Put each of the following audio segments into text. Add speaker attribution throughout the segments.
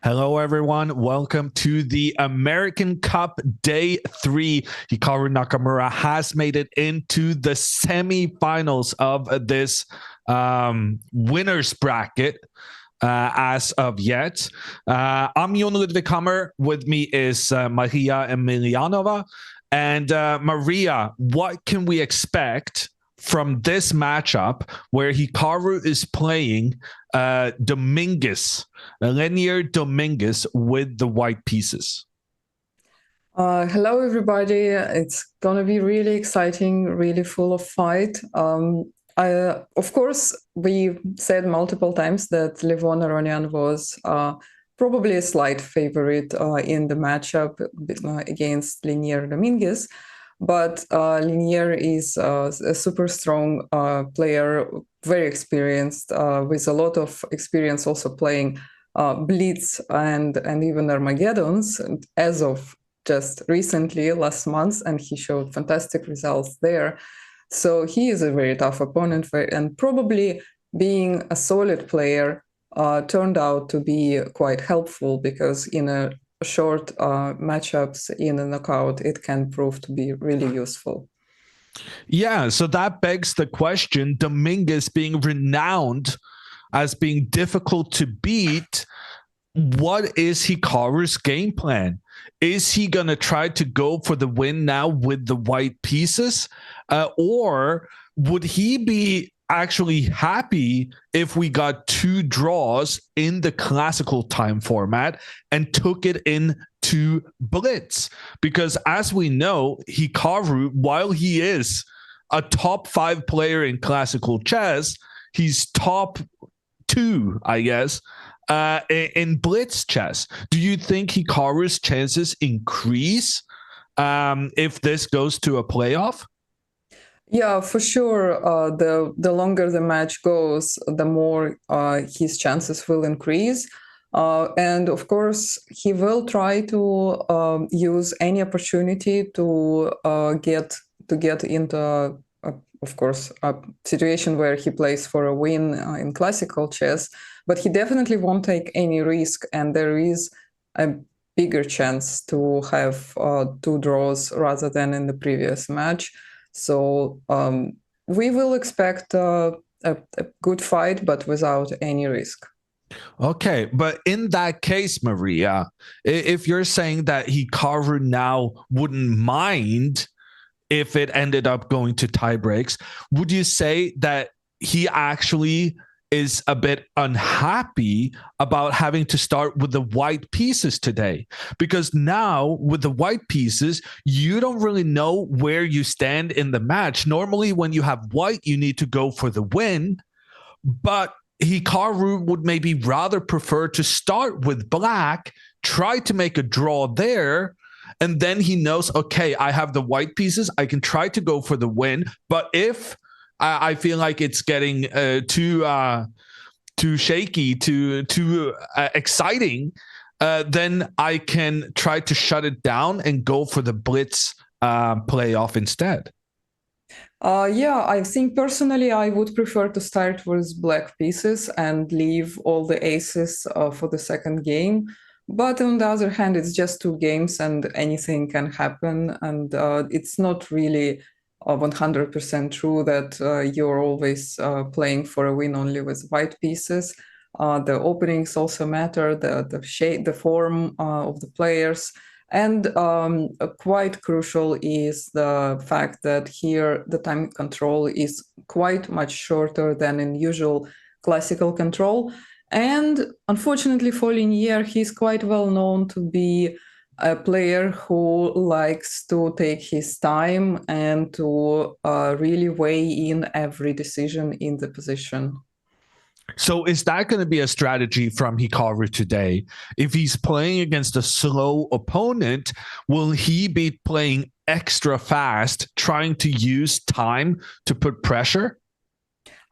Speaker 1: Hello, everyone. Welcome to the American Cup Day 3. Hikaru Nakamura has made it into the semifinals of this winner's bracket as of yet. I'm Jon Ludwig Hammer. With me is Maria Emilianova. And Maria, what can we expect from this matchup where Hikaru is playing Dominguez, linear Dominguez with the white pieces?
Speaker 2: Hello, everybody. It's going to be really exciting, really full of fight. Of course, we said multiple times that Levon Aronian was probably a slight favorite in the matchup against Linear Dominguez. But Linier is a super strong player, very experienced, with a lot of experience also playing Blitz and even Armageddons as of just recently, last month, and he showed fantastic results there. So he is a very tough opponent, and probably being a solid player turned out to be quite helpful because in a short matchups in a knockout, it can prove to be really useful.
Speaker 1: Yeah, so that begs the question, Dominguez being renowned as being difficult to beat, what is Hikaru's game plan? Is he going to try to go for the win now with the white pieces? Or would he be actually happy if we got 2 draws in the classical time format and took it into Blitz? Because as we know, Hikaru, while he is a top 5 player in classical chess, he's top 2, I guess, in Blitz chess. Do you think Hikaru's chances increase if this goes to a playoff?
Speaker 2: Yeah, for sure. The longer the match goes, the more his chances will increase. And of course, he will try to use any opportunity to get into, of course, a situation where he plays for a win in classical chess. But he definitely won't take any risk, and there is a bigger chance to have 2 draws rather than in the previous match. So we will expect a good fight, but without any risk.
Speaker 1: Okay, but in that case, Maria, if you're saying that Hikaru now wouldn't mind if it ended up going to tie breaks, would you say that he actually is a bit unhappy about having to start with the white pieces today? Because now with the white pieces, you don't really know where you stand in the match. Normally, when you have white, you need to go for the win, but Hikaru would maybe rather prefer to start with black, try to make a draw there, and then he knows, okay, I have the white pieces. I can try to go for the win. But if I feel like it's getting too shaky, too exciting, then I can try to shut it down and go for the blitz playoff instead.
Speaker 2: Yeah, I think personally I would prefer to start with black pieces and leave all the aces for the second game. But on the other hand, it's just 2 games and anything can happen. And it's not really 100% true that you're always playing for a win only with white pieces. The openings also matter, the shape, the form of the players. And quite crucial is the fact that here the time control is quite much shorter than in usual classical control. And unfortunately for Linier, he's quite well known to be a player who likes to take his time and to really weigh in every decision in the position.
Speaker 1: So is that going to be a strategy from Hikaru today? If he's playing against a slow opponent, will he be playing extra fast, trying to use time to put pressure?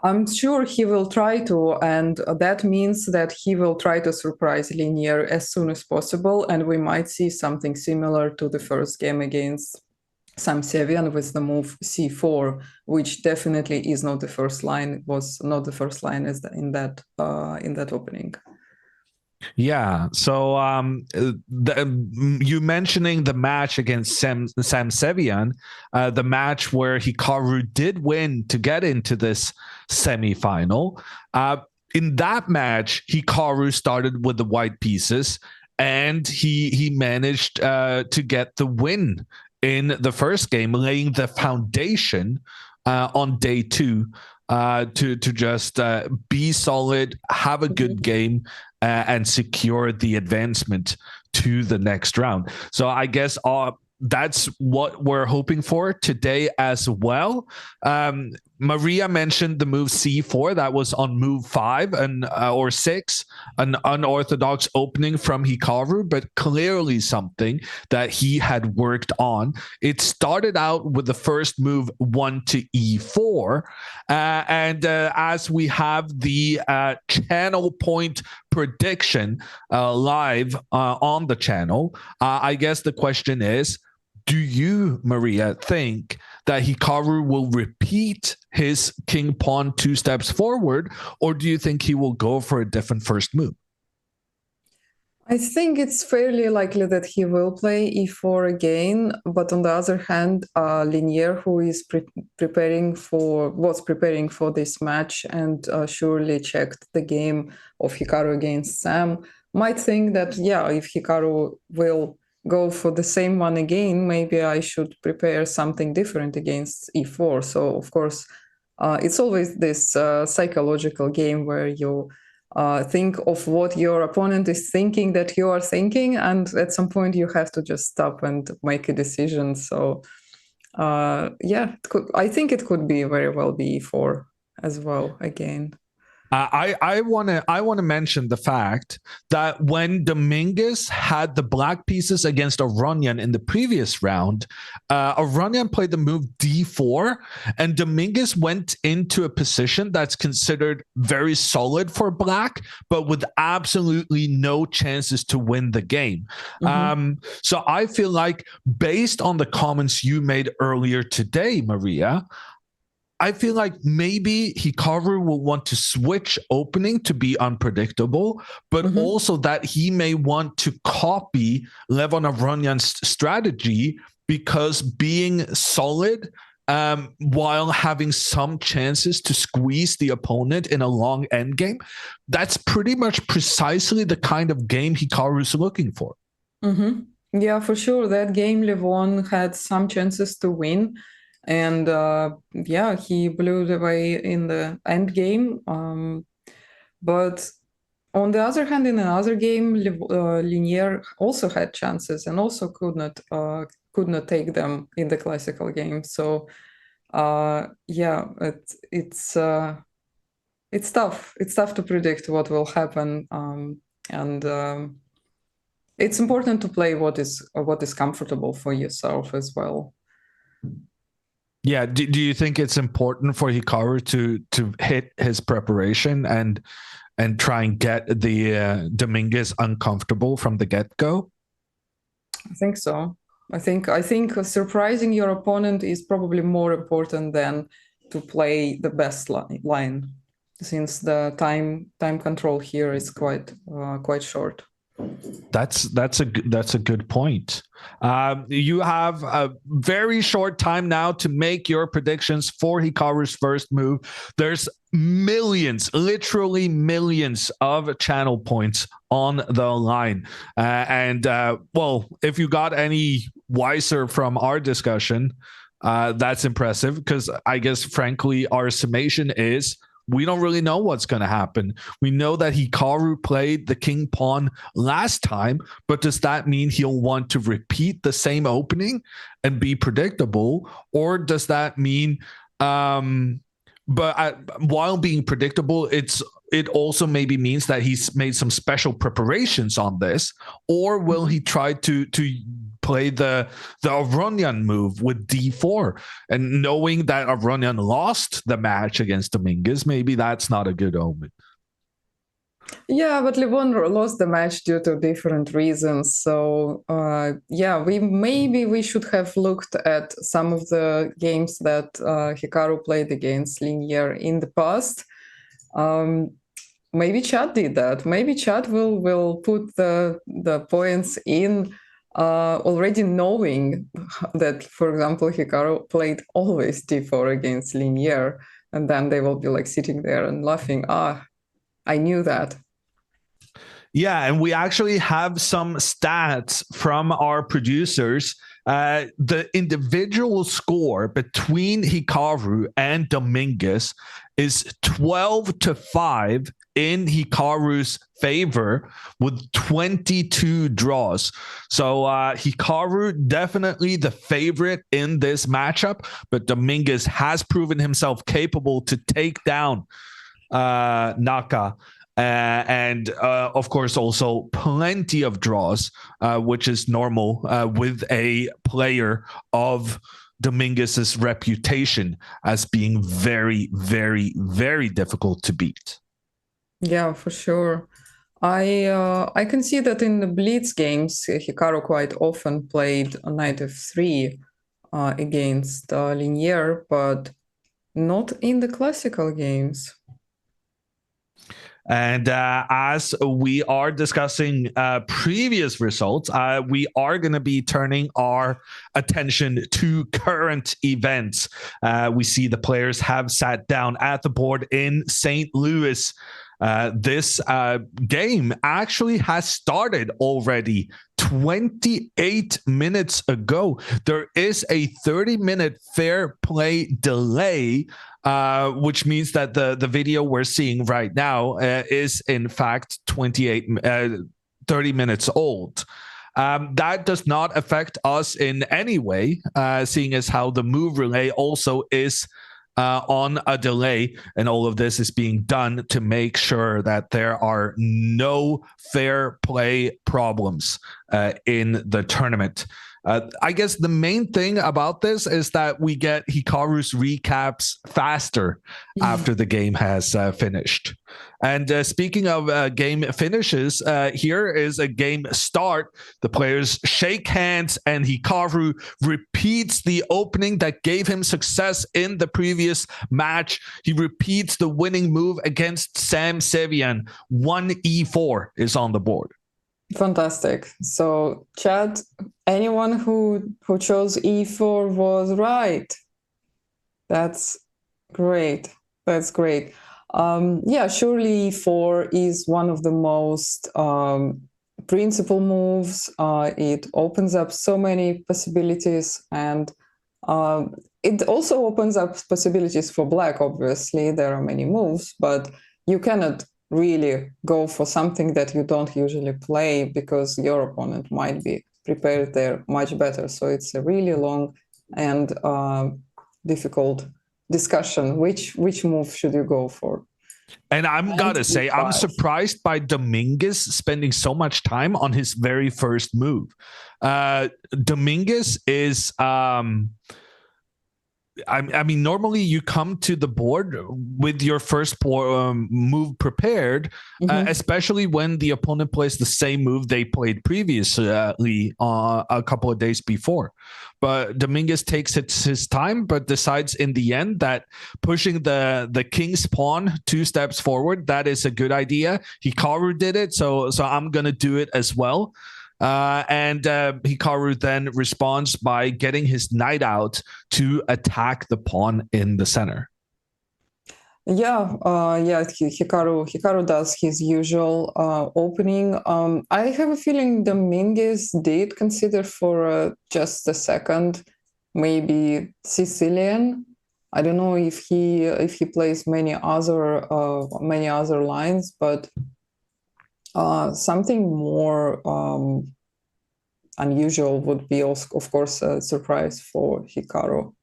Speaker 2: I'm sure he will try to, and that means that he will try to surprise Linier as soon as possible, and we might see something similar to the first game against Samsevian with the move c4, which definitely is not the first line. It was not the first line as in that opening.
Speaker 1: Yeah. So you mentioning the match against Sam Sevian, the match where Hikaru did win to get into this semifinal. In that match, Hikaru started with the white pieces, and he managed to get the win in the first game, laying the foundation on day two to just be solid, have a good game, and secure the advancement to the next round. So I guess that's what we're hoping for today as well. Maria mentioned the move C4 that was on move 5 and or 6, an unorthodox opening from Hikaru, but clearly something that he had worked on. It started out with the first move 1 to E4, and as we have the channel point prediction live on the channel, I guess the question is, do you, Maria, think that Hikaru will repeat his king pawn 2 steps forward, or do you think he will go for a different first move?
Speaker 2: I think it's fairly likely that he will play e4 again, but on the other hand, Linier, who is was preparing for this match and surely checked the game of Hikaru against Sam, might think that, yeah, if Hikaru will go for the same one again, maybe I should prepare something different against e4. So, of course, it's always this psychological game where you think of what your opponent is thinking that you are thinking, and at some point you have to just stop and make a decision. So, yeah, I think it could be very well be e4 as well again.
Speaker 1: I want to mention the fact that when Dominguez had the black pieces against Aronian in the previous round, Aronian played the move D4, and Dominguez went into a position that's considered very solid for black, but with absolutely no chances to win the game. So I feel like, based on the comments you made earlier today, Maria, I feel like maybe Hikaru will want to switch opening to be unpredictable, but also that he may want to copy Levon Aronian's strategy, because being solid while having some chances to squeeze the opponent in a long endgame, that's pretty much precisely the kind of game Hikaru is looking for.
Speaker 2: Yeah, for sure. That game, Levon had some chances to win. And yeah, he blew it away in the end game. But on the other hand, in another game, Linier also had chances and also could not take them in the classical game. So yeah, it's tough. It's tough to predict what will happen, and it's important to play what is comfortable for yourself as well.
Speaker 1: Yeah. Do you think it's important for Hikaru to hit his preparation and try and get the Dominguez uncomfortable from the get-go?
Speaker 2: I think so. I think surprising your opponent is probably more important than to play the best line, since the time control here is quite short.
Speaker 1: That's a good point. You have a very short time now to make your predictions for Hikaru's first move. There's millions, literally millions of channel points on the line. Well, if you got any wiser from our discussion, that's impressive, because I guess, frankly, our summation is, we don't really know what's going to happen. We know that Hikaru played the king pawn last time, but does that mean he'll want to repeat the same opening and be predictable? Or does that mean, while being predictable, it also maybe means that he's made some special preparations on this? Or will he try to play the Aronian move with D4, and knowing that Aronian lost the match against Dominguez, maybe that's not a good omen?
Speaker 2: Yeah, but Levon lost the match due to different reasons. So yeah, we should have looked at some of the games that Hikaru played against Linier in the past. maybe Chad did that. Maybe Chad will put the points in already knowing that, for example, Hikaru played always d4 against linear, and then they will be like sitting there and laughing. Ah, I knew that.
Speaker 1: Yeah, and we actually have some stats from our producers. The individual score between Hikaru and Dominguez is 12-5 in Hikaru's favor with 22 draws. So Hikaru definitely the favorite in this matchup, but Dominguez has proven himself capable to take down Naka. And of course, also plenty of draws, which is normal with a player of Dominguez's reputation as being very, very, very difficult to beat.
Speaker 2: Yeah, for sure. I can see that in the Blitz games, Hikaru quite often played a knight f3 against linear, but not in the classical games.
Speaker 1: And as we are discussing previous results, we are going to be turning our attention to current events. We see the players have sat down at the board in St. Louis. This game actually has started already 28 minutes ago. There is a 30-minute fair play delay, which means that the video we're seeing right now is in fact 30 minutes old. That does not affect us in any way, seeing as how the move relay also is on a delay, and all of this is being done to make sure that there are no fair play problems in the tournament. I guess the main thing about this is that we get Hikaru's recaps faster after the game has finished. And speaking of game finishes, here is a game start. The players shake hands and Hikaru repeats the opening that gave him success in the previous match. He repeats the winning move against Sam Sevian. 1e4 is on the board.
Speaker 2: Fantastic. So, Chad, anyone who chose e4 was right. That's great. That's great. Yeah, surely e4 is one of the most principal moves. It opens up so many possibilities, and it also opens up possibilities for black. Obviously, there are many moves, but you cannot really go for something that you don't usually play because your opponent might be prepared there much better. So it's a really long and difficult discussion. Which move should you go for?
Speaker 1: And I'm gotta say, I'm surprised by Dominguez spending so much time on his very first move. Dominguez is I mean, normally you come to the board with your first move prepared, especially when the opponent plays the same move they played previously a couple of days before. But Dominguez takes his time, but decides in the end that pushing the king's pawn 2 steps forward, that is a good idea. Hikaru did it, so I'm going to do it as well. And Hikaru then responds by getting his knight out to attack the pawn in the center.
Speaker 2: Yeah, Hikaru does his usual opening. I have a feeling Dominguez did consider for just a second, maybe Sicilian. I don't know if he plays many other lines, but something more unusual would be, of course, a surprise for Hikaru.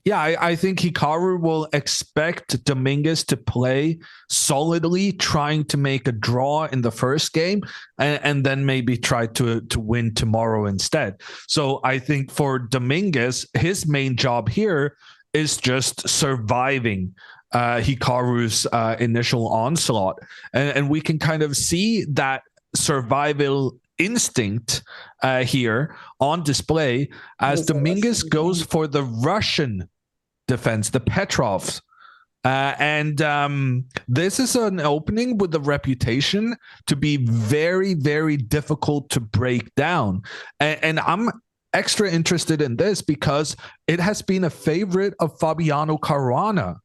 Speaker 1: Yeah, I think Hikaru will expect Dominguez to play solidly, trying to make a draw in the first game, and then maybe try to win tomorrow instead. So I think for Dominguez, his main job here is just surviving Hikaru's initial onslaught. And we can kind of see that survival instinct here on display as Dominguez goes for the Russian defense, the Petrov And this is an opening with a reputation to be very, very difficult to break down. And I'm extra interested in this because it has been a favorite of Fabiano Caruana,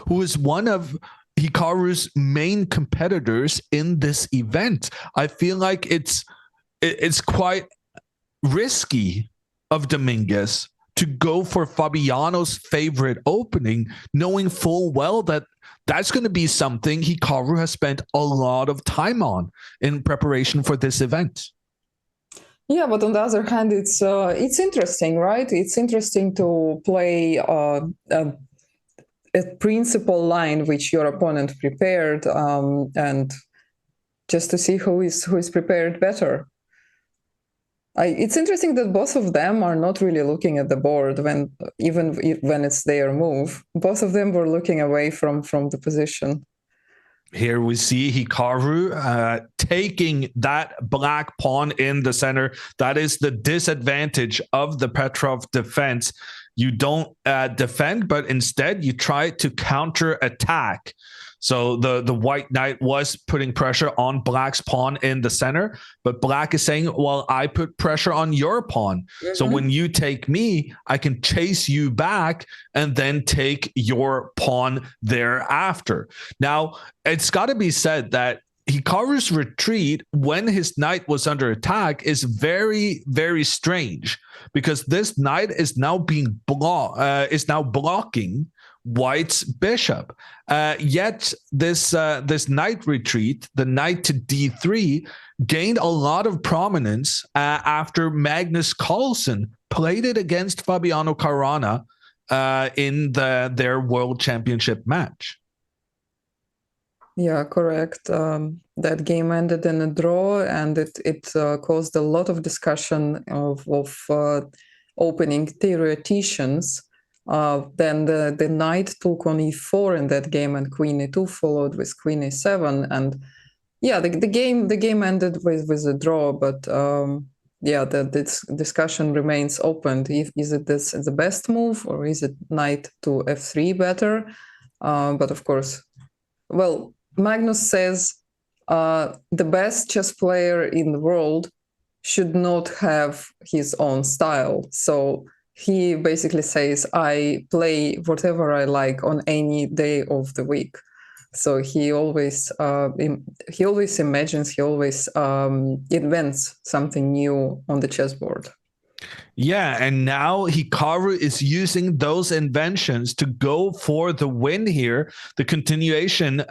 Speaker 1: who is one of Hikaru's main competitors in this event. I feel like it's quite risky of Dominguez to go for Fabiano's favorite opening, knowing full well that that's going to be something Hikaru has spent a lot of time on in preparation for this event.
Speaker 2: Yeah, but on the other hand, it's interesting, right? It's interesting to play a principal line which your opponent prepared, and just to see who is prepared better. It's interesting that both of them are not really looking at the board when it's their move. Both of them were looking away from the position.
Speaker 1: Here we see Hikaru taking that black pawn in the center. That is the disadvantage of the Petrov defense. You don't defend, but instead you try to counter attack. So the white knight was putting pressure on black's pawn in the center, but black is saying, well, I put pressure on your pawn. Mm-hmm. So when you take me, I can chase you back and then take your pawn thereafter. Now, it's got to be said that Hikaru's retreat when his knight was under attack is very, very strange because this knight is now blocking White's bishop. Yet this knight retreat, the knight to d3, gained a lot of prominence after Magnus Carlsen played it against Fabiano Caruana in their World Championship match.
Speaker 2: Yeah, correct. That game ended in a draw, and it caused a lot of discussion of opening theoreticians. Then the knight took on e4 in that game, and queen e2 followed with queen e7, and yeah, the game ended with a draw. But the discussion remains open. Is it the best move, or is it knight to f3 better? But of course, well, Magnus says the best chess player in the world should not have his own style. So he basically says, I play whatever I like on any day of the week. So he always imagines, he always invents something new on the chessboard.
Speaker 1: Yeah, and now Hikaru is using those inventions to go for the win here. The continuation,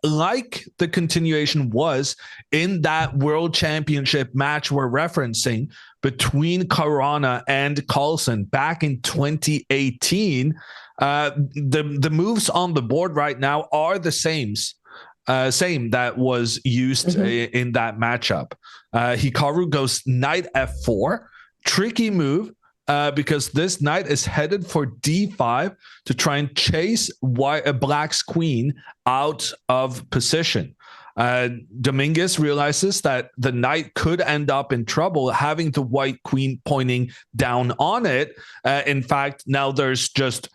Speaker 1: like the continuation was in that World Championship match we're referencing between Caruana and Carlsen back in 2018. The moves on the board right now are the same that was used in that matchup. Hikaru goes knight f4. Tricky move because this knight is headed for d5 to try and chase black's queen out of position. Dominguez realizes that the knight could end up in trouble having the white queen pointing down on it. In fact, now there's just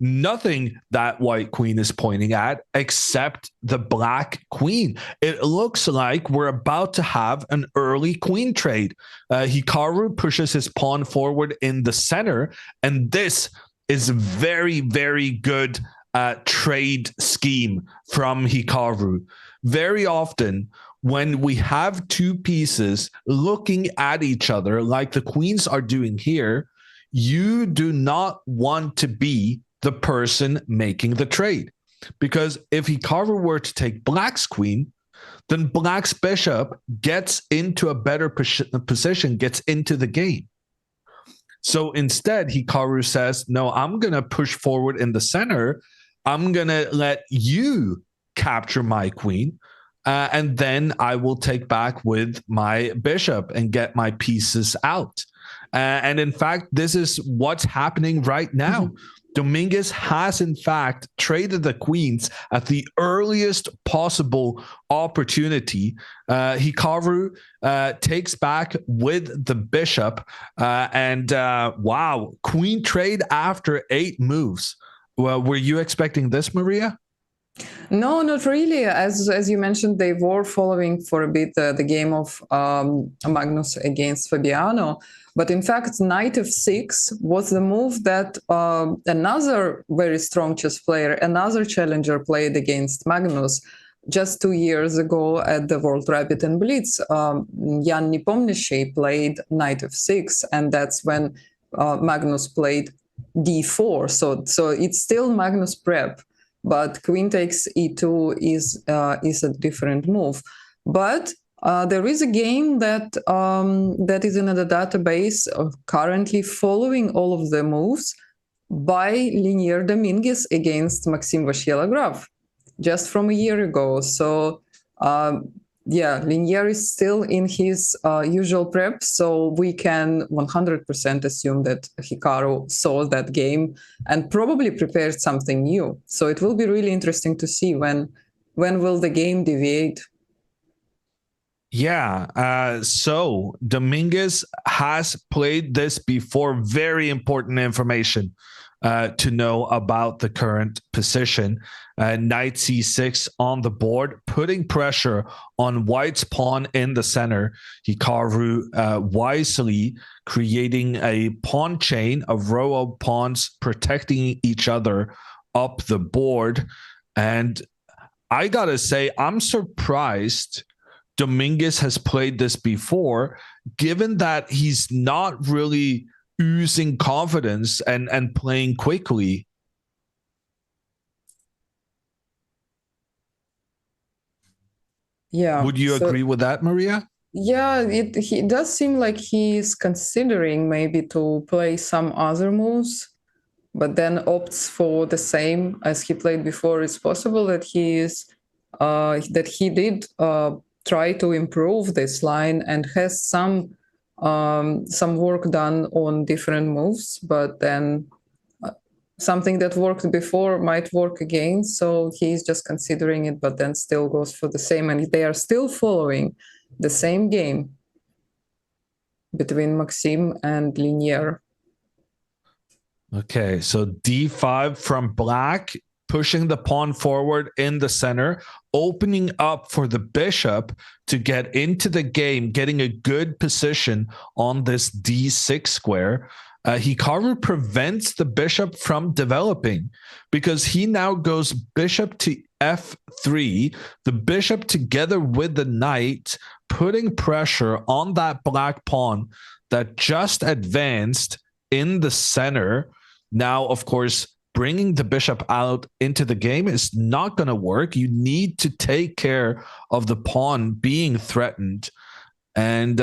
Speaker 1: nothing that white queen is pointing at except the black queen. It looks like we're about to have an early queen trade. Hikaru pushes his pawn forward in the center, and this is very, very good trade scheme from Hikaru. Very often, when we have two pieces looking at each other like the queens are doing here, you do not want to be the person making the trade. Because if Hikaru were to take black's queen, then black's bishop gets into a better position, gets into the game. So instead, Hikaru says, no, I'm going to push forward in the center. I'm going to let you capture my queen. And then I will take back with my bishop and get my pieces out. And in fact, this is what's happening right now. Dominguez has, in fact, traded the queens at the earliest possible opportunity. Hikaru takes back with the bishop. Wow, queen trade after 8 moves. Well, were you expecting this, Maria?
Speaker 2: No, not really. As you mentioned, they were following for a bit the game of Magnus against Fabiano. But in fact, knight f6 was the move that another very strong chess player, another challenger, played against Magnus just 2 years ago at the World Rapid and Blitz. Jan Nepomniachtchi played knight f6, and that's when Magnus played d4. So it's still Magnus prep, but queen takes e2 is a different move. But there is a game that that is in the database currently following all of the moves by Linear Dominguez against Maxim Vachier-Lagrave just from a year ago. So yeah, Linear is still in his usual prep, so we can 100% assume that Hikaru saw that game and probably prepared something new. So it will be really interesting to see when will the game deviate.
Speaker 1: Yeah. So Dominguez has played this before. Very important information to know about the current position. Knight c6 on the board, putting pressure on White's pawn in the center. Hikaru wisely creating a pawn chain, a row of pawns protecting each other up the board. And I gotta say, I'm surprised Dominguez has played this before, given that he's not really oozing confidence and playing quickly.
Speaker 2: Yeah.
Speaker 1: Would you agree with that, Maria?
Speaker 2: Yeah, it does seem like he's considering maybe to play some other moves, but then opts for the same as he played before. It's possible that he did try to improve this line and has some work done on different moves, but then something that worked before might work again. So he's just considering it, but then still goes for the same, and they are still following the same game between Maxim and Linear.
Speaker 1: Okay, so d5 from black, pushing the pawn forward in the center, opening up for the bishop to get into the game, getting a good position on this d6 square. Hikaru prevents the bishop from developing because he now goes bishop to f3, the bishop together with the knight, putting pressure on that black pawn that just advanced in the center. Now, of course, bringing the bishop out into the game is not going to work. You need to take care of the pawn being threatened. And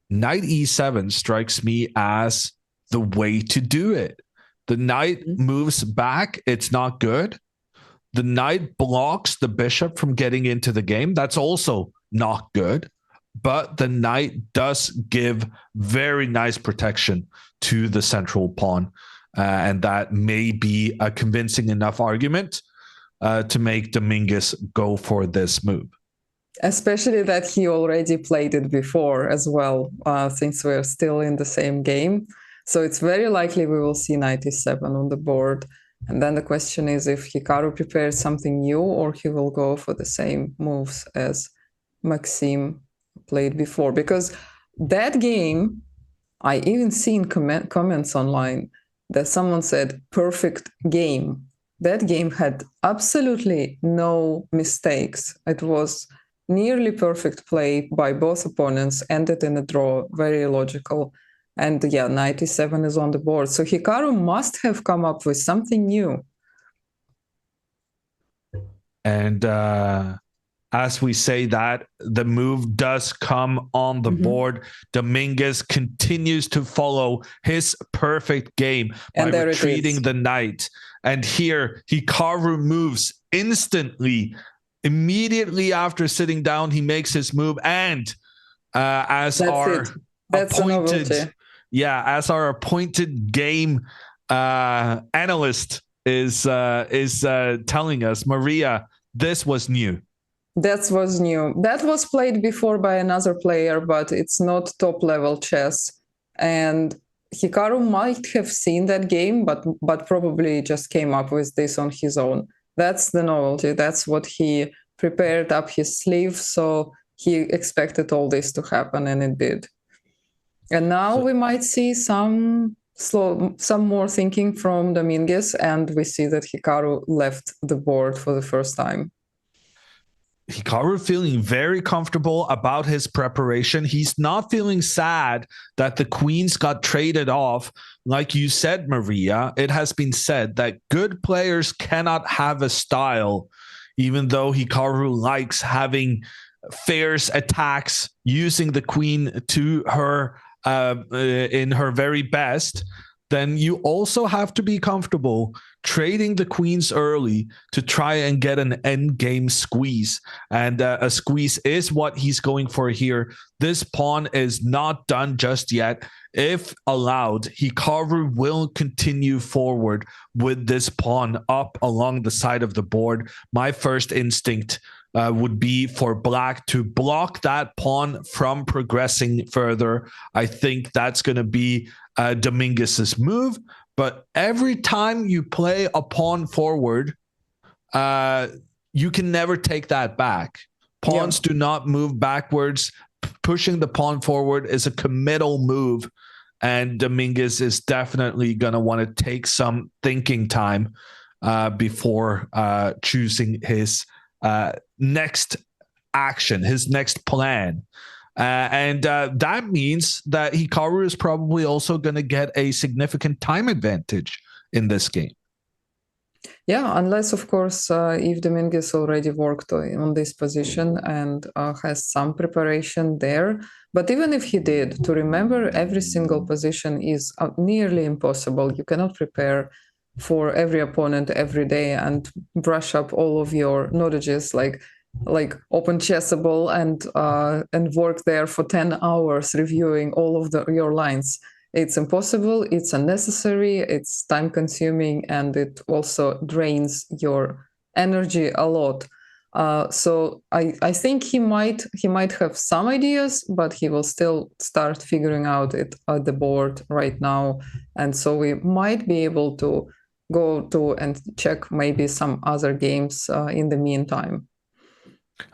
Speaker 1: knight e7 strikes me as the way to do it. The knight moves back. It's not good. The knight blocks the bishop from getting into the game. That's also not good. But the knight does give very nice protection to the central pawn. And that may be a convincing enough argument to make Dominguez go for this move.
Speaker 2: Especially that he already played it before as well, since we're still in the same game. So it's very likely we will see knight e7 on the board. And then the question is if Hikaru prepares something new or he will go for the same moves as Maxim played before. Because that game, I even seen comments online that someone said perfect game. That game had absolutely no mistakes. It was nearly perfect play by both opponents, ended in a draw, very logical. And yeah, knight e7 is on the board. So Hikaru must have come up with something new.
Speaker 1: And as we say that, the move does come on the board. Dominguez continues to follow his perfect game by retreating the knight. And here, Hikaru moves instantly. Immediately after sitting down, he makes his move. And as our appointed game analyst is telling us, Maria, this was new.
Speaker 2: That was new. That was played before by another player, but it's not top level chess. And Hikaru might have seen that game, but probably just came up with this on his own. That's the novelty. That's what he prepared up his sleeve. So he expected all this to happen, and it did. And now we might see some more thinking from Dominguez, and we see that Hikaru left the board for the first time.
Speaker 1: Hikaru feeling very comfortable about his preparation. He's not feeling sad that the queens got traded off. Like you said, Maria, it has been said that good players cannot have a style, even though Hikaru likes having fierce attacks, using the queen to her in her very best. Then you also have to be comfortable trading the queens early to try and get an end game squeeze. And a squeeze is what he's going for here. This pawn is not done just yet. If allowed, Hikaru will continue forward with this pawn up along the side of the board. My first instinct would be for black to block that pawn from progressing further. I think that's going to be Dominguez's move. But every time you play a pawn forward, you can never take that back. Pawns do not move backwards. Pushing the pawn forward is a committal move. And Dominguez is definitely going to want to take some thinking time before choosing his next action, his next plan. And that means that Hikaru is probably also going to get a significant time advantage in this game.
Speaker 2: Yeah, unless, of course, if Dominguez already worked on this position and has some preparation there. But even if he did, to remember every single position is nearly impossible. You cannot prepare for every opponent every day and brush up all of your knowledges like open Chessable and work there for 10 hours reviewing all of your lines. It's impossible, it's unnecessary, it's time consuming, and it also drains your energy a lot. So I think he might have some ideas, but he will still start figuring out it at the board right now. And so we might be able to go to and check maybe some other games in the meantime.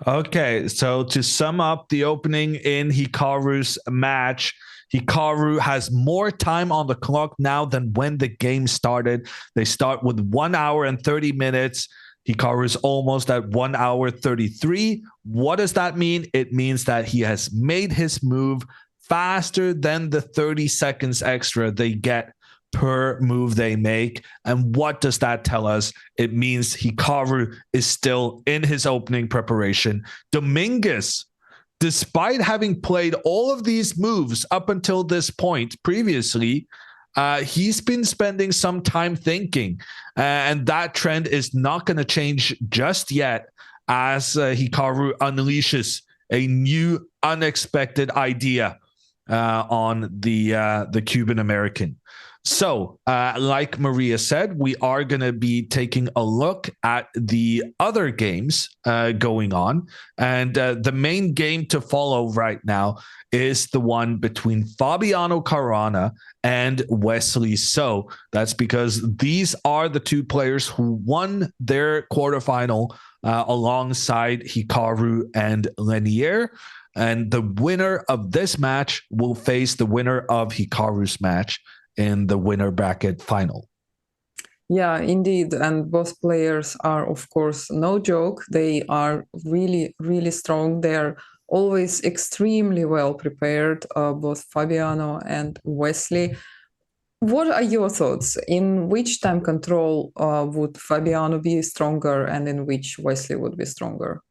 Speaker 1: Okay, so to sum up the opening in Hikaru's match, Hikaru has more time on the clock now than when the game started. They start with 1 hour and 30 minutes. Hikaru is almost at 1 hour 33. What does that mean? It means that he has made his move faster than the 30 seconds extra they get per move they make. And what does that tell us? It means Hikaru is still in his opening preparation. Dominguez, despite having played all of these moves up until this point previously, he's been spending some time thinking, and that trend is not going to change just yet as Hikaru unleashes a new unexpected idea on the Cuban American. So, like Maria said, we are going to be taking a look at the other games going on. And the main game to follow right now is the one between Fabiano Caruana and Wesley So. That's because these are the two players who won their quarterfinal alongside Hikaru and Lenier. And the winner of this match will face the winner of Hikaru's match in the winner bracket final.
Speaker 2: Yeah, indeed. And both players are, of course, no joke. They are really, really strong. They're always extremely well prepared, both Fabiano and Wesley. What are your thoughts? In which time control would Fabiano be stronger, and in which Wesley would be stronger?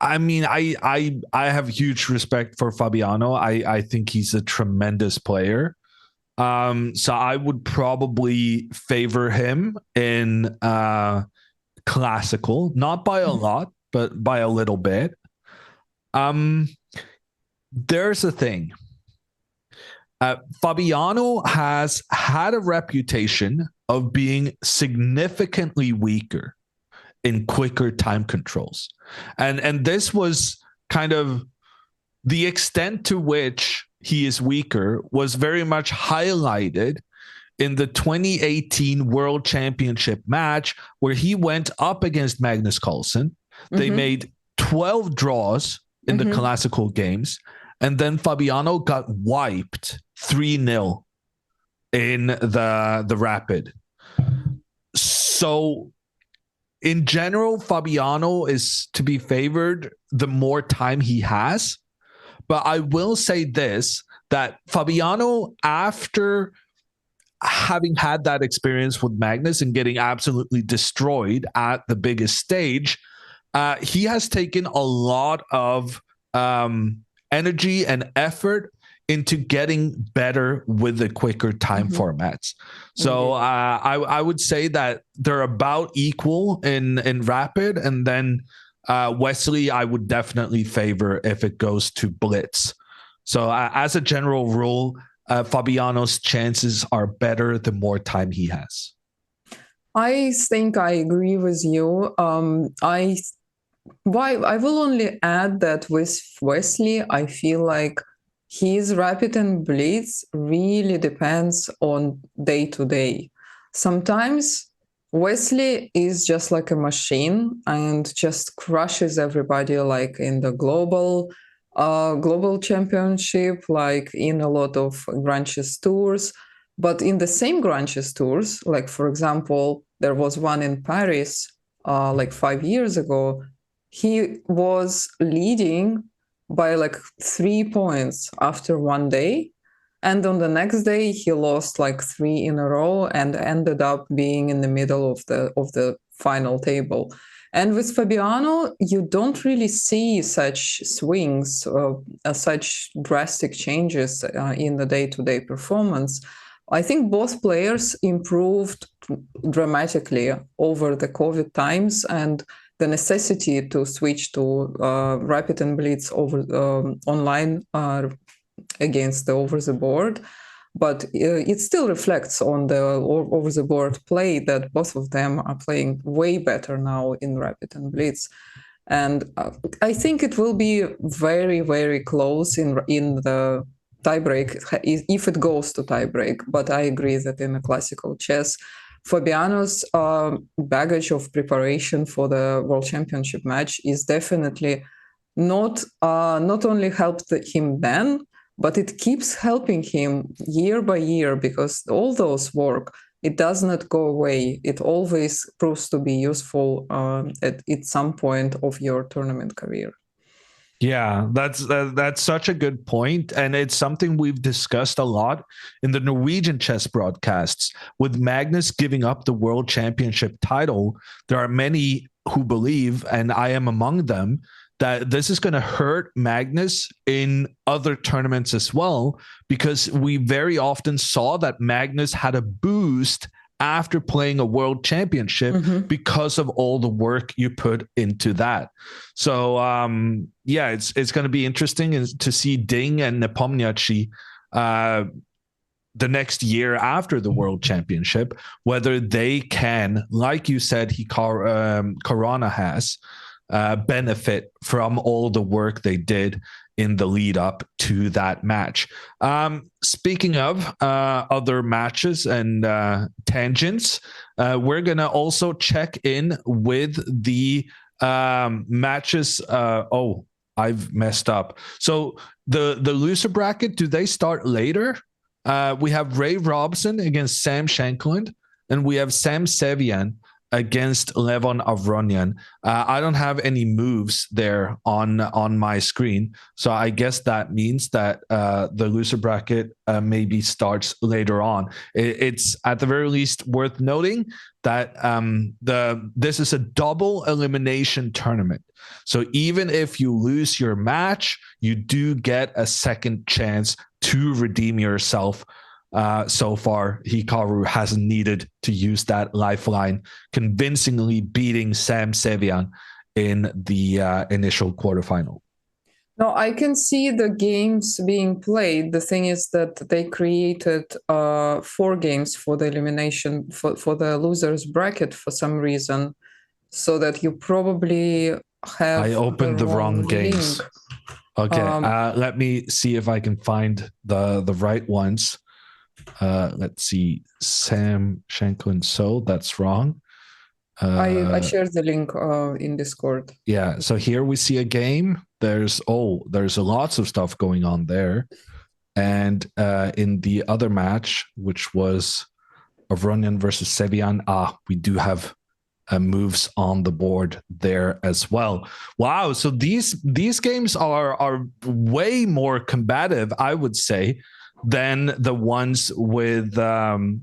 Speaker 1: I mean, I have huge respect for Fabiano. I think he's a tremendous player. So I would probably favor him in classical, not by a lot, but by a little bit. There's a thing. Fabiano has had a reputation of being significantly weaker in quicker time controls. And this was kind of the extent to which he is weaker was very much highlighted in the 2018 World Championship match where he went up against Magnus Carlsen. They made 12 draws in the classical games, and then Fabiano got wiped 3-0 in the Rapid. So in general, Fabiano is to be favored the more time he has. But I will say this, that Fabiano, after having had that experience with Magnus and getting absolutely destroyed at the biggest stage, he has taken a lot of energy and effort into getting better with the quicker time formats. So I would say that they're about equal in Rapid, and then Wesley I would definitely favor if it goes to Blitz. So as a general rule, Fabiano's chances are better the more time he has.
Speaker 2: I think I agree with you. I will only add that with Wesley, I feel like his Rapid and Blitz really depends on day to day. Sometimes Wesley is just like a machine and just crushes everybody, like in the global championship, like in a lot of Grand Chess tours. But in the same Grand Chess tours, like for example, there was one in Paris like 5 years ago, he was leading by like 3 points after one day. And on the next day, he lost like 3 in a row and ended up being in the middle of the final table. And with Fabiano, you don't really see such swings, such drastic changes in the day-to-day performance. I think both players improved dramatically over the COVID times, and the necessity to switch to Rapid and Blitz over online against the over-the-board. But it still reflects on the over-the-board play that both of them are playing way better now in Rapid and Blitz. And I think it will be very, very close in the tiebreak if it goes to tiebreak. But I agree that in a classical chess, Fabiano's baggage of preparation for the World Championship match is definitely not only helped him then, but it keeps helping him year by year, because all those work, it does not go away. It always proves to be useful at some point of your tournament career.
Speaker 1: Yeah, that's such a good point, and it's something we've discussed a lot in the Norwegian chess broadcasts. With Magnus giving up the World Championship title, there are many who believe, and I am among them, that this is going to hurt Magnus in other tournaments as well, because we very often saw that Magnus had a boost after playing a world championship because of all the work you put into that. So, yeah, it's going to be interesting to see Ding and Nepomniachtchi the next year after the world championship, whether they can, like you said, Corona has, benefit from all the work they did in the lead up to that match. Speaking of other matches and tangents, we're going to also check in with the matches. I've messed up. So the loser bracket, do they start later? We have Ray Robson against Sam Shankland, and we have Sam Sevian against Levon Avronian. I don't have any moves there on my screen, so I guess that means that the loser bracket maybe starts later on. It's at the very least worth noting that this is a double elimination tournament. So even if you lose your match, you do get a second chance to redeem yourself. So far, Hikaru hasn't needed to use that lifeline, convincingly beating Sam Sevian in the initial quarterfinal.
Speaker 2: No, I can see the games being played. The thing is that they created 4 games for the elimination, for the losers bracket for some reason, so that you probably have...
Speaker 1: I opened the wrong games. Okay, let me see if I can find the right ones. Let's see, Sam Shanklin. So that's wrong.
Speaker 2: I shared the link in Discord.
Speaker 1: Yeah, so here we see a game. There's lots of stuff going on there, and in the other match, which was Avronian versus Sevian, we do have moves on the board there as well. Wow, so these games are way more combative, I would say, than the ones with the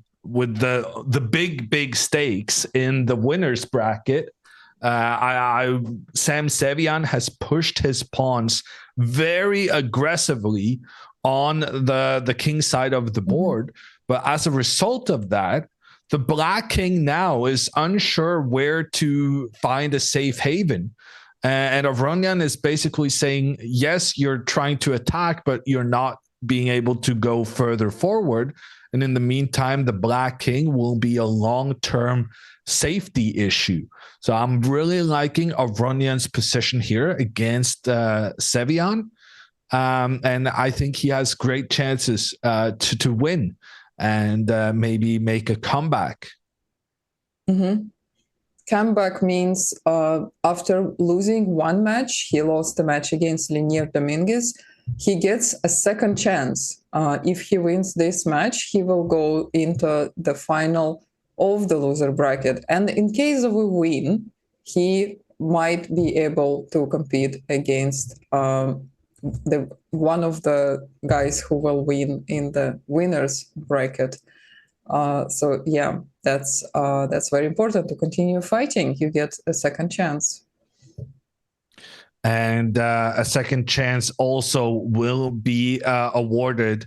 Speaker 1: big stakes in the winners bracket. Sam Sevian has pushed his pawns very aggressively on the king side of the board, but as a result of that, the Black King now is unsure where to find a safe haven. And Avronian is basically saying, yes, you're trying to attack, but you're not being able to go further forward. And in the meantime, the Black King will be a long-term safety issue. So I'm really liking Avronian's position here against Sevian. And I think he has great chances to win and maybe make a comeback.
Speaker 2: Comeback means after losing one match, he lost a match against Linear Dominguez, he gets a second chance. If he wins this match, he will go into the final of the loser bracket. And in case of a win, he might be able to compete against the one of the guys who will win in the winners bracket. So yeah, that's very important to continue fighting. You get a second chance.
Speaker 1: And a second chance also will be awarded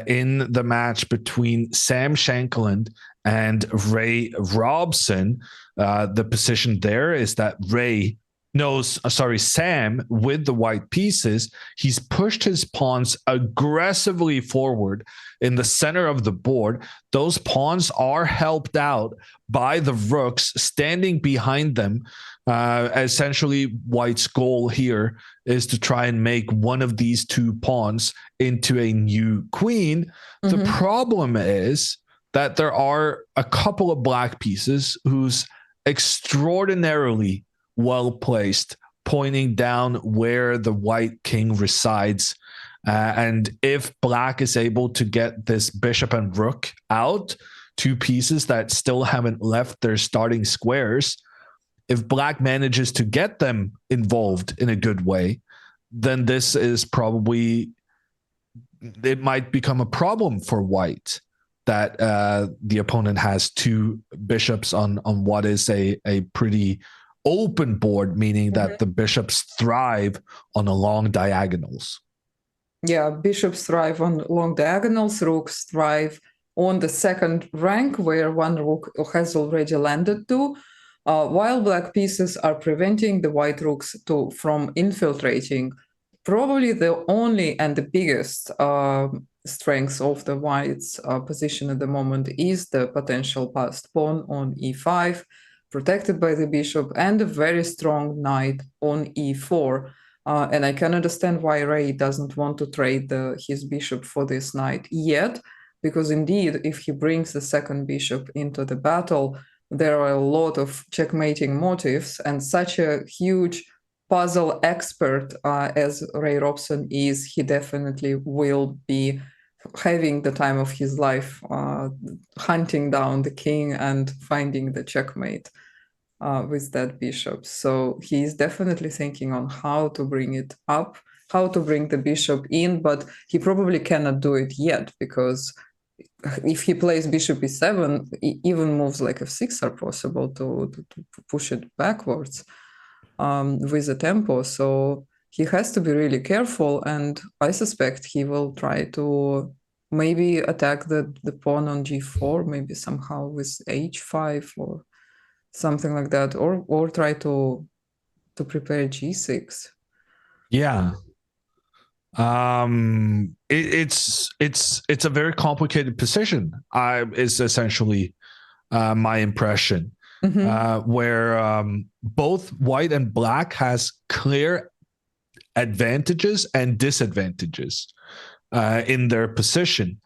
Speaker 1: in the match between Sam Shanklin and Ray Robson. The position there is that Sam with the white pieces, he's pushed his pawns aggressively forward in the center of the board. Those pawns are helped out by the rooks standing behind them. Essentially, White's goal here is to try and make one of these two pawns into a new queen. Mm-hmm. The problem is that there are a couple of black pieces who's extraordinarily well placed, pointing down where the white king resides. And if black is able to get this bishop and rook out, two pieces that still haven't left their starting squares, if black manages to get them involved in a good way, then this is probably, it might become a problem for white that the opponent has two bishops on what is a pretty open board, meaning that the bishops thrive on the long diagonals.
Speaker 2: Yeah, bishops thrive on long diagonals, rooks thrive on the second rank where one rook has already landed to, while black pieces are preventing the white rooks from infiltrating. Probably the only and the biggest strength of the white's position at the moment is the potential passed pawn on e5, protected by the bishop, and a very strong knight on e4. And I can understand why Ray doesn't want to trade his bishop for this knight yet, because indeed, if he brings the second bishop into the battle, there are a lot of checkmating motives, and such a huge puzzle expert as Ray Robson is, he definitely will be having the time of his life hunting down the king and finding the checkmate with that bishop. So he's definitely thinking on how to bring it up, how to bring the bishop in, but he probably cannot do it yet, because if he plays bishop e7, even moves like f6 are possible to push it backwards with the tempo. So he has to be really careful, and I suspect he will try to maybe attack the pawn on g4, maybe somehow with h5 or something like that, or try to prepare g6.
Speaker 1: Yeah. It's a very complicated position. Is essentially my impression, where both white and black has clear advantages and disadvantages in their position.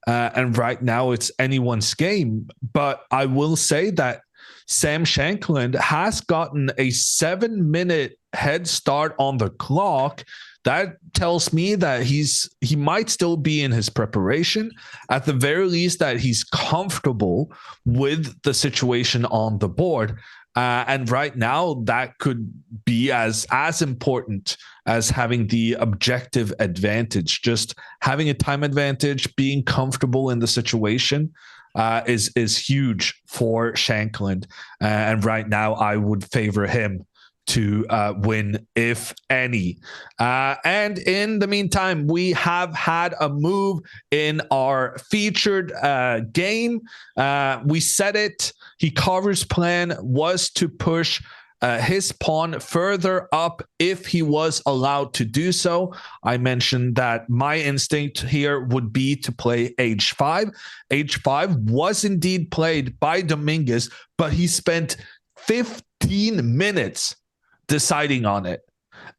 Speaker 1: And right now it's anyone's game. But I will say that Sam Shankland has gotten a 7-minute head start on the clock. That tells me that he might still be in his preparation, at the very least that he's comfortable with the situation on the board. And right now, that could be as important as having the objective advantage. Just having a time advantage, being comfortable in the situation is huge for Shankland. And right now, I would favor him to win, if any. And in the meantime, we have had a move in our featured game. We said it. Hikaru's plan was to push his pawn further up if he was allowed to do so. I mentioned that my instinct here would be to play h5. h5 was indeed played by Dominguez, but he spent 15 minutes deciding on it.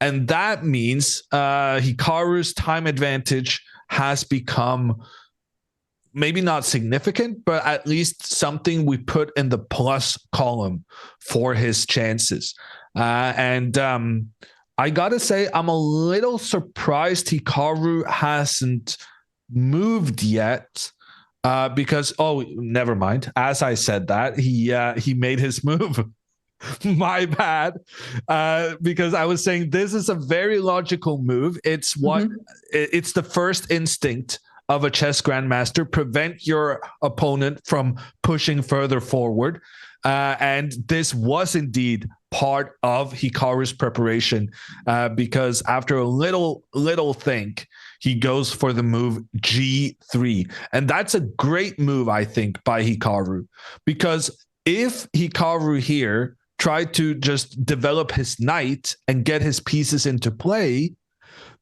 Speaker 1: And that means Hikaru's time advantage has become maybe not significant, but at least something we put in the plus column for his chances. And I got to say, I'm a little surprised Hikaru hasn't moved yet. Because, never mind. As I said that, he made his move. My bad. Because I was saying this is a very logical move. It's it's the first instinct of a chess grandmaster. Prevent your opponent from pushing further forward. And this was indeed part of Hikaru's preparation, because after a little think, he goes for the move G3. And that's a great move, I think, by Hikaru, because if Hikaru here tried to just develop his knight and get his pieces into play,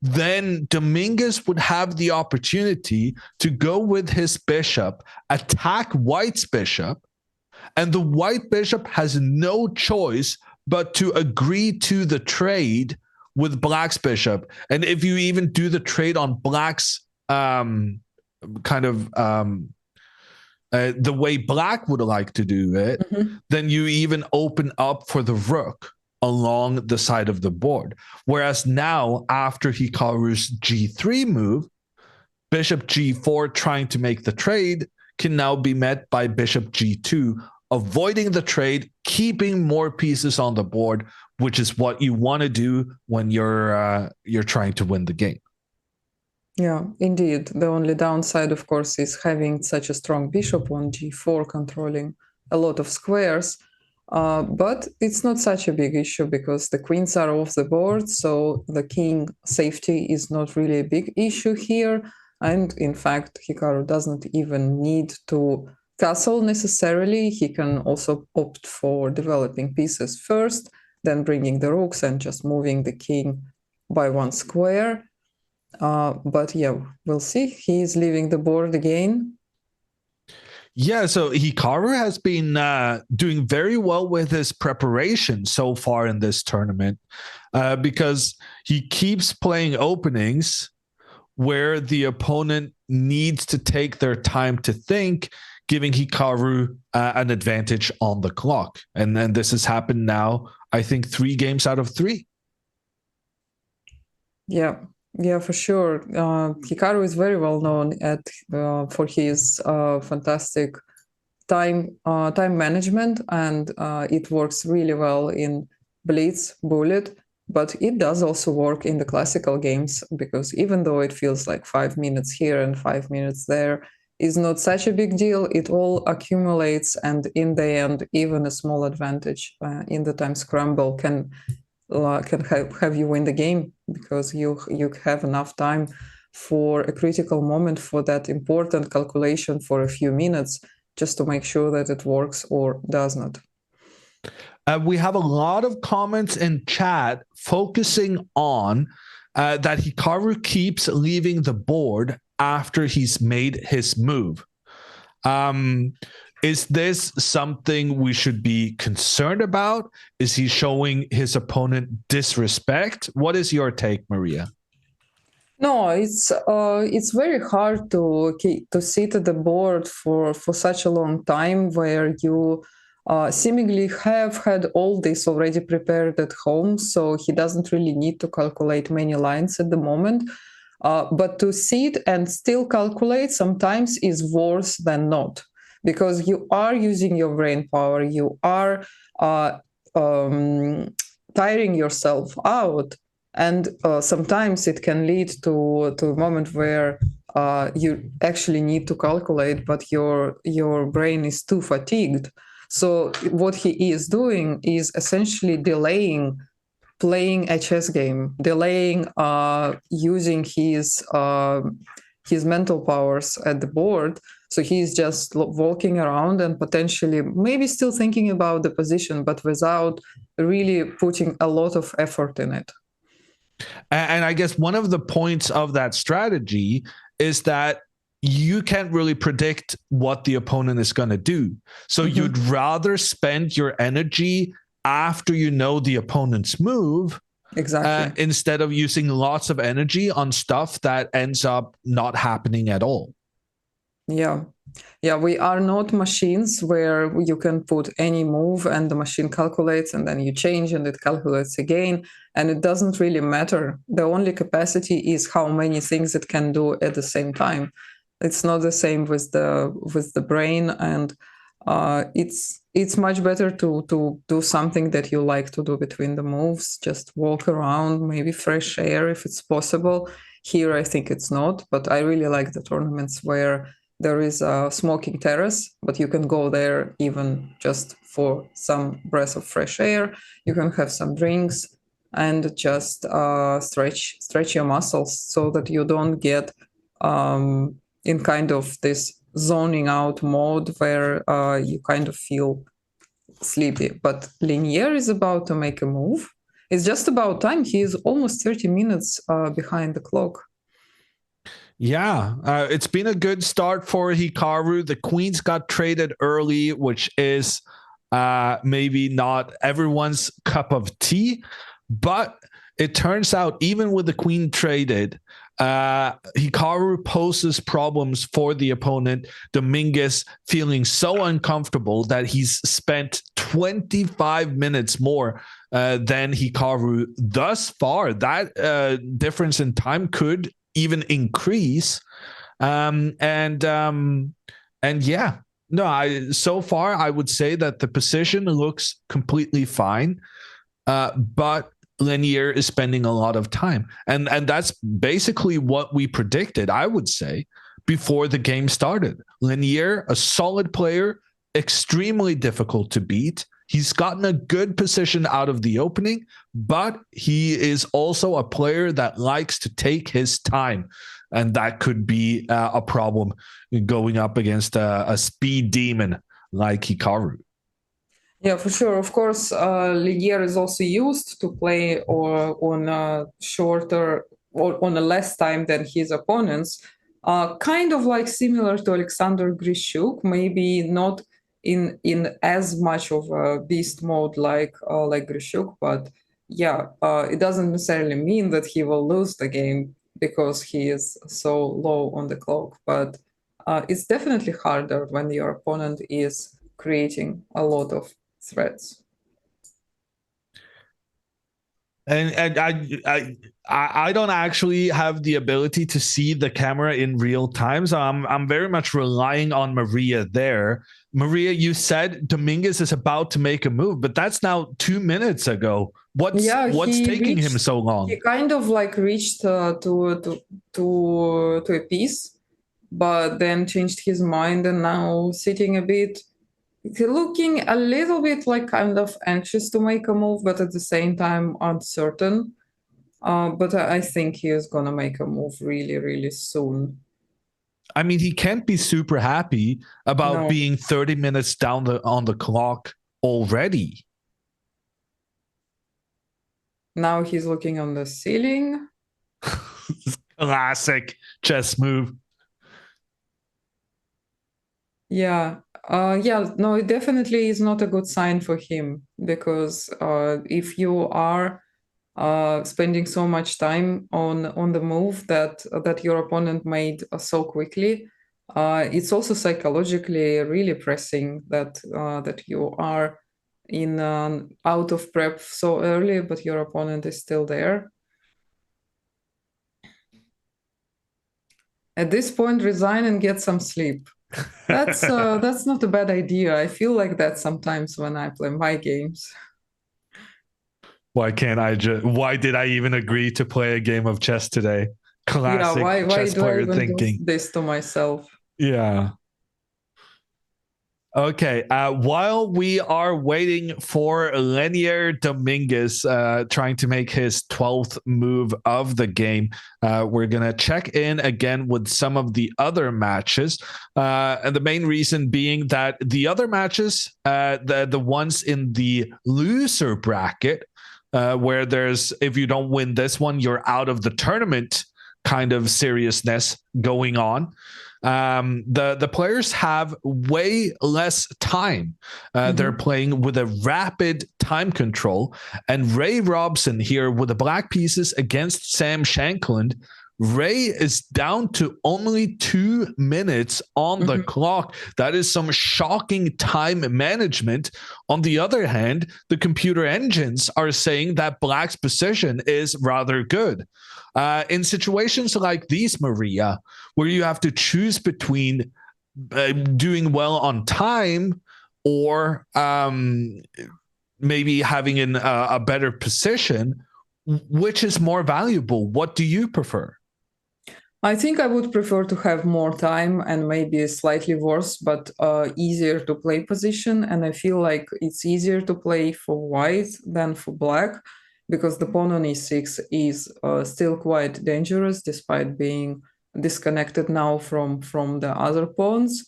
Speaker 1: then Dominguez would have the opportunity to go with his bishop, attack White's bishop, and the White bishop has no choice but to agree to the trade with Black's bishop. And if you even do the trade on Black's the way Black would like to do it, then you even open up for the rook along the side of the board. Whereas now, after Hikaru's G3 move, Bishop G4 trying to make the trade can now be met by Bishop G2, avoiding the trade, keeping more pieces on the board, which is what you want to do when you're trying to win the game.
Speaker 2: Yeah, indeed. The only downside, of course, is having such a strong bishop on G4 controlling a lot of squares. But it's not such a big issue because the queens are off the board, so the king safety is not really a big issue here. And in fact, Hikaru doesn't even need to castle necessarily. He can also opt for developing pieces first, then bringing the rooks and just moving the king by one square. But yeah, we'll see. He's leaving the board again.
Speaker 1: Yeah, so Hikaru has been doing very well with his preparation so far in this tournament, because he keeps playing openings where the opponent needs to take their time to think, giving Hikaru an advantage on the clock. And then this has happened now, I think, 3 games out of 3.
Speaker 2: Yeah, for sure. Hikaru is very well known for his fantastic time management, and it works really well in Blitz, Bullet, but it does also work in the classical games, because even though it feels like 5 minutes here and 5 minutes there is not such a big deal, it all accumulates, and in the end, even a small advantage in the time scramble can have you win the game, because you have enough time for a critical moment, for that important calculation for a few minutes, just to make sure that it works or does not.
Speaker 1: We have a lot of comments in chat focusing on that Hikaru keeps leaving the board after he's made his move. Is this something we should be concerned about? Is he showing his opponent disrespect? What is your take, Maria?
Speaker 2: No, it's very hard to sit at the board for such a long time where you seemingly have had all this already prepared at home, so he doesn't really need to calculate many lines at the moment. But to sit and still calculate sometimes is worse than not, because you are using your brain power, you are tiring yourself out, and sometimes it can lead to a moment where you actually need to calculate, but your brain is too fatigued. So what he is doing is essentially delaying playing a chess game, delaying using his mental powers at the board. So he's just walking around and potentially maybe still thinking about the position, but without really putting a lot of effort in it.
Speaker 1: And I guess one of the points of that strategy is that you can't really predict what the opponent is going to do. So you'd rather spend your energy after you know the opponent's move,
Speaker 2: Exactly.
Speaker 1: instead of using lots of energy on stuff that ends up not happening at all.
Speaker 2: Yeah. Yeah, we are not machines where you can put any move and the machine calculates and then you change and it calculates again. And it doesn't really matter. The only capacity is how many things it can do at the same time. It's not the same with the brain, and it's much better to do something that you like to do between the moves. Just walk around, maybe fresh air if it's possible. Here, I think it's not, but I really like the tournaments where there is a smoking terrace, but you can go there even just for some breath of fresh air. You can have some drinks and just stretch your muscles so that you don't get in kind of this zoning out mode where you kind of feel sleepy. But Linear is about to make a move. It's just about time. He is almost 30 minutes behind the clock.
Speaker 1: Yeah, it's been a good start for Hikaru. The queens got traded early, which is maybe not everyone's cup of tea, but it turns out even with the queen traded, Hikaru poses problems for the opponent. Dominguez feeling so uncomfortable that he's spent 25 minutes more than Hikaru thus far. That difference in time could even increase. And yeah, no, so far I would say that the position looks completely fine, but Linear is spending a lot of time, and that's basically what we predicted, I would say, before the game started. Linear, a solid player, extremely difficult to beat. He's gotten a good position out of the opening, but he is also a player that likes to take his time, and that could be a problem going up against a speed demon like Hikaru.
Speaker 2: Yeah, for sure. Of course, Ligier is also used to play or on a shorter or on a less time than his opponents. Kind of like similar to Alexander Grishuk, maybe not in as much of a beast mode like Grishuk, but yeah, it doesn't necessarily mean that he will lose the game because he is so low on the clock. But it's definitely harder when your opponent is creating a lot of threats.
Speaker 1: And I don't actually have the ability to see the camera in real time, so I'm very much relying on Maria there. Maria, you said Dominguez is about to make a move, but that's now 2 minutes ago. What's taking him so long?
Speaker 2: He kind of like reached to a piece, but then changed his mind and now sitting a bit, looking a little bit like kind of anxious to make a move, but at the same time uncertain. But I think he is gonna make a move really, really soon.
Speaker 1: I mean, he can't be super happy about being 30 minutes down on the clock already.
Speaker 2: Now he's looking on the ceiling.
Speaker 1: Classic chess move.
Speaker 2: Yeah, Yeah, no, it definitely is not a good sign for him because if you are spending so much time on the move that your opponent made so quickly, it's also psychologically really pressing that you are in out of prep so early, but your opponent is still there. At this point, resign and get some sleep. That's not a bad idea. I feel like that sometimes when I play my games.
Speaker 1: Why can't I just? Why did I even agree to play a game of chess today?
Speaker 2: Yeah,
Speaker 1: Classic
Speaker 2: why
Speaker 1: chess
Speaker 2: do I
Speaker 1: player
Speaker 2: even do
Speaker 1: thinking.
Speaker 2: this to myself?
Speaker 1: Yeah. Okay. While we are waiting for Linear Dominguez trying to make his 12th move of the game, we're going to check in again with some of the other matches. And the main reason being that the other matches, the ones in the loser bracket, where there's, if you don't win this one, you're out of the tournament kind of seriousness going on. The players have way less time. They're playing with a rapid time control, and Ray Robson here with the black pieces against Sam Shankland. Ray is down to only 2 minutes on the clock. That is some shocking time management. On the other hand, the computer engines are saying that Black's position is rather good. In situations like these, Maria, where you have to choose between doing well on time or maybe having a better position, which is more valuable? What do you prefer?
Speaker 2: I think I would prefer to have more time and maybe a slightly worse but easier to play position. And I feel like it's easier to play for white than for black because the pawn on e6 is still quite dangerous despite being disconnected now from the other pawns.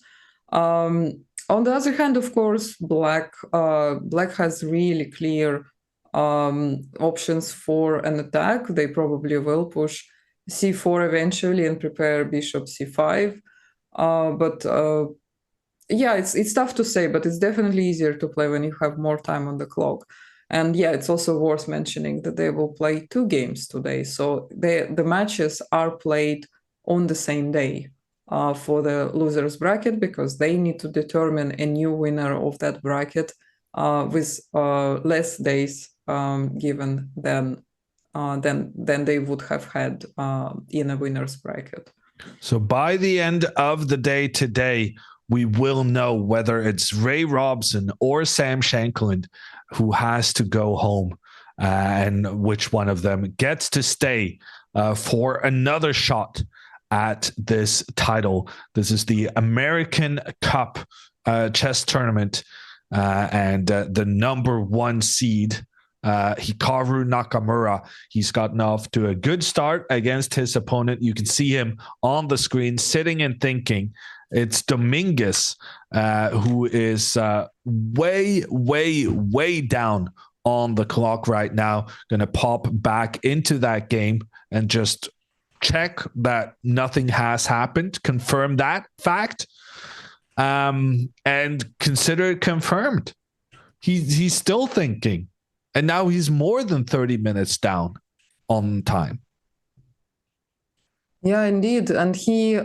Speaker 2: On the other hand, of course, black has really clear options for an attack. They probably will push c4 eventually and prepare bishop c5. But yeah, it's tough to say, but it's definitely easier to play when you have more time on the clock. And yeah, it's also worth mentioning that they will play 2 games today. So the matches are played on the same day for the losers bracket because they need to determine a new winner of that bracket with less days given than they would have had in a winner's bracket.
Speaker 1: So by the end of the day today, we will know whether it's Ray Robson or Sam Shankland who has to go home and which one of them gets to stay for another shot at this title. This is the American Cup chess tournament and the number 1 seed Hikaru Nakamura. He's gotten off to a good start against his opponent. You can see him on the screen sitting and thinking. It's Dominguez who is way down on the clock right now. Going to pop back into that game and just check that nothing has happened, confirm that fact, and consider it confirmed. He's still thinking. And now he's more than 30 minutes down on time.
Speaker 2: Yeah, indeed. And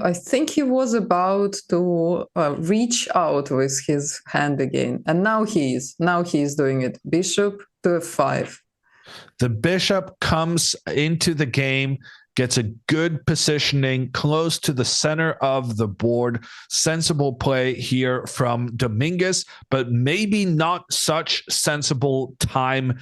Speaker 2: I think he was about to reach out with his hand again. And now he is doing it. Bishop to f5.
Speaker 1: The bishop comes into the game, gets a good positioning close to the center of the board. Sensible play here from Dominguez, but maybe not such sensible time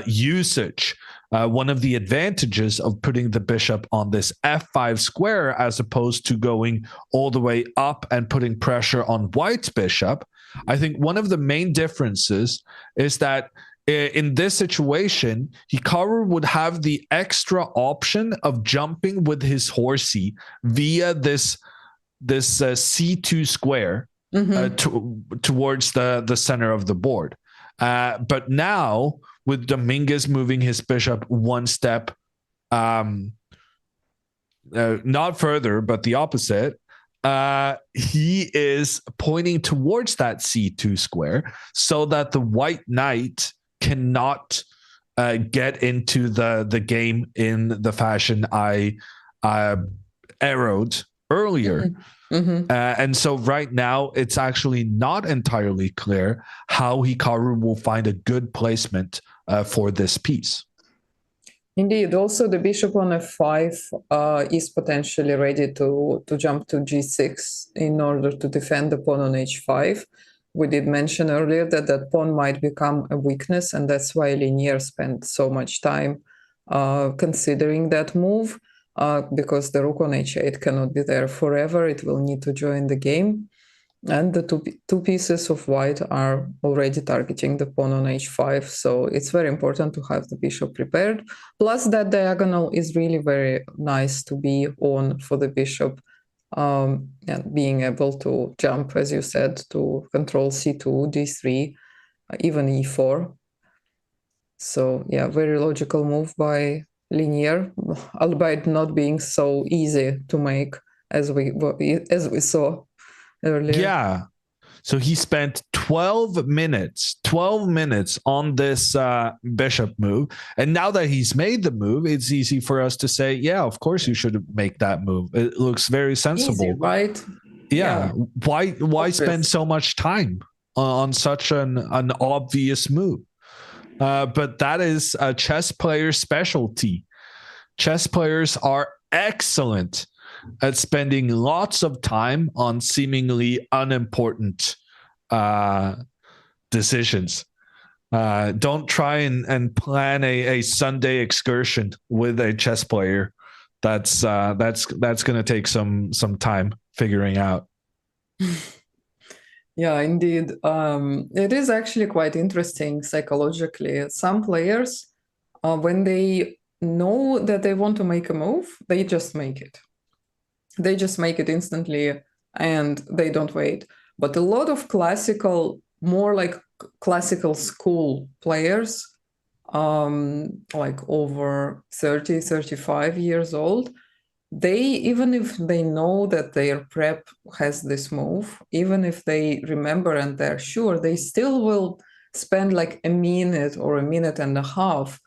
Speaker 1: usage. One of the advantages of putting the bishop on this f5 square as opposed to going all the way up and putting pressure on white's bishop, I think one of the main differences is that in this situation, Hikaru would have the extra option of jumping with his horsey via this c2 square towards the center of the board. But now, with Dominguez moving his bishop one step, not further, but the opposite, he is pointing towards that c2 square so that the white knight cannot get into the game in the fashion I arrowed earlier. And so right now, it's actually not entirely clear how Hikaru will find a good placement for this piece.
Speaker 2: Indeed. Also, the bishop on f5 is potentially ready to jump to g6 in order to defend the pawn on h5. We did mention earlier that that pawn might become a weakness, and that's why Linear spent so much time considering that move, because the rook on h8 cannot be there forever. It will need to join the game. And the two pieces of white are already targeting the pawn on h5, so it's very important to have the bishop prepared. Plus, that diagonal is really very nice to be on for the bishop, and being able to jump, as you said, to control c2, d3, even e4. So, yeah, very logical move by Linear, albeit not being so easy to make as we saw earlier.
Speaker 1: Yeah. So he spent 12 minutes on this bishop move. And now that he's made the move, it's easy for us to say, yeah, of course you should make that move. It looks very sensible.
Speaker 2: Easy, right?
Speaker 1: Yeah. Why spend so much time on such an obvious move? But that is a chess player's specialty. Chess players are excellent at spending lots of time on seemingly unimportant decisions. Don't try and plan a Sunday excursion with a chess player. That's going to take some time figuring out.
Speaker 2: Yeah, indeed. It is actually quite interesting psychologically. Some players, when they know that they want to make a move, they just make it. They just make it instantly and they don't wait. But a lot of more like classical school players, like over 30, 35 years old, they, even if they know that their prep has this move, even if they remember and they're sure, they still will spend like a minute or a minute and a half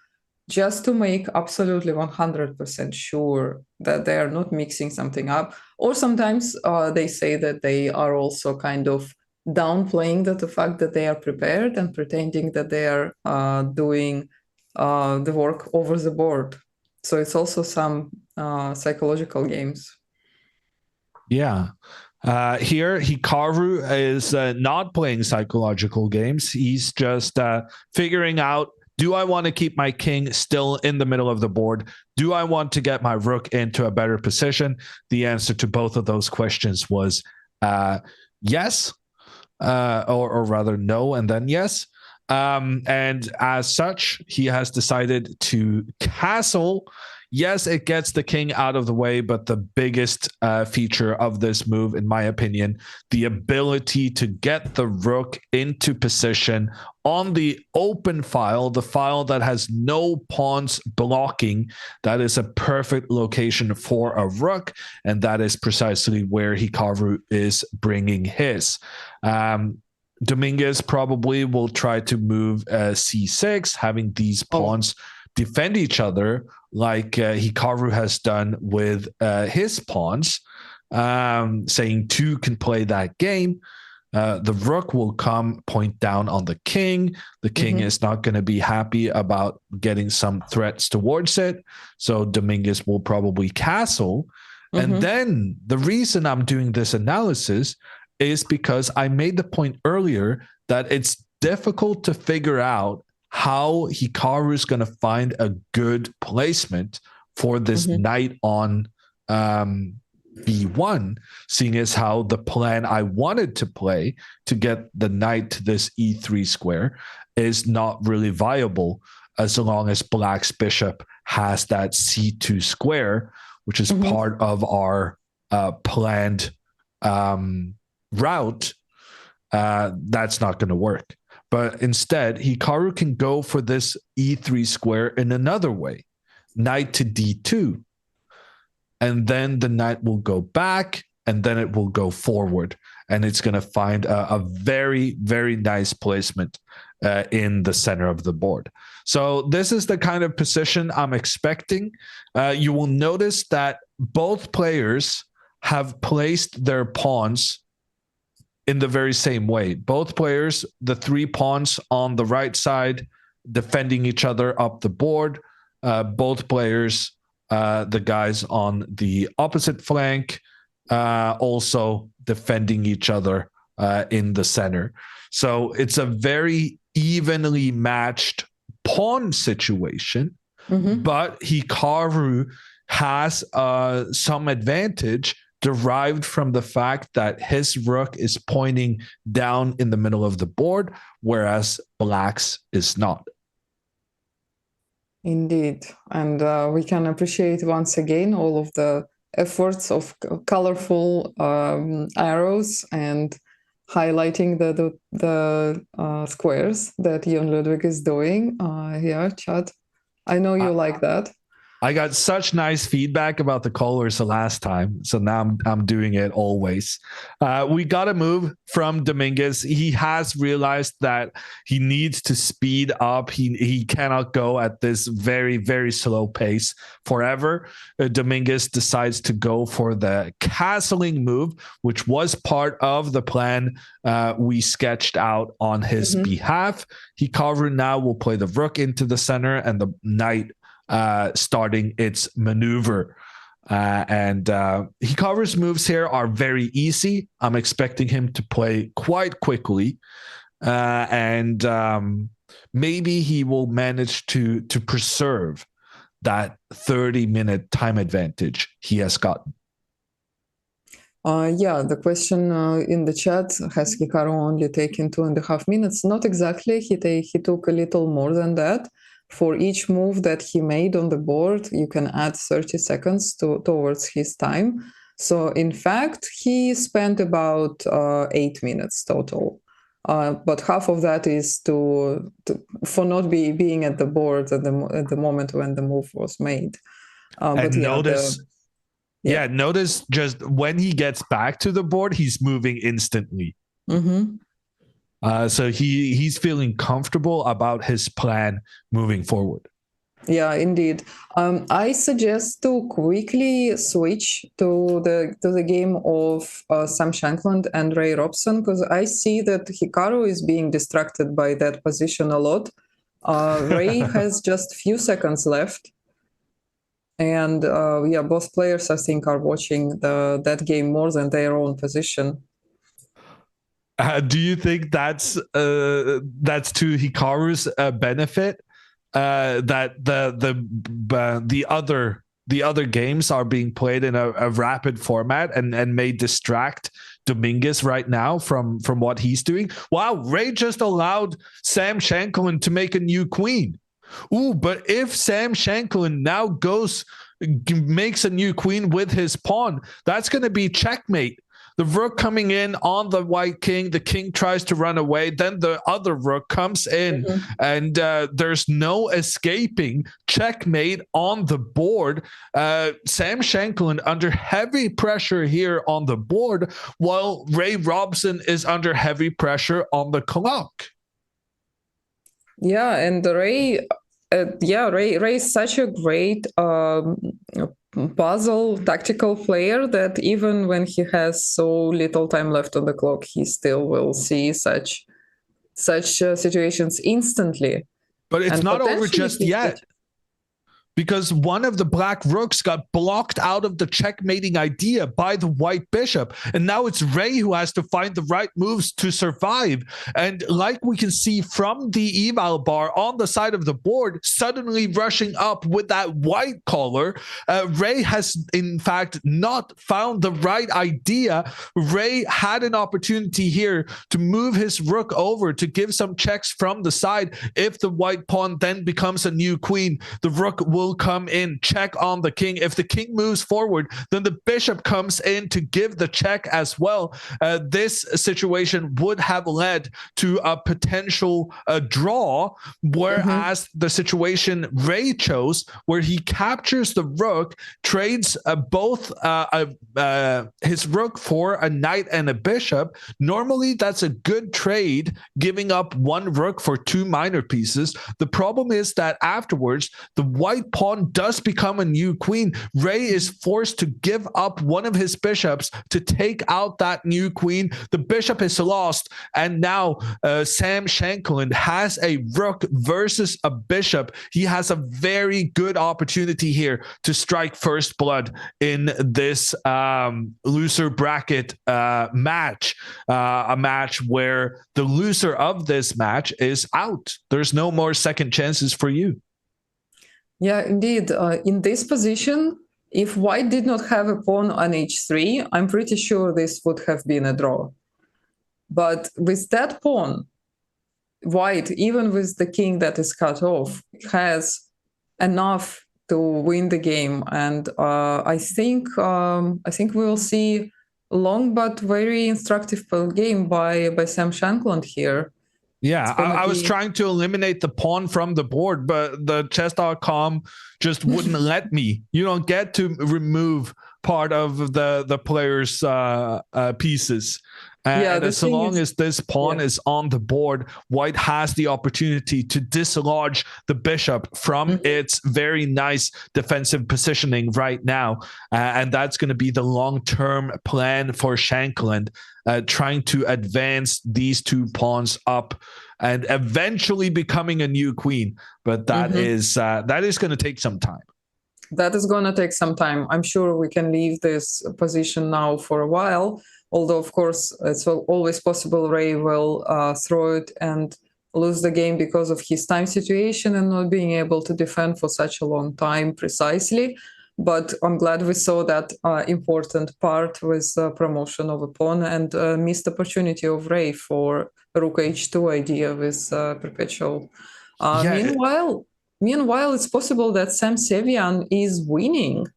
Speaker 2: just to make absolutely 100% sure that they are not mixing something up. Or sometimes they say that they are also kind of downplaying the fact that they are prepared and pretending that they are doing the work over the board. So it's also some psychological games.
Speaker 1: Yeah. Here, Hikaru is not playing psychological games. He's just figuring out, do I want to keep my king still in the middle of the board? Do I want to get my rook into a better position? The answer to both of those questions was yes, or rather no, and then yes. And as such, he has decided to castle. Yes, it gets the king out of the way, but the biggest feature of this move, in my opinion, the ability to get the rook into position on the open file, the file that has no pawns blocking. That is a perfect location for a rook, and that is precisely where Hikaru is bringing his. Dominguez probably will try to move c6, having these pawns defend each other like Hikaru has done with his pawns, saying two can play that game. The rook will come point down on the king. The king is not going to be happy about getting some threats towards it. So Dominguez will probably castle. And then the reason I'm doing this analysis is because I made the point earlier that it's difficult to figure out how Hikaru is going to find a good placement for this knight on b1, seeing as how the plan I wanted to play to get the knight to this e3 square is not really viable as long as Black's bishop has that c2 square, which is part of our planned route. That's not going to work. But instead, Hikaru can go for this e3 square in another way, knight to d2. And then the knight will go back, and then it will go forward, and it's going to find a very, very nice placement in the center of the board. So this is the kind of position I'm expecting. You will notice that both players have placed their pawns in the very same way. Both players, the 3 pawns on the right side, defending each other up the board. Both players, the guys on the opposite flank, also defending each other in the center. So it's a very evenly matched pawn situation, but Hikaru has some advantage derived from the fact that his rook is pointing down in the middle of the board, whereas Black's is not.
Speaker 2: Indeed. And we can appreciate once again all of the efforts of colorful arrows and highlighting the squares that Jon Ludwig is doing. Yeah, Chad, I know you like that.
Speaker 1: I got such nice feedback about the colors the last time, so now I'm doing it always. We got a move from Dominguez. He has realized that he needs to speed up. He cannot go at this very, very slow pace forever. Dominguez decides to go for the castling move, which was part of the plan we sketched out on his behalf. Hikaru now will play the rook into the center and the knight starting its maneuver. And Hikaru's moves here are very easy. I'm expecting him to play quite quickly. And maybe he will manage to preserve that 30-minute time advantage he has gotten.
Speaker 2: Yeah, the question in the chat, has Hikaru only taken 2.5 minutes? Not exactly. He took a little more than that. For each move that he made on the board, you can add 30 seconds towards his time. So in fact, he spent about 8 minutes total. But half of that is for not being at the board at the moment when the move was made.
Speaker 1: But notice just when he gets back to the board, he's moving instantly. So he's feeling comfortable about his plan moving forward.
Speaker 2: Yeah, indeed. I suggest to quickly switch to the game of Sam Shankland and Ray Robson, because I see that Hikaru is being distracted by that position a lot. Ray has just a few seconds left. And both players, I think, are watching that game more than their own position.
Speaker 1: Do you think that's to Hikaru's benefit? That the other games are being played in a rapid format and may distract Dominguez right now from what he's doing. Wow, Ray just allowed Sam Shankland to make a new queen. Ooh, but if Sam Shankland now makes a new queen with his pawn, that's going to be checkmate. The rook coming in on the white king, the king tries to run away, then the other rook comes in, and there's no escaping. Checkmate on the board. Sam Shankland under heavy pressure here on the board, while Ray Robson is under heavy pressure on the clock.
Speaker 2: Yeah, and Ray is such a great puzzle tactical player that even when he has so little time left on the clock, he still will see such situations instantly.
Speaker 1: But it's not over just yet. Because one of the black rooks got blocked out of the checkmating idea by the white bishop. And now it's Ray who has to find the right moves to survive. And like we can see from the eval bar on the side of the board, suddenly rushing up with that white color, Ray has in fact not found the right idea. Ray had an opportunity here to move his rook over to give some checks from the side. If the white pawn then becomes a new queen, the rook will will come in, check on the king. If the king moves forward, then the bishop comes in to give the check as well. This situation would have led to a potential draw, whereas the situation Ray chose, where he captures the rook, trades both his rook for a knight and a bishop. Normally, that's a good trade, giving up one rook for two minor pieces. The problem is that afterwards, the white pawn does become a new queen. Ray is forced to give up one of his bishops to take out that new queen. The bishop is lost, and now Sam Shankland has a rook versus a bishop. He has a very good opportunity here to strike first blood in this loser bracket match, a match where the loser of this match is out. There's no more second chances for you.
Speaker 2: Yeah, indeed. In this position, if white did not have a pawn on h3, I'm pretty sure this would have been a draw. But with that pawn, white, even with the king that is cut off, has enough to win the game. And I think we will see a long but very instructive game by Sam Shankland here.
Speaker 1: Yeah, I was trying to eliminate the pawn from the board, but the chess.com just wouldn't let me. You don't get to remove part of the player's pieces. And so long as this pawn is on the board, white has the opportunity to dislodge the bishop from its very nice defensive positioning right now. And that's going to be the long-term plan for Shankland, trying to advance these two pawns up and eventually becoming a new queen. But that is going to take some time.
Speaker 2: That is going to take some time. I'm sure we can leave this position now for a while. Although, of course, it's always possible Ray will throw it and lose the game because of his time situation and not being able to defend for such a long time precisely. But I'm glad we saw that important part with promotion of a pawn and missed opportunity of Ray for rook h2 idea with perpetual. Meanwhile, it's possible that Sam Sevian is winning.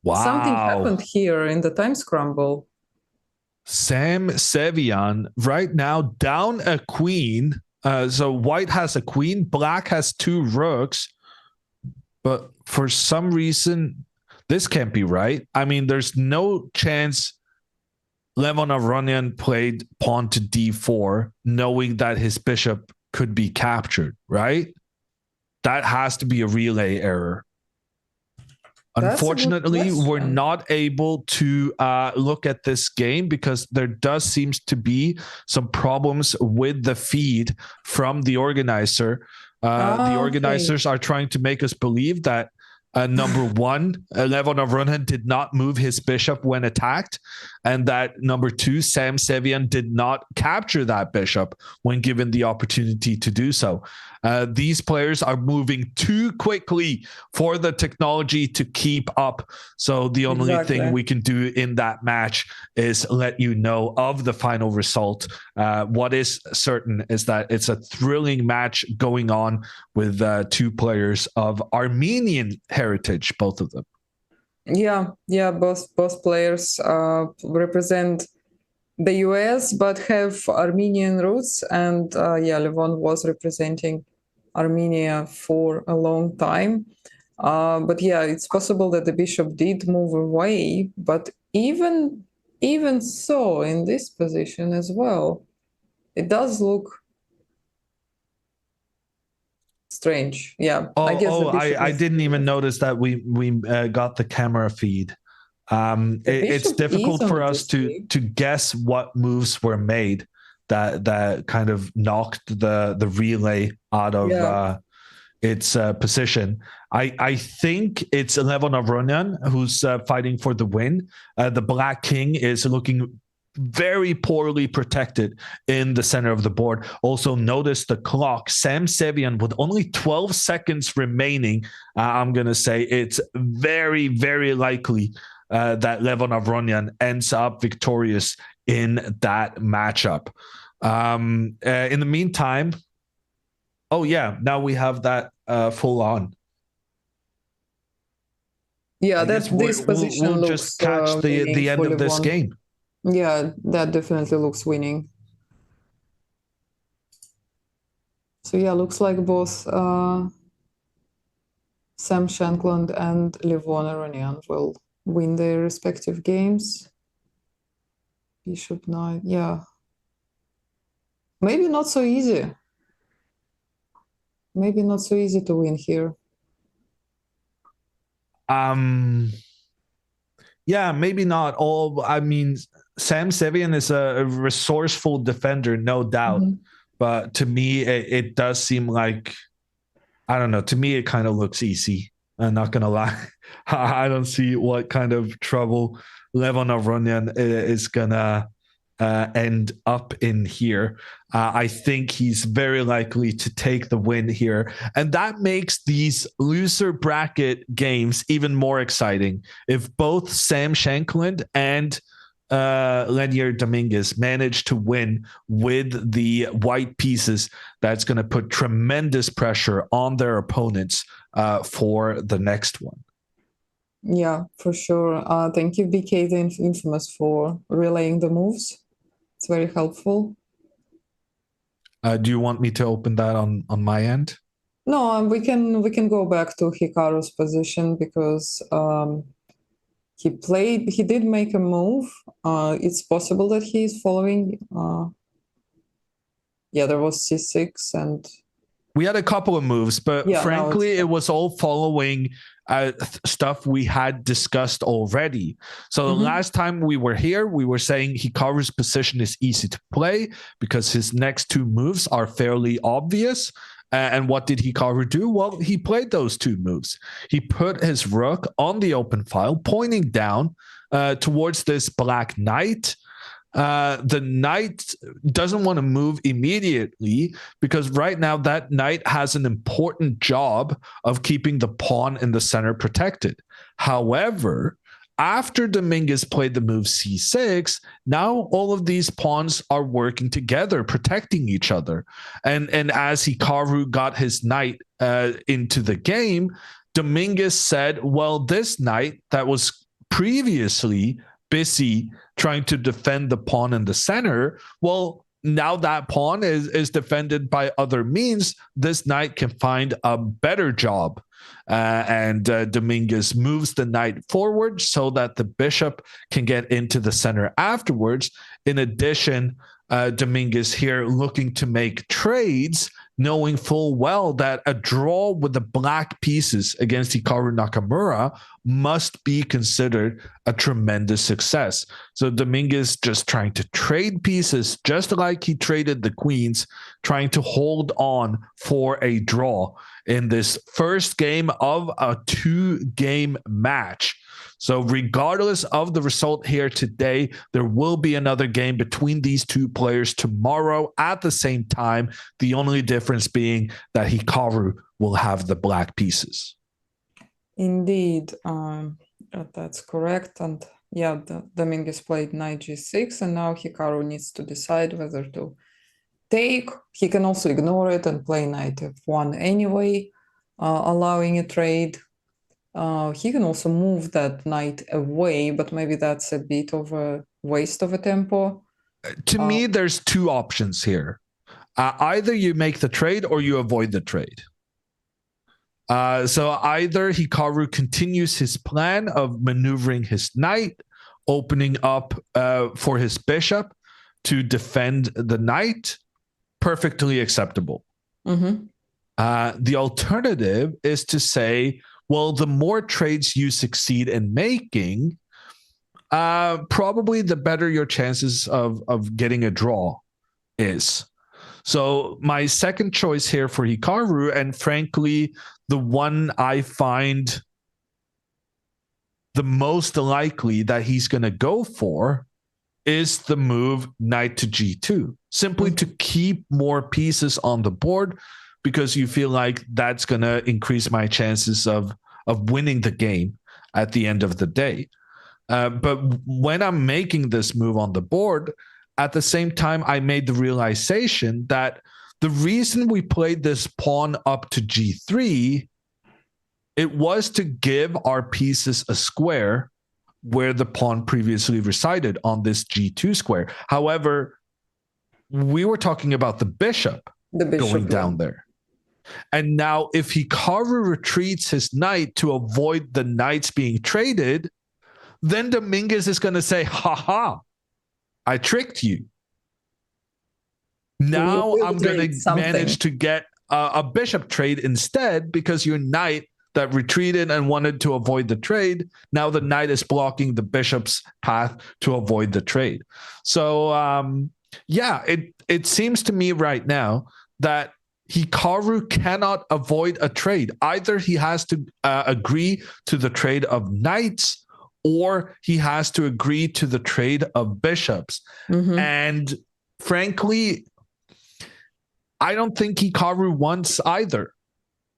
Speaker 1: Wow.
Speaker 2: Something happened here in the time scramble.
Speaker 1: Sam Sevian right now down a queen. So white has a queen, black has two rooks. But for some reason, this can't be right. I mean, there's no chance Levon Avronian played pawn to d4, knowing that his bishop could be captured, right? That has to be a relay error. Unfortunately, we're not able to look at this game because there does seems to be some problems with the feed from the organizer. The organizers are trying to make us believe that number one, Levon Avronian did not move his bishop when attacked, and that number two, Sam Sevian did not capture that bishop when given the opportunity to do so. These players are moving too quickly for the technology to keep up. So the only thing we can do in that match is let you know of the final result. What is certain is that it's a thrilling match going on with two players of Armenian heritage, both of them.
Speaker 2: Yeah, both players represent the US but have Armenian roots, and Levon was representing Armenia for a long time. But yeah, it's possible that the bishop did move away, but even so, in this position as well, it does look strange. Yeah.
Speaker 1: I didn't even notice that we got the camera feed. It's difficult for us to guess what moves were made that kind of knocked the relay out of its position. I think it's Levon Avronian who's fighting for the win. The black king is looking very poorly protected in the center of the board. Also notice the clock. Sam Sevian with only 12 seconds remaining. I'm going to say it's very, very likely that Levon Avronian ends up victorious in that matchup. In the meantime, now we have that full on.
Speaker 2: Yeah,
Speaker 1: I guess
Speaker 2: this position
Speaker 1: we'll just
Speaker 2: looks
Speaker 1: catch
Speaker 2: winning
Speaker 1: the end
Speaker 2: for
Speaker 1: of this
Speaker 2: Levon.
Speaker 1: game.
Speaker 2: Yeah, that definitely looks winning. So yeah, looks like both Sam Shankland and Levon Aronian will win their respective games. Bishop knight, yeah. Maybe not so easy. Maybe not so easy to win here.
Speaker 1: Yeah, maybe not all. I mean, Sam Sevian is a resourceful defender, no doubt.
Speaker 2: Mm-hmm.
Speaker 1: But to me, it does seem like, I don't know. To me, it kind of looks easy. I'm not gonna lie. I don't see what kind of trouble Levon Aronian is gonna end up in here. I think he's very likely to take the win here. And that makes these loser bracket games even more exciting. If both Sam Shankland and Lenier Dominguez manage to win with the white pieces, that's going to put tremendous pressure on their opponents for the next one.
Speaker 2: Yeah, for sure. Thank you, BK the Infamous, for relaying the moves. It's very helpful.
Speaker 1: Do you want me to open that on my end?
Speaker 2: No, we can go back to Hikaru's position because he did make a move. It's possible that he is following. Yeah, there was c6 and
Speaker 1: we had a couple of moves, but
Speaker 2: yeah,
Speaker 1: frankly, it was all following stuff we had discussed already. So the last time we were here, we were saying Hikaru's position is easy to play because his next two moves are fairly obvious. And what did Hikaru do? Well, he played those two moves. He put his rook on the open file, pointing down towards this black knight. The knight doesn't want to move immediately because right now that knight has an important job of keeping the pawn in the center protected. However, after Dominguez played the move c6, now all of these pawns are working together, protecting each other. And as Hikaru got his knight into the game, Dominguez said, well, this knight that was previously busy trying to defend the pawn in the center, well, now that pawn is defended by other means. This knight can find a better job. And Dominguez moves the knight forward so that the bishop can get into the center afterwards. In addition, Dominguez here looking to make trades, knowing full well that a draw with the black pieces against Hikaru Nakamura must be considered a tremendous success. So Dominguez just trying to trade pieces, just like he traded the queens, trying to hold on for a draw in this first game of a 2-game match. So regardless of the result here today, there will be another game between these two players tomorrow at the same time. The only difference being that Hikaru will have the black pieces.
Speaker 2: Indeed, that's correct. And yeah, Dominguez played knight g6, and now Hikaru needs to decide whether to take. He can also ignore it and play knight f1 anyway, allowing a trade. He can also move that knight away, but maybe that's a bit of a waste of a tempo.
Speaker 1: To me, there's two options here. Either you make the trade or you avoid the trade. So either Hikaru continues his plan of maneuvering his knight, opening up for his bishop to defend the knight, perfectly acceptable. The alternative is to say, well, the more trades you succeed in making, probably the better your chances of getting a draw is. So my second choice here for Hikaru, and frankly, the one I find the most likely that he's going to go for, is the move knight to g2, simply to keep more pieces on the board, because you feel like that's going to increase my chances of winning the game at the end of the day. But when I'm making this move on the board, at the same time, I made the realization that the reason we played this pawn up to g3 It was to give our pieces a square where the pawn previously resided on this G2 square. However, we were talking about the bishop going down there. And now if Hikaru retreats his knight to avoid the knights being traded, then Dominguez is going to say, haha, I tricked you. Now I'm going to manage to get a bishop trade instead, because your knight that retreated and wanted to avoid the trade, now the knight is blocking the bishop's path to avoid the trade. So, it seems to me right now that Hikaru cannot avoid a trade. Either he has to agree to the trade of knights, or he has to agree to the trade of bishops. Mm-hmm. And frankly, I don't think Hikaru wants either.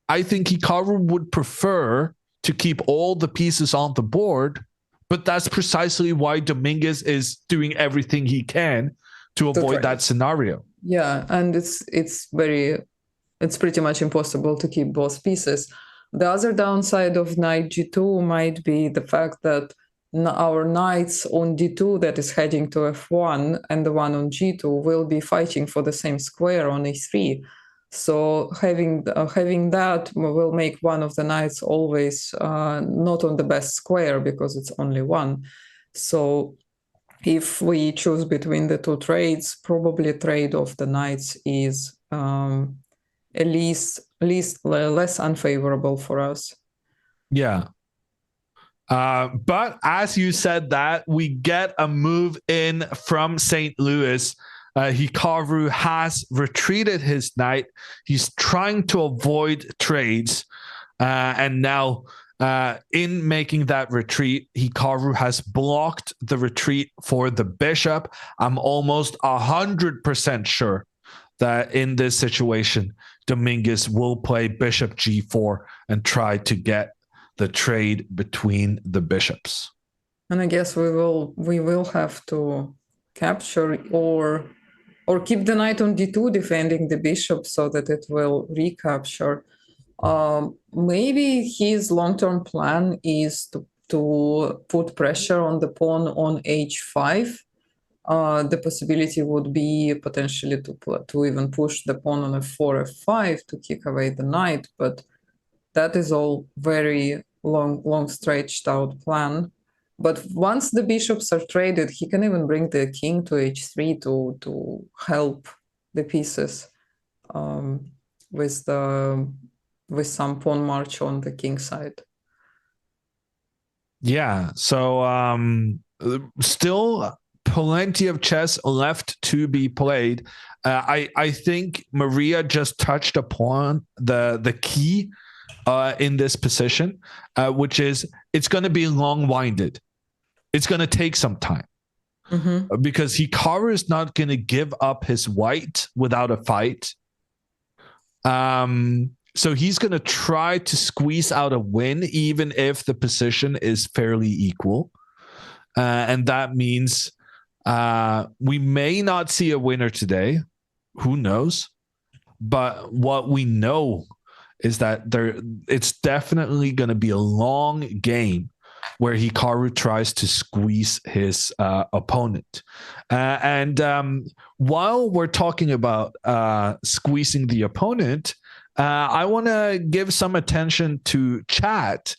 Speaker 1: I think Hikaru would prefer to keep all the pieces on the board, but that's precisely why Dominguez is doing everything he can to avoid that scenario.
Speaker 2: Yeah, and it's pretty much impossible to keep both pieces. The other downside of knight g2 might be the fact that our knights on d2 that is heading to f1 and the one on g2 will be fighting for the same square on e3. So having that will make one of the knights always not on the best square because it's only one. So if we choose between the two trades, probably trade of the knights is at least less unfavorable for us.
Speaker 1: Yeah. But as you said that, we get a move in from St. Louis. Hikaru has retreated his knight. He's trying to avoid trades. And now in making that retreat, Hikaru has blocked the retreat for the bishop. I'm almost 100% sure that in this situation, Dominguez will play bishop g4 and try to get the trade between the bishops.
Speaker 2: And I guess we will have to capture or keep the knight on d2 defending the bishop so that it will recapture. Maybe his long-term plan is to put pressure on the pawn on h5. The possibility would be potentially to even push the pawn on f4, f5 to kick away the knight, but that is all very long stretched out plan. But once the bishops are traded, he can even bring the king to h3 to help the pieces with some pawn march on the king side.
Speaker 1: Yeah, so still plenty of chess left to be played. I think Maria just touched upon the key in this position, which is it's going to be long-winded. It's going to take some time because Hikaru is not going to give up his white without a fight. So he's going to try to squeeze out a win, even if the position is fairly equal. And that means we may not see a winner today. Who knows? But what we know is that it's definitely going to be a long game where Hikaru tries to squeeze his opponent. And while we're talking about squeezing the opponent, I want to give some attention to chat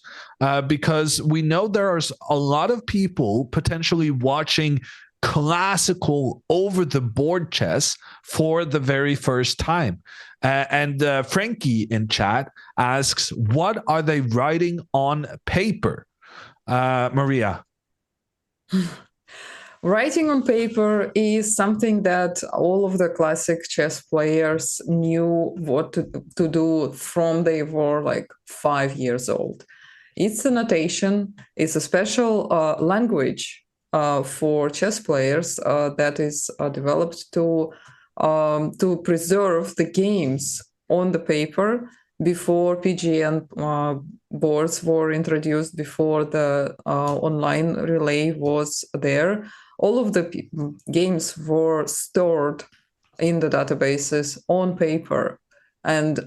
Speaker 1: because we know there's a lot of people potentially watching classical over-the-board chess for the very first time. And Frankie in chat asks, what are they writing on paper? Maria.
Speaker 2: Writing on paper is something that all of the classic chess players knew what to do from they were like 5 years old. It's a notation. It's a special language for chess players that is developed to preserve the games on the paper before PGN boards were introduced, before the online relay was there. All of the games were stored in the databases on paper. And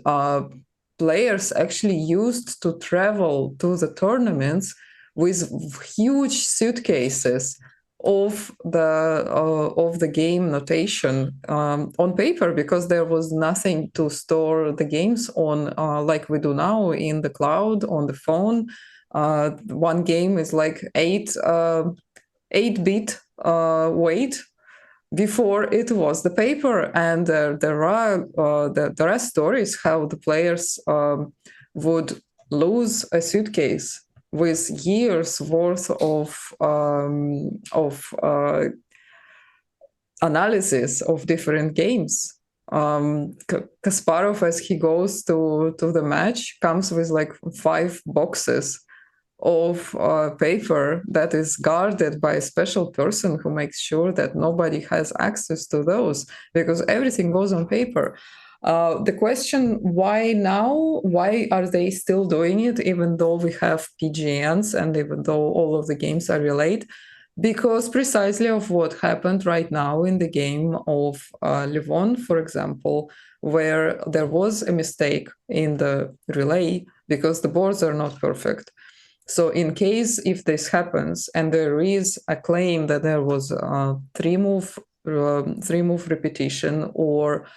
Speaker 2: players actually used to travel to the tournaments with huge suitcases of the game notation on paper, because there was nothing to store the games on, like we do now in the cloud on the phone. One game is like 8-bit weight. Before it was the paper, and there are stories how the players would lose a suitcase with years worth of analysis of different games. Kasparov, as he goes to the match, comes with like 5 boxes of paper that is guarded by a special person who makes sure that nobody has access to those, because everything goes on paper. The question, why now? Why are they still doing it, even though we have PGNs and even though all of the games are relayed? Because precisely of what happened right now in the game of Levon, for example, where there was a mistake in the relay because the boards are not perfect. So in case if this happens and there is a claim that there was a three-move repetition or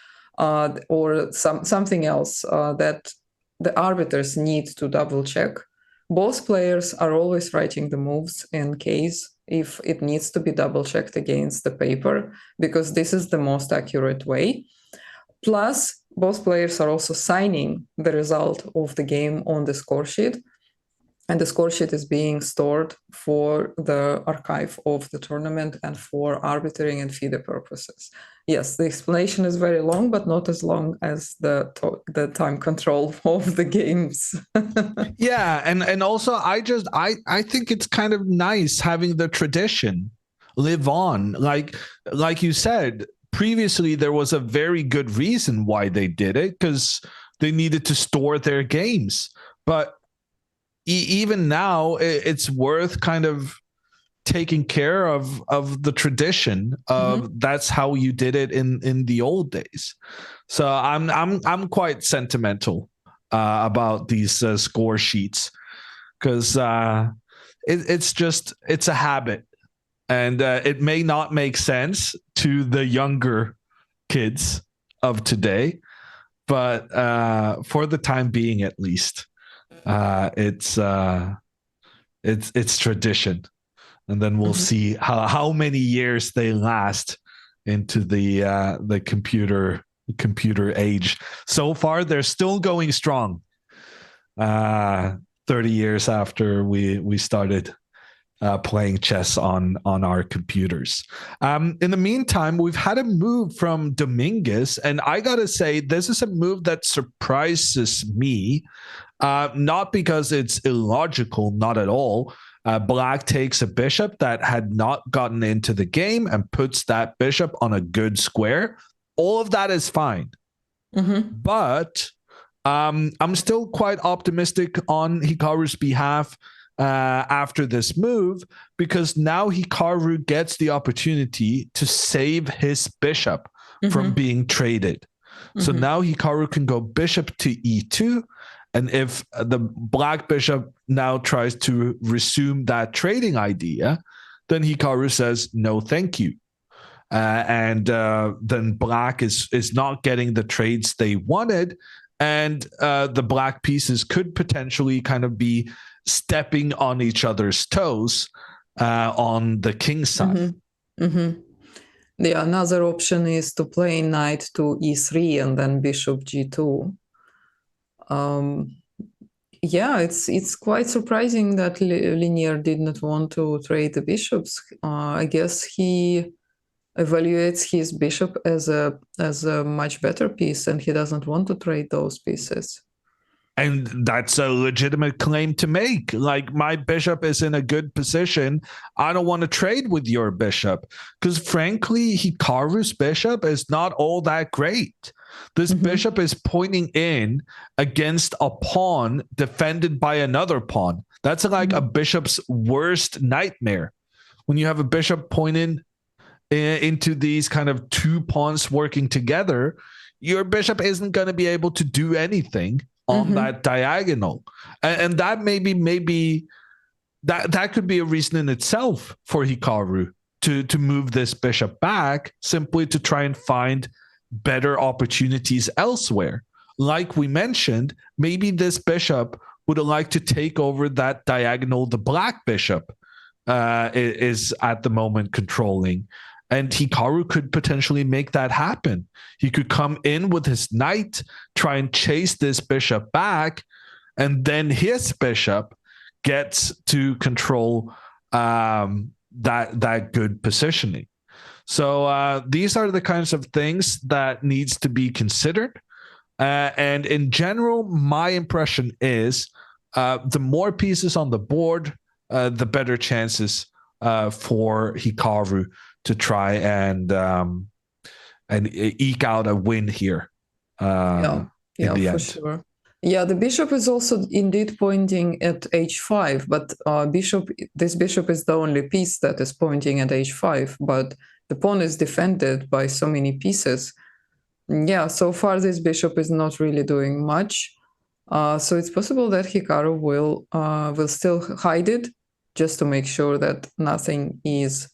Speaker 2: something else that the arbiters need to double check, both players are always writing the moves in case if it needs to be double checked against the paper, because this is the most accurate way. Plus, both players are also signing the result of the game on the score sheet. And the score sheet is being stored for the archive of the tournament and for arbitering and FIDE purposes. Yes, the explanation is very long, but not as long as the time control of the games.
Speaker 1: Yeah, and also I think it's kind of nice having the tradition live on. Like you said, previously there was a very good reason why they did it, because they needed to store their games. But even now, it's worth kind of taking care of the tradition of that's how you did it in the old days. So I'm quite sentimental about these score sheets, because it's a habit, and it may not make sense to the younger kids of today, but for the time being, at least, it's tradition, and then we'll see how many years they last into the computer age. So far, they're still going strong. 30 years after we started playing chess on our computers. In the meantime, we've had a move from Dominguez, and I gotta say, this is a move that surprises me. Not because it's illogical, not at all. Black takes a bishop that had not gotten into the game and puts that bishop on a good square. All of that is fine. But I'm still quite optimistic on Hikaru's behalf after this move, because now Hikaru gets the opportunity to save his bishop from being traded. So now Hikaru can go bishop to e2. And if the black bishop now tries to resume that trading idea, then Hikaru says, no, thank you. And then black is not getting the trades they wanted. And the black pieces could potentially kind of be stepping on each other's toes on the king side.
Speaker 2: The another option is to play knight to e3 and then bishop g2. Yeah, it's quite surprising that Linear did not want to trade the bishops. I guess he evaluates his bishop as a much better piece, and he doesn't want to trade those pieces.
Speaker 1: And that's a legitimate claim to make. Like, my bishop is in a good position. I don't want to trade with your bishop, because frankly, Hikaru's bishop is not all that great. This bishop is pointing in against a pawn defended by another pawn. That's like a bishop's worst nightmare. When you have a bishop pointing into these kind of two pawns working together, your bishop isn't going to be able to do anything on that diagonal. And that maybe that could be a reason in itself for Hikaru to move this bishop back, simply to try and find better opportunities elsewhere. Like we mentioned, maybe this bishop would like to take over that diagonal the black bishop is at the moment controlling. And Hikaru could potentially make that happen. He could come in with his knight, try and chase this bishop back, and then his bishop gets to control that good positioning. So these are the kinds of things that needs to be considered. And in general, my impression is the more pieces on the board, the better chances for Hikaru to try and eke out a win here.
Speaker 2: Yeah, for sure. Yeah, the bishop is also indeed pointing at h5, but this bishop is the only piece that is pointing at h5, but the pawn is defended by so many pieces. Yeah, so far this bishop is not really doing much. So it's possible that Hikaru will still hide it, just to make sure that nothing is,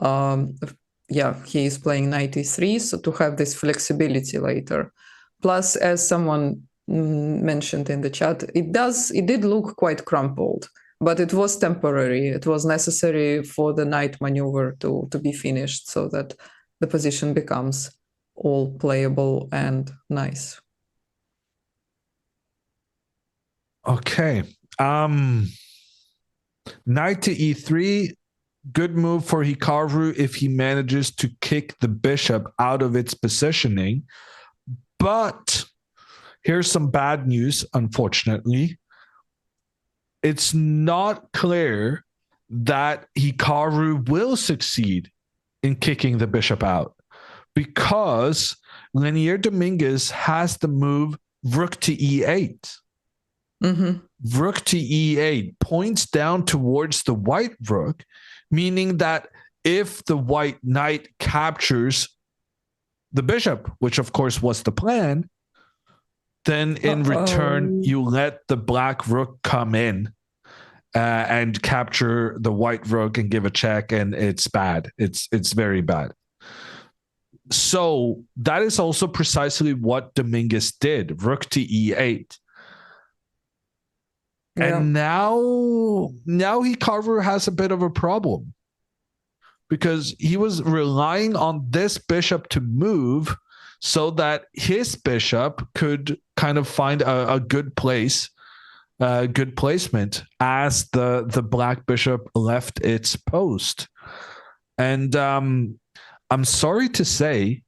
Speaker 2: he is playing knight e3, so to have this flexibility later. Plus, as someone mentioned in the chat, it did look quite crumpled, but it was temporary. It was necessary for the knight maneuver to be finished so that the position becomes all playable and nice.
Speaker 1: Okay. Knight to e3, good move for Hikaru if he manages to kick the bishop out of its positioning. But here's some bad news, unfortunately. It's not clear that Hikaru will succeed in kicking the bishop out, because Linear Dominguez has the move rook to e8. Rook to e8 points down towards the white rook, meaning that if the white knight captures the bishop, which of course was the plan, then in return you let the black rook come in and capture the white rook and give a check, and it's bad. It's very bad. So that is also precisely what Dominguez did, rook to e8. Yeah. And now Hikaru has a bit of a problem, because he was relying on this bishop to move so that his bishop could kind of find a good place, good placement as the black bishop left its post. And I'm sorry to say,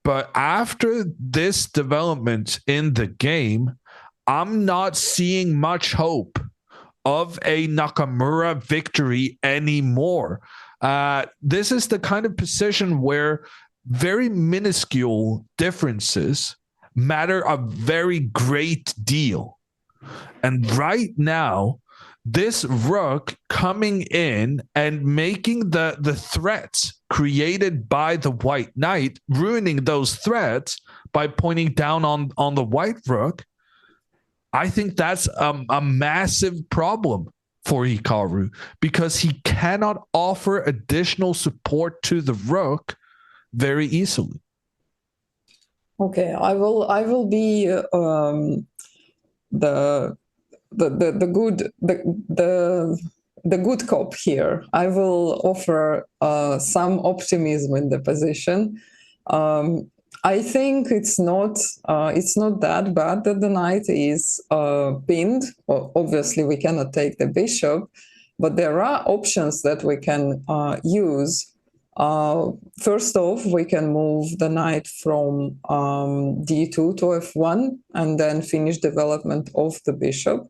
Speaker 1: but after this development in the game, I'm not seeing much hope of a Nakamura victory anymore. This is the kind of position where very minuscule differences matter a very great deal. And right now, this rook coming in and making the threats created by the white knight, ruining those threats by pointing down on the white rook, I think that's a massive problem for Hikaru, because he cannot offer additional support to the rook very easily.
Speaker 2: Okay, I will be the good cop here. I will offer some optimism in the position. I think it's not that bad that the knight is pinned. Well, obviously, we cannot take the bishop, but there are options that we can use. First off, we can move the knight from d2 to f1 and then finish development of the bishop.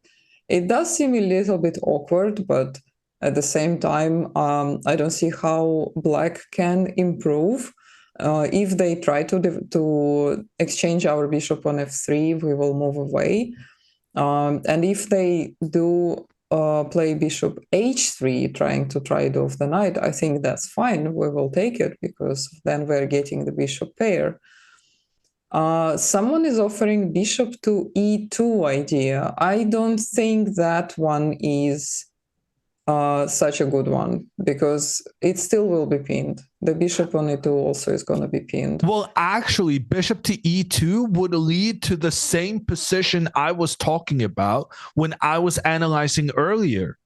Speaker 2: It does seem a little bit awkward, but at the same time, I don't see how black can improve. If they try to exchange our bishop on f3, we will move away. And if they do play bishop h3, trying to trade off the knight, I think that's fine. We will take it, because then we're getting the bishop pair. Someone is offering bishop to e2 idea. I don't think that one is such a good one because it still will be pinned. The bishop on e2 also is going to be pinned.
Speaker 1: Well, actually, bishop to e2 would lead to the same position I was talking about when I was analyzing earlier.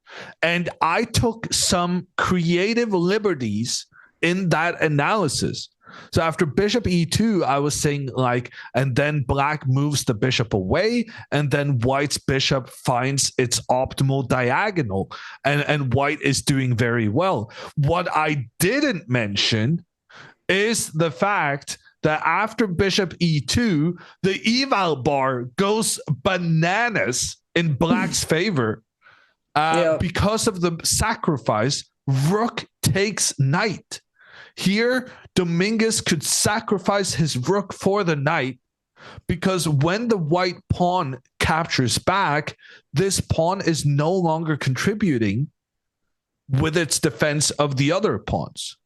Speaker 1: And I took some creative liberties in that analysis. So after bishop e2, I was saying like, and then black moves the bishop away, and then white's bishop finds its optimal diagonal, and white is doing very well. What I didn't mention is the fact that after bishop e2, the eval bar goes bananas in black's favor because of the sacrifice. Rook takes knight. Here, Dominguez could sacrifice his rook for the knight because when the white pawn captures back, this pawn is no longer contributing with its defense of the other pawns.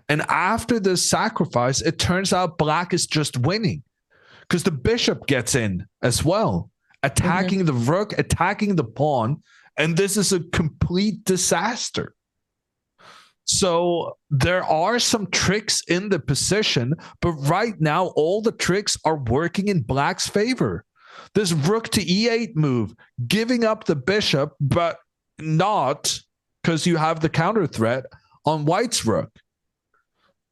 Speaker 1: And after this sacrifice, it turns out black is just winning because the bishop gets in as well, attacking the rook, attacking the pawn, and this is a complete disaster. So there are some tricks in the position, but right now all the tricks are working in black's favor. This rook to e8 move, giving up the bishop, but not because you have the counter threat on white's rook.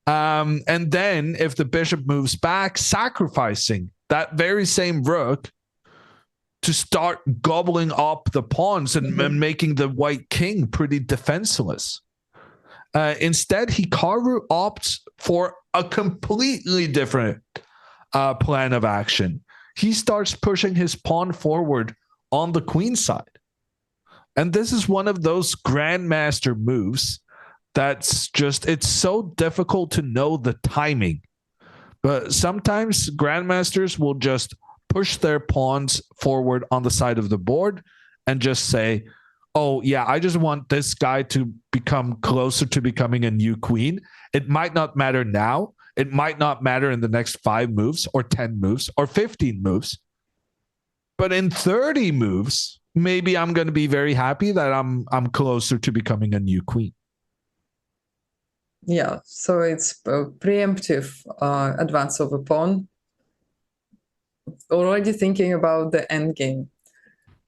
Speaker 1: And then if the bishop moves back, sacrificing that very same rook to start gobbling up the pawns and making the white king pretty defenseless. Instead, Hikaru opts for a completely different plan of action. He starts pushing his pawn forward on the queen side. And this is one of those grandmaster moves that's just, it's so difficult to know the timing. But sometimes grandmasters will just push their pawns forward on the side of the board and just say, oh, yeah, I just want this guy to become closer to becoming a new queen. It might not matter now. It might not matter in the next 5 moves or 10 moves or 15 moves. But in 30 moves, maybe I'm going to be very happy that I'm closer to becoming a new queen.
Speaker 2: Yeah, so it's a preemptive advance of a pawn. Already thinking about the endgame.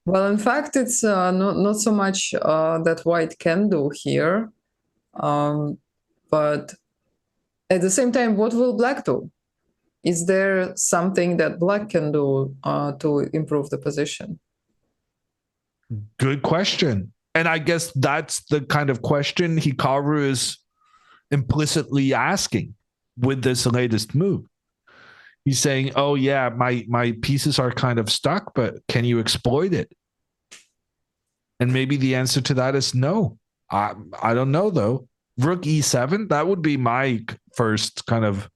Speaker 2: Well, in fact, it's not so much that white can do here, but at the same time, what will black do? Is there something that black can do to improve the position?
Speaker 1: Good question. And I guess that's the kind of question Hikaru is implicitly asking with this latest move. He's saying, oh, yeah, my pieces are kind of stuck, but can you exploit it? And maybe the answer to that is no. I don't know, though. Rook e7, that would be my first kind of,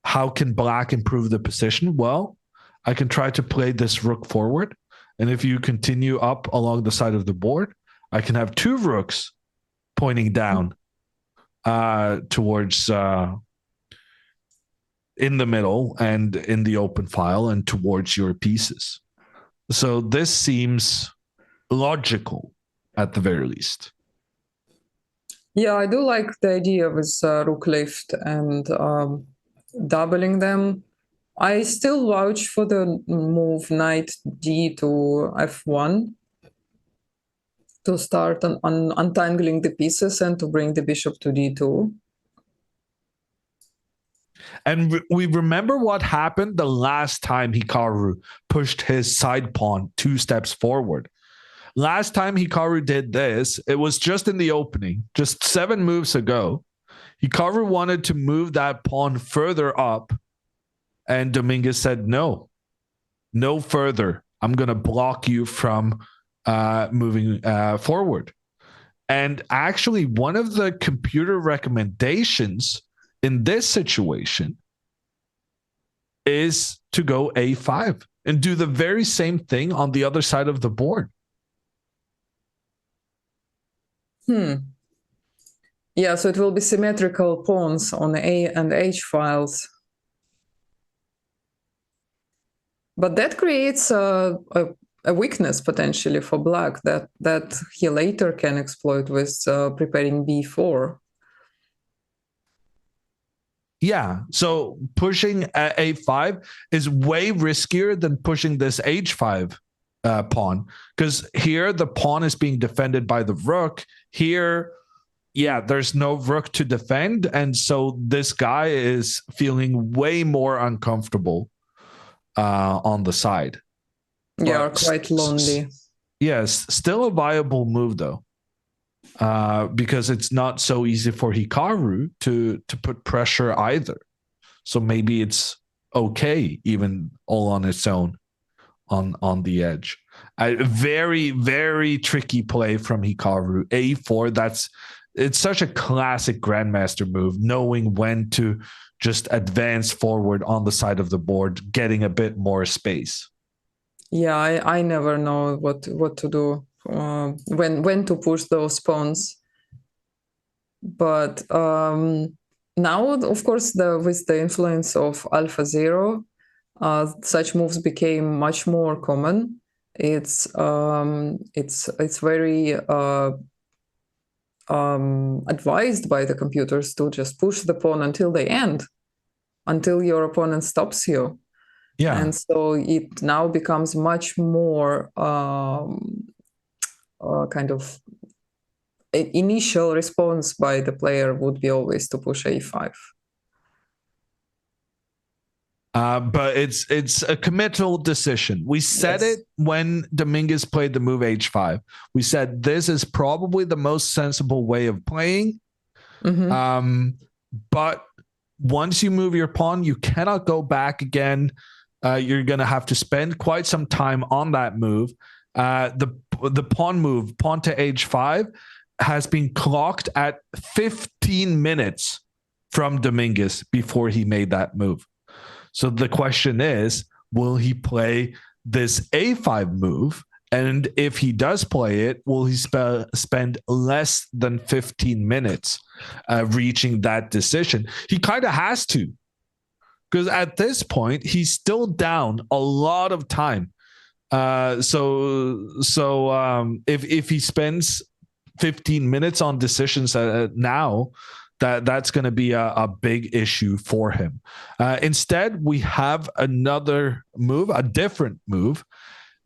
Speaker 1: how can black improve the position? Well, I can try to play this rook forward. And if you continue up along the side of the board, I can have 2 rooks pointing down towards in the middle and in the open file and towards your pieces. So this seems logical at the very least.
Speaker 2: Yeah, I do like the idea with rook lift and doubling them. I still vouch for the move knight d to f1 to start untangling the pieces and to bring the bishop to d2.
Speaker 1: And we remember what happened the last time Hikaru pushed his side pawn 2 steps forward. Last time Hikaru did this, it was just in the opening, just 7 moves ago. Hikaru wanted to move that pawn further up, and Dominguez said, no further. I'm going to block you from moving forward. And actually, one of the computer recommendations in this situation is to go a5 and do the very same thing on the other side of the board.
Speaker 2: Yeah, so it will be symmetrical pawns on A and H files. But that creates a weakness potentially for black that he later can exploit with preparing b4.
Speaker 1: Yeah, so pushing a5 is way riskier than pushing this h5 pawn, because here the pawn is being defended by the rook. Here, yeah, there's no rook to defend, and so this guy is feeling way more uncomfortable on the side.
Speaker 2: Yeah, quite lonely.
Speaker 1: Yes, still a viable move though, because it's not so easy for Hikaru to put pressure either. So maybe it's okay, even all on its own on the edge. A very, very tricky play from Hikaru. A4, it's such a classic grandmaster move, knowing when to just advance forward on the side of the board, getting a bit more space.
Speaker 2: Yeah, I never know what to do, when to push those pawns. But now, of course, with the influence of AlphaZero, such moves became much more common. It's very advised by the computers to just push the pawn until they end, until your opponent stops you.
Speaker 1: Yeah.
Speaker 2: And so it now becomes much more kind of initial response by the player would be always to push a5.
Speaker 1: But it's a committal decision. We said it when Dominguez played the move h5. We said this is probably the most sensible way of playing. But once you move your pawn, you cannot go back again. You're going to have to spend quite some time on that move. The pawn move, pawn to h5, has been clocked at 15 minutes from Dominguez before he made that move. So the question is, will he play this a5 move? And if he does play it, will he spend less than 15 minutes reaching that decision? He kind of has to, because at this point, he's still down a lot of time. So if he spends 15 minutes on decisions now, that's going to be a big issue for him. Instead, we have another move, a different move.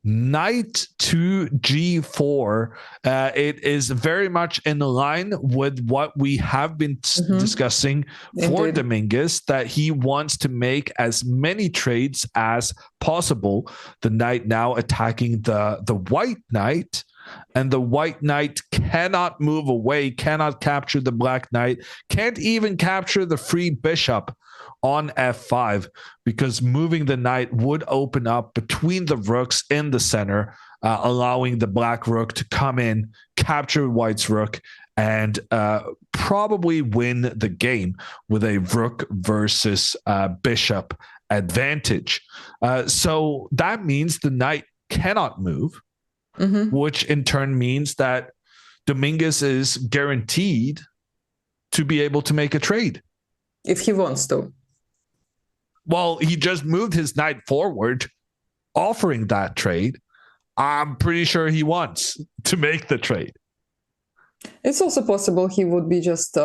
Speaker 1: Knight to g4. It is very much in line with what we have been discussing for Dominguez, that he wants to make as many trades as possible. The knight now attacking the white knight, and the white knight cannot move away, cannot capture the black knight, can't even capture the free bishop on f5, because moving the knight would open up between the rooks in the center, allowing the black rook to come in, capture white's rook, and probably win the game with a rook versus bishop advantage. So that means the knight cannot move, which in turn means that Dominguez is guaranteed to be able to make a trade.
Speaker 2: If he wants to.
Speaker 1: Well, he just moved his knight forward, offering that trade. I'm pretty sure he wants to make the trade.
Speaker 2: It's also possible he would be just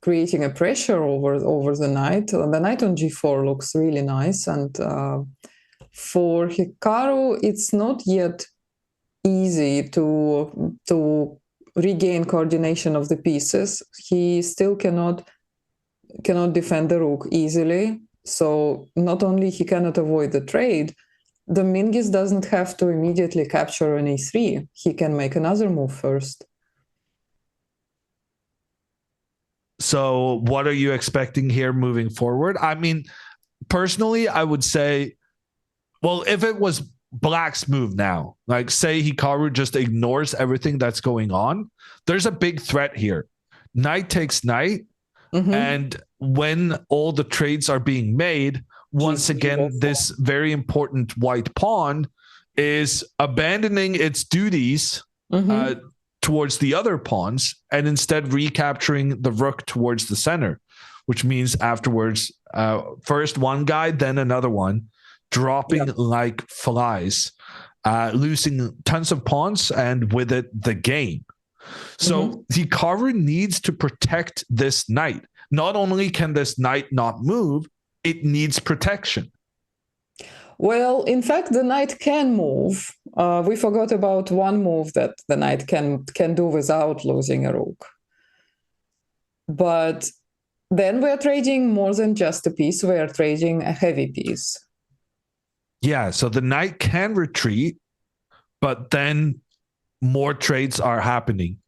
Speaker 2: creating a pressure over the knight. The knight on g4 looks really nice. And for Hikaru, it's not yet easy to regain coordination of the pieces. He still cannot defend the rook easily. So not only he cannot avoid the trade, Dominguez doesn't have to immediately capture an a3. He can make another move first.
Speaker 1: So what are you expecting here moving forward? I mean, personally, I would say, well, if it was black's move now, like say Hikaru just ignores everything that's going on, there's a big threat here. Knight takes knight. And when all the trades are being made, once again, this very important white pawn is abandoning its duties towards the other pawns and instead recapturing the rook towards the center, which means afterwards, first one guy, then another one dropping
Speaker 2: Yeah.
Speaker 1: like flies, losing tons of pawns, and with it, the game. So Hikaru needs to protect this knight. Not only can this knight not move, it needs protection.
Speaker 2: Well, in fact, the knight can move. We forgot about one move that the knight can do without losing a rook. But then we're trading more than just a piece. We are trading a heavy piece.
Speaker 1: Yeah, so the knight can retreat, but then more trades are happening.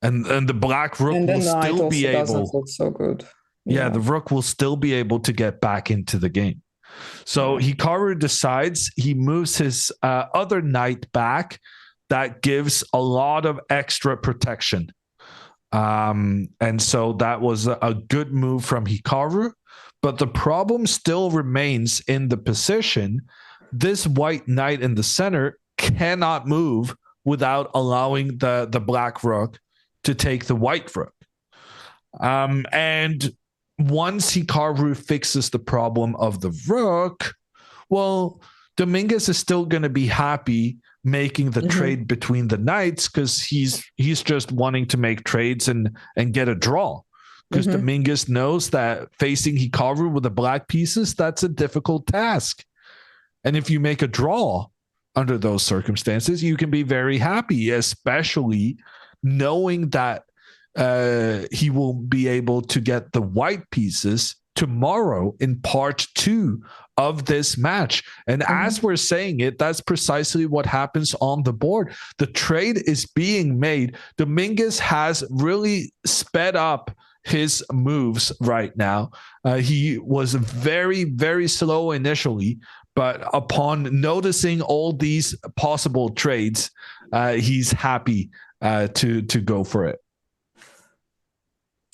Speaker 1: And the black rook
Speaker 2: And
Speaker 1: will
Speaker 2: then the knight
Speaker 1: still be
Speaker 2: also doesn't
Speaker 1: able.
Speaker 2: look so good.
Speaker 1: Yeah, the rook will still be able to get back into the game. So Hikaru decides he moves his other knight back. That gives a lot of extra protection. And so that was a good move from Hikaru. But the problem still remains in the position. This white knight in the center cannot move without allowing the black rook to take the white rook. And once Hikaru fixes the problem of the rook, well, Dominguez is still going to be happy making the trade between the knights because he's just wanting to make trades and get a draw. Because Dominguez knows that facing Hikaru with the black pieces, that's a difficult task. And if you make a draw under those circumstances, you can be very happy, especially knowing that he will be able to get the white pieces tomorrow in part 2 of this match. And as we're saying it, that's precisely what happens on the board. The trade is being made. Dominguez has really sped up his moves right now. He was very, very slow initially, but upon noticing all these possible trades, he's happy to go for it.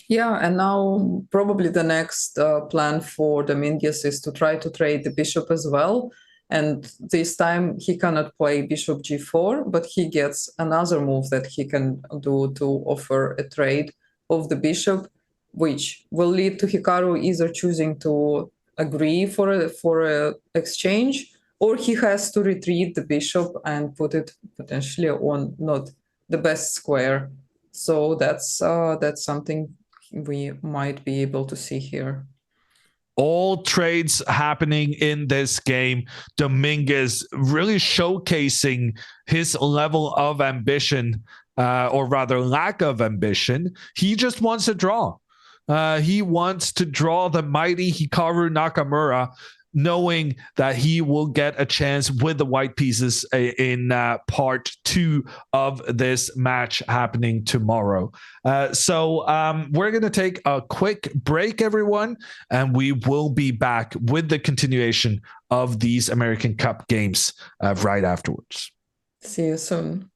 Speaker 2: Yeah, and now probably the next plan for Dominguez is to try to trade the bishop as well. And this time he cannot play bishop g4, but he gets another move that he can do to offer a trade of the bishop, which will lead to Hikaru either choosing to agree for a exchange, or he has to retreat the bishop and put it potentially on not the best square. So that's something we might be able to see here.
Speaker 1: All trades happening in this game. Dominguez really showcasing his level of ambition, or rather lack of ambition. He just wants to draw. He wants to draw the mighty Hikaru Nakamura, knowing that he will get a chance with the white pieces in part 2 of this match happening tomorrow. So we're going to take a quick break, everyone, and we will be back with the continuation of these American Cup games right afterwards.
Speaker 2: See you soon.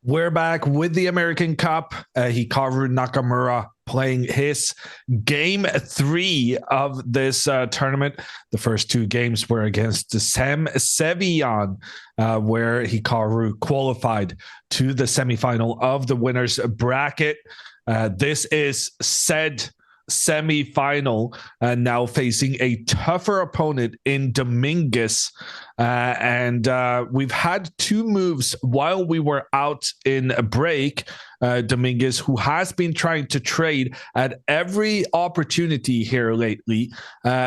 Speaker 1: We're back with the American Cup. Hikaru Nakamura playing his game 3 of this tournament. The first 2 games were against Sam Sevian, where Hikaru qualified to the semifinal of the winners bracket. This is said semi-final, now facing a tougher opponent in Dominguez, and we've had 2 moves while we were out in a break. Dominguez, who has been trying to trade at every opportunity here lately,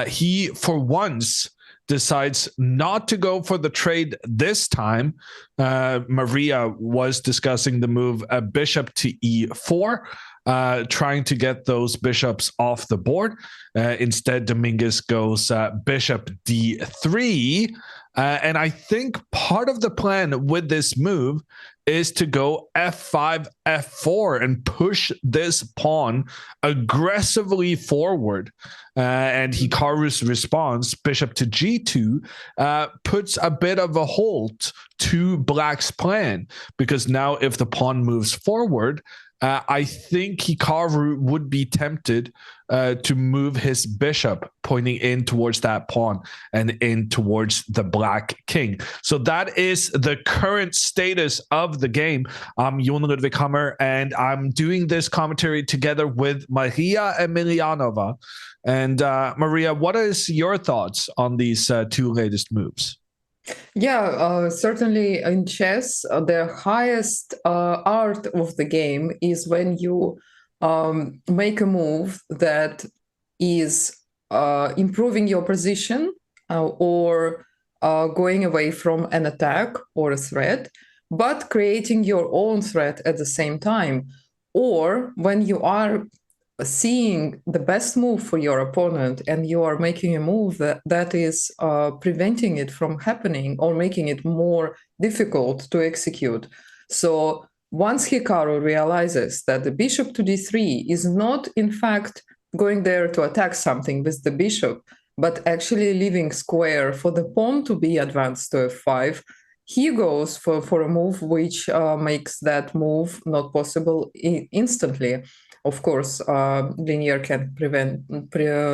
Speaker 1: he for once decides not to go for the trade this time. Maria was discussing the move bishop to e4, trying to get those bishops off the board. Instead, Dominguez goes bishop d3. And I think part of the plan with this move is to go f5, f4 and push this pawn aggressively forward. And Hikaru's response, bishop to g2, puts a bit of a halt to Black's plan, because now if the pawn moves forward, I think Hikaru would be tempted to move his bishop, pointing in towards that pawn and in towards the black king. So that is the current status of the game. I'm Jon Ludwig Hammer, and I'm doing this commentary together with Maria Emilianova. And Maria, what is your thoughts on these 2 latest moves?
Speaker 2: Yeah, certainly in chess, the highest art of the game is when you make a move that is improving your position or going away from an attack or a threat, but creating your own threat at the same time. Or when you are seeing the best move for your opponent and you are making a move that is preventing it from happening or making it more difficult to execute. So once Hikaru realizes that the bishop to d3 is not in fact going there to attack something with the bishop, but actually leaving square for the pawn to be advanced to f5, he goes for a move which makes that move not possible instantly. Of course, linear can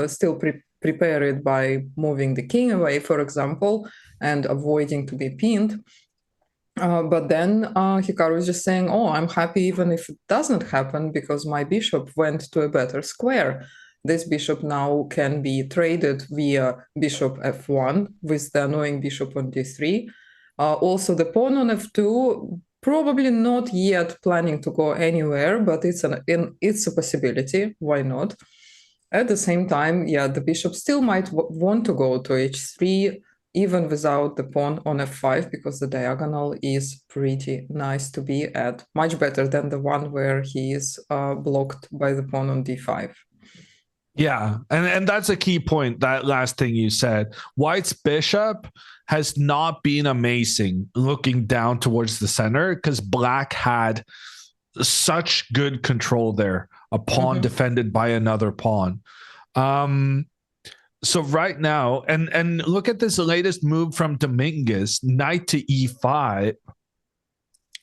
Speaker 2: still prepare it by moving the king away, for example, and avoiding to be pinned. But then Hikaru is just saying, oh, I'm happy even if it doesn't happen because my bishop went to a better square. This bishop now can be traded via bishop f1 with the annoying bishop on d3. Also, the pawn on f2, probably not yet planning to go anywhere, but it's a possibility. Why not? At the same time, yeah, the bishop still might want to go to h3, even without the pawn on f5, because the diagonal is pretty nice to be at, much better than the one where he is blocked by the pawn on d5.
Speaker 1: Yeah, and that's a key point, that last thing you said. White's bishop has not been amazing looking down towards the center because Black had such good control there, a pawn defended by another pawn. So right now, and look at this latest move from Dominguez, knight to e5.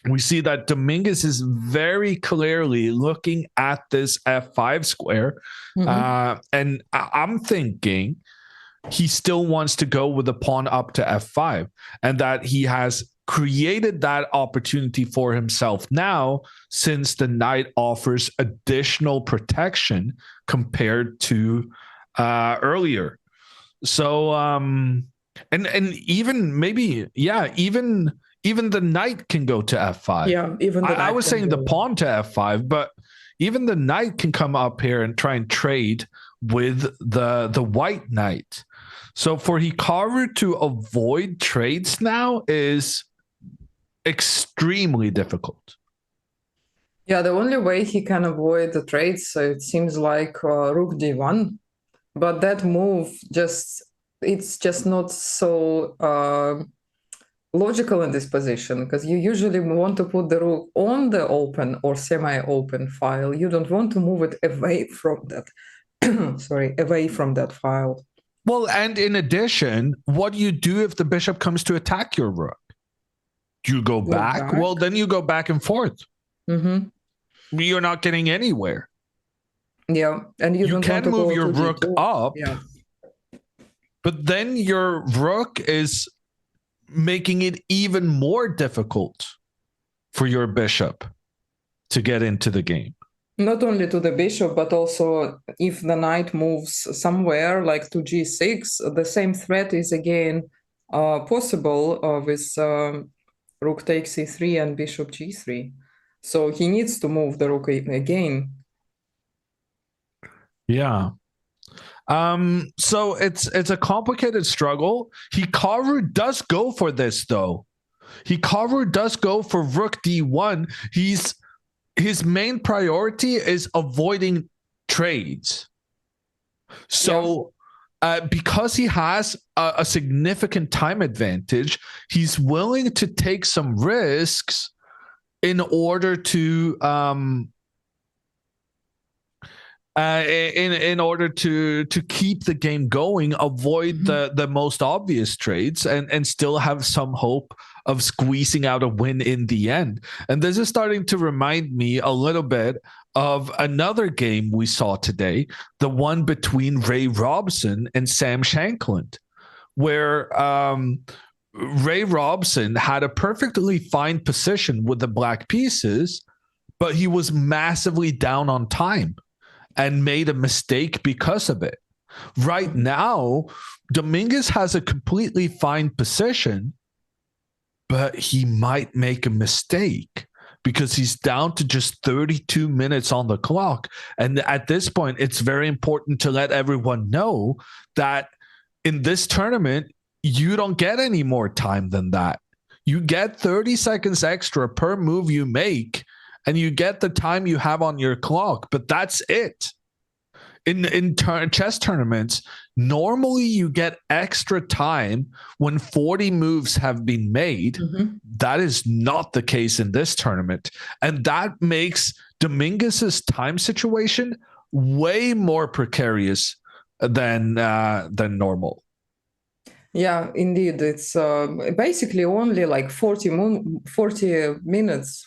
Speaker 1: We see that Dominguez is very clearly looking at this f5 square. And I'm thinking he still wants to go with the pawn up to f5, and that he has created that opportunity for himself now, since the knight offers additional protection compared to earlier. So, and even maybe, yeah, even the knight can go to f5.
Speaker 2: Yeah, even the
Speaker 1: I was saying the pawn to f5, but even the knight can come up here and try and trade with the white knight. So for Hikaru to avoid trades now is extremely difficult.
Speaker 2: Yeah, the only way he can avoid the trades, it seems like rook d1, but that move it's just not so logical in this position, because you usually want to put the rook on the open or semi-open file. You don't want to move it away from that away from that file.
Speaker 1: Well, and in addition, what do you do if the bishop comes to attack your rook? Do you go back? Well, then you go back and forth.
Speaker 2: Mm-hmm.
Speaker 1: You're not getting anywhere.
Speaker 2: Yeah, and you don't
Speaker 1: can
Speaker 2: want to
Speaker 1: move
Speaker 2: go
Speaker 1: your
Speaker 2: to
Speaker 1: rook
Speaker 2: D2.
Speaker 1: up,
Speaker 2: Yeah.
Speaker 1: but then your rook is making it even more difficult for your bishop to get into the game.
Speaker 2: Not only to the bishop, but also if the knight moves somewhere like to G6, the same threat is again possible with rook takes C3 and bishop G3. So he needs to move the rook again.
Speaker 1: Yeah. So it's a complicated struggle. Hikaru does go for this though. Hikaru does go for rook D1. His main priority is avoiding trades. So because he has a significant time advantage, he's willing to take some risks in order to in order to keep the game going, avoid the most obvious trades, and still have some hope of squeezing out a win in the end. And this is starting to remind me a little bit of another game we saw today, the one between Ray Robson and Sam Shankland, where Ray Robson had a perfectly fine position with the black pieces, but he was massively down on time and made a mistake because of it. Right now, Dominguez has a completely fine position, but he might make a mistake because he's down to just 32 minutes on the clock. And at this point, it's very important to let everyone know that in this tournament, you don't get any more time than that. You get 30 seconds extra per move you make, and you get the time you have on your clock, but that's it. In chess tournaments, normally you get extra time when 40 moves have been made. That is not the case in this tournament. And that makes Dominguez's time situation way more precarious than normal.
Speaker 2: Yeah, indeed. It's basically only like 45 minutes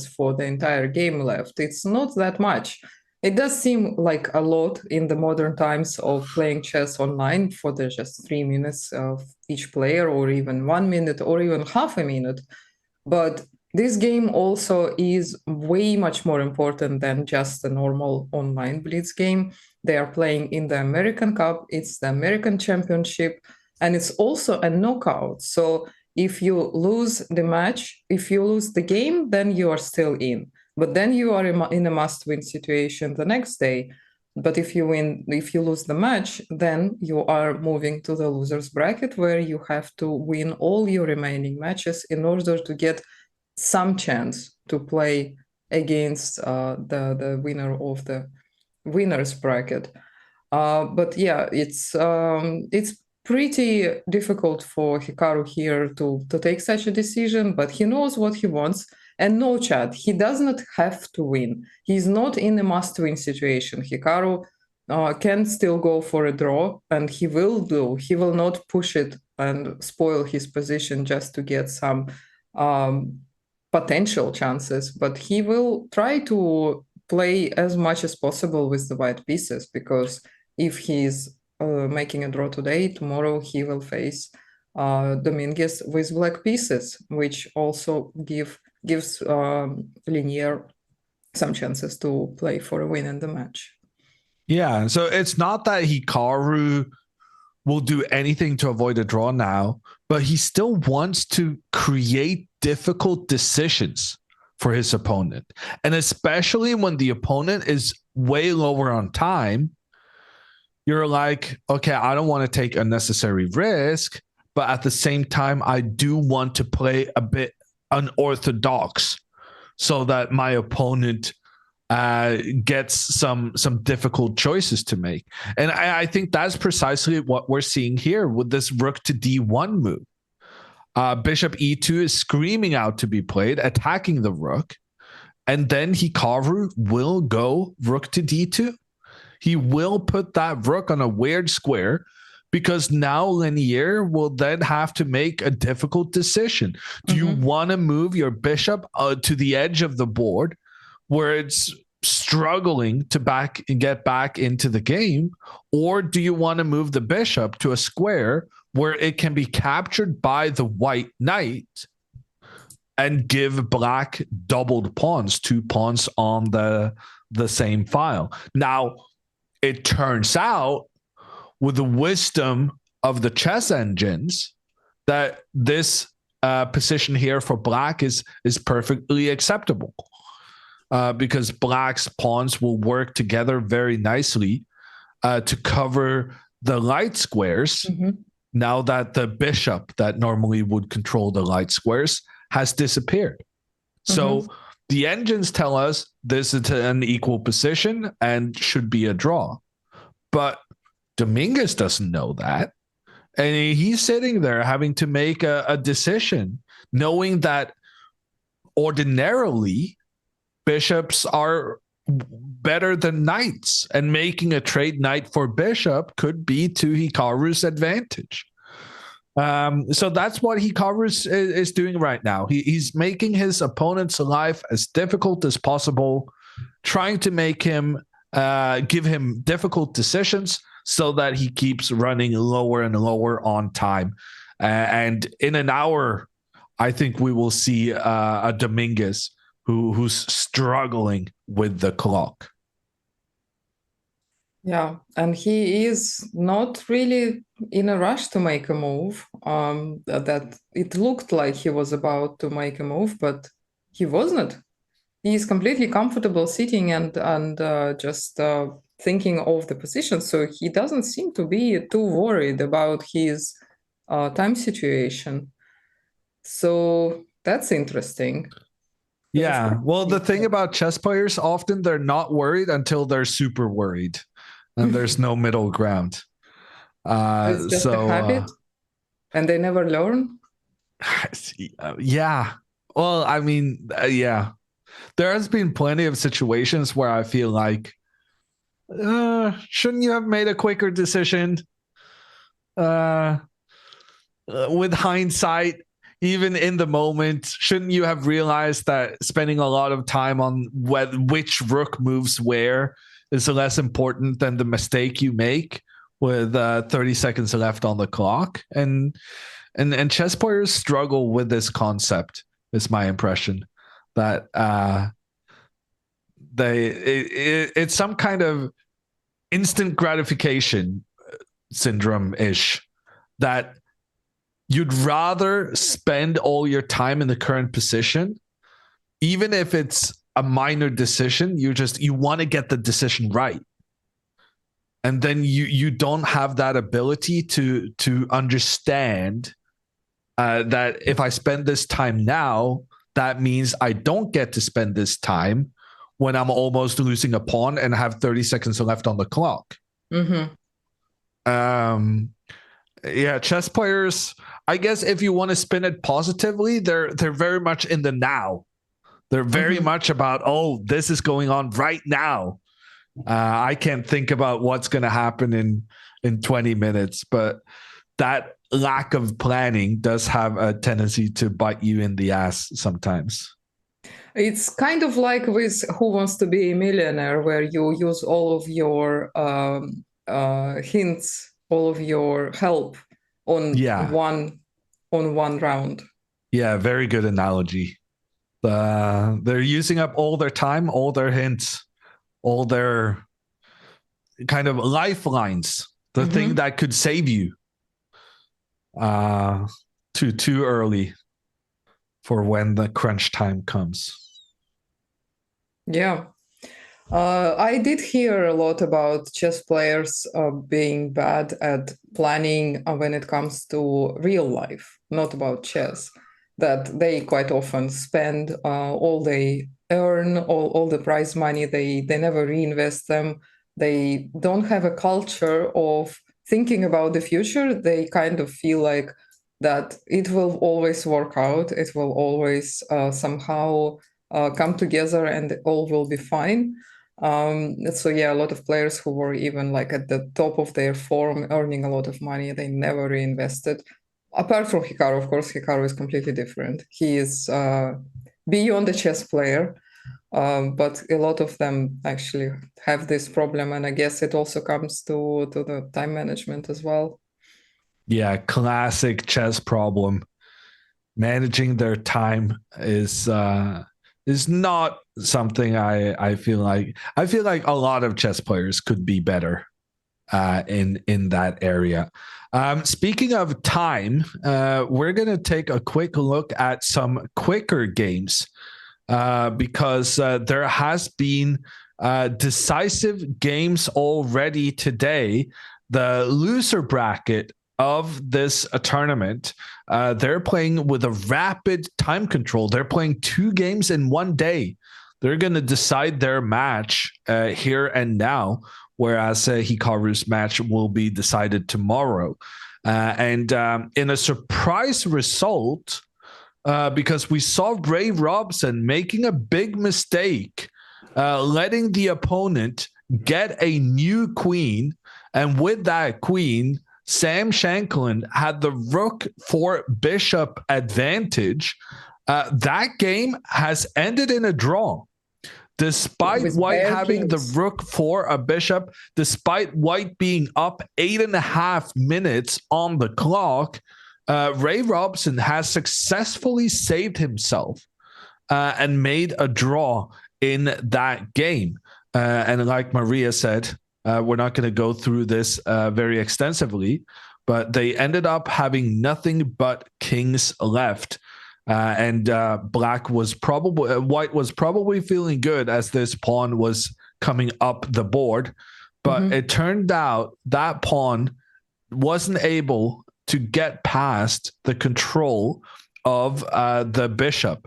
Speaker 2: for the entire game left. It's not that much. It does seem like a lot in the modern times of playing chess online for the just 3 minutes of each player, or even 1 minute, or even half a minute. But this game also is way much more important than just a normal online blitz game. They are playing in the American Cup, it's the American Championship, and it's also a knockout. So if you lose the match, if you lose the game, then you are still in. But then you are in a must-win situation the next day. But if you lose the match, then you are moving to the losers bracket, where you have to win all your remaining matches in order to get some chance to play against the winner of the winners bracket. But yeah, it's pretty difficult for Hikaru here to take such a decision, but he knows what he wants. And no, chat, he does not have to win. He's not in a must-win situation. Hikaru can still go for a draw, and he will do. He will not push it and spoil his position just to get some potential chances, but he will try to play as much as possible with the white pieces, because if he's making a draw today, tomorrow he will face Dominguez with black pieces, which also gives Linear some chances to play for a win in the match.
Speaker 1: Yeah, so it's not that Hikaru will do anything to avoid a draw now, but he still wants to create difficult decisions for his opponent. And especially when the opponent is way lower on time, you're like, okay, I don't want to take unnecessary risk, but at the same time, I do want to play a bit unorthodox so that my opponent gets some difficult choices to make. And I think that's precisely what we're seeing here with this rook to D1 move. Bishop E2 is screaming out to be played, attacking the rook. And then Hikaru will go rook to D2. He will put that rook on a weird square because now Linear will then have to make a difficult decision. Do you want to move your bishop to the edge of the board where it's struggling to get back into the game, or do you want to move the bishop to a square where it can be captured by the white knight and give black doubled pawns, 2 pawns on the same file? Now, it turns out, with the wisdom of the chess engines, that this position here for black is perfectly acceptable, because black's pawns will work together very nicely to cover the light squares. Now that the bishop that normally would control the light squares has disappeared. So the engines tell us this is an equal position and should be a draw. But Dominguez doesn't know that. And he's sitting there having to make a decision, knowing that ordinarily bishops are better than knights, and making a trade knight for bishop could be to Hikaru's advantage. So that's what Hikaru is doing right now. He's making his opponent's life as difficult as possible, trying to make him give him difficult decisions so that he keeps running lower and lower on time. And in an hour, I think we will see a Dominguez who's struggling with the clock.
Speaker 2: Yeah, and he is not really in a rush to make a move. That it looked like he was about to make a move, but he wasn't. He is completely comfortable sitting and just thinking of the position. So he doesn't seem to be too worried about his time situation. So that's interesting.
Speaker 1: Yeah. Well, the thing about chess players, often they're not worried until they're super worried, and there's no middle ground.
Speaker 2: It's just a habit, and they never learn.
Speaker 1: Yeah. Well, I mean, yeah. There has been plenty of situations where I feel like, shouldn't you have made a quicker decision? With hindsight, even in the moment, shouldn't you have realized that spending a lot of time on which rook moves where is less important than the mistake you make with 30 seconds left on the clock? And chess players struggle with this concept, is my impression, that it's some kind of instant gratification syndrome-ish, that you'd rather spend all your time in the current position, even if it's a minor decision. You want to get the decision right, and then you don't have that ability to understand that if I spend this time now, that means I don't get to spend this time when I'm almost losing a pawn and have 30 seconds left on the clock. Yeah, chess players, I guess if you want to spin it positively, they're very much in the now. They're very much about, oh, this is going on right now. I can't think about what's going to happen in 20 minutes. But that lack of planning does have a tendency to bite you in the ass sometimes.
Speaker 2: It's kind of like with Who Wants to Be a Millionaire, where you use all of your hints, all of your help on one round.
Speaker 1: Yeah, very good analogy. They're using up all their time, all their hints, all their kind of lifelines, the thing that could save you too early for when the crunch time comes.
Speaker 2: Yeah. I did hear a lot about chess players being bad at planning when it comes to real life, not about chess, that they quite often spend all they earn, all the prize money, they never reinvest them. They don't have a culture of thinking about the future. They kind of feel like that it will always work out, it will always somehow come together and all will be fine. So yeah, a lot of players who were even like at the top of their form, earning a lot of money, they never reinvested. Apart from Hikaru, of course, Hikaru is completely different. He is beyond a chess player, but a lot of them actually have this problem, and I guess it also comes to the time management as well.
Speaker 1: Yeah, classic chess problem. Managing their time is not something I feel like. I feel like a lot of chess players could be better in that area. Speaking of time, we're gonna take a quick look at some quicker games because there has been decisive games already today. The loser bracket of this tournament, they're playing with a rapid time control. They're playing 2 games in 1 day. They're going to decide their match here and now, whereas Hikaru's match will be decided tomorrow. And in a surprise result, because we saw Ray Robson making a big mistake, letting the opponent get a new queen. And with that queen, Sam Shanklin had the rook for bishop advantage. That game has ended in a draw. Despite
Speaker 2: With
Speaker 1: White
Speaker 2: bare
Speaker 1: having the
Speaker 2: kings.
Speaker 1: rook for a bishop, despite White being up 8.5 minutes on the clock, Ray Robson has successfully saved himself and made a draw in that game. And like Maria said, we're not going to go through this very extensively, but they ended up having nothing but kings left. And White was probably feeling good as this pawn was coming up the board, but it turned out that pawn wasn't able to get past the control of the bishop.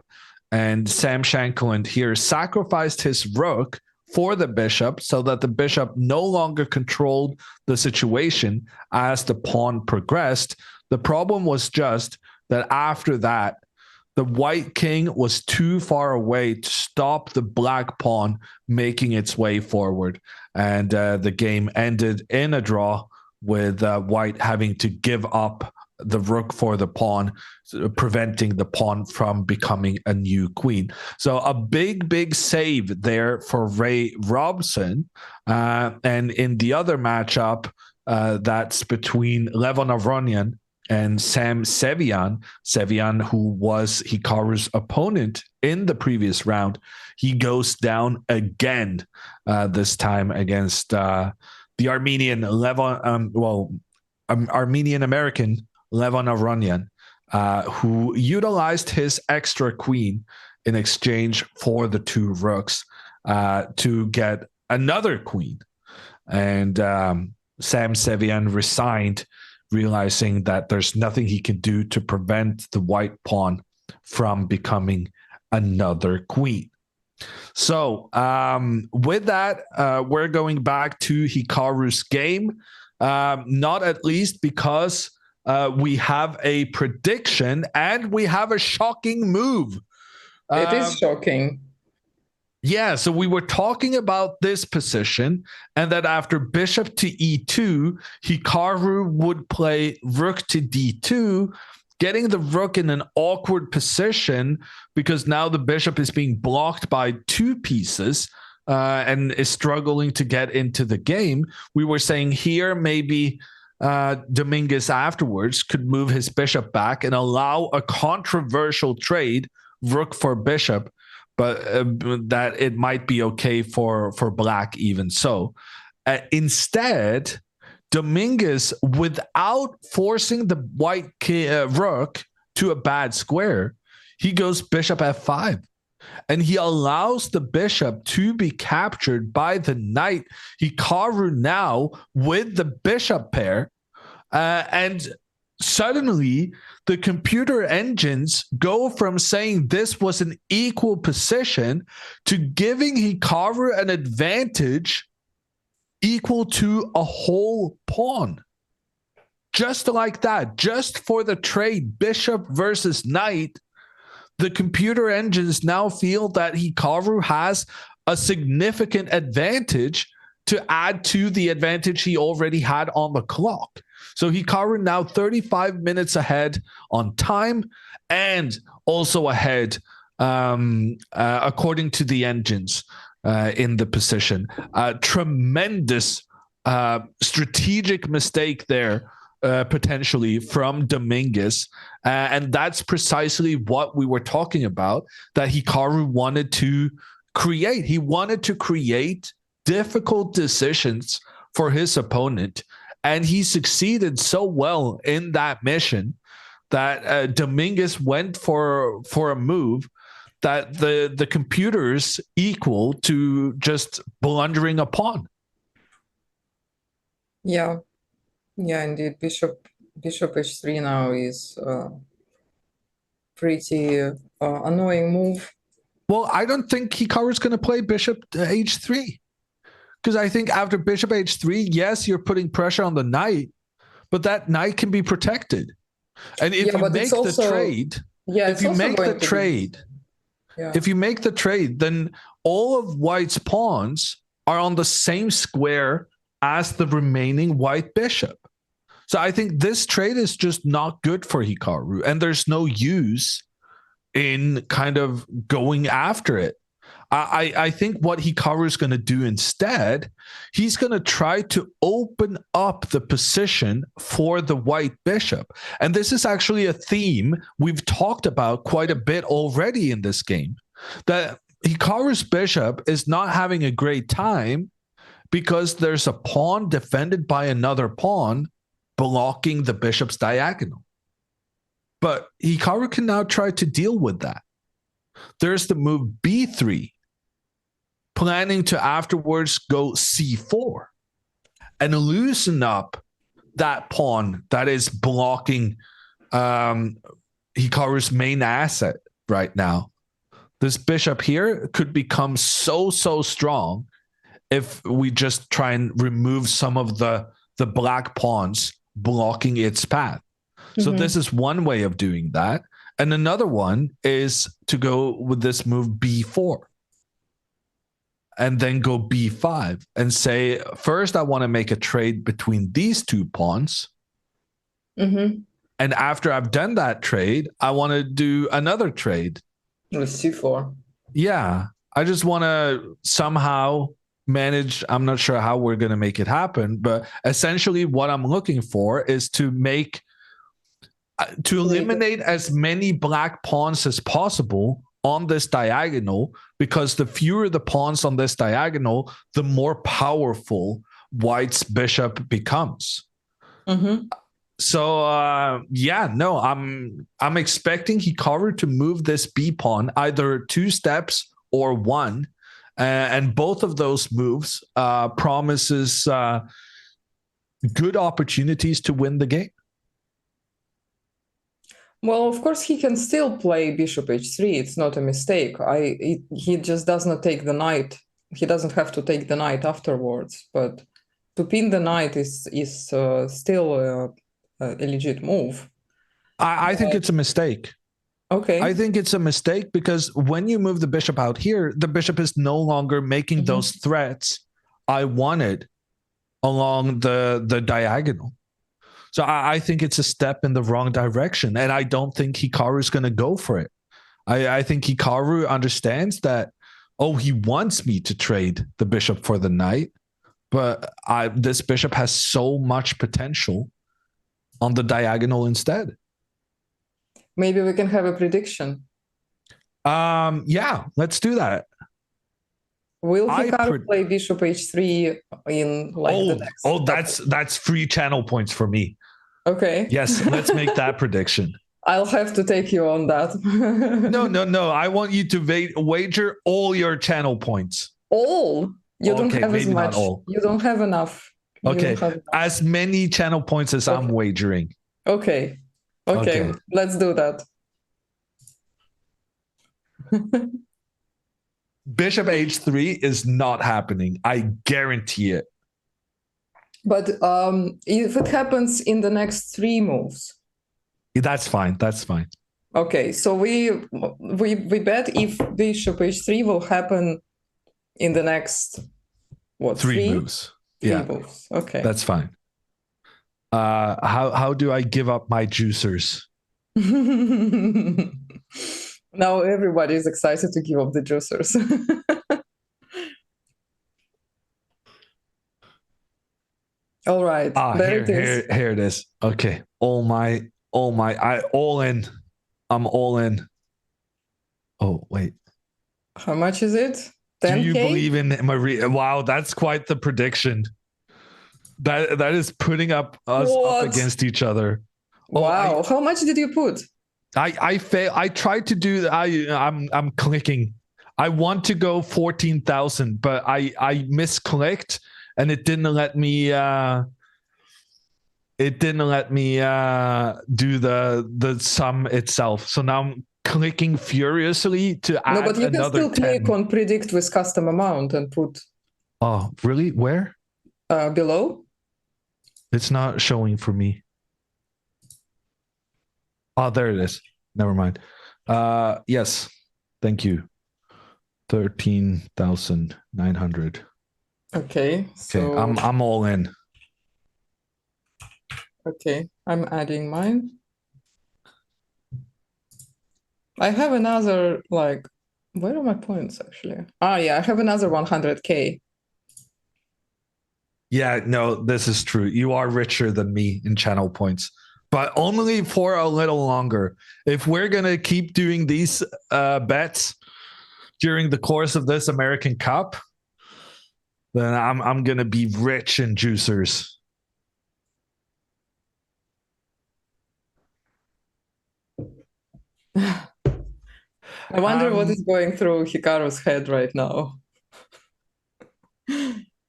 Speaker 1: And Sam Shanklin here sacrificed his rook for the bishop so that the bishop no longer controlled the situation as the pawn progressed. The problem was just that after that, the white king was too far away to stop the black pawn making its way forward. And the game ended in a draw with white having to give up the rook for the pawn, preventing the pawn from becoming a new queen. So a big save there for Ray Robson. And in the other matchup, that's between Levon Avronian and Sam Sevian. Sevian, who was Hikaru's opponent in the previous round, he goes down again, this time against the Armenian Armenian American Levon Avronian, who utilized his extra queen in exchange for the 2 rooks to get another queen. And Sam Sevian resigned, realizing that there's nothing he can do to prevent the white pawn from becoming another queen. So with that, we're going back to Hikaru's game, not at least because we have a prediction and we have a shocking move.
Speaker 2: It is shocking.
Speaker 1: Yeah, so we were talking about this position, and that after bishop to e2, Hikaru would play rook to d2, getting the rook in an awkward position because now the bishop is being blocked by 2 pieces and is struggling to get into the game. We were saying here maybe Dominguez afterwards could move his bishop back and allow a controversial trade, rook for bishop, but that it might be okay for black even so. Instead, Dominguez, without forcing the white rook to a bad square, he goes bishop f5. And he allows the bishop to be captured by the knight. Hikaru now with the bishop pair. And suddenly, the computer engines go from saying this was an equal position to giving Hikaru an advantage equal to a whole pawn. Just like that, just for the trade, bishop versus knight, the computer engines now feel that Hikaru has a significant advantage to add to the advantage he already had on the clock. So Hikaru now 35 minutes ahead on time and also ahead according to the engines in the position. Tremendous strategic mistake there potentially from Dominguez. And that's precisely what we were talking about, that Hikaru wanted to create. He wanted to create difficult decisions for his opponent. And he succeeded so well in that mission that Dominguez went for a move that the computers equal to just blundering a pawn.
Speaker 2: Yeah, indeed. Bishop h3 now is pretty annoying move.
Speaker 1: Well, I don't think Hikaru's going to play bishop to h3. Because I think after bishop h3, yes, you're putting pressure on the knight, but that knight can be protected. And if you make the trade, if you make the trade, then all of white's pawns are on the same square as the remaining white bishop. So I think this trade is just not good for Hikaru, and there's no use in kind of going after it. I think what Hikaru is going to do instead, he's going to try to open up the position for the white bishop. And this is actually a theme we've talked about quite a bit already in this game, that Hikaru's bishop is not having a great time because there's a pawn defended by another pawn blocking the bishop's diagonal. But Hikaru can now try to deal with that. There's the move b3, planning to afterwards go c4 and loosen up that pawn that is blocking Hikaru's main asset right now. This bishop here could become so strong if we just try and remove some of the black pawns blocking its path. So this is one way of doing that. And another one is to go with this move b4 and then go b5 and say, first, I want to make a trade between these two pawns. And after I've done that trade, I want to do another trade.
Speaker 2: With c4. Yeah.
Speaker 1: I just want to somehow manage. I'm not sure how we're going to make it happen, but essentially what I'm looking for is to make to eliminate as many black pawns as possible on this diagonal, because the fewer the pawns on this diagonal, the more powerful white's bishop becomes. So I'm expecting Hikaru to move this b pawn either 2 steps or 1, and both of those moves promises good opportunities to win the game.
Speaker 2: Well, of course, he can still play bishop h3. It's not a mistake. He just does not take the knight. He doesn't have to take the knight afterwards. But to pin the knight is still a legit move.
Speaker 1: I think it's a mistake.
Speaker 2: Okay.
Speaker 1: I think it's a mistake because when you move the bishop out here, the bishop is no longer making those threats I wanted along the diagonal. So I think it's a step in the wrong direction, and I don't think Hikaru is going to go for it. I think Hikaru understands that, he wants me to trade the bishop for the knight, but this bishop has so much potential on the diagonal instead.
Speaker 2: Maybe we can have a prediction.
Speaker 1: Yeah, let's do that.
Speaker 2: Will Hikaru play bishop h3 in the next?
Speaker 1: Oh, that's free channel points for me.
Speaker 2: Okay.
Speaker 1: Yes, let's make that prediction.
Speaker 2: I'll have to take you on that.
Speaker 1: No. I want you to wager all your channel points.
Speaker 2: All? You don't have as much. You don't have enough.
Speaker 1: Okay, as many channel points as I'm wagering.
Speaker 2: Okay, let's do that.
Speaker 1: Bishop h3 is not happening. I guarantee it.
Speaker 2: But if it happens in the next 3 moves,
Speaker 1: that's fine. That's fine.
Speaker 2: Okay, so we bet if bishop h3 will happen In the next, what,
Speaker 1: three moves.
Speaker 2: Three moves. Okay.
Speaker 1: That's fine. How do I give up my juicers?
Speaker 2: Now everybody is excited to give up the juicers. All right. There it is.
Speaker 1: Here it is. Okay. All in. I'm all in. Oh, wait.
Speaker 2: How much is it? 10K?
Speaker 1: Do you believe in Maria? Wow, that's quite the prediction. That is putting us up against each other.
Speaker 2: Wow. How much did you put?
Speaker 1: I tried to do I'm clicking. I want to go 14,000, but I misclicked and it didn't let me do the sum itself. So now I'm clicking furiously to add another 10. No, but you can still
Speaker 2: click on predict with custom amount and put.
Speaker 1: Oh, really? Where?
Speaker 2: Below.
Speaker 1: It's not showing for me. Oh, there it is. Never mind. Yes. Thank you. 13,900.
Speaker 2: Okay. So
Speaker 1: I'm all in.
Speaker 2: Okay, I'm adding mine. I have another, like, where are my points actually? Yeah, I have another 100K.
Speaker 1: Yeah, no, this is true. You are richer than me in channel points, but only for a little longer. If we're going to keep doing these bets during the course of this American Cup, then I'm going to be rich in juicers.
Speaker 2: I wonder what is going through Hikaru's head right now.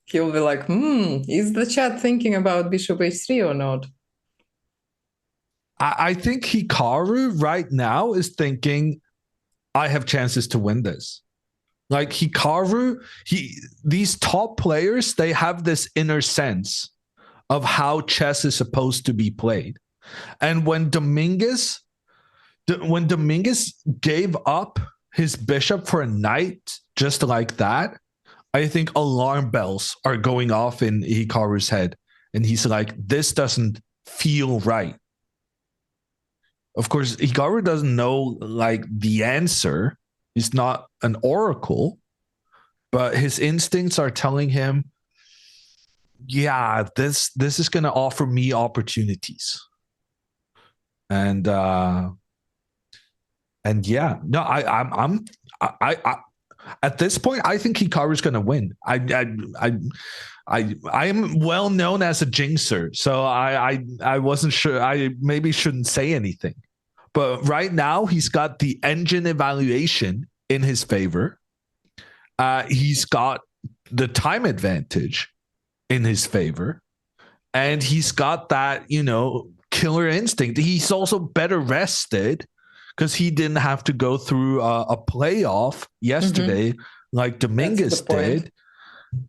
Speaker 2: He'll be like, is the chat thinking about bishop h3 or not?
Speaker 1: I think Hikaru right now is thinking, I have chances to win this. Like Hikaru, these top players, they have this inner sense of how chess is supposed to be played. And when Dominguez gave up his bishop for a knight just like that, I think alarm bells are going off in Hikaru's head. And he's like, this doesn't feel right. Of course, Hikaru doesn't know like the answer. He's not an oracle, but his instincts are telling him, yeah, this is going to offer me opportunities. And yeah, no, I'm at this point, I think Hikaru's going to win. I am well known as a jinxer, so I wasn't sure. I maybe shouldn't say anything, but right now he's got the engine evaluation in his favor. He's got the time advantage in his favor, and he's got that killer instinct. He's also better rested, because he didn't have to go through a playoff yesterday like Dominguez did.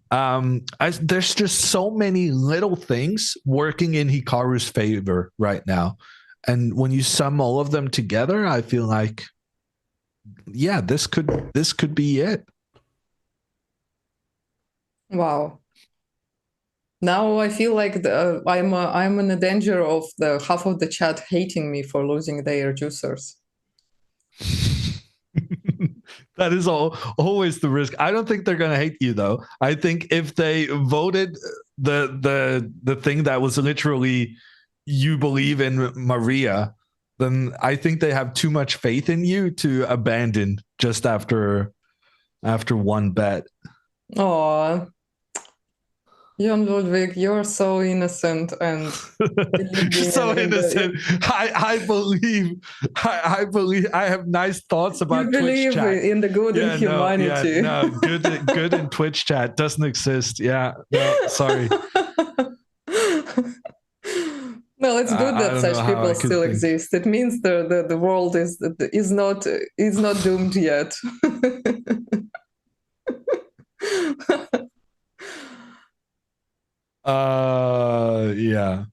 Speaker 1: There's just so many little things working in Hikaru's favor right now. And when you sum all of them together, I feel like, yeah, this could be it.
Speaker 2: Wow. Now I feel like I'm in the danger of the half of the chat hating me for losing their juicers.
Speaker 1: That is always the risk. I don't think they're going to hate you, though. I think if they voted the thing that was literally, you believe in Maria, then I think they have too much faith in you to abandon just after one bet.
Speaker 2: Oh, Jon Ludwig, you're so innocent and
Speaker 1: so innocent. I believe I have nice thoughts about
Speaker 2: you
Speaker 1: Twitch chat.
Speaker 2: In the good in humanity.
Speaker 1: No, good in Twitch chat doesn't exist. Yeah, no, sorry.
Speaker 2: Well, it's good that such people still exist. It means the world is not doomed yet.
Speaker 1: Yeah.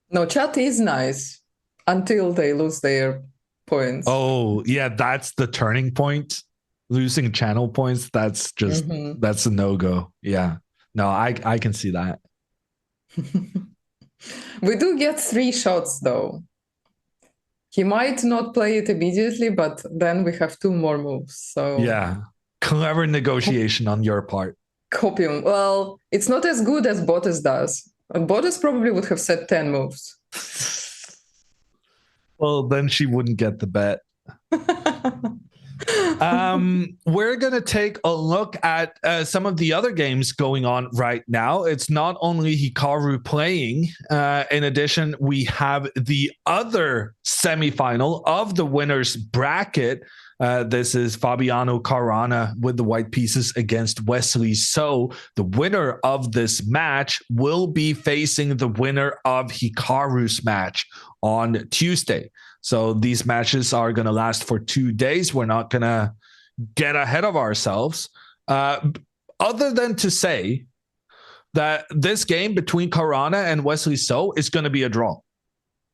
Speaker 2: No, chat is nice until they lose their points.
Speaker 1: Oh, yeah, that's the turning point. losing channel points, that's just that's a no-go. Yeah. No, I can see that.
Speaker 2: We do get 3 shots though. He might not play it immediately, but then we have 2 more moves. So
Speaker 1: yeah, clever negotiation on your part.
Speaker 2: Copium. Well, it's not as good as Bottas does. Bottas probably would have said 10 moves.
Speaker 1: Well, then she wouldn't get the bet. We're going to take a look at some of the other games going on right now. It's not only Hikaru playing. In addition, we have the other semifinal of the winners bracket. This is Fabiano Caruana with the white pieces against Wesley So. The winner of this match will be facing the winner of Hikaru's match on Tuesday. So these matches are going to last for 2 days. We're not going to get ahead of ourselves. Other than to say that this game between Caruana and Wesley So is going to be a draw.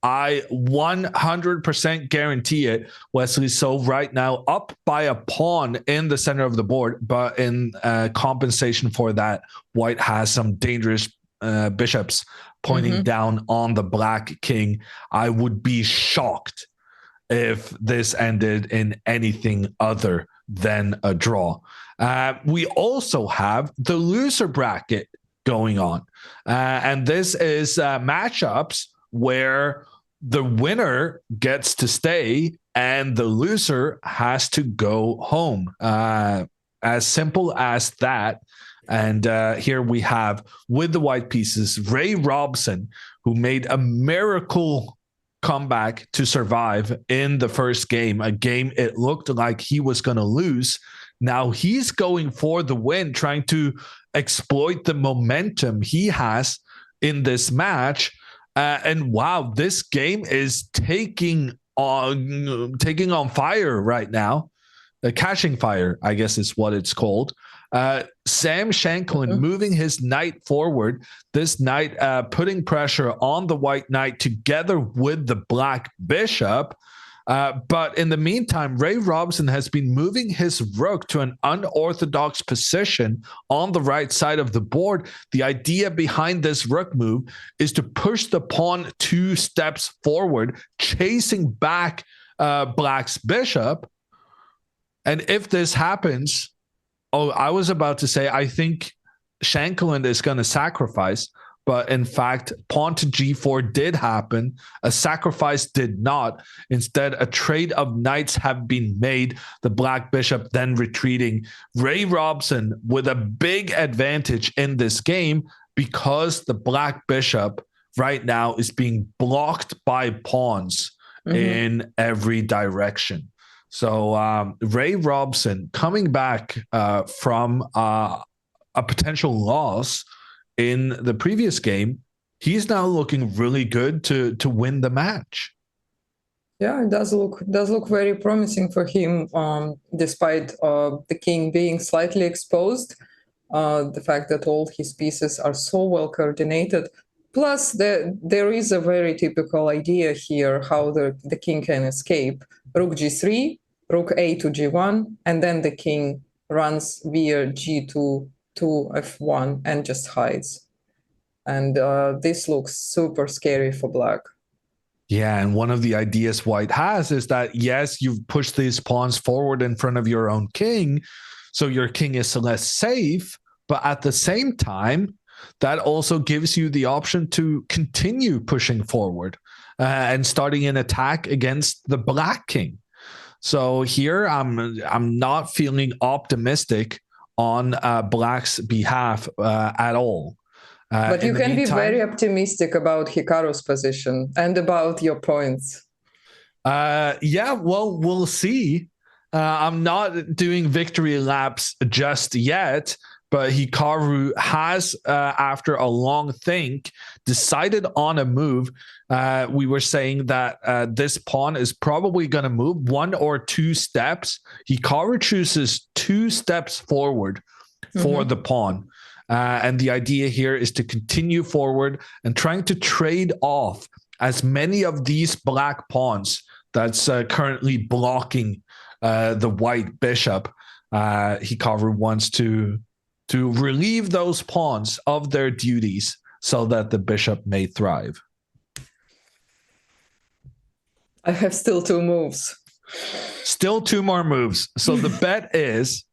Speaker 1: I 100% guarantee it. Wesley So right now up by a pawn in the center of the board, but in compensation for that, White has some dangerous bishops pointing down on the black king. I would be shocked if this ended in anything other than a draw. We also have the loser bracket going on. And this is matchups where the winner gets to stay and the loser has to go home. As simple as that. And here we have, with the white pieces, Ray Robson, who made a miracle comeback to survive in the first game, a game it looked like he was going to lose. Now he's going for the win, trying to exploit the momentum he has in this match. And wow, this game is taking on fire right now. Catching fire, I guess is what it's called. Sam Shanklin moving his knight forward. This knight putting pressure on the white knight together with the black bishop. But in the meantime, Ray Robson has been moving his rook to an unorthodox position on the right side of the board. The idea behind this rook move is to push the pawn 2 steps forward, chasing back black's bishop. And if this happens, I was about to say, I think Shanklin is going to sacrifice. But in fact, pawn to g4 did happen. A sacrifice did not. Instead, a trade of knights have been made. The black bishop then retreating. Ray Robson with a big advantage in this game because the black bishop right now is being blocked by pawns in every direction. So Ray Robson coming back from a potential loss in the previous game, he's now looking really good to win the match.
Speaker 2: Yeah, it does look very promising for him, despite the king being slightly exposed. The fact that all his pieces are so well coordinated. Plus, there is a very typical idea here how the king can escape. Rook g3, rook a to g1, and then the king runs via g2 to f1 and just hides. And this looks super scary for black.
Speaker 1: Yeah, and one of the ideas white has is that, yes, you've pushed these pawns forward in front of your own king, so your king is less safe, but at the same time, that also gives you the option to continue pushing forward and starting an attack against the black king. So here, I'm not feeling optimistic on black's behalf at all.
Speaker 2: But you can be very optimistic about Hikaru's position and about your points.
Speaker 1: Yeah, well, we'll see. I'm not doing victory laps just yet, but Hikaru has, after a long think, decided on a move. We were saying that this pawn is probably going to move 1 or 2 steps. Hikaru chooses 2 steps forward for the pawn. And the idea here is to continue forward and trying to trade off as many of these black pawns that's currently blocking the white bishop. Hikaru wants to relieve those pawns of their duties so that the bishop may thrive.
Speaker 2: I have still 2 moves.
Speaker 1: Still 2 more moves. So the bet is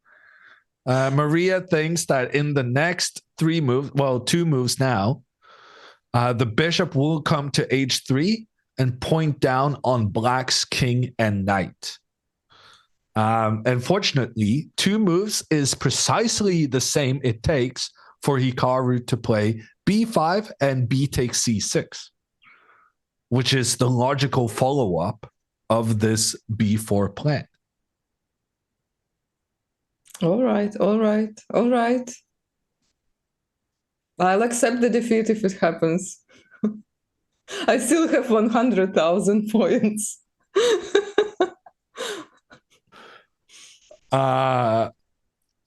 Speaker 1: Maria thinks that in the next 3 moves, well, 2 moves now, the bishop will come to h3 and point down on black's king and knight. Unfortunately, 2 moves is precisely the same it takes for Hikaru to play b5 and b takes c6, which is the logical follow-up of this b4 plan.
Speaker 2: All right. I'll accept the defeat if it happens. I still have 100,000 points.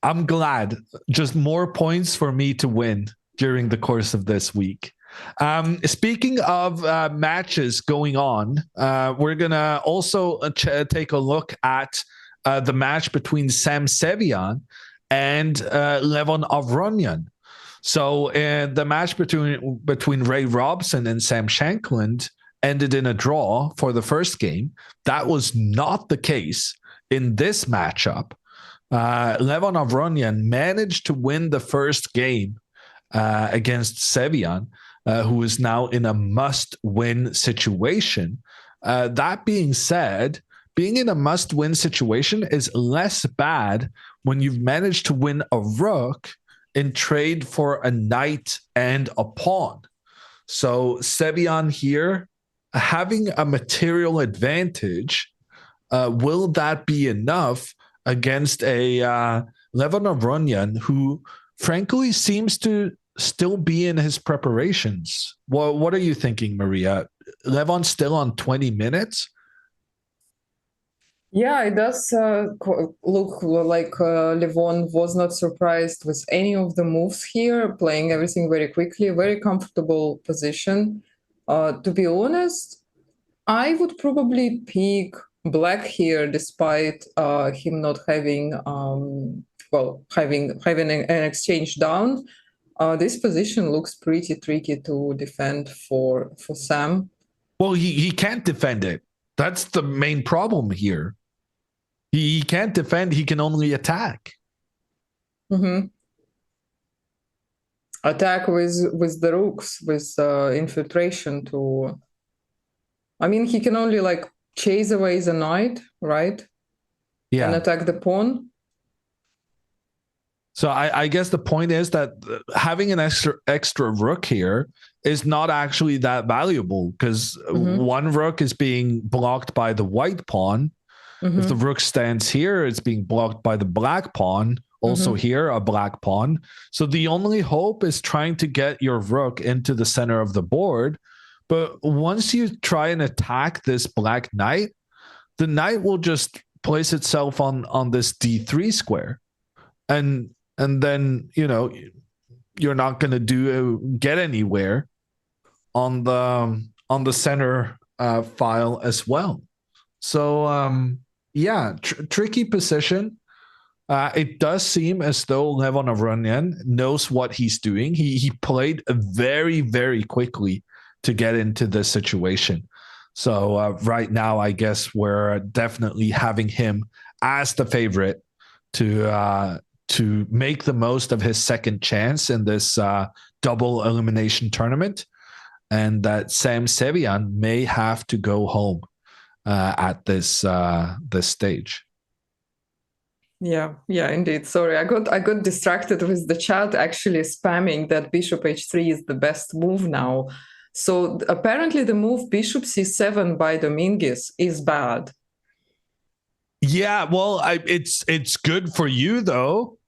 Speaker 1: I'm glad. Just more points for me to win during the course of this week. Speaking of matches going on, we're going to also take a look at the match between Sam Sevian and Levon Avronyan. So the match between Ray Robson and Sam Shankland ended in a draw for the first game. That was not the case in this matchup. Levon Avronyan managed to win the first game against Sevian, who is now in a must-win situation. That being said, being in a must-win situation is less bad when you've managed to win a rook in trade for a knight and a pawn. So Sevian here, having a material advantage, will that be enough against a Levon Avronyan who, frankly, seems to still be in his preparations? Well, what are you thinking, Maria? Levon's still on 20 minutes?
Speaker 2: Yeah, it does look like Levon was not surprised with any of the moves here, playing everything very quickly, very comfortable position. To be honest, I would probably pick black here, despite him not having having an exchange down. This position looks pretty tricky to defend for Sam.
Speaker 1: Well, he can't defend it. That's the main problem here. He can't defend. He can only attack.
Speaker 2: Mm-hmm. Attack with the rooks, with infiltration to... I mean, he can only like chase away the knight, right?
Speaker 1: Yeah.
Speaker 2: And attack the pawn.
Speaker 1: So I guess the point is that having an extra rook here is not actually that valuable, because one rook is being blocked by the white pawn. If the rook stands here, it's being blocked by the black pawn. Also here, a black pawn. So the only hope is trying to get your rook into the center of the board. But once you try and attack this black knight, the knight will just place itself on this d3 square. And then, you know, you're not going to get anywhere on the center file as well. So, yeah, tricky position. It does seem as though Levon Avronyan knows what he's doing. He played very, very quickly to get into this situation. So right now, I guess we're definitely having him as the favorite to make the most of his second chance in this double elimination tournament, and that Sam Sevian may have to go home at this stage.
Speaker 2: Yeah, indeed. Sorry, I got distracted with the chat actually spamming that bishop h3 is the best move now. So apparently the move bishop c7 by Dominguez is bad.
Speaker 1: Yeah, well, it's good for you though,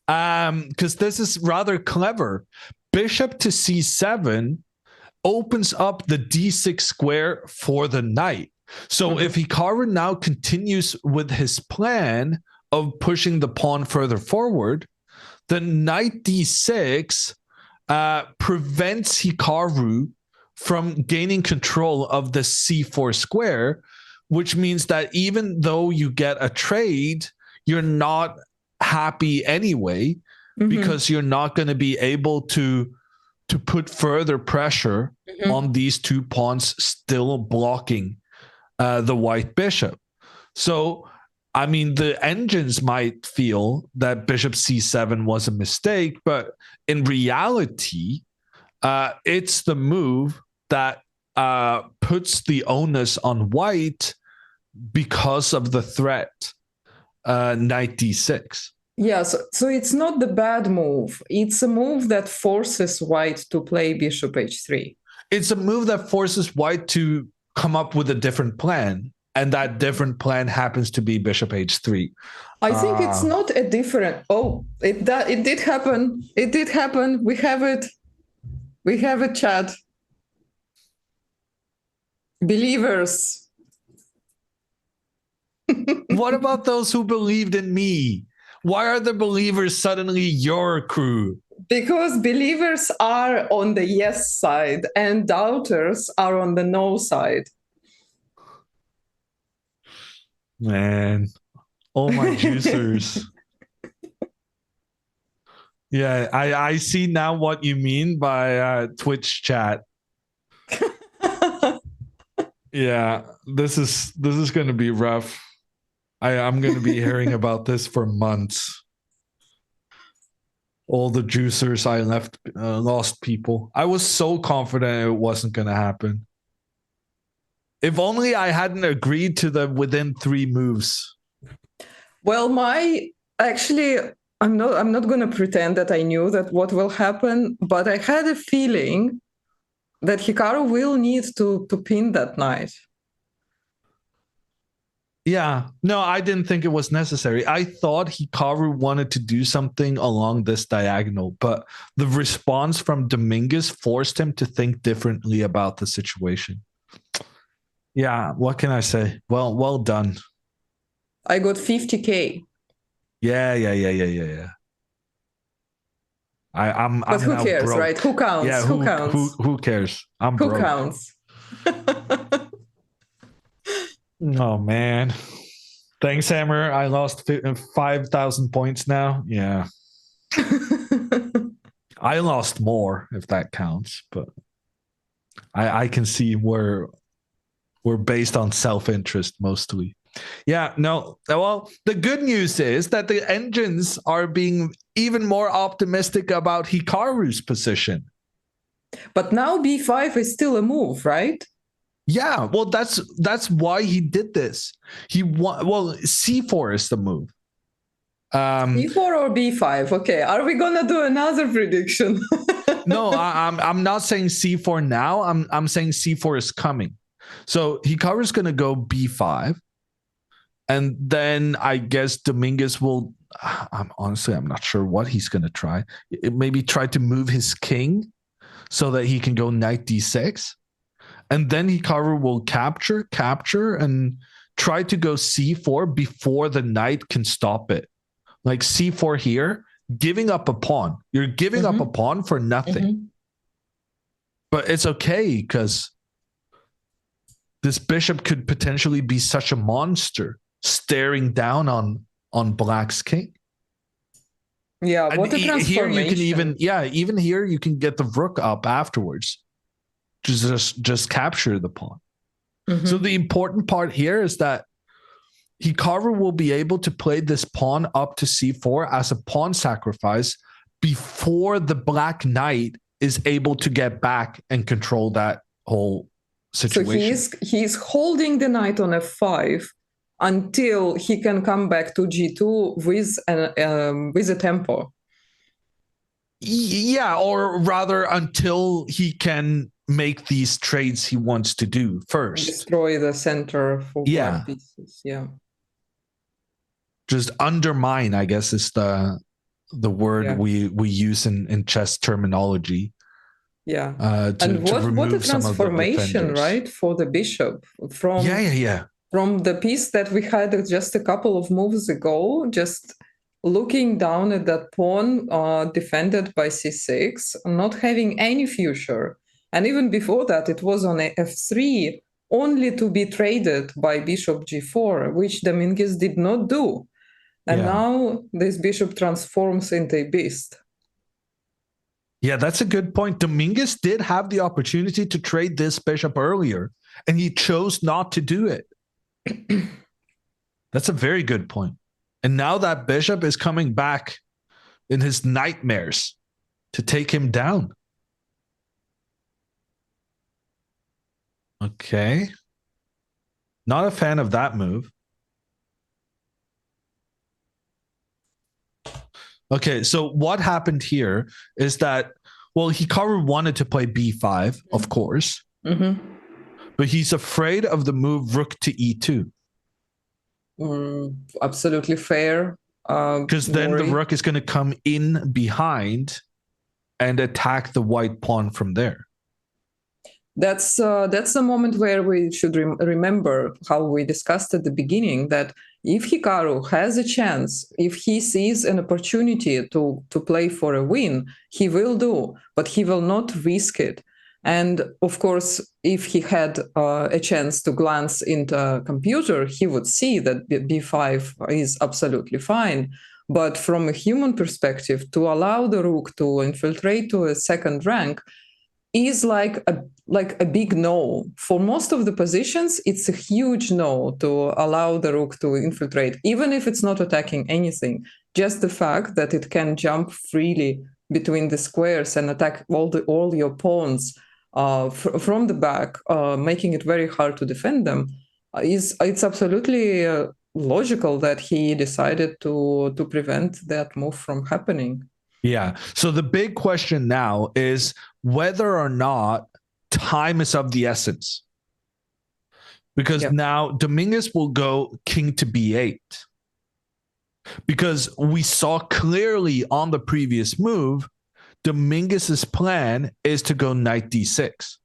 Speaker 1: because this is rather clever. Bishop to c7 opens up the d6 square for the knight. So if Hikaru now continues with his plan of pushing the pawn further forward, the knight d6 prevents Hikaru from gaining control of the c4 square, which means that even though you get a trade, you're not happy anyway, because you're not going to be able to put further pressure on these two pawns still blocking the white bishop. So, I mean, the engines might feel that bishop c7 was a mistake, but in reality, it's the move that puts the onus on white because of the threat knight d6.
Speaker 2: Yeah, so it's not the bad move. It's a move that forces white to play bishop h3.
Speaker 1: It's a move that forces white to come up with a different plan, and that different plan happens to be bishop h3.
Speaker 2: I think it's not a different. Oh, it did happen. It did happen. We have it. We have it, chat. Believers.
Speaker 1: What about those who believed in me? Why are the believers suddenly your crew?
Speaker 2: Because believers are on the yes side and doubters are on the no side.
Speaker 1: Man, all my juicers. Yeah, I see now what you mean by Twitch chat. Yeah, this is going to be rough. I'm going to be hearing about this for months. All the juicers I lost people. I was so confident it wasn't going to happen. If only I hadn't agreed to the within 3 moves.
Speaker 2: Well, I'm not going to pretend that I knew that what will happen, but I had a feeling that Hikaru will need to pin that knight.
Speaker 1: Yeah, no, I didn't think it was necessary. I thought Hikaru wanted to do something along this diagonal, but the response from Dominguez forced him to think differently about the situation. Yeah, what can I say? Well done.
Speaker 2: I got 50K.
Speaker 1: Yeah. I'm
Speaker 2: but who cares,
Speaker 1: broke.
Speaker 2: right? Who counts?
Speaker 1: Yeah,
Speaker 2: who counts?
Speaker 1: Who cares? I'm
Speaker 2: who
Speaker 1: broke.
Speaker 2: Counts?
Speaker 1: Oh man. Thanks, Hammer. I lost 5,000 points now. Yeah. I lost more, if that counts, but I can see we're based on self-interest mostly. Yeah, no. Well, the good news is that the engines are being even more optimistic about Hikaru's position.
Speaker 2: But now b5 is still a move, right?
Speaker 1: Yeah, well, that's why he did this. C4 is the move.
Speaker 2: C4 or b5? Okay, are we gonna do another prediction?
Speaker 1: No, I'm not saying C4 now. I'm saying C4 is coming. So Hikaru's gonna go b5, and then I guess Dominguez will. I'm not sure what he's gonna try. Maybe try to move his king so that he can go knight d6. And then Hikaru will capture, and try to go c4 before the knight can stop it. Like c4 here, giving up a pawn. You're giving up a pawn for nothing. But it's okay because this bishop could potentially be such a monster staring down on Black's king.
Speaker 2: Yeah, what a transformation.
Speaker 1: Here you can even here you can get the rook up afterwards. Just capture the pawn. So the important part here is that Hikaru will be able to play this pawn up to c4 as a pawn sacrifice before the black knight is able to get back and control that whole situation.
Speaker 2: So he's holding the knight on f5 until he can come back to g2 with a tempo.
Speaker 1: Yeah, or rather until he can make these trades he wants to do first.
Speaker 2: Destroy the center for black pieces. Yeah.
Speaker 1: Just undermine, I guess, is the word we use in chess terminology.
Speaker 2: Yeah.
Speaker 1: And
Speaker 2: what a transformation, right, for the bishop from from the piece that we had just a couple of moves ago, just looking down at that pawn defended by c6, not having any future. And even before that, it was on f3, only to be traded by bishop g4, which Dominguez did not do. And
Speaker 1: Yeah.
Speaker 2: now this bishop transforms into a beast.
Speaker 1: Yeah, that's a good point. Dominguez did have the opportunity to trade this bishop earlier, and he chose not to do it. That's a very good point. And now that bishop is coming back in his nightmares to take him down. Okay. Not a fan of that move. Okay, so what happened here is that, well, Hikaru wanted to play b5, of course, but he's afraid of the move rook to e2.
Speaker 2: Absolutely fair.
Speaker 1: Because then the rook is going to come in behind and attack the white pawn from there.
Speaker 2: That's a moment where we should remember how we discussed at the beginning that if Hikaru has a chance, if he sees an opportunity to play for a win, he will do, but he will not risk it. And of course, if he had a chance to glance into a computer, he would see that b5 is absolutely fine. But from a human perspective, to allow the rook to infiltrate to a second rank is like a big no. For most of the positions, it's a huge no to allow the rook to infiltrate, even if it's not attacking anything. Just the fact that it can jump freely between the squares and attack all your pawns from the back, making it very hard to defend them, it's absolutely logical that he decided to prevent that move from happening.
Speaker 1: Yeah. So the big question now is whether or not time is of the essence. Because now Dominguez will go king to b8. Because we saw clearly on the previous move, Dominguez's plan is to go knight d6.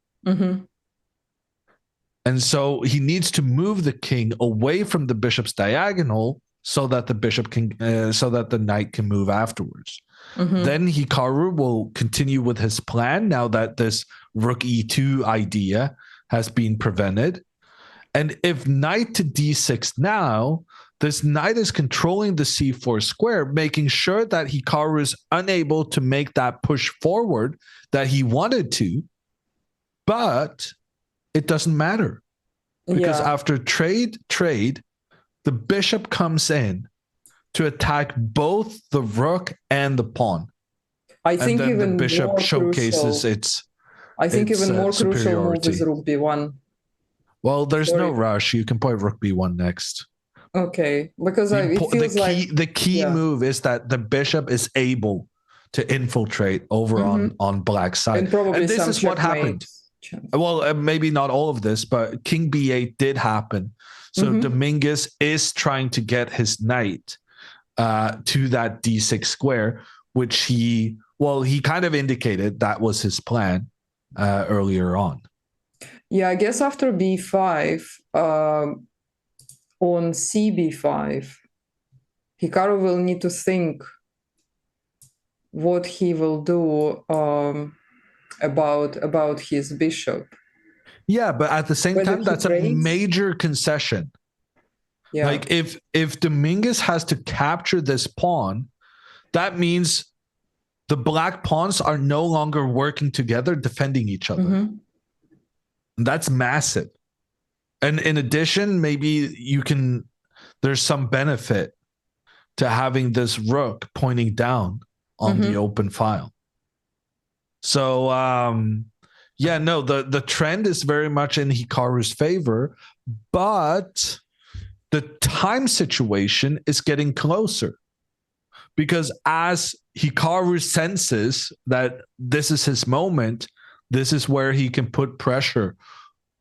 Speaker 1: And so he needs to move the king away from the bishop's diagonal so that the bishop can, so that the knight can move afterwards. Then Hikaru will continue with his plan now that this rook e2 idea has been prevented. And if knight to d6 now, this knight is controlling the c4 square, making sure that Hikaru is unable to make that push forward that he wanted to. But it doesn't matter. Because after trade, the bishop comes in to attack both the rook and the pawn.
Speaker 2: I think
Speaker 1: and then
Speaker 2: even
Speaker 1: the bishop
Speaker 2: more
Speaker 1: showcases
Speaker 2: crucial,
Speaker 1: its
Speaker 2: I think
Speaker 1: its,
Speaker 2: even more crucial move
Speaker 1: superiority.
Speaker 2: is rook b1.
Speaker 1: Well, there's no rush. You can play rook b1 next.
Speaker 2: Okay, because it feels
Speaker 1: the key move is that the bishop is able to infiltrate over on black side. And this is what happened. Well, maybe not all of this, but king b8 did happen. So Dominguez is trying to get his knight to that d6 square, which he kind of indicated that was his plan earlier on.
Speaker 2: Yeah, I guess after b5, on cb5, Hikaru will need to think what he will do about his bishop.
Speaker 1: Yeah, but at the same time, that's a major concession. Yeah. Like if Dominguez has to capture this pawn, that means the black pawns are no longer working together, defending each other. That's massive. And in addition, maybe there's some benefit to having this rook pointing down on the open file. So, the trend is very much in Hikaru's favor, but the time situation is getting closer. Because as Hikaru senses that this is his moment, this is where he can put pressure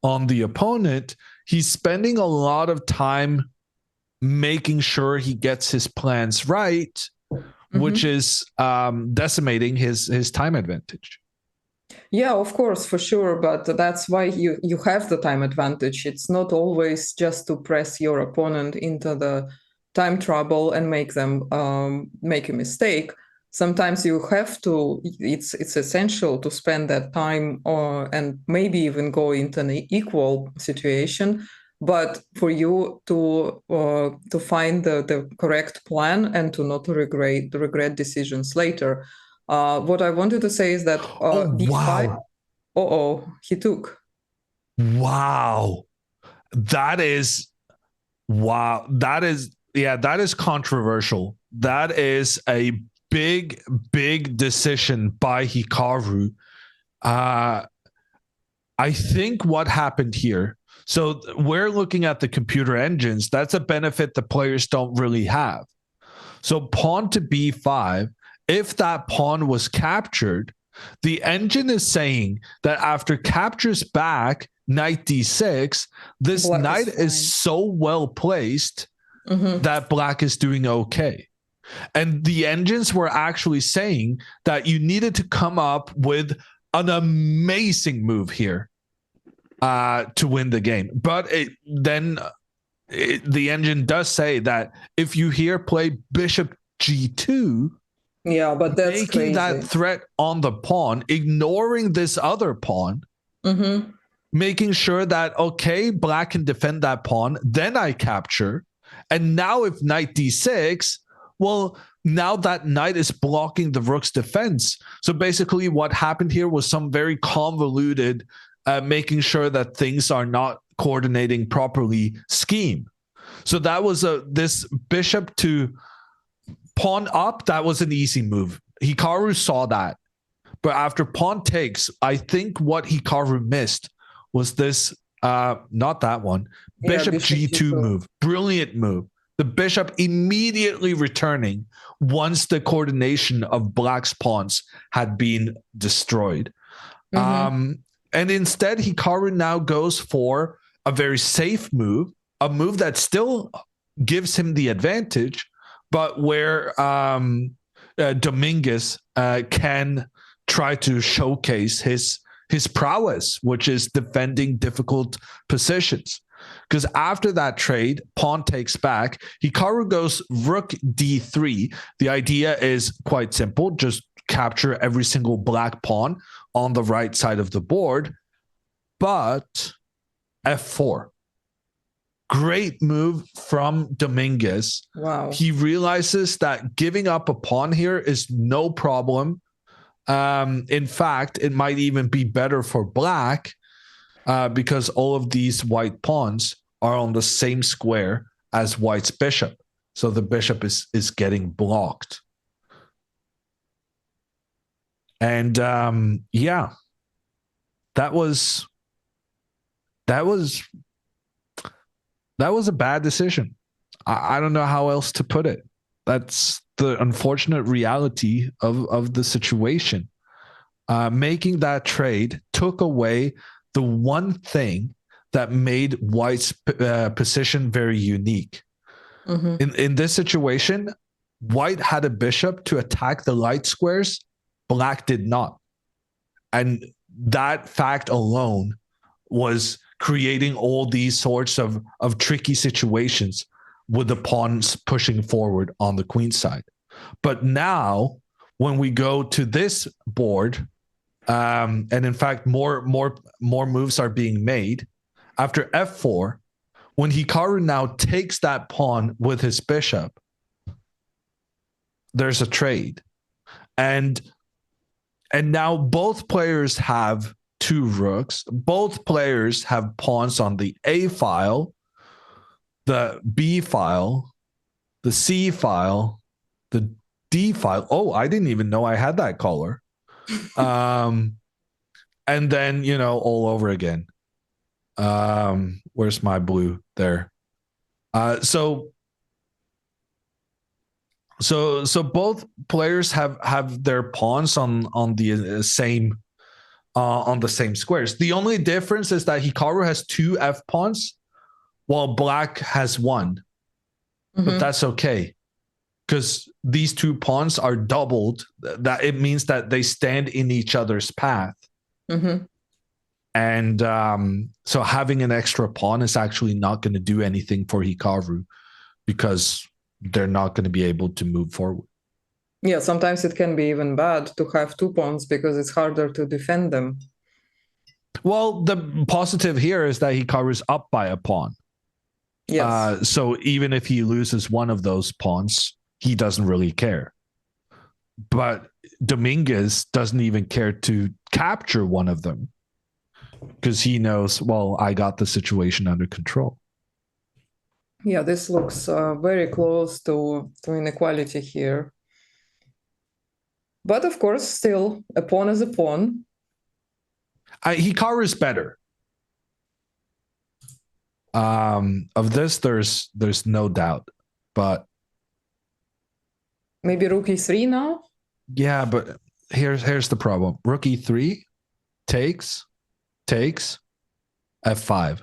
Speaker 1: on the opponent, he's spending a lot of time making sure he gets his plans right, which is decimating his time advantage.
Speaker 2: Yeah, of course, for sure. But that's why you have the time advantage. It's not always just to press your opponent into the time trouble and make them make a mistake. Sometimes you have to, it's essential to spend that time and maybe even go into an equal situation but for you to find the correct plan and to not regret decisions later. What I wanted to say is that
Speaker 1: Oh,
Speaker 2: b5.
Speaker 1: wow.
Speaker 2: He took.
Speaker 1: Wow. That is, wow. That is controversial. That is a big, big decision by Hikaru. I think what happened here. So we're looking at the computer engines. That's a benefit the players don't really have. So pawn to b5, if that pawn was captured, the engine is saying that after captures back knight d6, this
Speaker 2: Black
Speaker 1: knight
Speaker 2: is
Speaker 1: is so well placed that black is doing okay. And the engines were actually saying that you needed to come up with an amazing move here to win the game. But the engine does say that if you here play bishop g2,
Speaker 2: yeah, but that's
Speaker 1: making
Speaker 2: crazy.
Speaker 1: that threat on the pawn, ignoring this other pawn, making sure that, okay, black can defend that pawn, then I capture. And now if knight d6, well, now that knight is blocking the rook's defense. So basically what happened here was some very convoluted, making sure that things are not coordinating properly scheme. So that was this bishop to pawn up. That was an easy move. Hikaru saw that. But after pawn takes, I think what Hikaru missed was this, not that one, bishop G2 move. Brilliant move. The bishop immediately returning once the coordination of black's pawns had been destroyed. And instead, Hikaru now goes for a very safe move, a move that still gives him the advantage, but where Dominguez can try to showcase his prowess, which is defending difficult positions. Because after that trade, pawn takes back, Hikaru goes rook d3. The idea is quite simple. Just capture every single black pawn on the right side of the board. But f4. Great move from Dominguez.
Speaker 2: Wow.
Speaker 1: He realizes that giving up a pawn here is no problem. In fact, it might even be better for black because all of these white pawns are on the same square as white's bishop. So the bishop is getting blocked. And yeah, that was a bad decision. I don't know how else to put it. That's the unfortunate reality of the situation. Making that trade took away the one thing that made white's position very unique. In this situation, white had a bishop to attack the light squares. Black did not. And that fact alone was creating all these sorts of tricky situations with the pawns pushing forward on the queen side. But now, when we go to this board, and in fact, more moves are being made. After f4, when Hikaru now takes that pawn with his bishop, there's a trade. And now both players have two rooks. Both players have pawns on the A file, the B file, the C file, the D file. Oh, I didn't even know I had that color. And then, all over again. Where's my blue? There. So both players have their pawns on the same squares. The only difference is that Hikaru has two F pawns while black has one. But that's okay, because these two pawns are doubled. That it means that they stand in each other's path. And so having an extra pawn is actually not going to do anything for Hikaru, because they're not going to be able to move forward.
Speaker 2: Yeah, sometimes it can be even bad to have two pawns because it's harder to defend them.
Speaker 1: Well, the positive here is that Hikaru's up by a pawn.
Speaker 2: Yes.
Speaker 1: So even if he loses one of those pawns, he doesn't really care. But Dominguez doesn't even care to capture one of them because he knows, well, I got the situation under control.
Speaker 2: Yeah, this looks very close to inequality here. But of course, still, a pawn is a pawn.
Speaker 1: Hikaru is better. Of this, there's no doubt. But
Speaker 2: maybe rook e3 now?
Speaker 1: Yeah, but here's the problem. Rook e3 takes f5.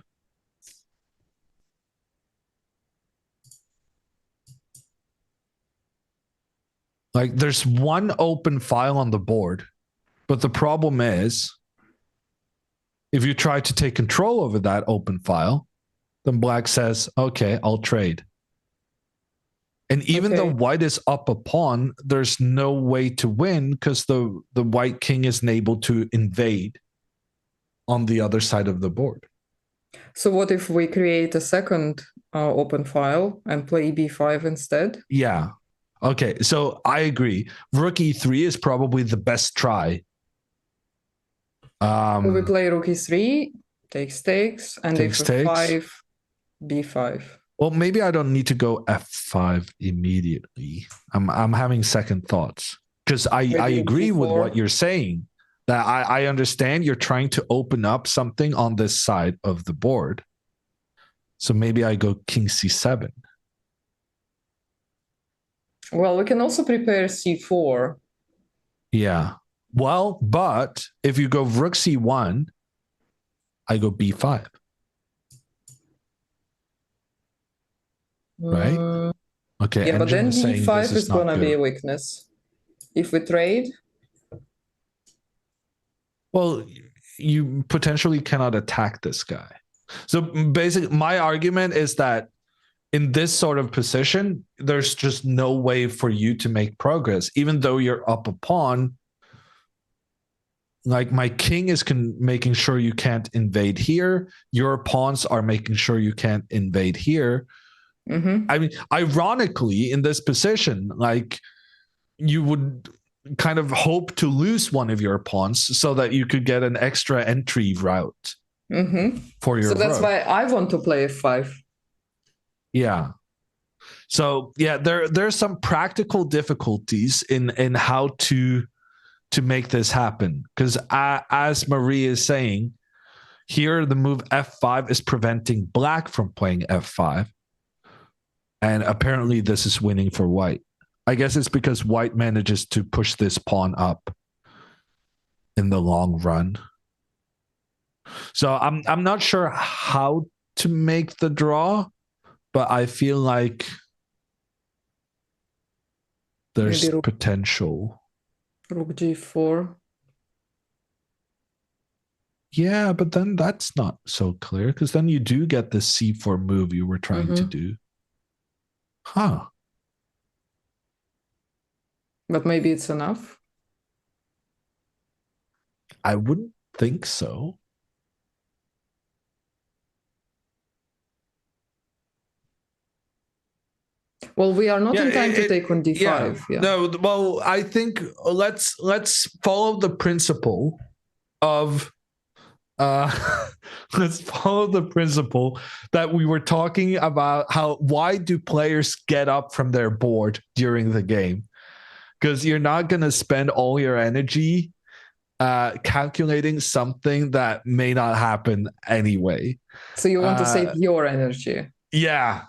Speaker 1: Like there's one open file on the board, but the problem is if you try to take control over that open file, then black says, okay, I'll trade. And even though white is up a pawn, there's no way to win because the white king isn't able to invade on the other side of the board.
Speaker 2: So what if we create a second open file and play b5 instead?
Speaker 1: Yeah. Okay, so I agree. Rook e3 is probably the best try.
Speaker 2: So we play rook e3, takes, and if f5, b5.
Speaker 1: Well, maybe I don't need to go f5 immediately. I'm having second thoughts because I agree with what you're saying. That I understand you're trying to open up something on this side of the board. So maybe I go king c7.
Speaker 2: Well, we can also prepare c4.
Speaker 1: Yeah. Well, but if you go rook c1, I go b5. Right? Okay.
Speaker 2: Yeah, but then d5 is going to be a weakness. If we trade?
Speaker 1: Well, you potentially cannot attack this guy. So basically, my argument is that in this sort of position, there's just no way for you to make progress. Even though you're up a pawn, like my king is making sure you can't invade here. Your pawns are making sure you can't invade here.
Speaker 2: Mm-hmm.
Speaker 1: I mean, ironically, in this position, like you would kind of hope to lose one of your pawns so that you could get an extra entry route for your
Speaker 2: So that's why I want to play f5.
Speaker 1: Yeah. So yeah, there's some practical difficulties in how to make this happen because as Marie is saying, here the move f5 is preventing black from playing f5, and apparently this is winning for white. I guess it's because white manages to push this pawn up in the long run. So I'm not sure how to make the draw, but I feel like there's potential.
Speaker 2: Rook g4.
Speaker 1: Yeah, but then that's not so clear because then you do get the c4 move you were trying to do. Huh.
Speaker 2: But maybe it's enough.
Speaker 1: I wouldn't think so.
Speaker 2: Well, we are not in time to take on d5.
Speaker 1: Yeah. No, well, I think let's follow the principle of let's follow the principle that we were talking about. Why do players get up from their board during the game? Because you're not going to spend all your energy calculating something that may not happen anyway.
Speaker 2: So you want to save your energy?
Speaker 1: Yeah.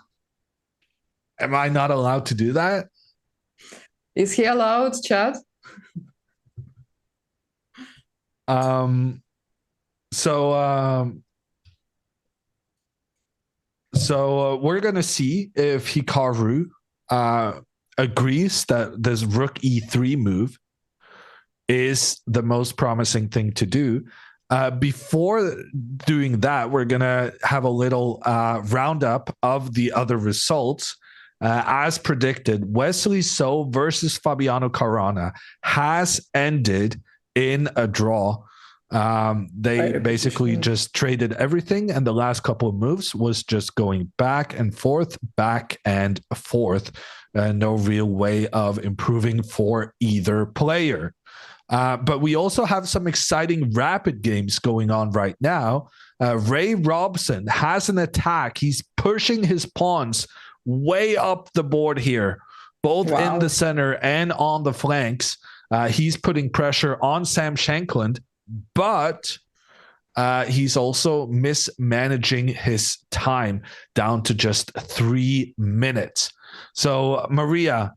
Speaker 1: Am I not allowed to do that?
Speaker 2: Is he allowed, Chad?
Speaker 1: So we're going to see if Hikaru agrees that this rook e3 move is the most promising thing to do. Before doing that, we're going to have a little roundup of the other results. As predicted, Wesley So versus Fabiano Caruana has ended in a draw. They basically just traded everything, and the last couple of moves was just going back and forth, no real way of improving for either player. But we also have some exciting rapid games going on right now. Ray Robson has an attack. He's pushing his pawns way up the board here, both in the center and on the flanks. He's putting pressure on Sam Shankland, but he's also mismanaging his time down to just 3 minutes. So, Maria,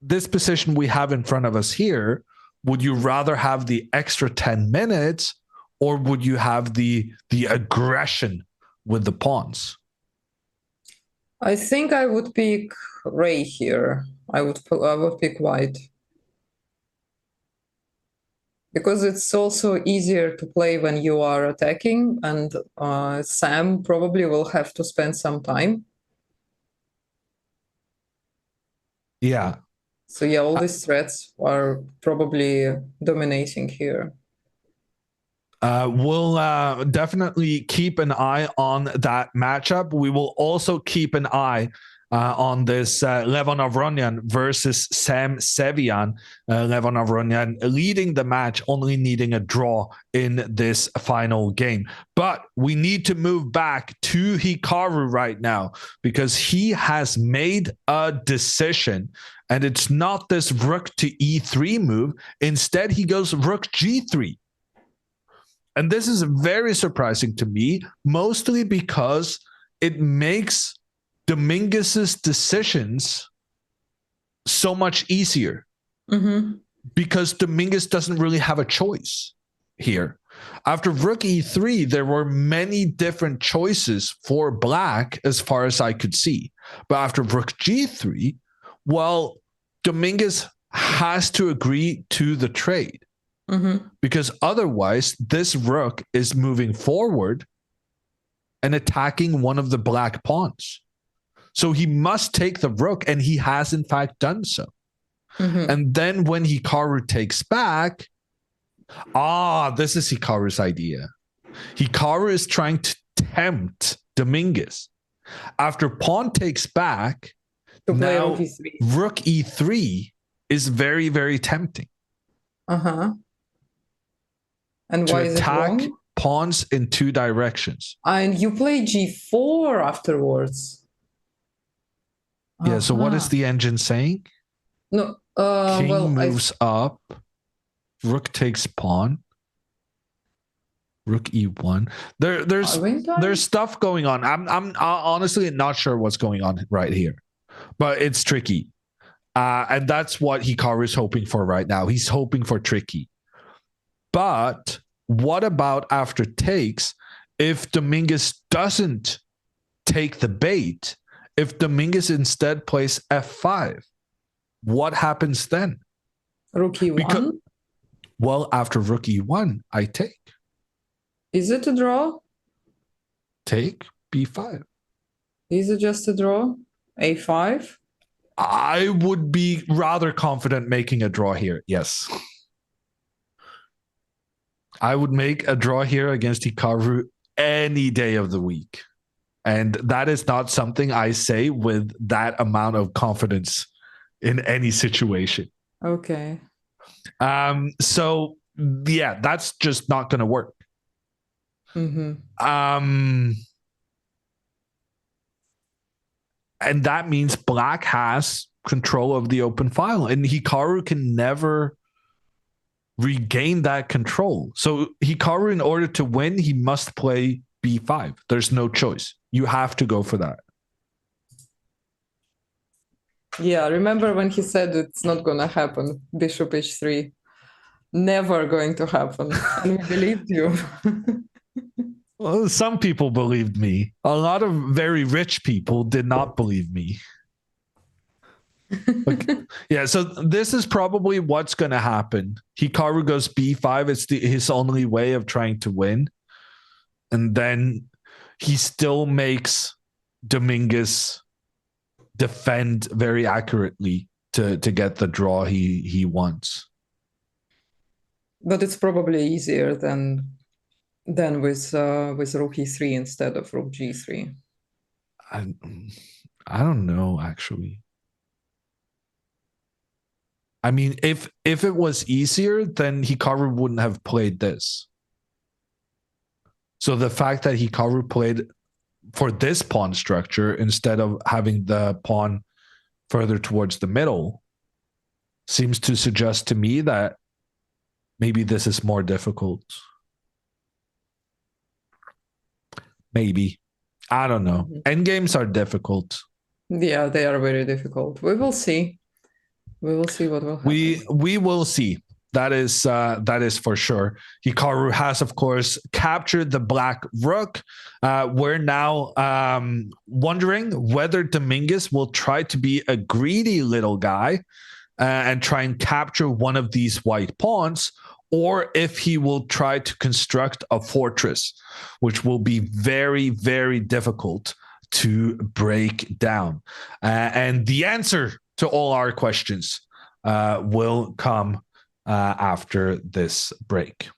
Speaker 1: this position we have in front of us here, would you rather have the extra 10 minutes or would you have the aggression with the pawns?
Speaker 2: I think I would pick Ray here. I would pick white. Because it's also easier to play when you are attacking, and Sam probably will have to spend some time.
Speaker 1: Yeah.
Speaker 2: So yeah, all these threats are probably dominating here.
Speaker 1: We'll definitely keep an eye on that matchup. We will also keep an eye on this Levon Avronyan versus Sam Sevian. Levon Avronyan leading the match, only needing a draw in this final game. But we need to move back to Hikaru right now because he has made a decision. And it's not this rook to e3 move. Instead, he goes rook g3. And this is very surprising to me, mostly because it makes Dominguez's decisions so much easier. Because Dominguez doesn't really have a choice here. After rook e3, there were many different choices for black as far as I could see. But after rook g3, well, Dominguez has to agree to the trade. Because otherwise, this rook is moving forward and attacking one of the black pawns. So he must take the rook, and he has in fact done so. And then when Hikaru takes back, this is Hikaru's idea. Hikaru is trying to tempt Dominguez. After pawn takes back, now rook e3 is very, very tempting.
Speaker 2: And why is it wrong?
Speaker 1: Pawns in two directions.
Speaker 2: And you play g4 afterwards.
Speaker 1: Yeah, so what is the engine saying?
Speaker 2: No,
Speaker 1: King moves up. Rook takes pawn. Rook e1. There's stuff going on. I'm honestly not sure what's going on right here, but it's tricky. And that's what Hikaru is hoping for right now. He's hoping for tricky. But what about after takes if Dominguez doesn't take the bait? If Dominguez instead plays f5, what happens then?
Speaker 2: Rook e1?
Speaker 1: Well, after rook e1, I take.
Speaker 2: Is it a draw?
Speaker 1: Take b5.
Speaker 2: Is it just a draw? a5?
Speaker 1: I would be rather confident making a draw here, yes. I would make a draw here against Hikaru any day of the week. And that is not something I say with that amount of confidence in any situation.
Speaker 2: Okay.
Speaker 1: So, yeah, that's just not going to work. And that means black has control of the open file. And Hikaru can never regain that control. So Hikaru, in order to win, he must play b5. There's no choice. You have to go for that.
Speaker 2: Yeah, remember when he said it's not going to happen, bishop h3. Never going to happen. And we believed you.
Speaker 1: Well, some people believed me. A lot of very rich people did not believe me. Yeah, so this is probably what's going to happen. Hikaru goes b5. It's his only way of trying to win. And then he still makes Dominguez defend very accurately to get the draw he wants.
Speaker 2: But it's probably easier than with rook e3 instead of rook g3.
Speaker 1: I, I don't know, actually. I mean, if it was easier, then Hikaru wouldn't have played this. So the fact that Hikaru played for this pawn structure instead of having the pawn further towards the middle seems to suggest to me that maybe this is more difficult. Maybe. I don't know. Endgames are difficult.
Speaker 2: Yeah, they are very difficult. We will see. We will see what will happen.
Speaker 1: We will see. That is for sure. Hikaru has, of course, captured the black rook. We're now wondering whether Dominguez will try to be a greedy little guy and try and capture one of these white pawns, or if he will try to construct a fortress, which will be very, very difficult to break down. And the answer to all our questions will come after this break.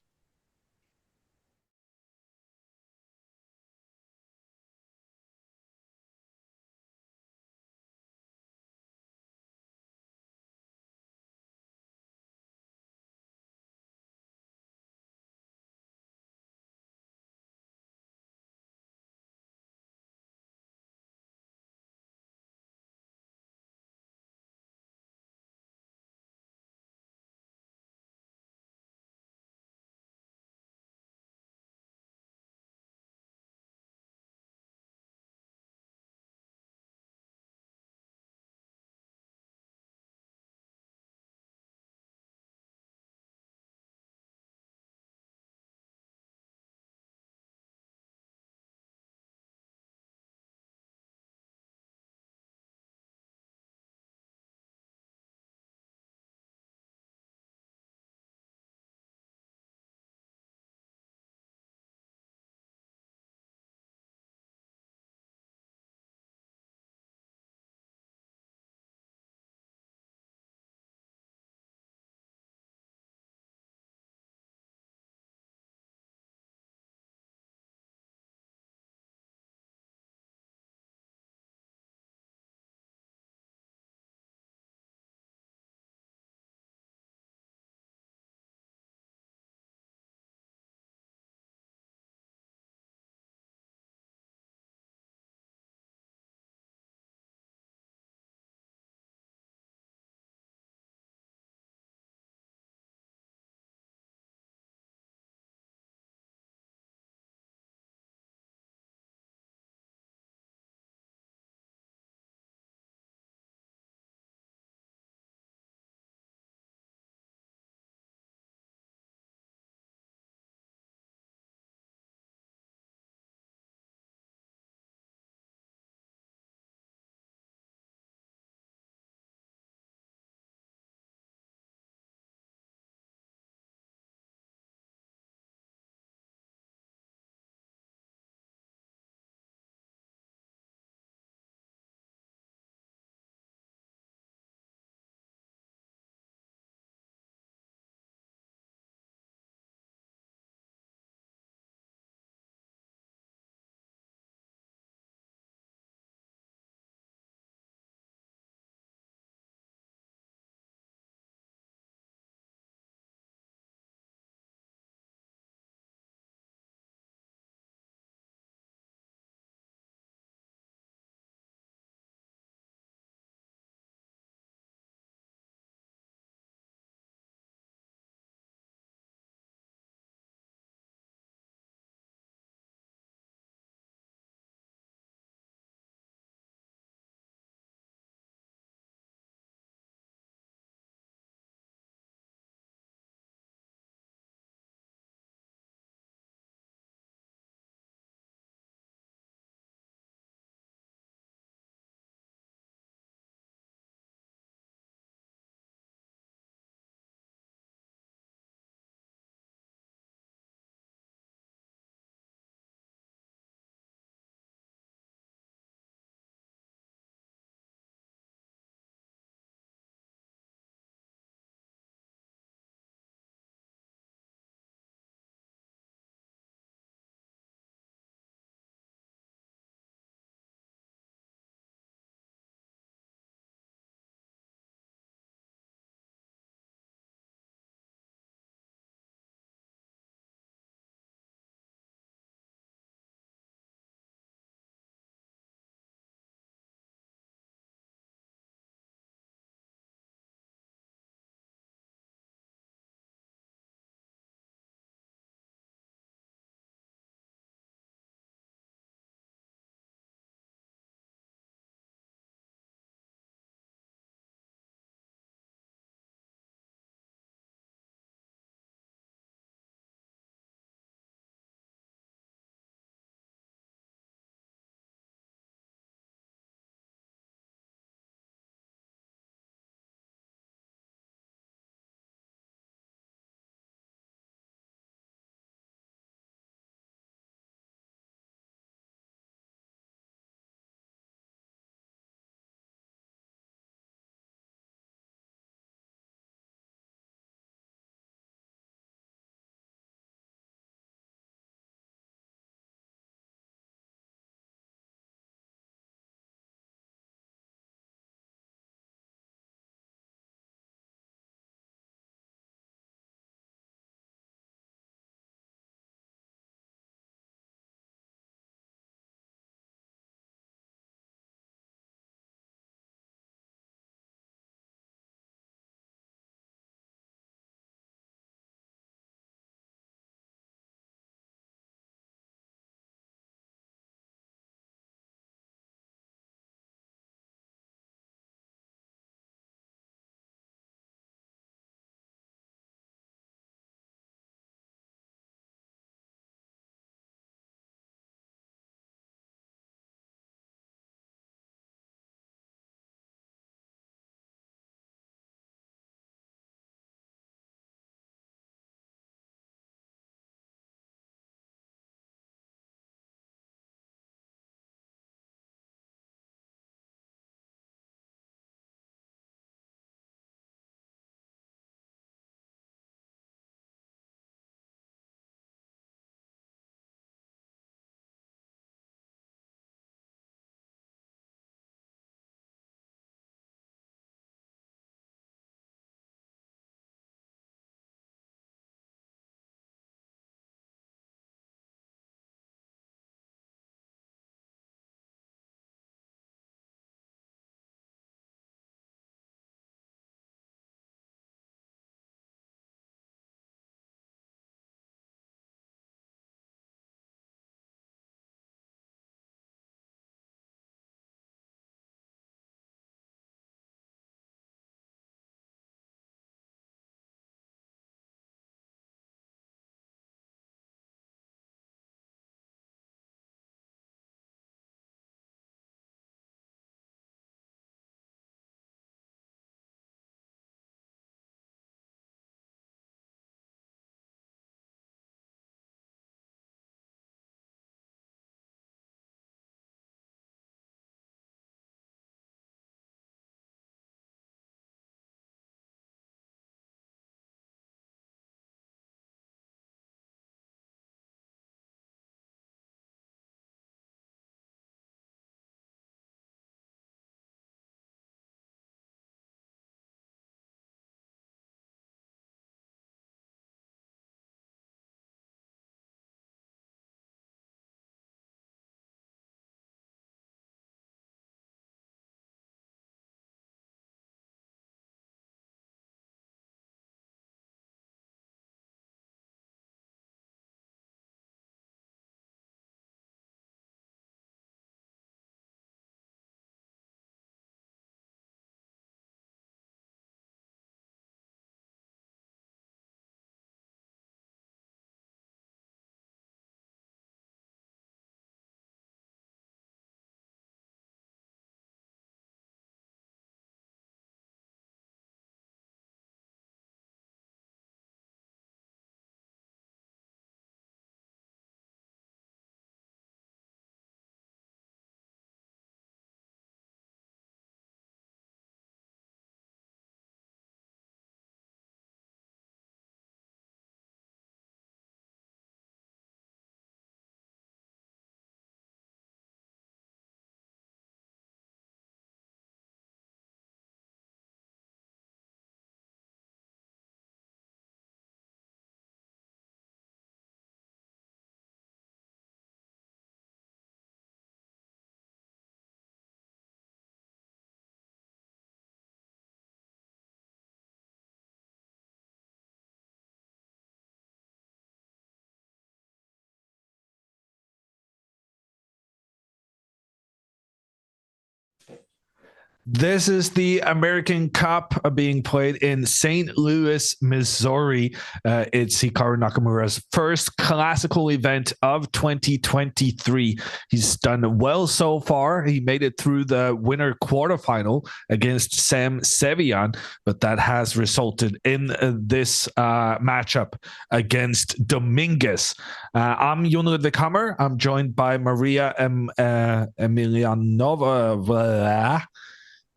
Speaker 1: This is the American Cup being played in St. Louis, Missouri. It's Hikaru Nakamura's first classical event of 2023. He's done well so far. He made it through the winner quarterfinal against Sam Sevian, but that has resulted in this matchup against Dominguez. I'm Jon Ludvig Hammer. I'm joined by Maria Emelianova.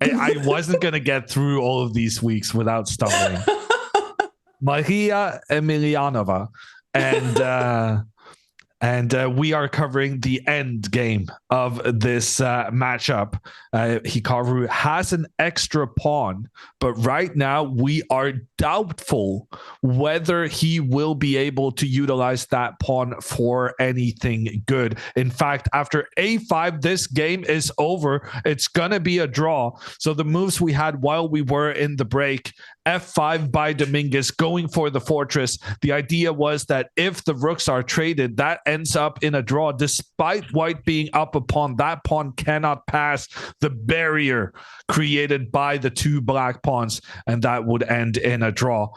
Speaker 1: I wasn't going to get through all of these weeks without stumbling. Maria Emelianova. And we are covering the end game of this matchup. Hikaru has an extra pawn, but right now we are doubtful whether he will be able to utilize that pawn for anything good. In fact, after a5, this game is over. It's going to be a draw. So the moves we had while we were in the break, f5 by Dominguez, going for the fortress. The idea was that if the rooks are traded, that ends up in a draw, despite white being up a pawn. That pawn cannot pass the barrier created by the two black pawns, and that would end in a draw.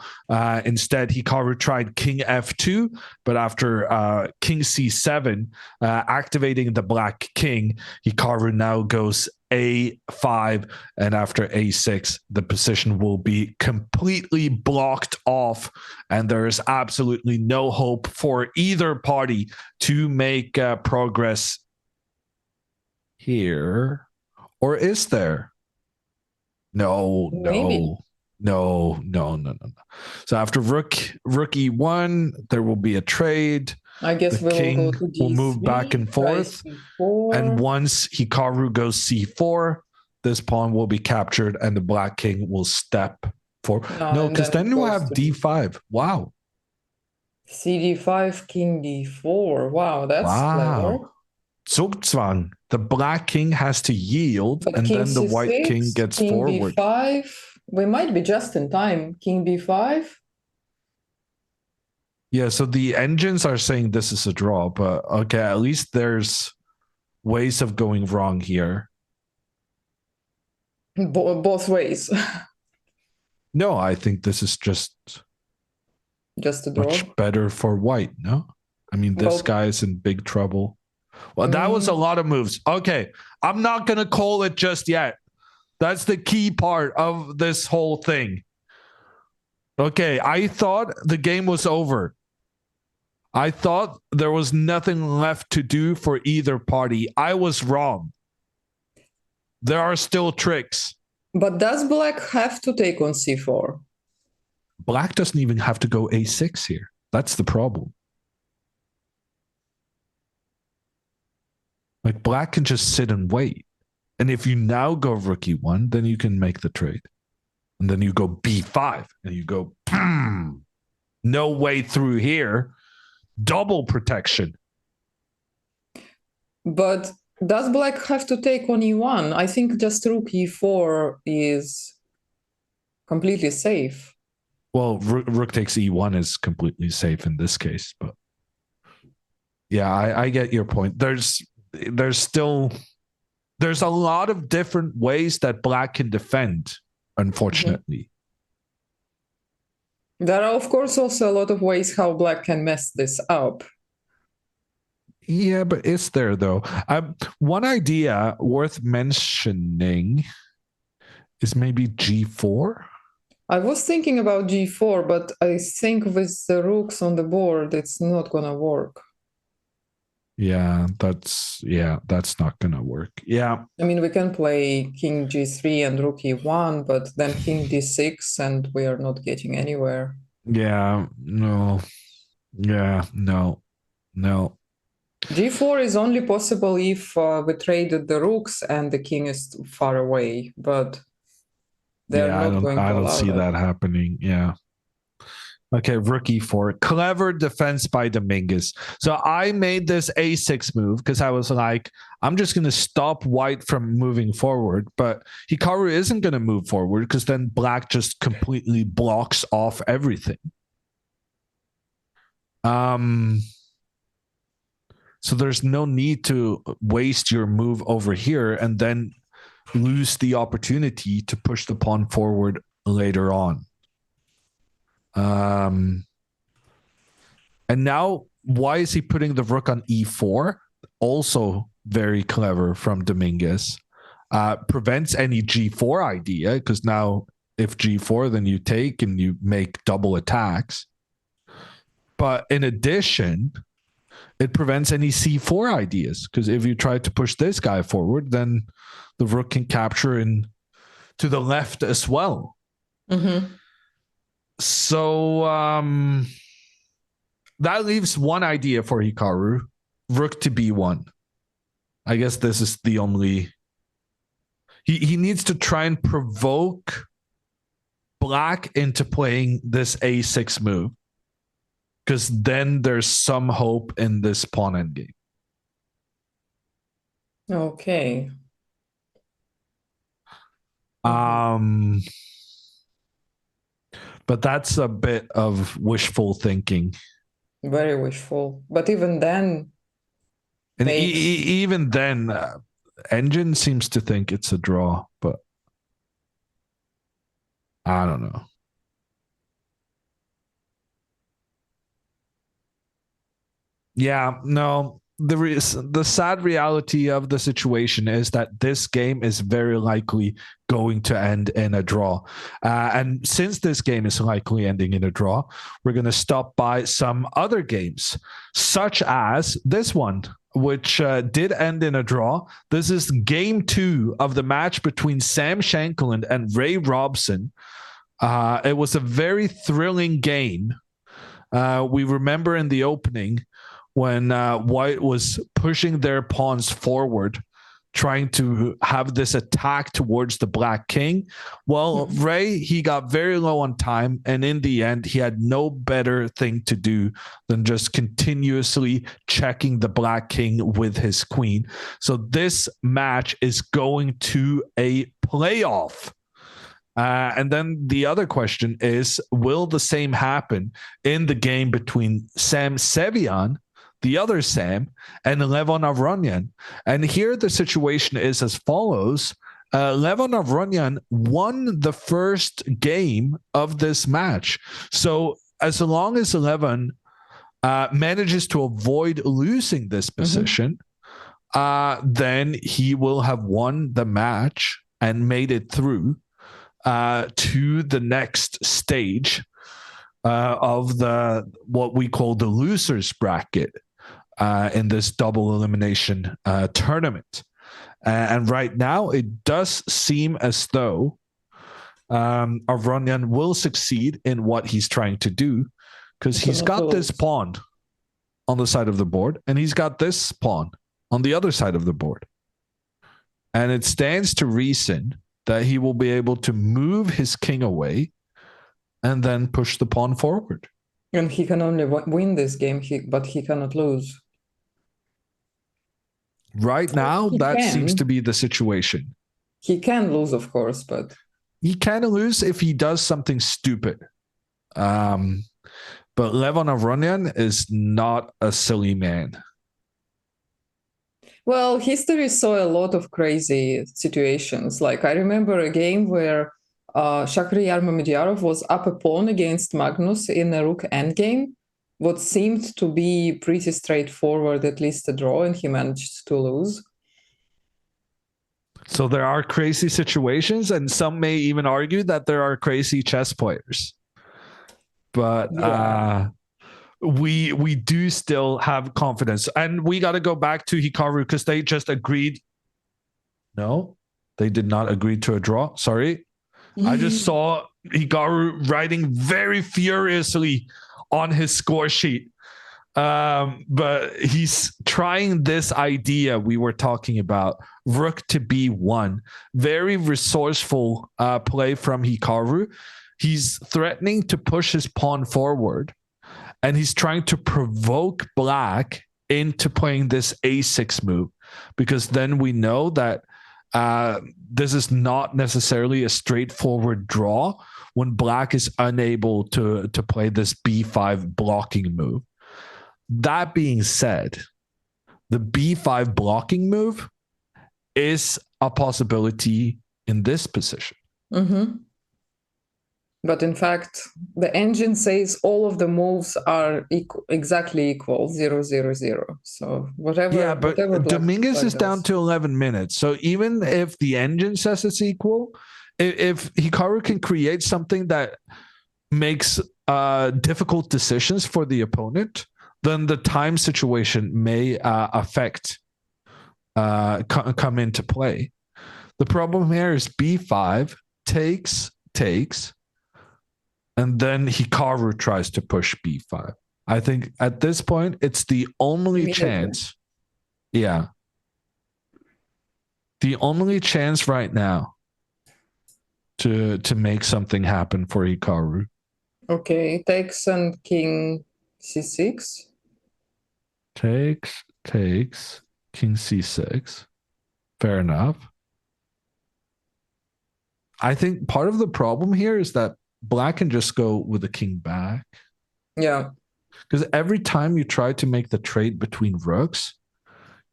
Speaker 1: Instead, Hikaru tried king f2, but after king c7, activating the black king, Hikaru now goes a5, and after a6 the position will be completely blocked off, and there is absolutely no hope for either party to make progress here. Or is there? No. So after rook e1, there will be a trade.
Speaker 2: I guess
Speaker 1: the king
Speaker 2: will go to
Speaker 1: will move back and forth. And once Hikaru goes c4, this pawn will be captured and the black king will step forward. No, because then you have d5. Wow.
Speaker 2: cd5, king d4. Wow, that's clever.
Speaker 1: Zugzwang. The black king has to yield,
Speaker 2: but
Speaker 1: and
Speaker 2: king
Speaker 1: then the
Speaker 2: c6,
Speaker 1: white king gets
Speaker 2: king
Speaker 1: forward.
Speaker 2: b5. We might be just in time. King b5.
Speaker 1: Yeah, so the engines are saying this is a draw, but okay, at least there's ways of going wrong here.
Speaker 2: Both ways.
Speaker 1: No, I think this is just
Speaker 2: a draw.
Speaker 1: Much better for white, no? I mean, this guy is in big trouble. Well, that was a lot of moves. Okay, I'm not going to call it just yet. That's the key part of this whole thing. Okay, I thought the game was over. I thought there was nothing left to do for either party. I was wrong. There are still tricks.
Speaker 2: But does black have to take on c4?
Speaker 1: Black doesn't even have to go a6 here. That's the problem. Like, black can just sit and wait. And if you now go rook e1, then you can make the trade. And then you go b5 and you go, no way through here. Double protection.
Speaker 2: But does black have to take on e1? I think just rook e4 is completely safe.
Speaker 1: Well, rook takes e1 is completely safe in this case, but yeah, I get your point. There's a lot of different ways that black can defend, unfortunately.
Speaker 2: There are, of course, also a lot of ways how black can mess this up.
Speaker 1: Yeah, but is there, though? One idea worth mentioning is maybe g4.
Speaker 2: I was thinking about g4, but I think with the rooks on the board, it's not going to work.
Speaker 1: Yeah, that's not going to work. Yeah.
Speaker 2: I mean, we can play king g3 and rook e1, but then king d6, and we are not getting anywhere.
Speaker 1: Yeah, no. Yeah, no.
Speaker 2: g4 is only possible if we traded the rooks and the king is far away, but they're not going to allow
Speaker 1: I don't see that happening. Yeah. Okay, rook e4. Clever defense by Dominguez. So I made this a6 move because I was like, I'm just going to stop white from moving forward. But Hikaru isn't going to move forward because then black just completely blocks off everything. So there's no need to waste your move over here and then lose the opportunity to push the pawn forward later on. And now, why is he putting the rook on e4? Also very clever from Dominguez. Prevents any g4 idea, because now if g4, then you take and you make double attacks. But in addition, it prevents any c4 ideas, because if you try to push this guy forward, then the rook can capture in to the left as well.
Speaker 2: Mm-hmm.
Speaker 1: So that leaves one idea for Hikaru, rook to b1. I guess this is the only... He needs to try and provoke black into playing this a6 move, because then there's some hope in this pawn endgame.
Speaker 2: Okay.
Speaker 1: But that's a bit of wishful thinking.
Speaker 2: Very wishful. But even then...
Speaker 1: And even then, Engine seems to think it's a draw, but I don't know. Yeah, no, the sad reality of the situation is that this game is very likely going to end in a draw. And since this game is likely ending in a draw, we're going to stop by some other games, such as this one, which did end in a draw. This is game 2 of the match between Sam Shankland and Ray Robson. It was a very thrilling game. We remember in the opening when White was pushing their pawns forward, trying to have this attack towards the black king. Well, Ray, he got very low on time, and in the end, he had no better thing to do than just continuously checking the black king with his queen. So this match is going to a playoff. And then the other question is, will the same happen in the game between Sam Sevian, the other Sam, and Levon Avronyan? And here the situation is as follows. Levon Avronyan won the first game of this match. So as long as Levon manages to avoid losing this position, then he will have won the match and made it through to the next stage of the what we call the losers bracket in this double elimination tournament. And right now, it does seem as though Avronyan will succeed in what he's trying to do, because he's got this pawn on the side of the board, and he's got this pawn on the other side of the board. And it stands to reason that he will be able to move his king away and then push the pawn forward.
Speaker 2: And he can only win this game, but he cannot lose.
Speaker 1: Right now, that seems to be the situation.
Speaker 2: He can lose, of course, but...
Speaker 1: He can lose if he does something stupid. But Levon Avronyan is not a silly man.
Speaker 2: Well, history saw a lot of crazy situations. Like, I remember a game where Shakhriyar Mamedyarov was up a pawn against Magnus in a rook endgame, what seemed to be pretty straightforward, at least a draw, and he managed to lose.
Speaker 1: So there are crazy situations, and some may even argue that there are crazy chess players. But we do still have confidence. And we got to go back to Hikaru, because they just agreed. No, they did not agree to a draw. Sorry. I just saw Hikaru writing very furiously on his score sheet. But he's trying this idea we were talking about, rook to b1. Very resourceful play from Hikaru. He's threatening to push his pawn forward, and he's trying to provoke black into playing this a6 move, because then we know that this is not necessarily a straightforward draw when black is unable to play this b5 blocking move. That being said, the b5 blocking move is a possibility in this position.
Speaker 2: Mm-hmm. But in fact, the engine says all of the moves are exactly equal, 0, 0, 0. So whatever
Speaker 1: But
Speaker 2: black
Speaker 1: Dominguez is down
Speaker 2: does.
Speaker 1: to 11 minutes. So even if the engine says it's equal, if Hikaru can create something that makes difficult decisions for the opponent, then the time situation may come into play. The problem here is b5 takes, and then Hikaru tries to push b5. I think at this point, it's the only chance. Yeah. The only chance right now to make something happen for Hikaru.
Speaker 2: Okay, takes and king c6.
Speaker 1: Takes, king c6. Fair enough. I think part of the problem here is that black can just go with the king back.
Speaker 2: Yeah.
Speaker 1: Because every time you try to make the trade between rooks,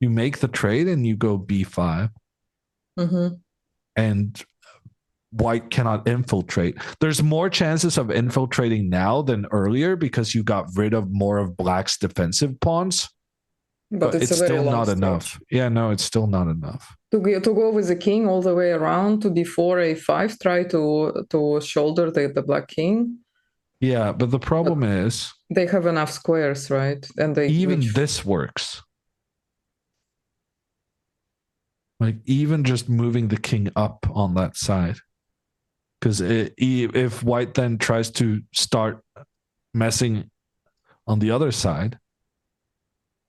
Speaker 1: you make the trade and you go b5.
Speaker 2: Mm-hmm.
Speaker 1: And white cannot infiltrate. There's more chances of infiltrating now than earlier because you got rid of more of black's defensive pawns. But it's still not enough. Yeah, no, it's still not enough.
Speaker 2: To go with the king all the way around to b4, a5, try to shoulder the black king.
Speaker 1: Yeah, but the problem is
Speaker 2: they have enough squares, right? And they
Speaker 1: this works. Like even just moving the king up on that side. Because if white then tries to start messing on the other side,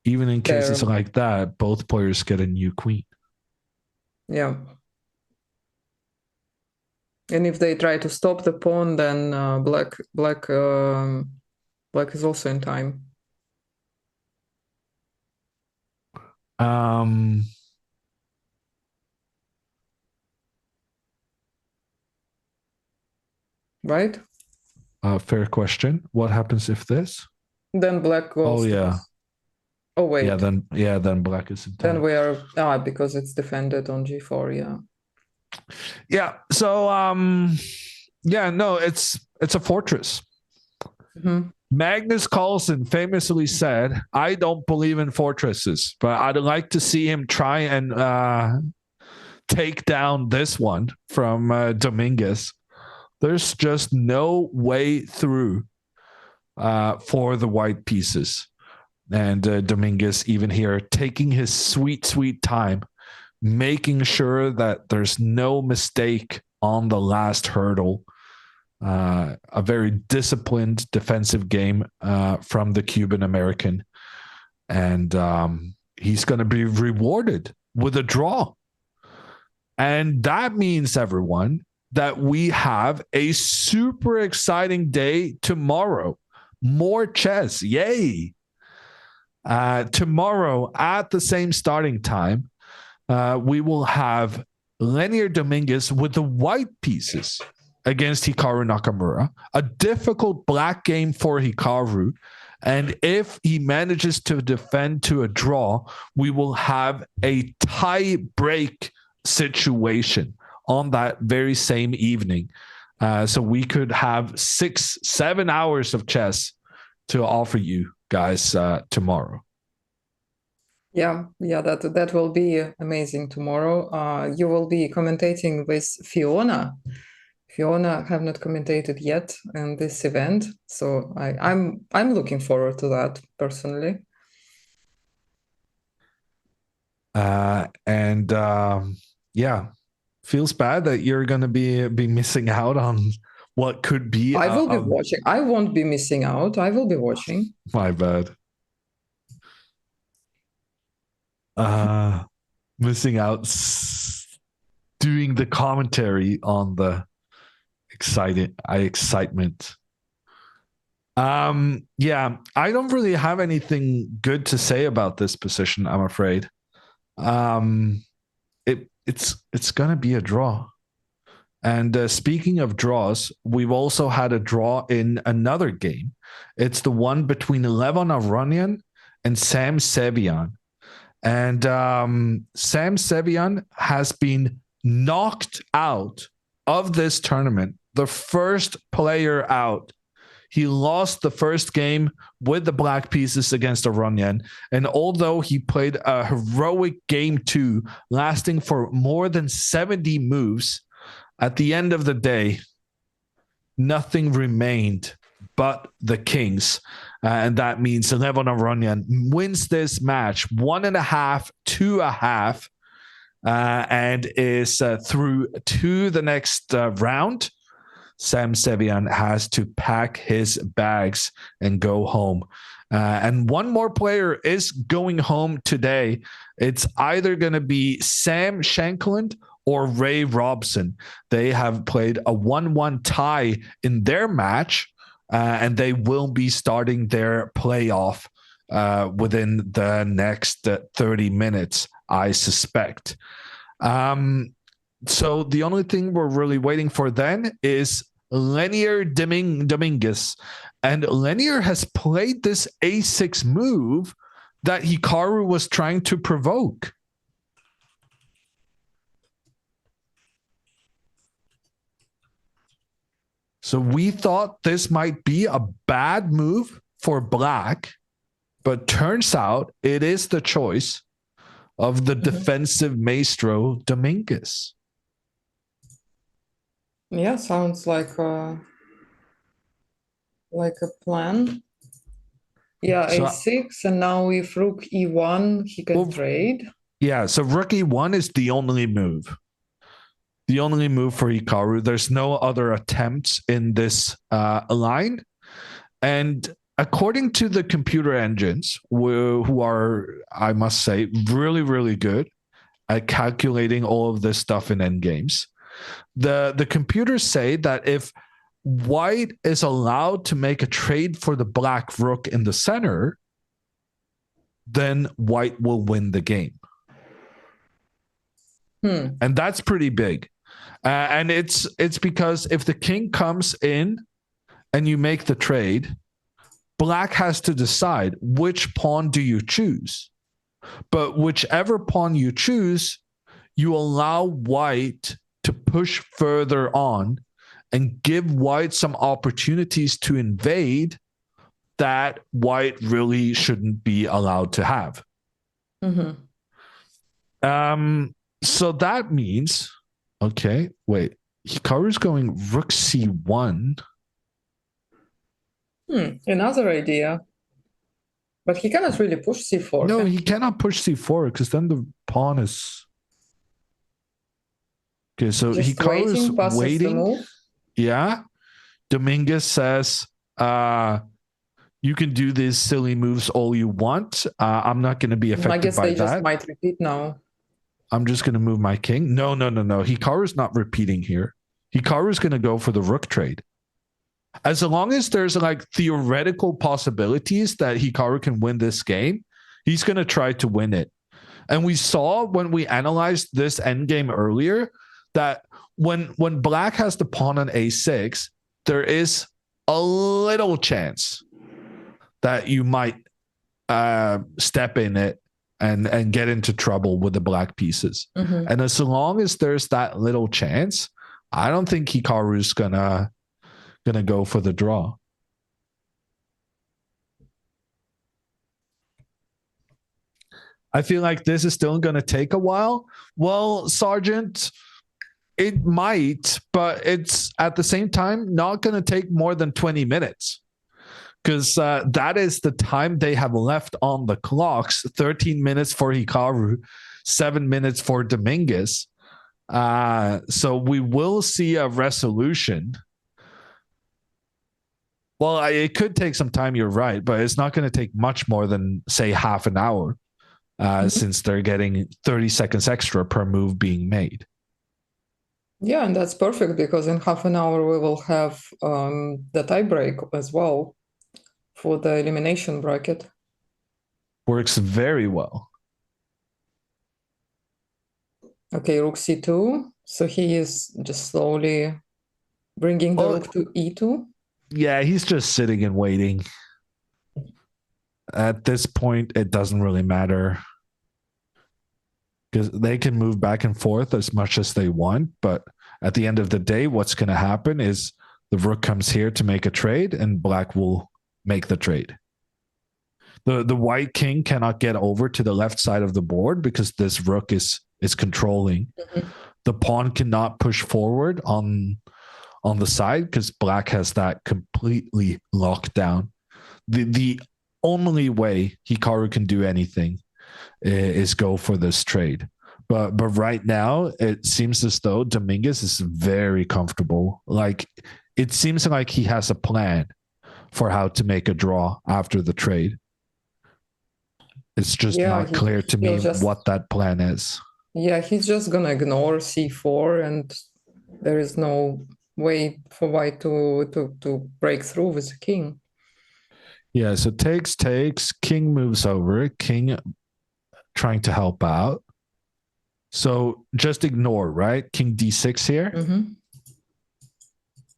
Speaker 1: even in cases like that, both players get a new queen.
Speaker 2: Yeah. And if they try to stop the pawn, then black is also in time. Right?
Speaker 1: Fair question. What happens if this?
Speaker 2: Then black goes.
Speaker 1: Oh yeah.
Speaker 2: Oh wait.
Speaker 1: Then black is in time.
Speaker 2: Then we are because it's defended on g4. Yeah.
Speaker 1: Yeah. So it's a fortress.
Speaker 2: Mm-hmm.
Speaker 1: Magnus Carlsen famously said, "I don't believe in fortresses, but I'd like to see him try and take down this one from Dominguez." There's just no way through for the white pieces. And Dominguez, even here, taking his sweet time, making sure that there's no mistake on the last hurdle. A very disciplined defensive game from the Cuban American. And he's going to be rewarded with a draw. And that means, everyone, that we have a super exciting day tomorrow. More chess. Yay. Tomorrow at the same starting time, we will have Lenier Dominguez with the white pieces against Hikaru Nakamura. A difficult black game for Hikaru. And if he manages to defend to a draw, we will have a tie break situation on that very same evening. So we could have 6-7 hours of chess to offer you guys tomorrow.
Speaker 2: Yeah, that will be amazing tomorrow. You will be commentating with Fiona. Fiona have not commentated yet in this event, so I'm looking forward to that personally.
Speaker 1: Feels bad that you're going to be missing out on what could be.
Speaker 2: I will be watching. I won't be missing out. I will be watching.
Speaker 1: My bad. Missing out doing the commentary on the excitement. I don't really have anything good to say about this position, I'm afraid. It's gonna be a draw. And speaking of draws, we've also had a draw in another game. It's the one between Levon Aronian and Sam Sevian. And Sam Sevian has been knocked out of this tournament, the first player out. He lost the first game with the black pieces against Aronian. And although he played a heroic game 2, lasting for more than 70 moves, at the end of the day, nothing remained but the kings. And that means Levon Aronian wins this match 1.5, 2.5, and is through to the next round. Sam Sevian has to pack his bags and go home. And one more player is going home today. It's either going to be Sam Shankland or Ray Robson. They have played a 1-1 tie in their match, and they will be starting their playoff within the next 30 minutes, I suspect. So the only thing we're really waiting for then is Lenier Dominguez. And Lenier has played this A6 move that Hikaru was trying to provoke. So we thought this might be a bad move for black, but turns out it is the choice of the defensive maestro Dominguez.
Speaker 2: Yeah, sounds like a plan. Yeah,
Speaker 1: So,
Speaker 2: A6, and now if Rook E1, he can trade.
Speaker 1: Yeah, so Rook E1 is the only move. The only move for Hikaru. There's no other attempts in this line. And according to the computer engines, who are, I must say, really, really good at calculating all of this stuff in endgames, the computers say that if white is allowed to make a trade for the black rook in the center, then white will win the game. And that's pretty big. And it's because if the king comes in and you make the trade, black has to decide which pawn do you choose. But whichever pawn you choose, you allow white to push further on and give white some opportunities to invade that white really shouldn't be allowed to have. So that means, okay, wait, Hikaru's going rook c1.
Speaker 2: Another idea. But he cannot really push c4.
Speaker 1: No, he cannot push c4 because then the pawn is... Okay, so Hikaru's waiting. Yeah. Dominguez says, you can do these silly moves all you want. I'm not going to be affected by that.
Speaker 2: I guess they just might repeat now.
Speaker 1: I'm just going to move my king. No. Hikaru's not repeating here. Hikaru's going to go for the rook trade. As long as there's like theoretical possibilities that Hikaru can win this game, he's going to try to win it. And we saw when we analyzed this endgame earlier that when black has the pawn on a6, there is a little chance that you might step in it and get into trouble with the black pieces. And as long as there's that little chance, I don't think Hikaru's gonna go for the draw. I feel like this is still gonna take a while. Well, Sergeant, it might, but it's at the same time not gonna take more than 20 minutes. Because that is the time they have left on the clocks. 13 minutes for Hikaru, 7 minutes for Dominguez. So we will see a resolution. Well, it could take some time, you're right, but it's not going to take much more than, say, half an hour, since they're getting 30 seconds extra per move being made.
Speaker 2: Yeah, and that's perfect because in half an hour we will have the tie break as well. For the elimination bracket.
Speaker 1: Works very well.
Speaker 2: Okay, rook c2. So he is just slowly bringing the rook to e2.
Speaker 1: Yeah, he's just sitting and waiting. At this point, it doesn't really matter. because they can move back and forth as much as they want. But at the end of the day, what's going to happen is the rook comes here to make a trade, and black will make the trade. The white king cannot get over to the left side of the board because this rook is controlling. Mm-hmm. The pawn cannot push forward on the side because black has that completely locked down. The only way Hikaru can do anything is go for this trade. But right now, it seems as though Dominguez is very comfortable. Like, it seems like he has a plan for how to make a draw after the trade. It's just not clear to me what that plan is.
Speaker 2: Yeah, he's just going to ignore c4, and there is no way for white to break through with the king.
Speaker 1: Yeah, so takes, king moves over, king trying to help out. So just ignore, right? King d6 here. Mm-hmm.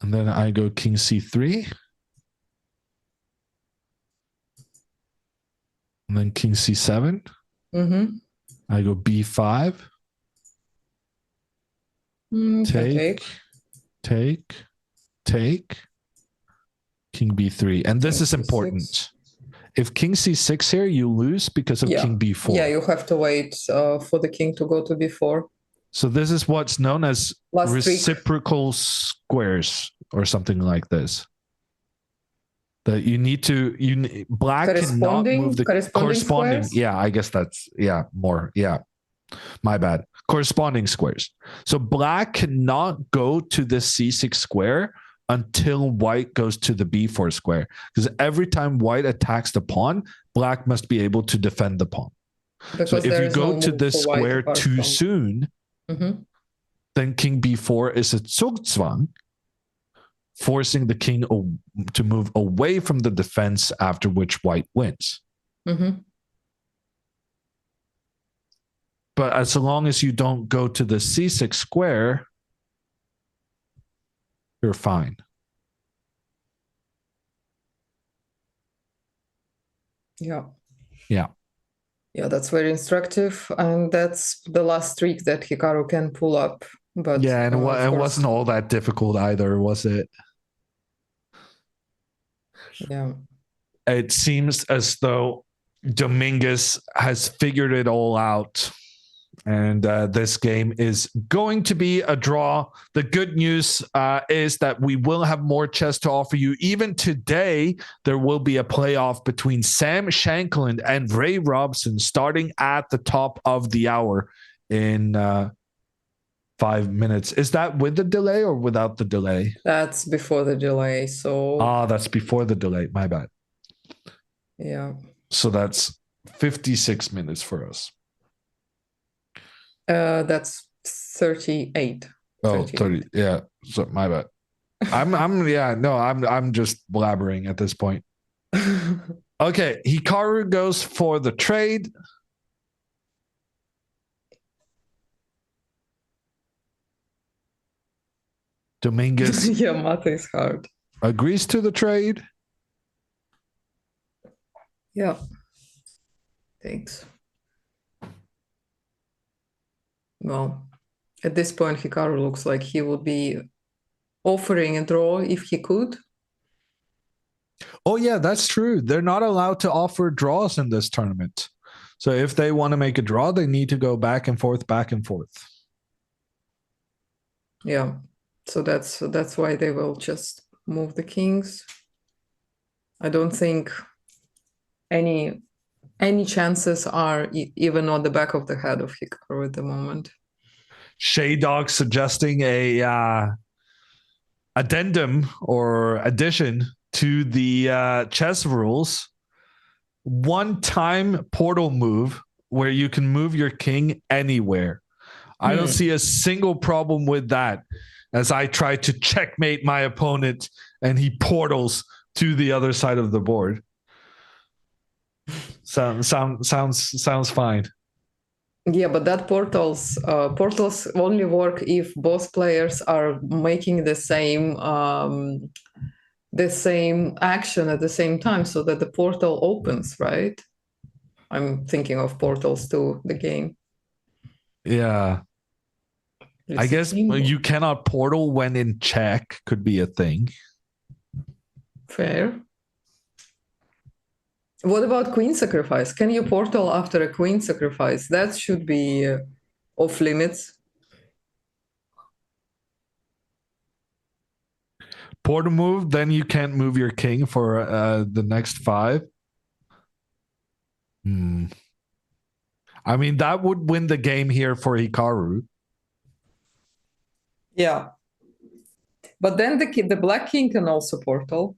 Speaker 1: And then I go king c3. And then king c7. Mm-hmm. I go b5. Take. King b3. And this is important. If king c6 here, you lose because of king b4.
Speaker 2: Yeah, you have to wait for the king to go to b4.
Speaker 1: So this is what's known as reciprocal squares or something like this. That you need to, black cannot move the corresponding.
Speaker 2: Squares?
Speaker 1: Yeah, I guess that's, more. Yeah, my bad. Corresponding squares. So black cannot go to this c6 square until white goes to the b4 square. Because every time white attacks the pawn, black must be able to defend the pawn. Because so if you go to this square too soon, then king b4 is a Zugzwang, forcing the king to move away from the defense, after which white wins. Mm-hmm. But as long as you don't go to the c6 square, you're fine.
Speaker 2: Yeah.
Speaker 1: Yeah.
Speaker 2: Yeah, that's very instructive. And that's the last trick that Hikaru can pull up. But
Speaker 1: yeah, and it wasn't all that difficult either, was it?
Speaker 2: Yeah.
Speaker 1: It seems as though Dominguez has figured it all out. And this game is going to be a draw. The good news is that we will have more chess to offer you. Even today, there will be a playoff between Sam Shankland and Ray Robson starting at the top of the hour in 5 minutes. Is that with the delay or without the delay?
Speaker 2: That's before the delay. So
Speaker 1: that's before the delay. My bad.
Speaker 2: Yeah.
Speaker 1: So that's 56 minutes for us.
Speaker 2: That's 38.
Speaker 1: Oh, 30. Yeah. So my bad. I'm just blabbering at this point. Okay. Hikaru goes for the trade. Dominguez.
Speaker 2: Yeah, math is hard.
Speaker 1: Agrees to the trade.
Speaker 2: Yeah. Thanks. Well, at this point, Hikaru looks like he would be offering a draw if he could.
Speaker 1: Oh, yeah, that's true. They're not allowed to offer draws in this tournament. So if they want to make a draw, they need to go back and forth, back and forth.
Speaker 2: Yeah. So that's why they will just move the kings. I don't think any chances are even on the back of the head of Hikaru at the moment.
Speaker 1: Shaydog suggesting a addendum or addition to the chess rules. One-time portal move where you can move your king anywhere. I don't see a single problem with that, as I try to checkmate my opponent and he portals to the other side of the board. Sounds fine.
Speaker 2: Yeah, but that portals only work if both players are making the same action at the same time, so that the portal opens, right? I'm thinking of portals to the game.
Speaker 1: Yeah.
Speaker 2: Let's
Speaker 1: I
Speaker 2: see,
Speaker 1: guess
Speaker 2: king.
Speaker 1: you cannot portal when in check could be a thing.
Speaker 2: Fair. What about queen sacrifice? Can you portal after a queen sacrifice? That should be off limits.
Speaker 1: Portal move, then you can't move your king for the next 5. I mean, that would win the game here for Hikaru.
Speaker 2: Yeah. But then the black king can also portal.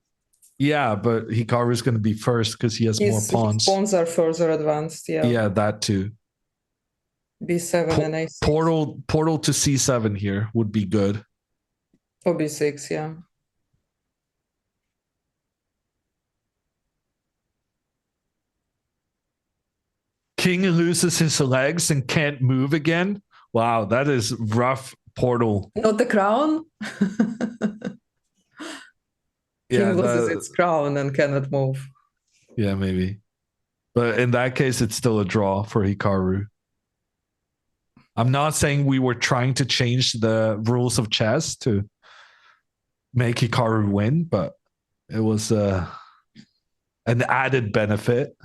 Speaker 1: Yeah, but Hikaru is going to be first because he has more pawns.
Speaker 2: His pawns are further advanced. Yeah.
Speaker 1: Yeah, that too.
Speaker 2: B7 and A6.
Speaker 1: Portal to C7 here would be good.
Speaker 2: Or B6, yeah.
Speaker 1: King loses his legs and can't move again. Wow, that is rough portal.
Speaker 2: Not the crown.
Speaker 1: Yeah,
Speaker 2: King loses its crown and cannot move.
Speaker 1: Yeah, maybe. But in that case, it's still a draw for Hikaru. I'm not saying we were trying to change the rules of chess to make Hikaru win, but it was an added benefit.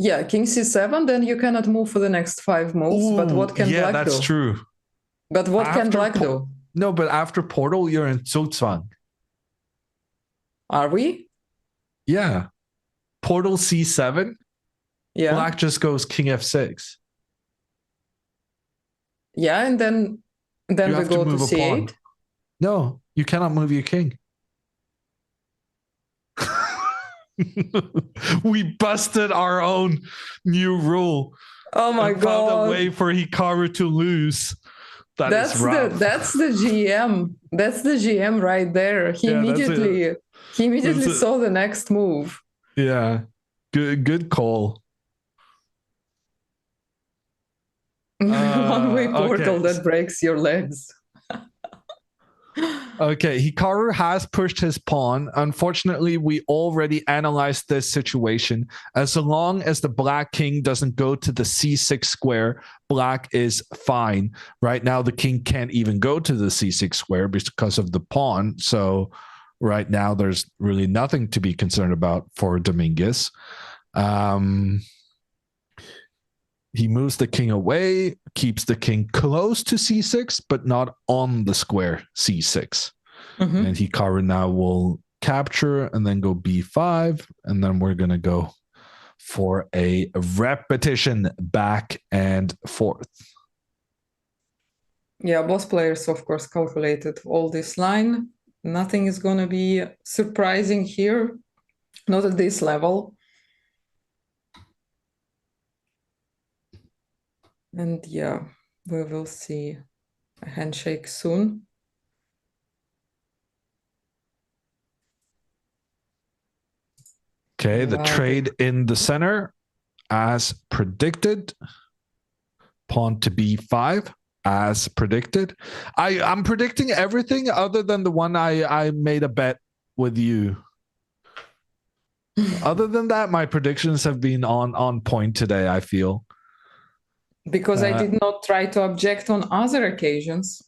Speaker 2: Yeah, king c7, then you cannot move for the next 5 moves.
Speaker 1: Ooh,
Speaker 2: but what can black do?
Speaker 1: Yeah, that's true.
Speaker 2: But what can black do?
Speaker 1: No, but after portal, you're in Zugzwang.
Speaker 2: Are we?
Speaker 1: Yeah. Portal c7.
Speaker 2: Yeah.
Speaker 1: Black just goes king f6.
Speaker 2: Yeah, and then we go to c8.
Speaker 1: No, you cannot move your king. We busted our own new rule.
Speaker 2: Oh my god!
Speaker 1: Found a way for Hikaru to lose. That's
Speaker 2: the GM. That's the GM right there. He immediately saw the next move.
Speaker 1: Yeah, good call.
Speaker 2: One-way portal that breaks your legs.
Speaker 1: Okay, Hikaru has pushed his pawn. Unfortunately, we already analyzed this situation. As long as the black king doesn't go to the c6 square, black is fine. Right now, the king can't even go to the c6 square because of the pawn. So right now, there's really nothing to be concerned about for Dominguez. He moves the king away, keeps the king close to c6, but not on the square c6. Mm-hmm. And Hikaru now will capture and then go b5. And then we're going to go for a repetition back and forth.
Speaker 2: Yeah, both players, of course, calculated all this line. Nothing is going to be surprising here. Not at this level. And yeah, we will see a handshake soon.
Speaker 1: Okay, the trade in the center as predicted. Pawn to b5 as predicted. I'm predicting everything other than the one I made a bet with you. Other than that, my predictions have been on point today, I feel.
Speaker 2: Because I did not try to object on other occasions.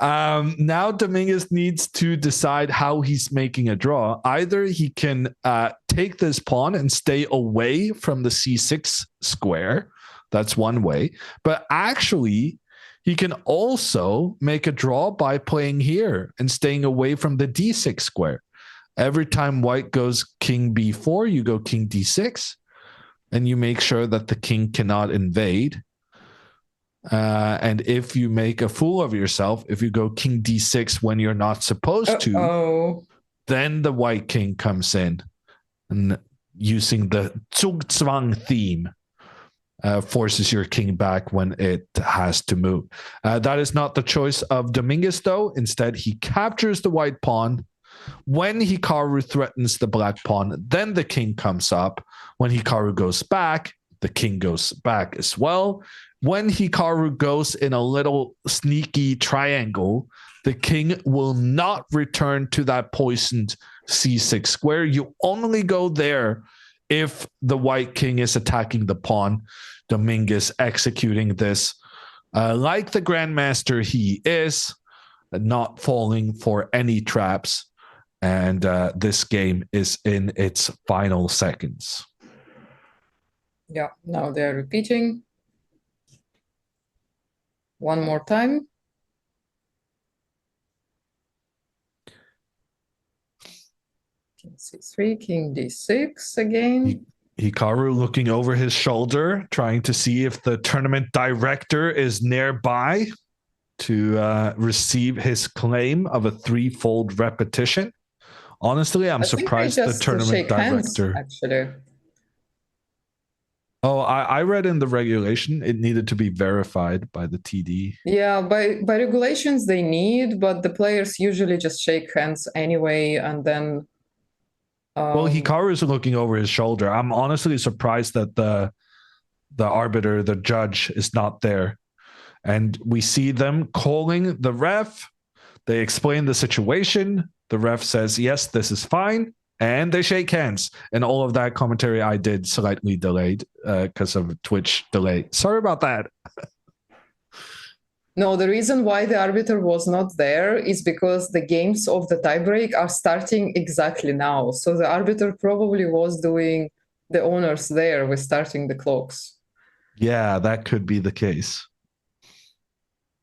Speaker 1: Now Dominguez needs to decide how he's making a draw. Either he can take this pawn and stay away from the c6 square. That's one way. But actually, he can also make a draw by playing here and staying away from the d6 square. Every time white goes king b4, you go king d6. And you make sure that the king cannot invade. And if you make a fool of yourself, if you go king d6 when you're not supposed to, then the white king comes in. And using the Zugzwang theme, forces your king back when it has to move. That is not the choice of Dominguez, though. Instead, he captures the white pawn. When Hikaru threatens the black pawn, then the king comes up. When Hikaru goes back, the king goes back as well. When Hikaru goes in a little sneaky triangle, the king will not return to that poisoned c6 square. You only go there if the white king is attacking the pawn, Dominguez executing this like the grandmaster he is, not falling for any traps. And this game is in its final seconds.
Speaker 2: Yeah, now they're repeating. One more time. King c3, king d6 again.
Speaker 1: Hikaru looking over his shoulder, trying to see if the tournament director is nearby to receive his claim of a threefold repetition. Honestly, I'm surprised the tournament director.
Speaker 2: Hands, actually.
Speaker 1: Oh, I read in the regulation it needed to be verified by the TD.
Speaker 2: Yeah, by regulations they need, but the players usually just shake hands anyway, and then.
Speaker 1: Well, Hikaru is looking over his shoulder. I'm honestly surprised that the arbiter, the judge, is not there. And we see them calling the ref. They explain the situation. The ref says, yes, this is fine. And they shake hands. And all of that commentary I did slightly delayed because of Twitch delay. Sorry about that.
Speaker 2: No, the reason why the arbiter was not there is because the games of the tiebreak are starting exactly now. So the arbiter probably was doing the honors there with starting the clocks.
Speaker 1: Yeah, that could be the case.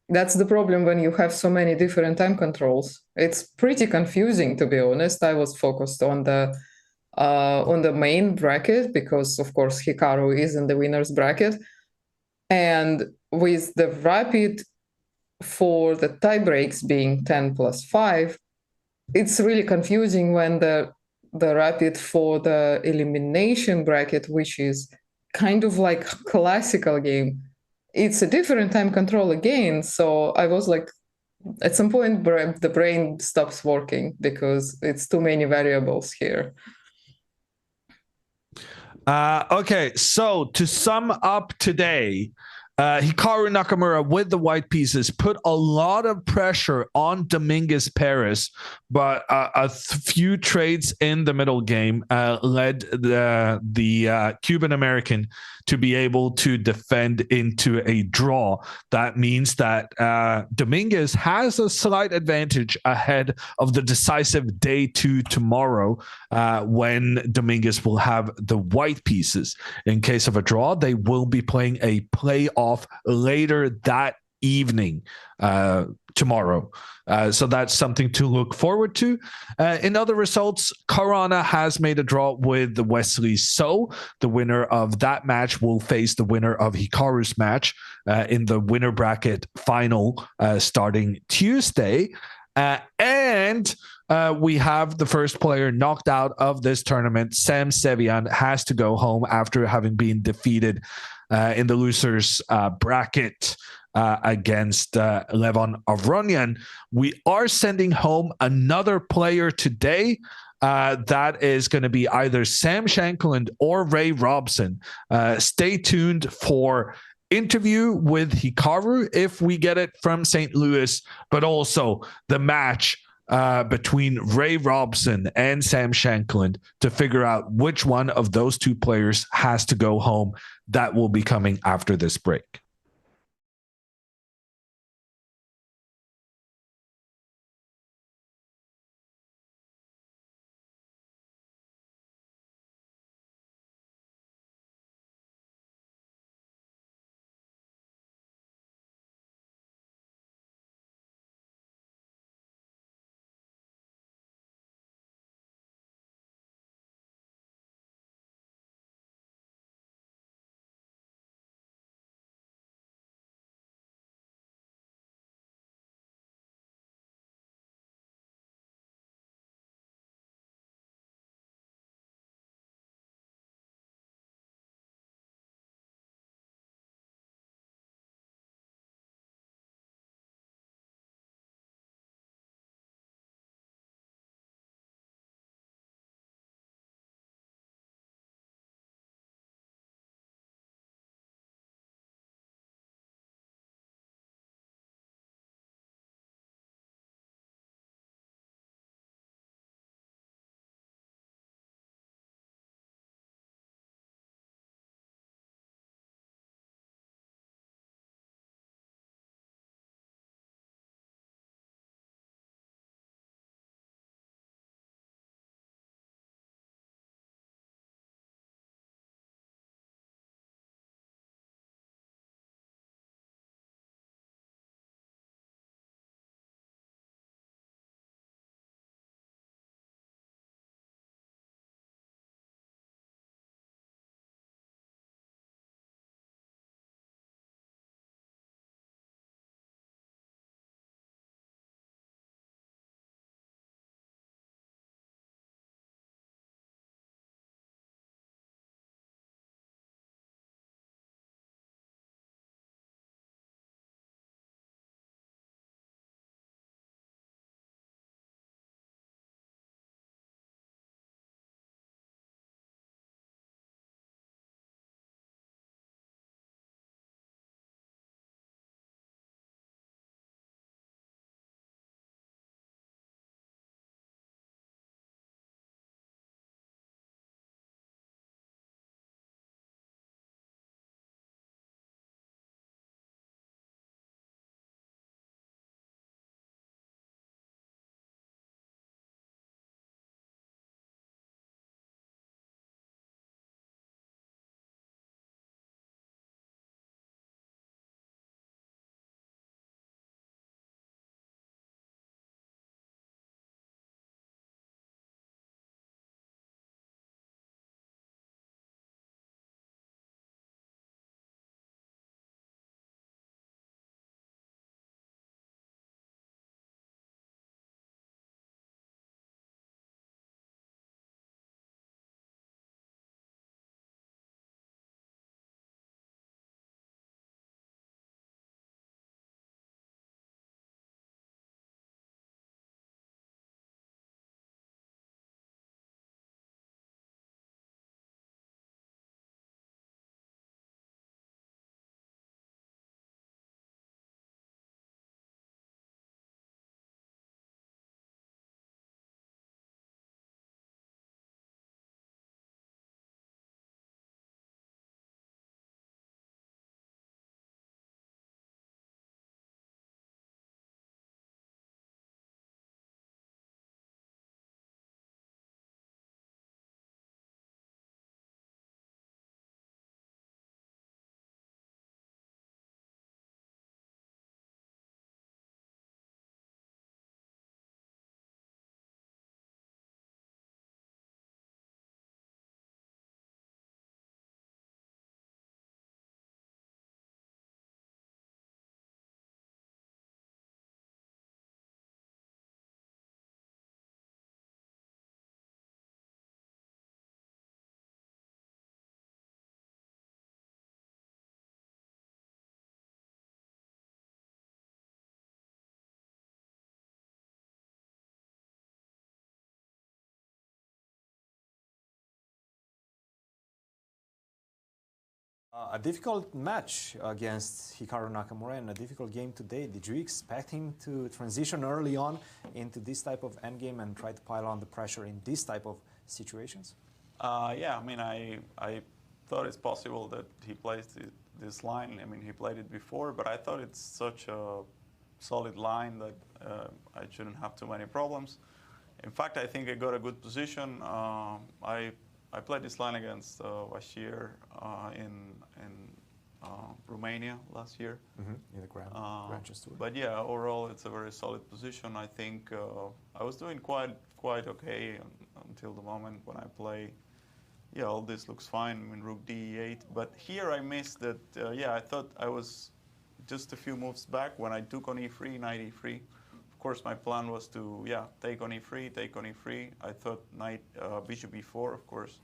Speaker 2: That's the problem when you have so many different time controls. It's pretty confusing, to be honest. I was focused on the main bracket because, of course, Hikaru is in the winner's bracket. And with the rapid for the tie breaks being 10 plus 5, it's really confusing when the rapid for the elimination bracket, which is kind of like classical game, it's a different time control again. So I was like, at some point, the brain stops working because it's too many variables here.
Speaker 1: Okay, so to sum up today, Hikaru Nakamura with the white pieces put a lot of pressure on Dominguez Paris, but a few trades in the middle game led the Cuban American to be able to defend into a draw. That means that Dominguez has a slight advantage ahead of the decisive day 2 tomorrow when Dominguez will have the white pieces. In case of a draw, they will be playing a playoff later that evening tomorrow. So that's something to look forward to. In other results, Karana has made a draw with Wesley So. The winner of that match will face the winner of Hikaru's match in the winner bracket final starting Tuesday. And we have the first player knocked out of this tournament. Sam Sevian has to go home after having been defeated in the losers bracket against Levon Avronyan. We are sending home another player today. That is going to be either Sam Shankland or Ray Robson. Stay tuned for interview with Hikaru if we get it from St. Louis, but also the match between Ray Robson and Sam Shankland to figure out which one of those two players has to go home. That will be coming after this break.
Speaker 3: A difficult match against Hikaru Nakamura and a difficult game today. Did you expect him to transition early on into this type of endgame and try to pile on the pressure in this type of situations?
Speaker 4: Yeah, I mean, I thought it's possible that he plays this line. I mean, he played it before, but I thought it's such a solid line that I shouldn't have too many problems. In fact, I think I got a good position. I played this line against Bashir in Romania last year.
Speaker 3: In the Grand Chess Tour.
Speaker 4: But yeah, overall, it's a very solid position. I think I was doing quite okay until the moment when I play. Yeah, all this looks fine. I mean, rook d8. But here I missed that. Yeah, I thought I was just a few moves back when I took on e3, knight e3. Of course, my plan was to take on e3, take on e3. I thought knight bishop e4, of course.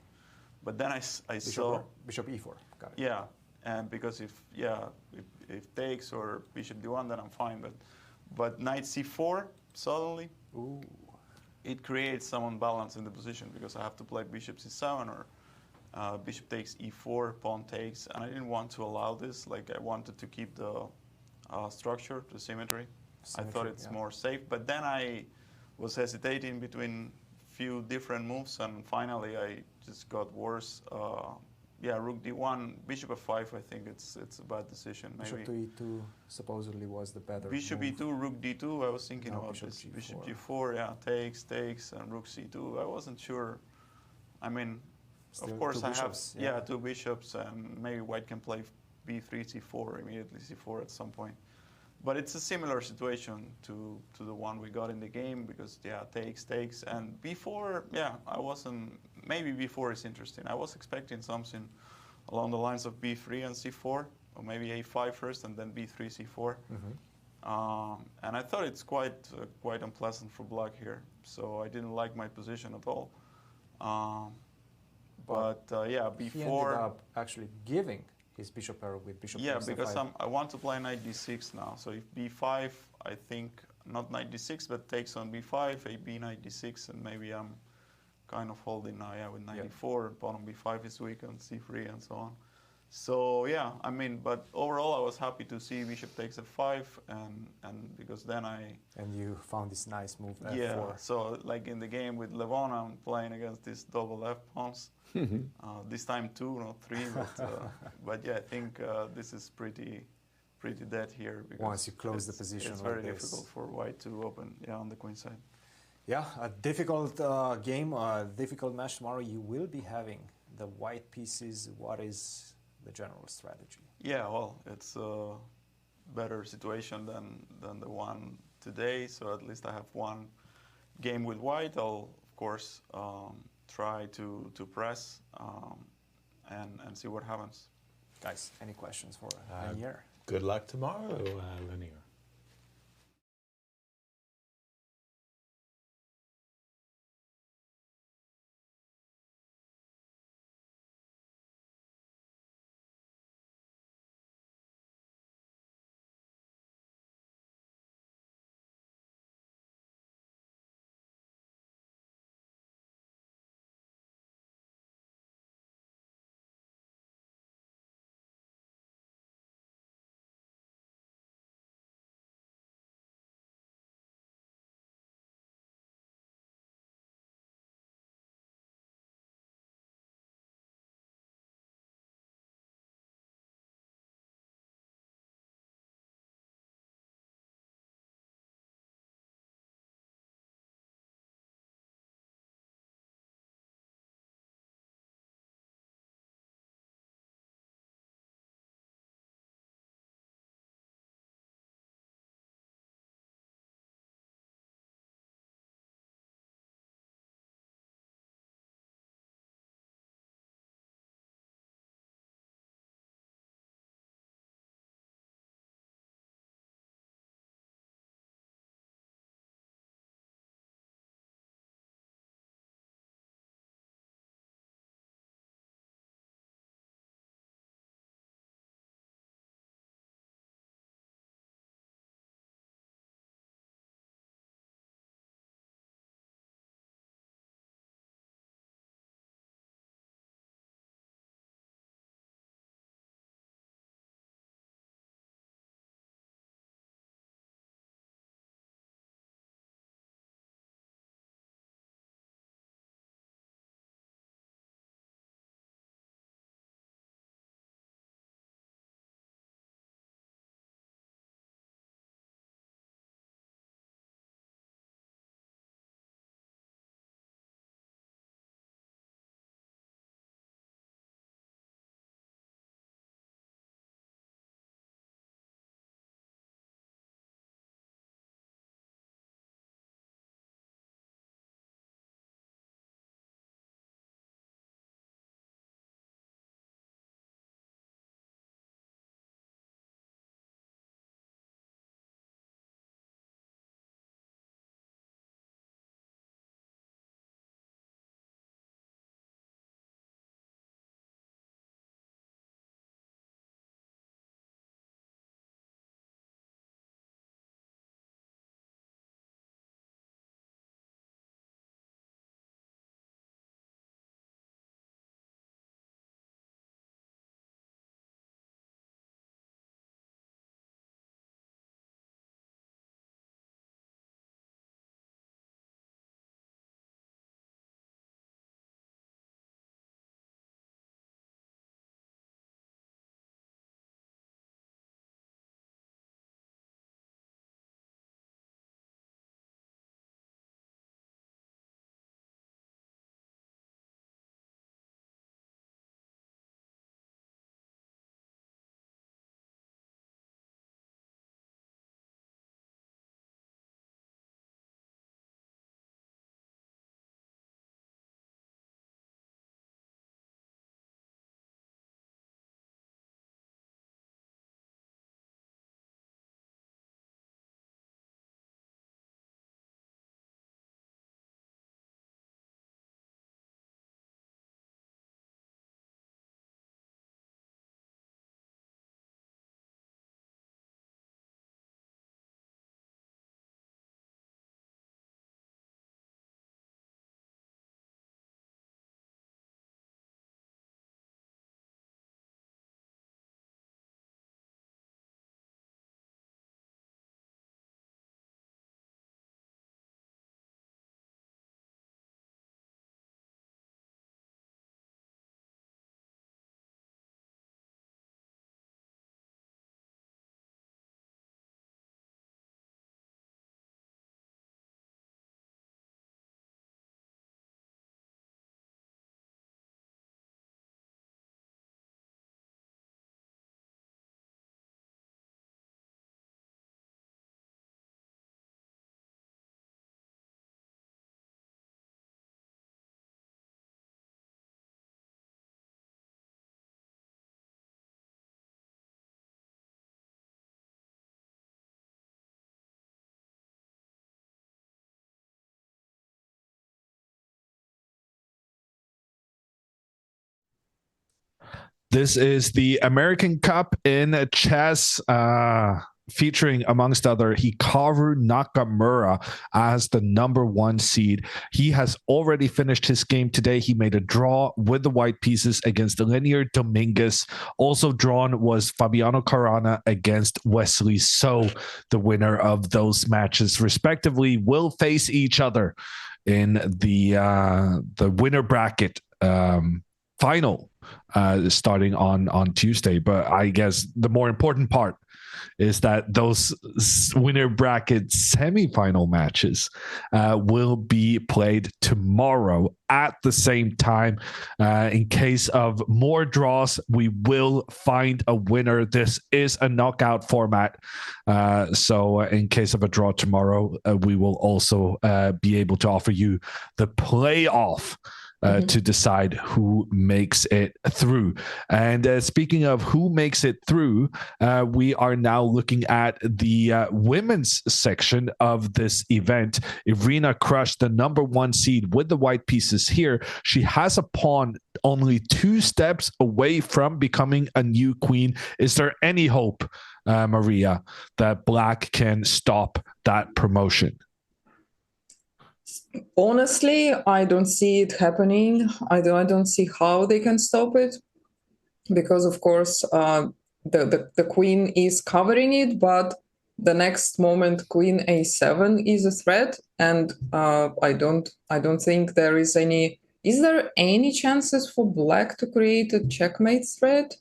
Speaker 4: But then I saw
Speaker 3: bishop e4. Got it.
Speaker 4: Yeah, and because if takes or bishop d1, then I'm fine. But knight c4 suddenly.
Speaker 3: Ooh.
Speaker 4: It creates some unbalance in the position because I have to play bishop c7 or bishop takes e4, pawn takes, and I didn't want to allow this. Like I wanted to keep the structure, the symmetry. I thought it's more safe, but then I was hesitating between few different moves, and finally I just got worse. Rook d1, bishop f5. I think it's a bad decision. Maybe.
Speaker 3: Bishop to e2 supposedly was the better
Speaker 4: bishop
Speaker 3: move.
Speaker 4: e2, rook d2. I was thinking about
Speaker 3: bishop
Speaker 4: this.
Speaker 3: g4.
Speaker 4: Bishop g4, yeah, takes, and rook c2. I wasn't sure. I mean,
Speaker 3: Still
Speaker 4: of course I
Speaker 3: bishops,
Speaker 4: have two bishops, and maybe white can play b3, c4, immediately c4 at some point. But it's a similar situation to the one we got in the game because takes, and b4, I wasn't. Maybe b4 is interesting. I was expecting something along the lines of b3 and c4, or maybe a5 first and then b3, c4. And I thought it's quite unpleasant for black here, so I didn't like my position at all. B4.
Speaker 3: He ended up actually giving his bishop pair with bishop takes
Speaker 4: because
Speaker 3: f5.
Speaker 4: I want to play knight d6 now. So if b5, I think not knight d6, but takes on b5, ab knight d6, and maybe I'm kind of holding now, with knight d4, pawn on b5 is weak, and c3, and so on. So I mean, but overall I was happy to see bishop takes f5, and because then
Speaker 3: And you found this nice move f4.
Speaker 4: Yeah, so like in the game with Levon, I'm playing against these double f pawns. This time 2, not 3, but I think this is pretty dead here. Because
Speaker 3: once you close the position,
Speaker 4: it's very difficult for white to open on the queen side. Yeah,
Speaker 3: a difficult game, a difficult match tomorrow. You will be having the white pieces. What is the general strategy? Yeah, well, it's a better situation than the one today. So at least I have one game with white. I'll of course try to press and see what happens. Guys, any questions for Lanier?
Speaker 5: Good luck tomorrow, Lanier.
Speaker 1: This is the American Cup in chess, featuring, amongst other, Hikaru Nakamura as the number 1 seed. He has already finished his game today. He made a draw with the white pieces against Linear Dominguez. Also drawn was Fabiano Caruana against Wesley So. The winner of those matches, respectively, will face each other in the winner bracket final starting on Tuesday. But I guess the more important part is that those winner bracket semifinal matches will be played tomorrow at the same time. In case of more draws, we will find a winner. This is a knockout format. So in case of a draw tomorrow, we will also be able to offer you the playoff to decide who makes it through. And speaking of who makes it through, we are now looking at the women's section of this event. Irina Krush, the number 1 seed with the white pieces here. She has a pawn only 2 steps away from becoming a new queen. Is there any hope, Maria, that Black can stop that promotion?
Speaker 2: Honestly, I don't see it happening. I don't see how they can stop it, because of course the queen is covering it, but the next moment Queen A7 is a threat, and I don't think there is any. Is there any chances for Black to create a checkmate threat?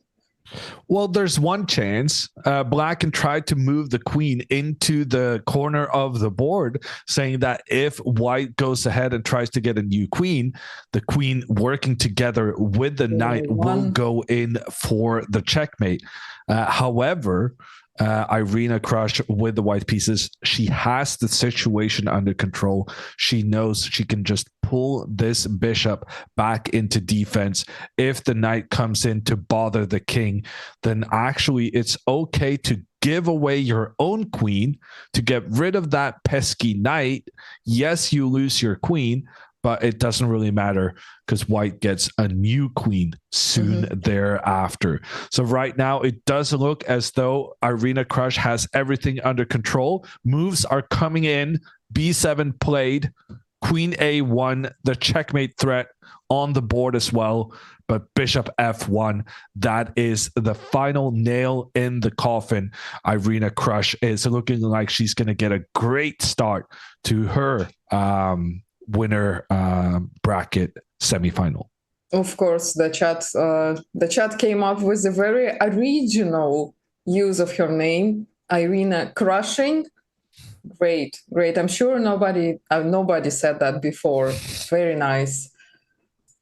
Speaker 1: Well, there's one chance. Black can try to move the queen into the corner of the board, saying that if white goes ahead and tries to get a new queen, the queen working together with the knight will go in for the checkmate. However, Irina Krush with the white pieces, she has the situation under control. She knows she can just pull this bishop back into defense. If the knight comes in to bother the king, then actually it's okay to give away your own queen to get rid of that pesky knight. Yes, you lose your queen, but it doesn't really matter because white gets a new queen soon thereafter. So right now, it does look as though Irina Krush has everything under control. Moves are coming in. B7 played. Queen A1, the checkmate threat on the board as well. But Bishop F1, that is the final nail in the coffin. Irina Krush is looking like she's going to get a great start to her winner bracket semifinal.
Speaker 2: Of course, the chat came up with a very original use of her name, Irina Crushing. Great. I'm sure nobody said that before. Very nice.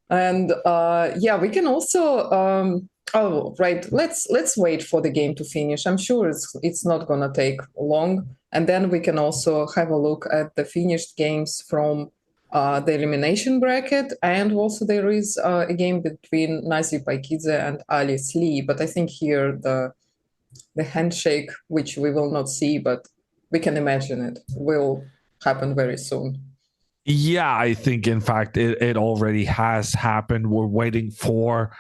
Speaker 2: And we can also. Let's wait for the game to finish. I'm sure it's not gonna take long, and then we can also have a look at the finished games from the elimination bracket, and also there is a game between Nazi Paikidze and Alice Lee. But I think here the handshake, which we will not see, but we can imagine it, will happen very soon.
Speaker 1: Yeah, I think, in fact, it already has happened. We're waiting for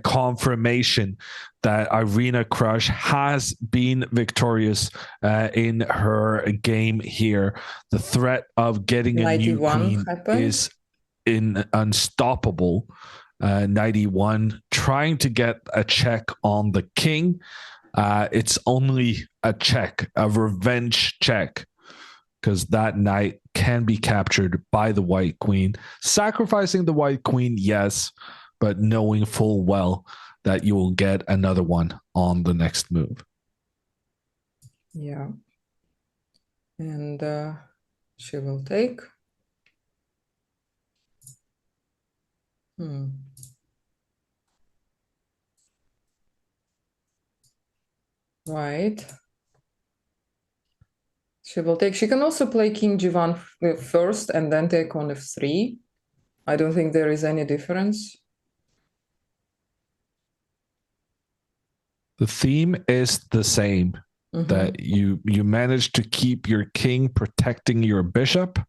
Speaker 1: confirmation that Irina Krush has been victorious in her game here. The threat of getting a new queen is unstoppable. 91 trying to get a check on the king. It's only a check, a revenge check, because that knight can be captured by the white queen. Sacrificing the white queen, yes, but knowing full well that you will get another one on the next move.
Speaker 2: Yeah. And she will take. Right. She will take. She can also play King G1 first and then take on F3. I don't think there is any difference.
Speaker 1: The theme is the same, that you manage to keep your king protecting your bishop,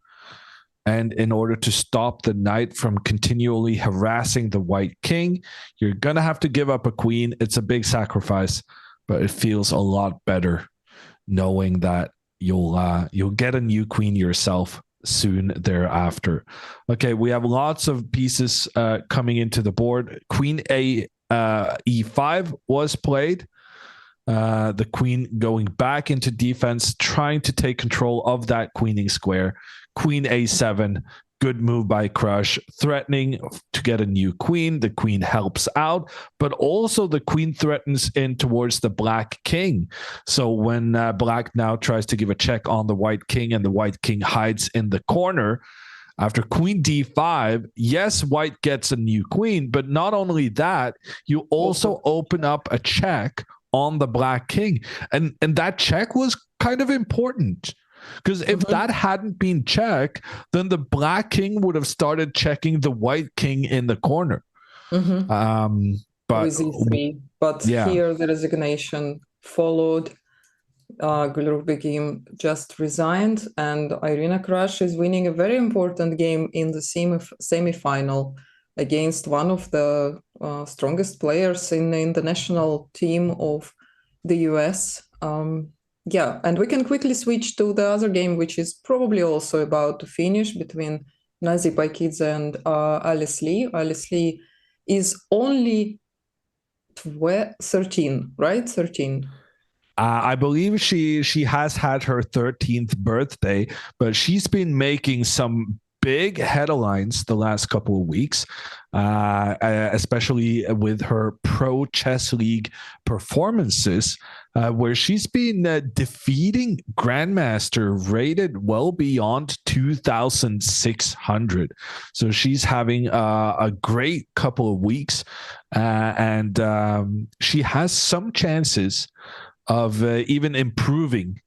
Speaker 1: And in order to stop the knight from continually harassing the white king, you're going to have to give up a queen. It's a big sacrifice, but it feels a lot better knowing that you'll get a new queen yourself soon thereafter. Okay, we have lots of pieces coming into the board. Queen A E5 was played. The queen going back into defense, trying to take control of that queening square. Queen A7, good move by Crush, threatening to get a new queen. The queen helps out, but also the queen threatens in towards the black king. So when black now tries to give a check on the white king and the white king hides in the corner, after queen d5, yes, white gets a new queen, but not only that, you also open up a check on the black king. And that check was kind of important. Because if that hadn't been checked, then the black king would have started checking the white king in the corner. But
Speaker 2: with e3. But here the resignation followed. Begim just resigned, and Irina Krush is winning a very important game in the semi-final against one of the strongest players in the national team of the US. And we can quickly switch to the other game, which is probably also about to finish, between Nazi Paikidze and Alice Lee. Alice Lee is only 13, right? 13.
Speaker 1: I believe she has had her 13th birthday, but she's been making some big headlines the last couple of weeks, especially with her Pro Chess League performances, where she's been defeating Grandmaster rated well beyond 2,600. So she's having a great couple of weeks, and she has some chances of even improving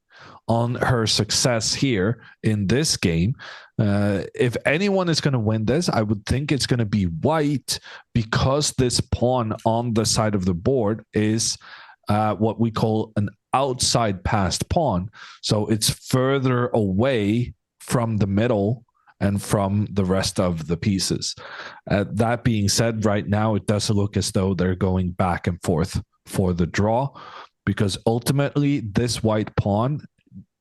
Speaker 1: on her success here in this game. If anyone is going to win this, I would think it's going to be white, because this pawn on the side of the board is what we call an outside passed pawn. So it's further away from the middle and from the rest of the pieces. That being said, right now it does look as though they're going back and forth for the draw, because ultimately this white pawn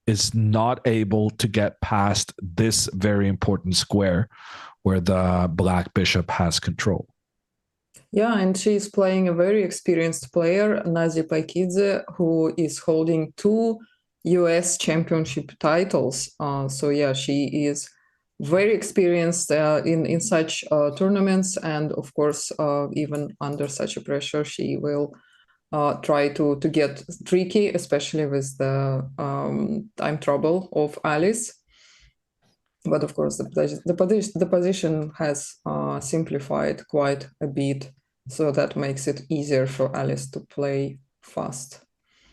Speaker 1: is not able to get past this very important square where the black bishop has control.
Speaker 2: Yeah, and she's playing a very experienced player, Nazi Paikidze, who is holding 2 US championship titles. So yeah, she is very experienced in such tournaments, and of course, even under such a pressure, she will try to get tricky, especially with the time trouble of Alice. But of course, the position has simplified quite a bit, so that makes it easier for Alice to play fast.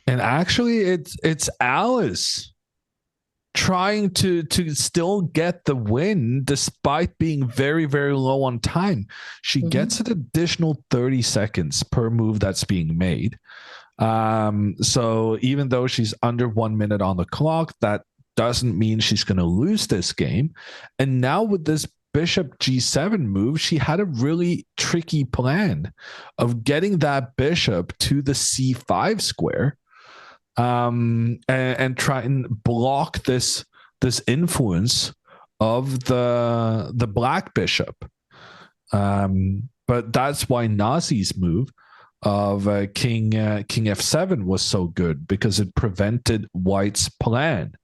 Speaker 1: And actually, it's Alice trying to still get the win despite being very, very low on time. She gets an additional 30 seconds per move that's being made. So even though she's under 1 minute on the clock, that doesn't mean she's going to lose this game. And now with this bishop g7 move, she had a really tricky plan of getting that bishop to the c5 square, and try and block this influence of the black bishop. But that's why Nazi's move of king f7 was so good, because it prevented white's plan.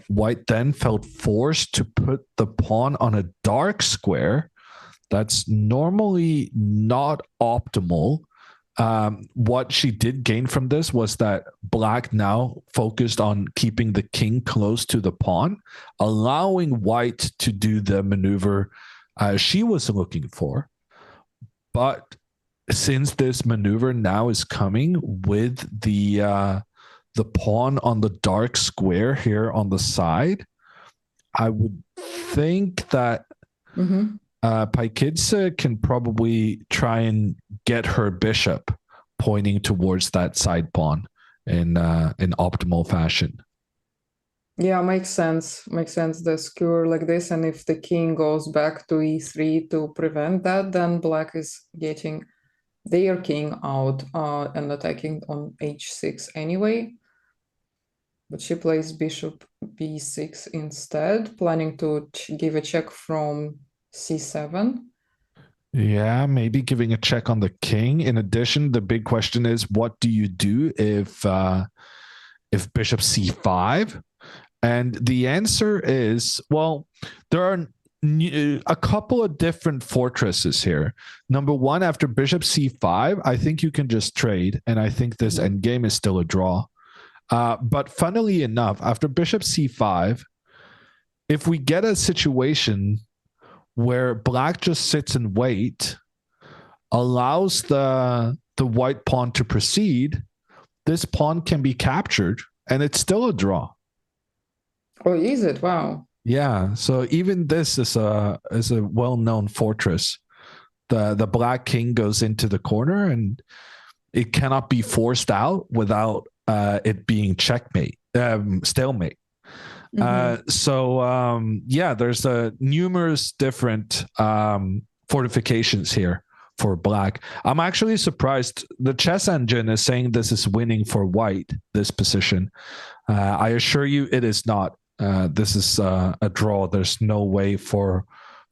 Speaker 1: White then felt forced to put the pawn on a dark square. That's normally not optimal. What she did gain from this was that black now focused on keeping the king close to the pawn, allowing white to do the maneuver she was looking for. But since this maneuver now is coming with the pawn on the dark square here on the side, I would think that Paikidze can probably try and get her bishop pointing towards that side pawn in optimal fashion.
Speaker 2: Yeah, makes sense. Makes sense. The skewer like this, and if the king goes back to e3 to prevent that, then black is getting their king out and attacking on h6 anyway. But she plays bishop b6 instead, planning to give a check from c7.
Speaker 1: Yeah, maybe giving a check on the king. In addition, the big question is, what do you do if bishop c5? And the answer is, well, there are a couple of different fortresses here. Number one, after bishop c5, I think you can just trade, and I think this endgame is still a draw. But funnily enough, after bishop c5, if we get a situation where black just sits and wait, allows the white pawn to proceed, this pawn can be captured, and it's still a draw.
Speaker 2: Oh, is it? Wow.
Speaker 1: Yeah. So even this is a well-known fortress. The black king goes into the corner, and it cannot be forced out without it being checkmate, stalemate. Yeah, there's numerous different fortifications here for black. I'm actually surprised. The chess engine is saying this is winning for white, this position. I assure you it is not. This is a draw. There's no way for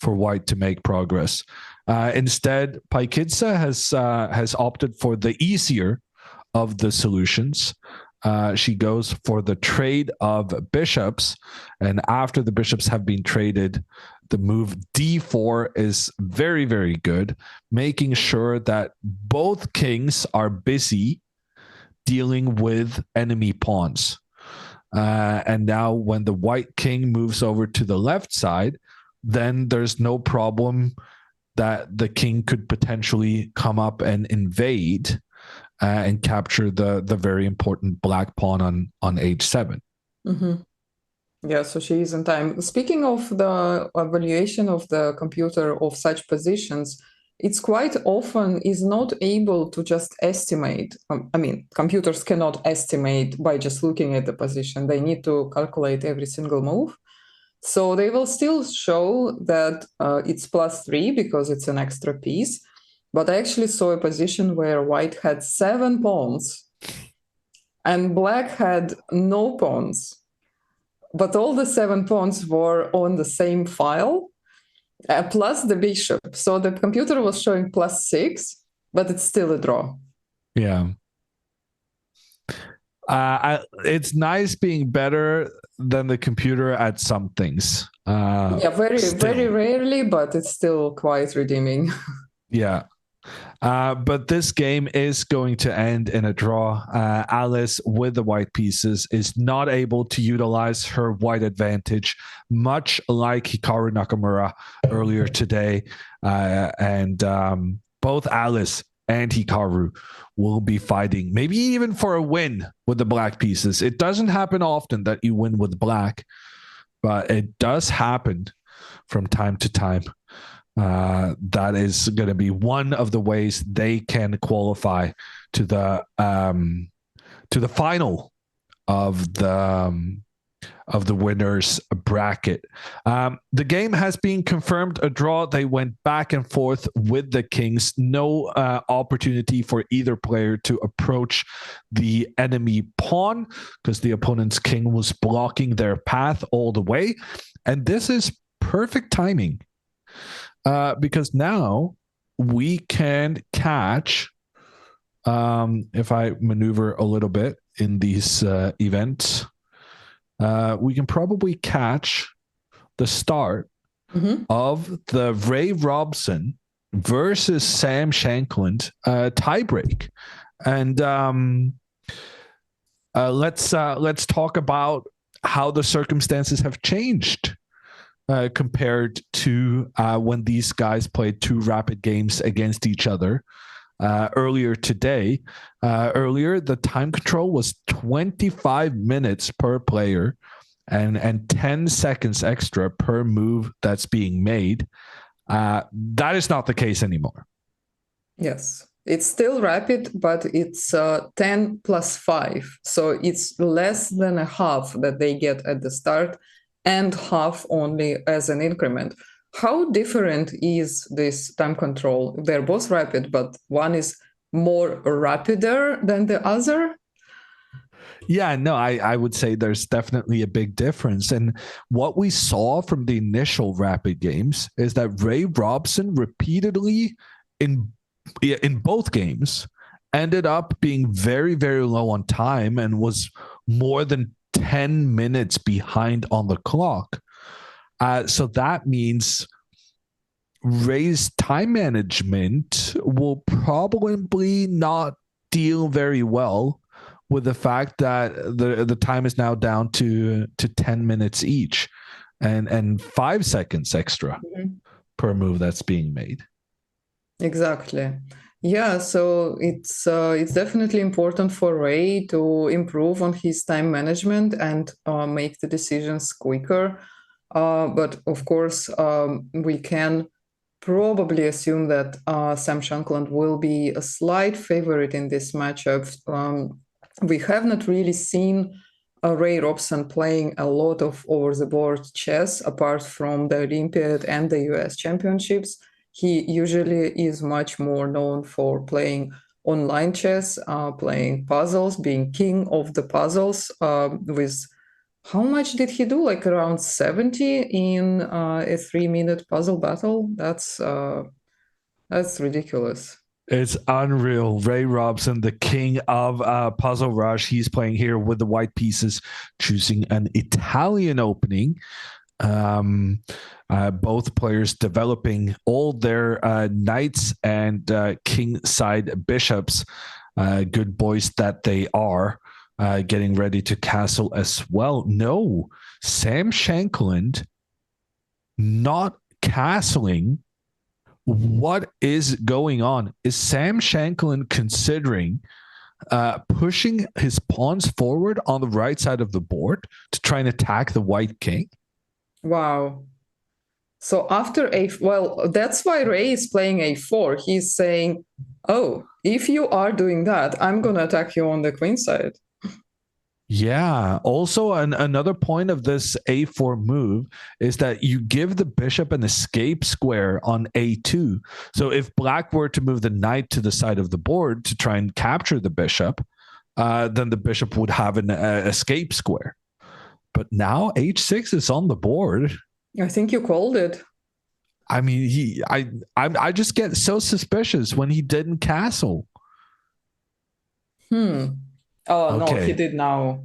Speaker 1: white to make progress. Instead, Paikidze has opted for the easier of the solutions. She goes for the trade of bishops, and after the bishops have been traded, the move d4 is very, very good, making sure that both kings are busy dealing with enemy pawns. And now when the white king moves over to the left side, then there's no problem that the king could potentially come up and invade and capture the very important black pawn on h7.
Speaker 2: Yeah, so she is in time. Speaking of the evaluation of the computer of such positions, it's quite often is not able to just estimate. I mean, computers cannot estimate by just looking at the position. They need to calculate every single move. So they will still show that it's +3 because it's an extra piece. But I actually saw a position where white had 7 pawns and black had no pawns. But all the 7 pawns were on the same file, plus the bishop. So the computer was showing +6, but it's still a draw.
Speaker 1: Yeah. It's nice being better than the computer at some things.
Speaker 2: Yeah, very rarely, but it's still quite redeeming.
Speaker 1: Yeah. But this game is going to end in a draw. Alice, with the white pieces, is not able to utilize her white advantage, much like Hikaru Nakamura earlier today. And both Alice and Hikaru will be fighting, maybe even for a win with the black pieces. It doesn't happen often that you win with black, but it does happen from time to time. That is going to be one of the ways they can qualify to the final of the winners bracket. The game has been confirmed a draw. They went back and forth with the kings. No opportunity for either player to approach the enemy pawn because the opponent's king was blocking their path all the way. And this is perfect timing. Because now we can catch, if I maneuver a little bit in these events, we can probably catch the start of the Ray Robson versus Sam Shankland tiebreak. And let's talk about how the circumstances have changed. Compared to when these guys played 2 rapid games against each other earlier today. Earlier, the time control was 25 minutes per player and 10 seconds extra per move that's being made. That is not the case anymore.
Speaker 2: Yes. It's still rapid, but it's 10 plus 5. So it's less than a half that they get at the start and half only as an increment. How different is this time control? They're both rapid, but one is more rapider than the other?
Speaker 1: Yeah, no, I would say there's definitely a big difference. And what we saw from the initial rapid games is that Ray Robson repeatedly in both games ended up being very, very low on time and was more than 10 minutes behind on the clock. So that means Ray's time management will probably not deal very well with the fact that the time is now down to 10 minutes each and 5 seconds extra per move that's being made.
Speaker 2: Exactly. Yeah, so it's definitely important for Ray to improve on his time management and make the decisions quicker. But of course, we can probably assume that Sam Shankland will be a slight favorite in this matchup. We have not really seen Ray Robson playing a lot of over-the-board chess apart from the Olympiad and the US Championships. He usually is much more known for playing online chess, playing puzzles, being king of the puzzles. With how much did he do? Like around 70 in a 3-minute puzzle battle? That's ridiculous.
Speaker 1: It's unreal. Ray Robson, the king of Puzzle Rush. He's playing here with the white pieces, choosing an Italian opening. Both players developing all their knights and king side bishops, good boys that they are, getting ready to castle as well. No, Sam Shankland not castling. What is going on? Is Sam Shankland considering pushing his pawns forward on the right side of the board to try and attack the white king?
Speaker 2: Wow. So after that's why Ray is playing a4. He's saying, oh, if you are doing that, I'm going to attack you on the queen side.
Speaker 1: Yeah. Also, another point of this a4 move is that you give the bishop an escape square on a2. So if black were to move the knight to the side of the board to try and capture the bishop, then the bishop would have an escape square. But now h6 is on the board.
Speaker 2: I think you called it.
Speaker 1: I mean, I just get so suspicious when he didn't castle.
Speaker 2: Oh, okay. No, he did now.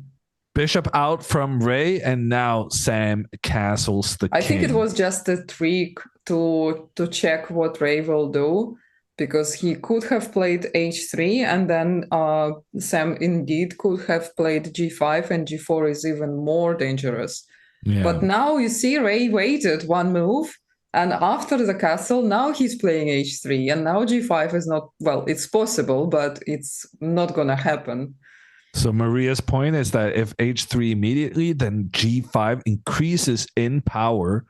Speaker 1: Bishop out from Ray, and now Sam castles the king.
Speaker 2: I think it was just a trick to check what Ray will do, because he could have played h3, and then Sam indeed could have played g5, and g4 is even more dangerous. Yeah. But now you see Ray waited one move, and after the castle, now he's playing h3, and now g5 is not, well, it's possible, but it's not going to happen.
Speaker 1: So Maria's point is that if h3 immediately, then g5 increases in power,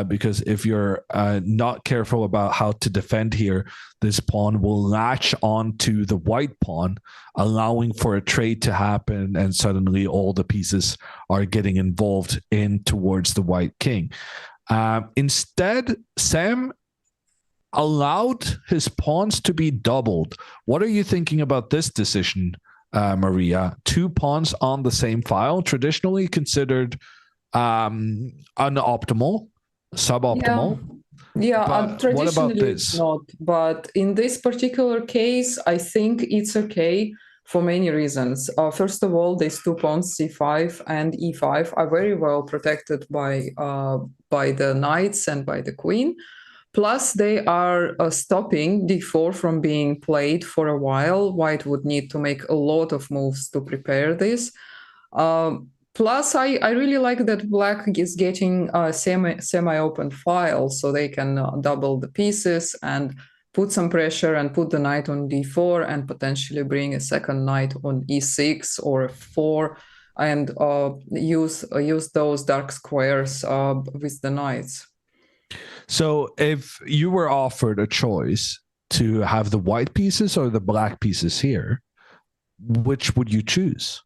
Speaker 1: because if you're not careful about how to defend here, this pawn will latch onto the white pawn, allowing for a trade to happen, and suddenly all the pieces are getting involved in towards the white king. Instead, Sam allowed his pawns to be doubled. What are you thinking about this decision, Maria? 2 pawns on the same file, traditionally considered unoptimal, suboptimal.
Speaker 2: Yeah, traditionally it's not. But in this particular case, I think it's okay for many reasons. First of all, these 2 pawns, c5 and e5, are very well protected by the knights and by the queen. Plus, they are stopping d4 from being played for a while. White would need to make a lot of moves to prepare this. Plus, I really like that black is getting a semi-open file, so they can double the pieces and put some pressure and put the knight on d4 and potentially bring a second knight on e6 or f4 and use those dark squares with the knights.
Speaker 1: So if you were offered a choice to have the white pieces or the black pieces here, which would you choose?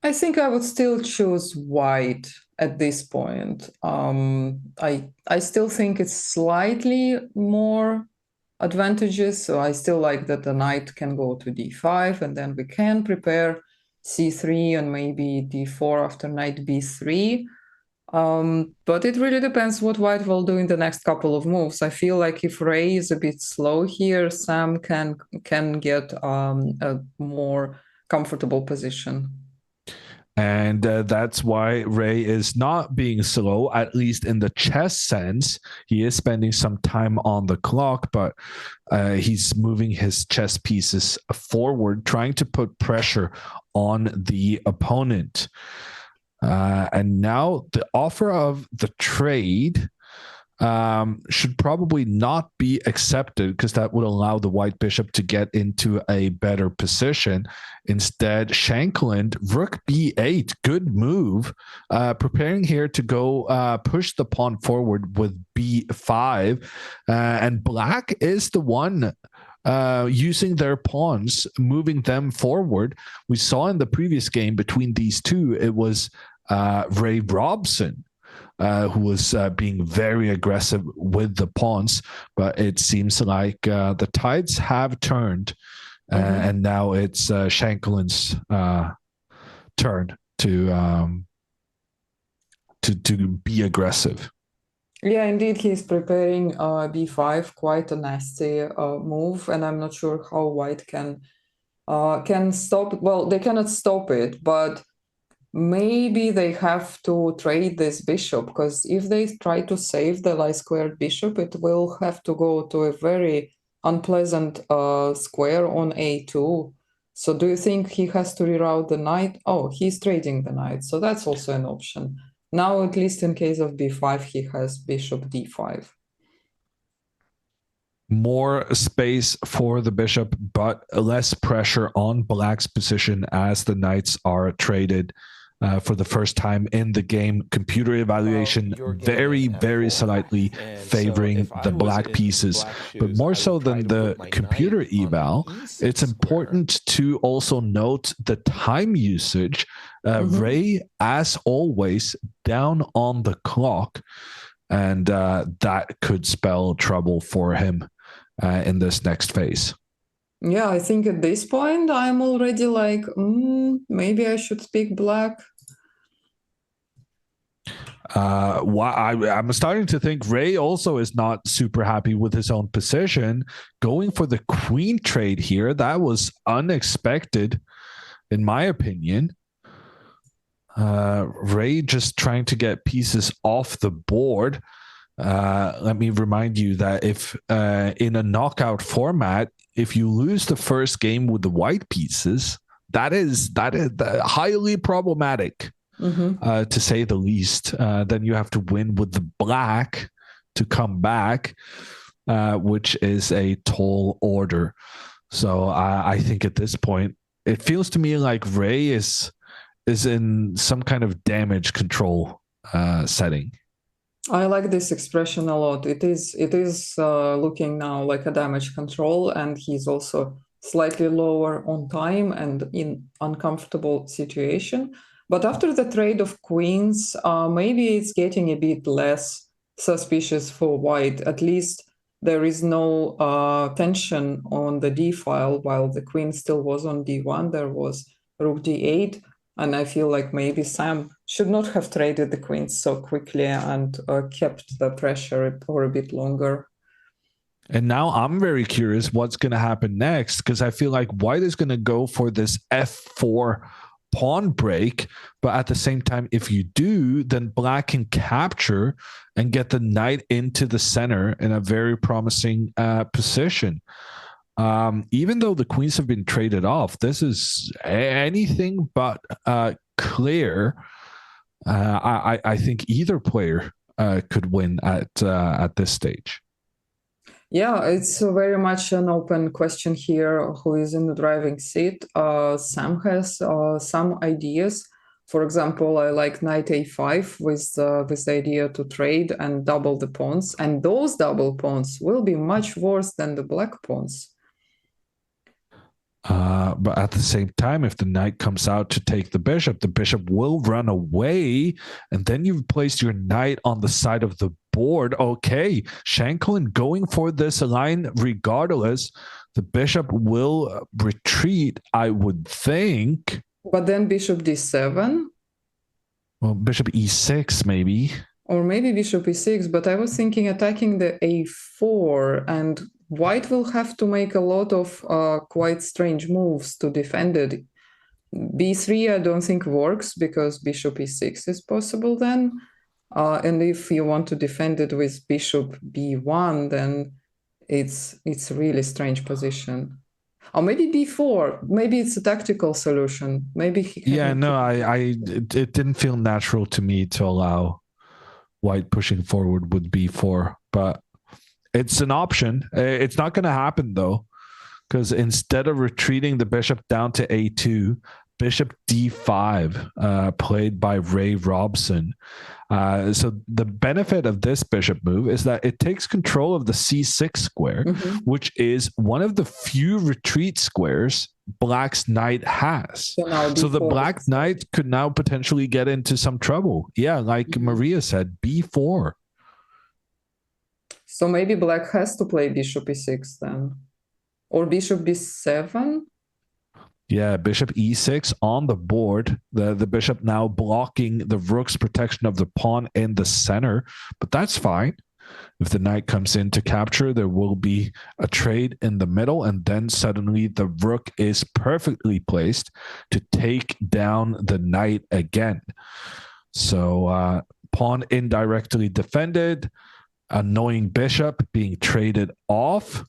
Speaker 2: I think I would still choose white at this point. I still think it's slightly more advantageous. So I still like that the knight can go to d5, and then we can prepare c3 and maybe d4 after knight b3. But it really depends what white will do in the next couple of moves. I feel like if Ray is a bit slow here, Sam can get a more comfortable position.
Speaker 1: And that's why Ray is not being slow, at least in the chess sense. He is spending some time on the clock, but he's moving his chess pieces forward, trying to put pressure on the opponent. And now the offer of the trade should probably not be accepted, because that would allow the white bishop to get into a better position. Instead, Shankland, rook b8, good move, preparing here to go push the pawn forward with b5. And black is the one using their pawns, moving them forward. We saw in the previous game between these two, it was Ray Robson who was being very aggressive with the pawns, but it seems like the tides have turned, and now it's Shanklin's turn to be aggressive.
Speaker 2: Yeah, indeed, he's preparing b5, quite a nasty move, and I'm not sure how white can stop it. Well, they cannot stop it, but maybe they have to trade this bishop, because if they try to save the lie-squared bishop, it will have to go to a very unpleasant square on a2. So do you think he has to reroute the knight? Oh, he's trading the knight, so that's also an option. Now, at least in case of b5, he has bishop d5.
Speaker 1: More space for the bishop, but less pressure on black's position as the knights are traded for the first time in the game. Computer evaluation very slightly favoring the black pieces, but more so than the computer eval, it's important to also note the time usage. Ray, as always, down on the clock, and that could spell trouble for him in this next phase.
Speaker 2: Yeah, I think at this point I'm already like, maybe I should pick black.
Speaker 1: I'm starting to think Ray also is not super happy with his own position. Going for the queen trade here, that was unexpected, in my opinion. Ray just trying to get pieces off the board. Let me remind you that if in a knockout format, if you lose the first game with the white pieces, that is highly problematic, to say the least. Then you have to win with the black to come back, which is a tall order. So I think at this point, it feels to me like Ray is in some kind of damage control setting.
Speaker 2: I like this expression a lot. It is looking now like a damage control, and he's also slightly lower on time and in uncomfortable situation. But after the trade of queens, maybe it's getting a bit less suspicious for white. At least there is no tension on the d file, while the queen still was on d1. There was rook d8. And I feel like maybe Sam should not have traded the queens so quickly and kept the pressure for a bit longer.
Speaker 1: And now I'm very curious what's going to happen next, because I feel like white is going to go for this f4 pawn break. But at the same time, if you do, then black can capture and get the knight into the center in a very promising position. Even though the queens have been traded off, this is anything but clear. I think either player could win at this stage.
Speaker 2: Yeah, it's very much an open question here. Who is in the driving seat? Sam has some ideas For example, I like knight a5 with this idea to trade and double the pawns, and those double pawns will be much worse than the black pawns.
Speaker 1: But at the same time, if the knight comes out to take the bishop will run away, and then you've placed your knight on the side of the board. Okay, Shanklin going for this line regardless. The bishop will retreat, I would think.
Speaker 2: But then bishop d7.
Speaker 1: Well, bishop e6 maybe.
Speaker 2: Or maybe bishop e6, but I was thinking attacking the a4, and white will have to make a lot of quite strange moves to defend it. b3 I don't think works because bishop e6 is possible then. And if you want to defend it with bishop b1, then it's a really strange position. Or maybe b4. Maybe it's a tactical solution. Maybe he
Speaker 1: it didn't feel natural to me to allow white pushing forward with b4, but it's an option. It's not going to happen though, because instead of retreating the bishop down to a2, bishop d5 played by Ray Robson. So the benefit of this bishop move is that it takes control of the c6 square, which is one of the few retreat squares black's knight has. So the black knight could now potentially get into some trouble. Yeah, like Maria said, b4.
Speaker 2: So maybe black has to play bishop e6 then. Or bishop b7?
Speaker 1: Yeah, bishop e6 on the board. The bishop now blocking the rook's protection of the pawn in the center, but that's fine. If the knight comes in to capture, there will be a trade in the middle, and then suddenly the rook is perfectly placed to take down the knight again. So pawn indirectly defended, annoying bishop being traded off.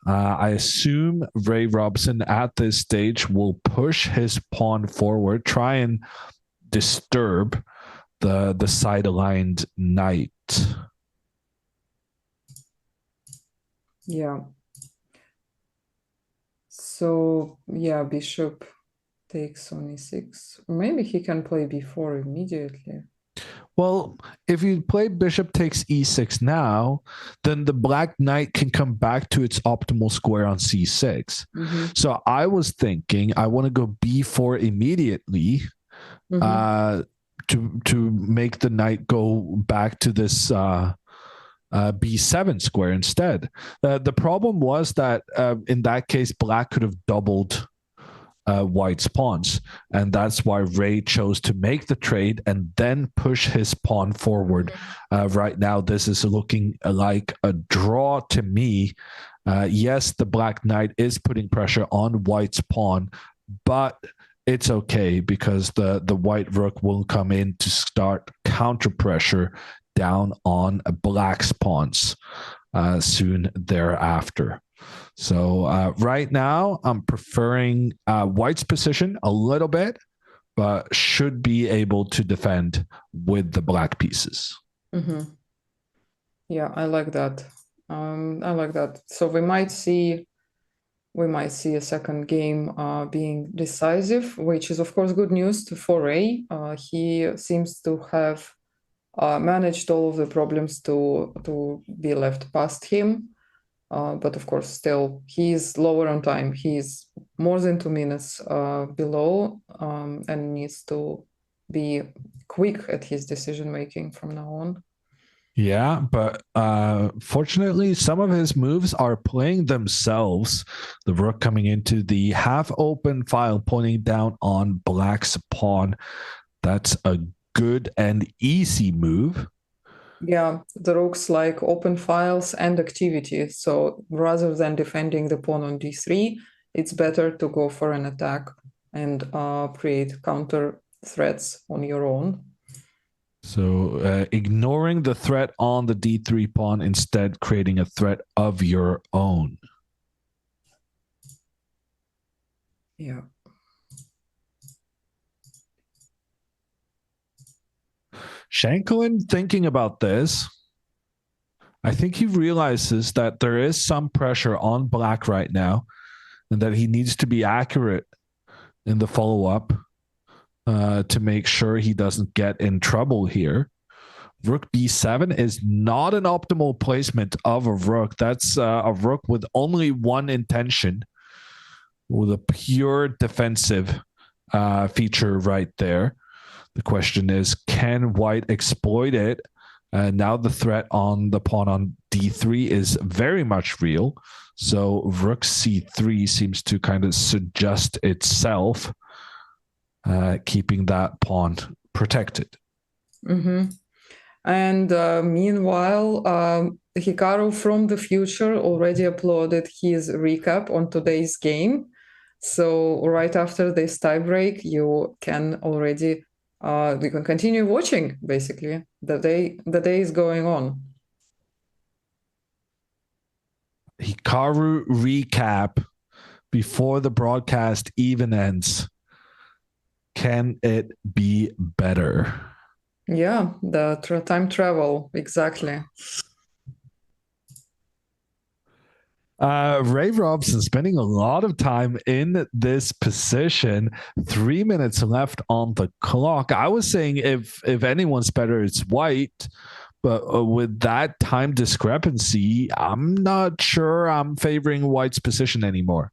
Speaker 1: I assume Ray Robson at this stage will push his pawn forward, try and disturb the side-aligned knight.
Speaker 2: Yeah. So, yeah, bishop takes on e6. Maybe he can play b4 immediately.
Speaker 1: Well, if you play bishop takes e6 now, then the black knight can come back to its optimal square on c6. So I was thinking I want to go b4 immediately to make the knight go back to this b7 square instead. The problem was that in that case, black could have doubled white's pawns, and that's why Ray chose to make the trade and then push his pawn forward. Right now, this is looking like a draw to me. Yes, the black knight is putting pressure on white's pawn, but it's okay because the white rook will come in to start counter pressure down on black's pawns soon thereafter. So right now, I'm preferring white's position a little bit, but should be able to defend with the black pieces.
Speaker 2: Yeah, I like that. I like that. So we might see a second game being decisive, which is of course good news for Ray. He seems to have managed all of the problems to be left past him. But of course, still, he's lower on time. He's more than 2 minutes below and needs to be quick at his decision-making from now on.
Speaker 1: Yeah, but fortunately, some of his moves are playing themselves. The rook coming into the half-open file, pointing down on black's pawn. That's a good and easy move.
Speaker 2: Yeah, the rooks like open files and activity. So rather than defending the pawn on d3, it's better to go for an attack and create counter threats on your own.
Speaker 1: So ignoring the threat on the d3 pawn, instead creating a threat of your own.
Speaker 2: Yeah.
Speaker 1: Shanklin, thinking about this, I think he realizes that there is some pressure on black right now and that he needs to be accurate in the follow-up to make sure he doesn't get in trouble here. Rook b7 is not an optimal placement of a rook. That's a rook with only one intention, with a pure defensive feature right there. The question is, can white exploit it? Now the threat on the pawn on d3 is very much real. So rook c3 seems to kind of suggest itself, keeping that pawn protected.
Speaker 2: Mm-hmm. And meanwhile, Hikaru from the future already uploaded his recap on today's game. So right after this tiebreak, you can already you can continue watching. Basically, the day is going on.
Speaker 1: Hikaru recap before the broadcast even ends. Can it be better?
Speaker 2: Yeah, the time travel, exactly.
Speaker 1: Ray Robson spending a lot of time in this position. 3 minutes left on the clock. I was saying if anyone's better, it's white. But with that time discrepancy, I'm not sure I'm favoring white's position anymore.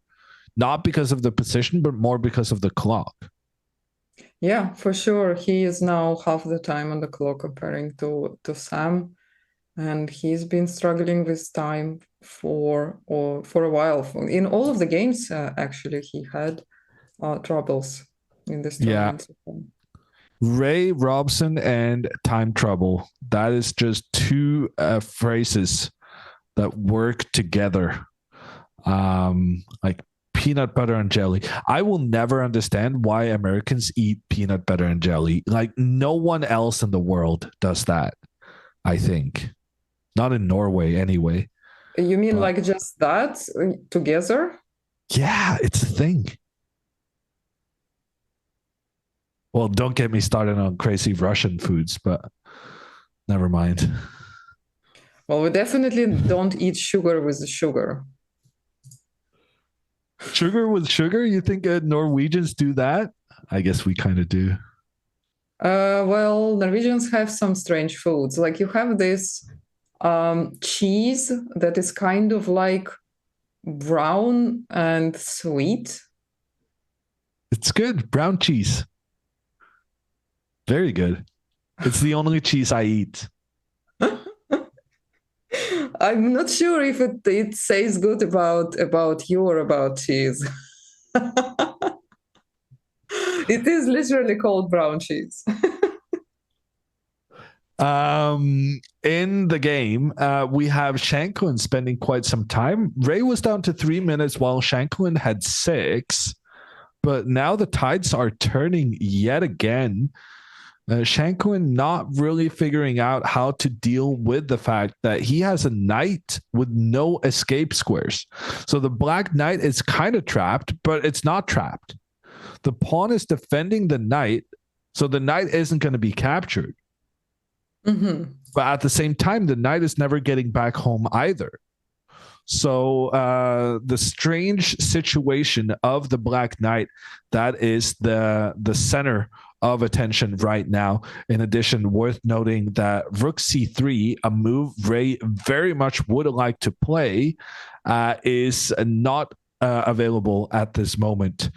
Speaker 1: Not because of the position, but more because of the clock.
Speaker 2: Yeah, for sure. He is now half the time on the clock comparing to Sam. And he's been struggling with time for a while. In all of the games, actually, he had troubles in this tournament.
Speaker 1: Yeah. Ray Robson and time trouble. That is just two phrases that work together. Like peanut butter and jelly. I will never understand why Americans eat peanut butter and jelly. Like no one else in the world does that, I think. Not in Norway, anyway.
Speaker 2: You mean like just that together?
Speaker 1: Yeah, it's a thing. Well, don't get me started on crazy Russian foods, but never mind.
Speaker 2: Well, we definitely don't eat sugar with sugar.
Speaker 1: Sugar with sugar? You think Norwegians do that? I guess we kind of do.
Speaker 2: Well, Norwegians have some strange foods. Like you have this cheese that is kind of like brown and sweet.
Speaker 1: It's good. Brown cheese. Very good. It's the only cheese I eat.
Speaker 2: I'm not sure if it says good about you or about cheese. It is literally called brown cheese.
Speaker 1: In the game, we have Shanklin spending quite some time. Ray was down to 3 minutes while Shanklin had 6. But now the tides are turning yet again. Shanklin not really figuring out how to deal with the fact that he has a knight with no escape squares. So the black knight is kind of trapped, but it's not trapped. The pawn is defending the knight, so the knight isn't going to be captured.
Speaker 2: Mm-hmm.
Speaker 1: But at the same time, the knight is never getting back home either. So the strange situation of the black knight, that is the center of attention right now. In addition, worth noting that rook c3, a move Ray very much would like to play, is not available at this moment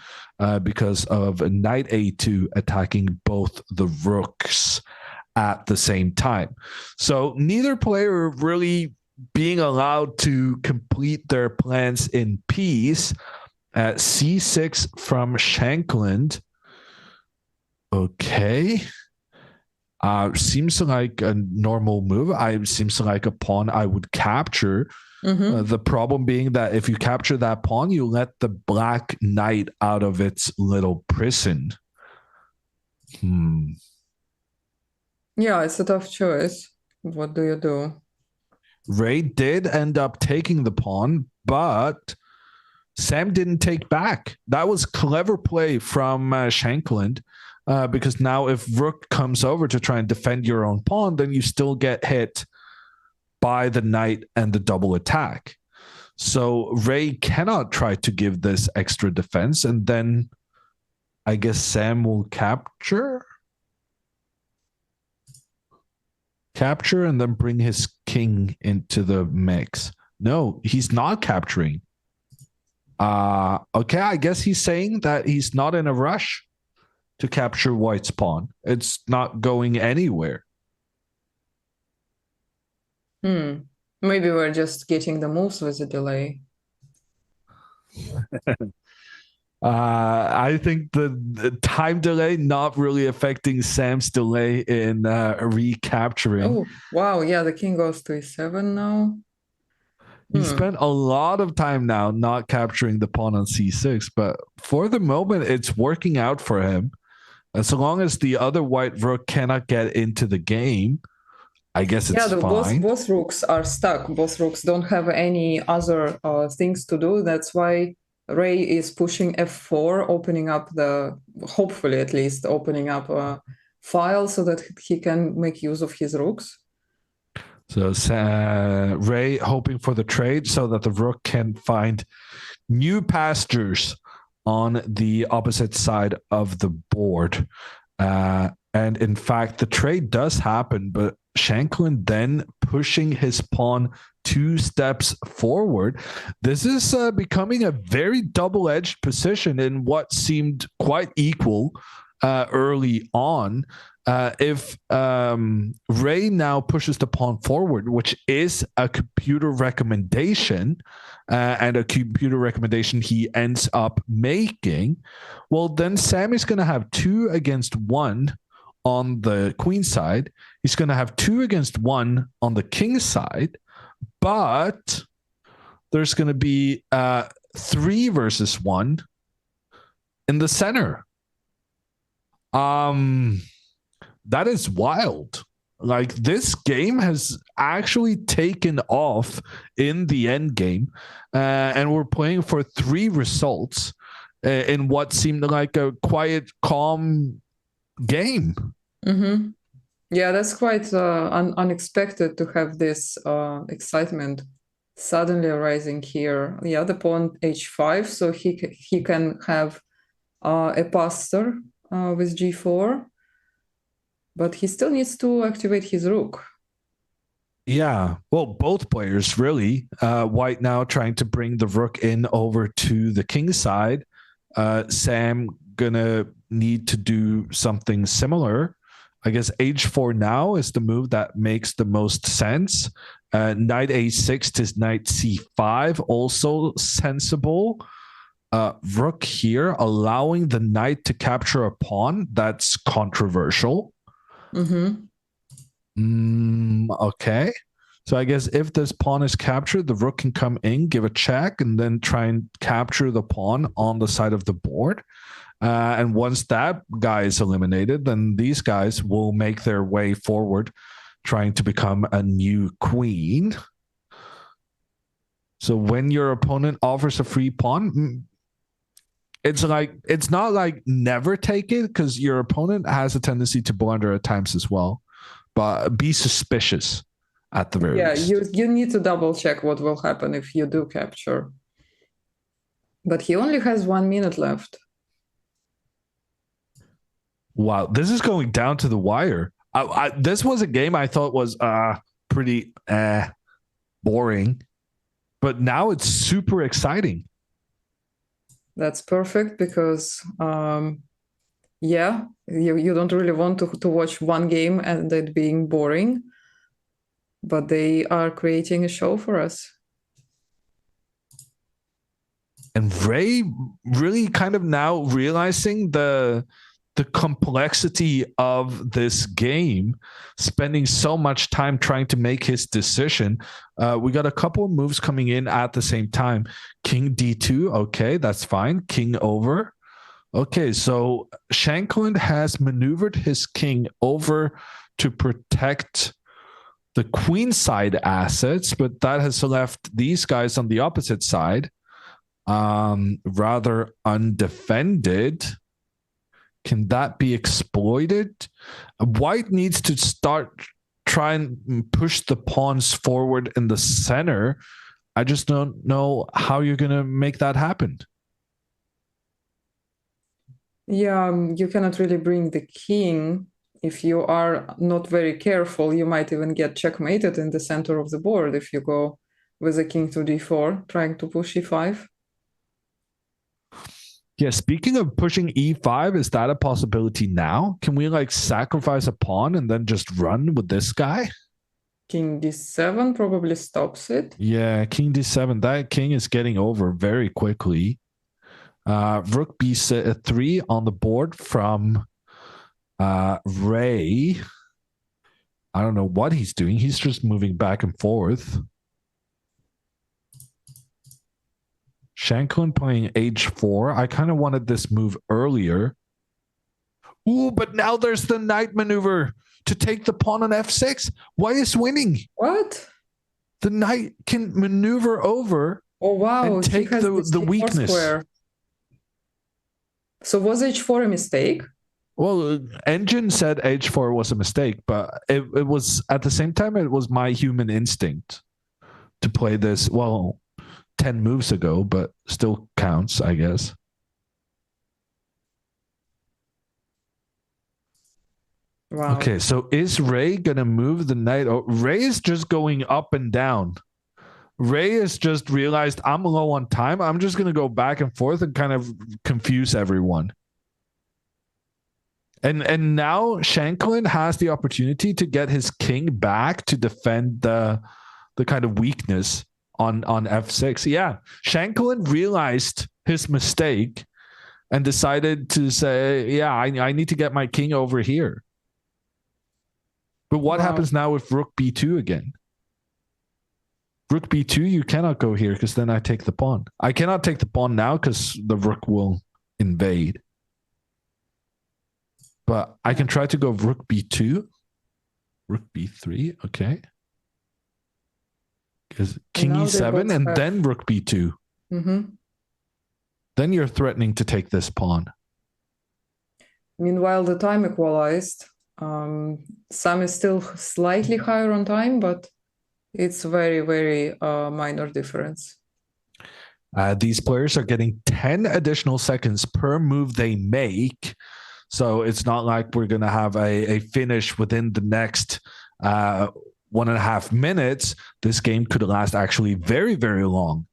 Speaker 1: because of knight a2 attacking both the rooks at the same time. So neither player really being allowed to complete their plans in peace. At c6 from Shanklin. Okay. Seems like a normal move. Seems like a pawn I would capture. Mm-hmm. The problem being that if you capture that pawn, you let the black knight out of its little prison.
Speaker 2: Yeah, it's a tough choice. What do you do?
Speaker 1: Ray did end up taking the pawn, but Sam didn't take back. That was clever play from Shanklin. Because now if rook comes over to try and defend your own pawn, then you still get hit by the knight and the double attack. So Ray cannot try to give this extra defense. And then I guess Sam will capture and then bring his king into the mix. No, he's not capturing. Okay, I guess he's saying that he's not in a rush to capture white's pawn. It's not going anywhere.
Speaker 2: Maybe we're just getting the moves with a delay.
Speaker 1: I think the time delay not really affecting Sam's delay in recapturing.
Speaker 2: Oh, wow. Yeah, the king goes to e7 now.
Speaker 1: He spent a lot of time now not capturing the pawn on c6, but for the moment, it's working out for him. As long as the other white rook cannot get into the game, I guess it's fine.
Speaker 2: Both rooks are stuck. Both rooks don't have any other things to do. That's why Ray is pushing f4, opening up hopefully at least, opening up a file so that he can make use of his rooks.
Speaker 1: So Ray hoping for the trade so that the rook can find new pastures on the opposite side of the board. And in fact, the trade does happen, but Shanklin then pushing his pawn 2 steps forward. This is becoming a very double-edged position in what seemed quite equal early on. If Ray now pushes the pawn forward, which is a computer recommendation, and a computer recommendation he ends up making, well, then Sammy's going to have 2 against 1 on the queen side. He's going to have 2 against 1 on the king side, but there's going to be 3 versus 1 in the center. That is wild. Like, this game has actually taken off in the end game, and we're playing for 3 results in what seemed like a quiet, calm game.
Speaker 2: Yeah, that's quite unexpected to have this excitement suddenly arising here. Yeah, the pawn h5, so he can have a passer with g4. But he still needs to activate his rook.
Speaker 1: Yeah, well, both players really. White now trying to bring the rook in over to the king side. Sam gonna need to do something similar. I guess h4 now is the move that makes the most sense. Knight a6 to knight c5, also sensible. Rook here, allowing the knight to capture a pawn. That's controversial. Okay. So I guess if this pawn is captured, the rook can come in, give a check, and then try and capture the pawn on the side of the board. And once that guy is eliminated, then these guys will make their way forward, trying to become a new queen. So when your opponent offers a free pawn, it's not like never take it, because your opponent has a tendency to blunder at times as well. But be suspicious at the very least.
Speaker 2: Yeah, you need to double check what will happen if you do capture. But he only has 1 minute left.
Speaker 1: Wow, this is going down to the wire. This was a game I thought was pretty boring, but now it's super exciting.
Speaker 2: That's perfect because, yeah, you don't really want to watch one game and it being boring, but they are creating a show for us.
Speaker 1: And Ray really kind of now realizing the complexity of this game, spending so much time trying to make his decision. We got a couple of moves coming in at the same time. King d2, okay, that's fine. King over. Okay, so Shanklin has maneuvered his king over to protect the queen side assets, but that has left these guys on the opposite side rather undefended. Can that be exploited? White needs to start trying and push the pawns forward in the center. I just don't know how you're going to make that happen.
Speaker 2: Yeah, you cannot really bring the king. If you are not very careful, you might even get checkmated in the center of the board if you go with the king to d4, trying to push e5.
Speaker 1: Yeah, speaking of pushing e5, is that a possibility now? Can we like sacrifice a pawn and then just run with this guy?
Speaker 2: King d7 probably stops it.
Speaker 1: Yeah, king d7. That king is getting over very quickly. Rook b3 on the board from Ray. I don't know what he's doing. He's just moving back and forth. Shanklin playing h4. I kind of wanted this move earlier. Ooh, but now there's the knight maneuver to take the pawn on f6. White is winning.
Speaker 2: What?
Speaker 1: The knight can maneuver over.
Speaker 2: Oh, wow.
Speaker 1: And take the weakness. Square.
Speaker 2: So was h4 a mistake?
Speaker 1: Well, Engine said h4 was a mistake, but it was at the same time, it was my human instinct to play this, well, 10 moves ago, but still counts, I guess.
Speaker 2: Wow.
Speaker 1: Okay, so is Ray going to move the knight? Oh, Ray is just going up and down. Ray has just realized I'm low on time. I'm just going to go back and forth and kind of confuse everyone. And now Shanklin has the opportunity to get his king back to defend the kind of weakness on f6. Yeah, Shanklin realized his mistake and decided to say, yeah, I need to get my king over here. But what happens now with rook b2 again? Rook b2, you cannot go here because then I take the pawn. I cannot take the pawn now because the rook will invade. But I can try to go rook b2, rook b3, okay. Because king e7 and then rook b2.
Speaker 2: Mm-hmm.
Speaker 1: Then you're threatening to take this pawn.
Speaker 2: Meanwhile, the time equalized. Sam is still slightly higher on time, but it's very, very minor difference.
Speaker 1: These players are getting 10 additional seconds per move they make. So it's not like we're going to have a finish within the next 1.5 minutes. This game could last actually very, very long.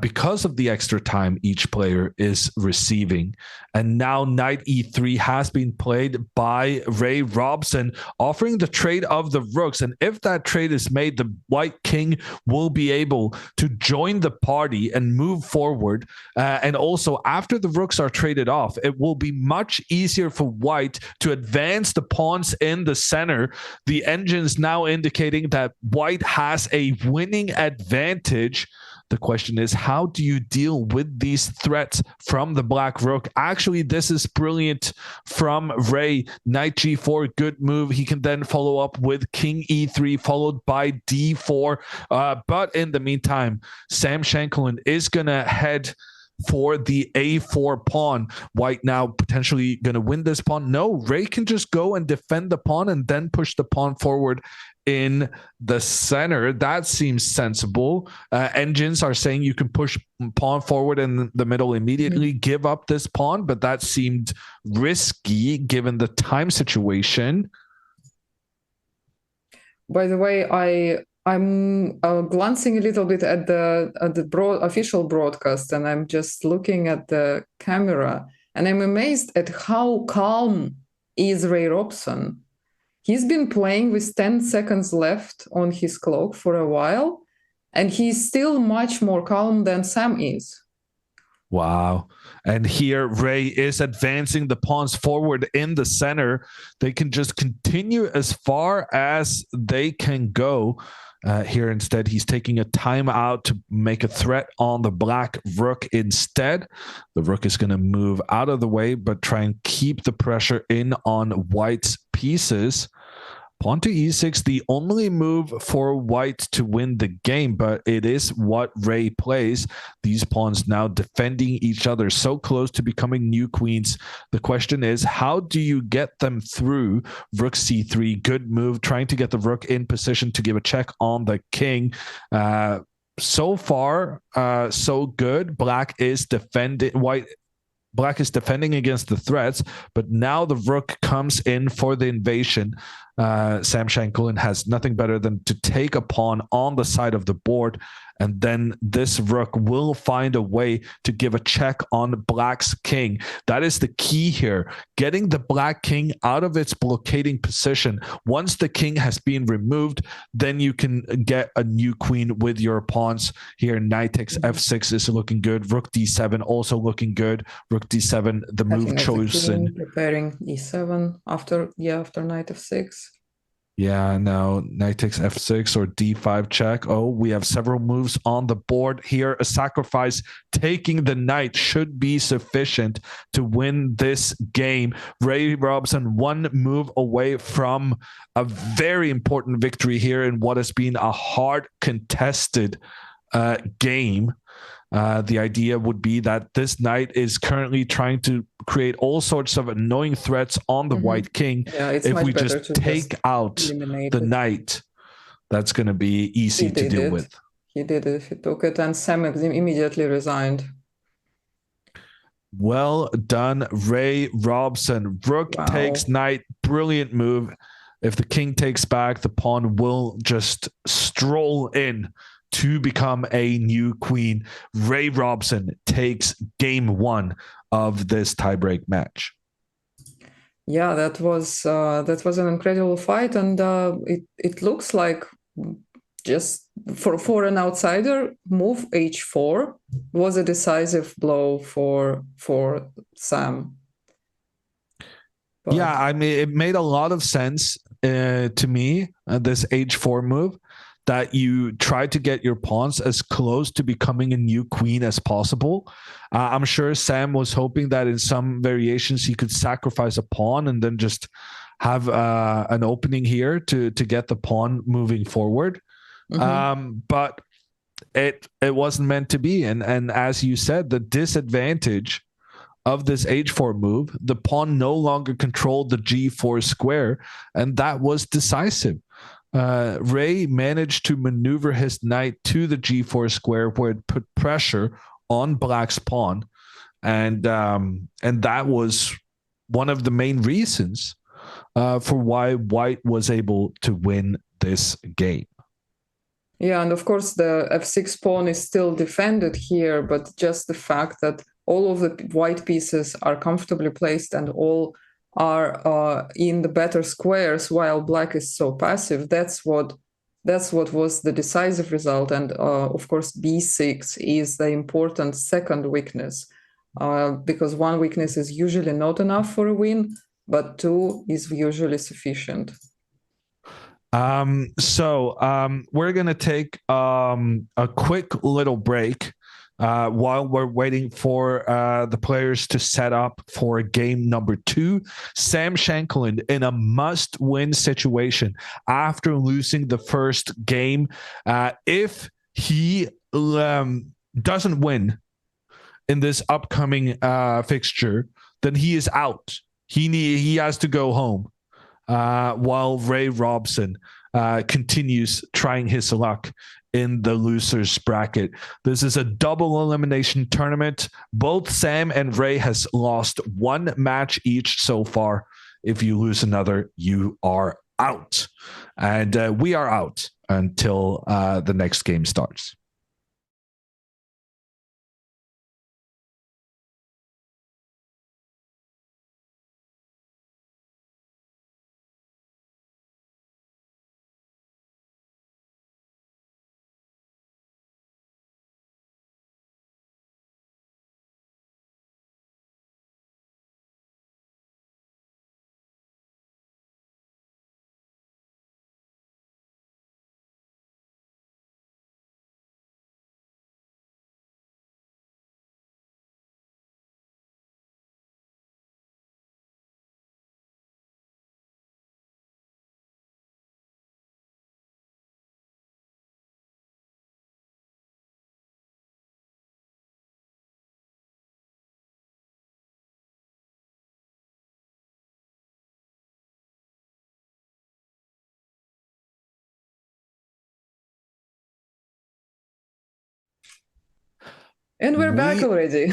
Speaker 1: Because of the extra time each player is receiving. And now knight e3 has been played by Ray Robson, offering the trade of the rooks. And if that trade is made, the white king will be able to join the party and move forward. And also, after the rooks are traded off, it will be much easier for white to advance the pawns in the center. The engine's now indicating that white has a winning advantage. The question is, how do you deal with these threats from the black rook? Actually, this is brilliant from Ray. Knight g4, good move. He can then follow up with king e3, followed by d4. But in the meantime, Sam Shanklin is going to head for the a4 pawn. White now potentially going to win this pawn. No, Ray can just go and defend the pawn and then push the pawn forward in the center. That seems sensible. Engines are saying you can push pawn forward in the middle immediately, give up this pawn, but that seemed risky given the time situation.
Speaker 2: By the way, I'm glancing a little bit at the official broadcast, and I'm just looking at the camera, and I'm amazed at how calm is Ray Robson. He's been playing with 10 seconds left on his clock for a while, and he's still much more calm than Sam is.
Speaker 1: Wow. And here Ray is advancing the pawns forward in the center. They can just continue as far as they can go. Here instead, he's taking a timeout to make a threat on the black rook instead. The rook is going to move out of the way, but try and keep the pressure in on white's pieces. Pawn to e6, the only move for white to win the game, but it is what Ray plays. These pawns now defending each other, so close to becoming new queens. The question is, how do you get them through? Rook c3, good move, trying to get the rook in position to give a check on the king. So far, so good. Black is defending, white Black is defending against the threats, but now the rook comes in for the invasion. Sam Shanklin has nothing better than to take a pawn on the side of the board, and then this rook will find a way to give a check on Black's king. That is the key here, getting the Black king out of its blockading position. Once the king has been removed, then you can get a new queen with your pawns. Here, knight takes f6 is looking good. Rook d7 also looking good. Rook d7, the move chosen.
Speaker 2: Preparing e7 after knight f6.
Speaker 1: Yeah, now knight takes f6 or d5 check. Oh, we have several moves on the board here. A sacrifice taking the knight should be sufficient to win this game. Ray Robson one move away from a very important victory here in what has been a hard contested game. The idea would be that this knight is currently trying to create all sorts of annoying threats on the white king.
Speaker 2: Yeah, it's
Speaker 1: if
Speaker 2: much
Speaker 1: we
Speaker 2: better
Speaker 1: just
Speaker 2: to
Speaker 1: take out the knight, that's going to be easy to deal with.
Speaker 2: He did it. He took it, and Sam immediately resigned.
Speaker 1: Well done, Ray Robson. Rook takes knight. Brilliant move. If the king takes back, the pawn will just stroll in to become a new queen. Ray Robson takes game one of this tiebreak match.
Speaker 2: Yeah, that was an incredible fight, and it looks like just for an outsider, move h4 was a decisive blow for Sam.
Speaker 1: But yeah, I mean, it made a lot of sense to me, this h4 move, that you try to get your pawns as close to becoming a new queen as possible. I'm sure Sam was hoping that in some variations he could sacrifice a pawn and then just have an opening here to get the pawn moving forward. But it wasn't meant to be. And as you said, the disadvantage of this h4 move, the pawn no longer controlled the g4 square, and that was decisive. Ray managed to maneuver his knight to the g4 square where it put pressure on Black's pawn, and that was one of the main reasons for why White was able to win this game.
Speaker 2: Yeah, and of course the f6 pawn is still defended here, but just the fact that all of the white pieces are comfortably placed and all are in the better squares while Black is so passive, that's what was the decisive result. And of course b6 is the important second weakness, because one weakness is usually not enough for a win, but two is usually sufficient.
Speaker 1: So we're going to take a quick little break while we're waiting for the players to set up for game number 2. Sam Shanklin in a must-win situation after losing the first game. If he doesn't win in this upcoming fixture, then he is out. He has to go home. While Ray Robson continues trying his luck in the losers bracket. This is a double elimination tournament. Both Sam and Ray has lost one match each so far. If you lose another, you are out. And we are out until the next game starts.
Speaker 2: And we're back already.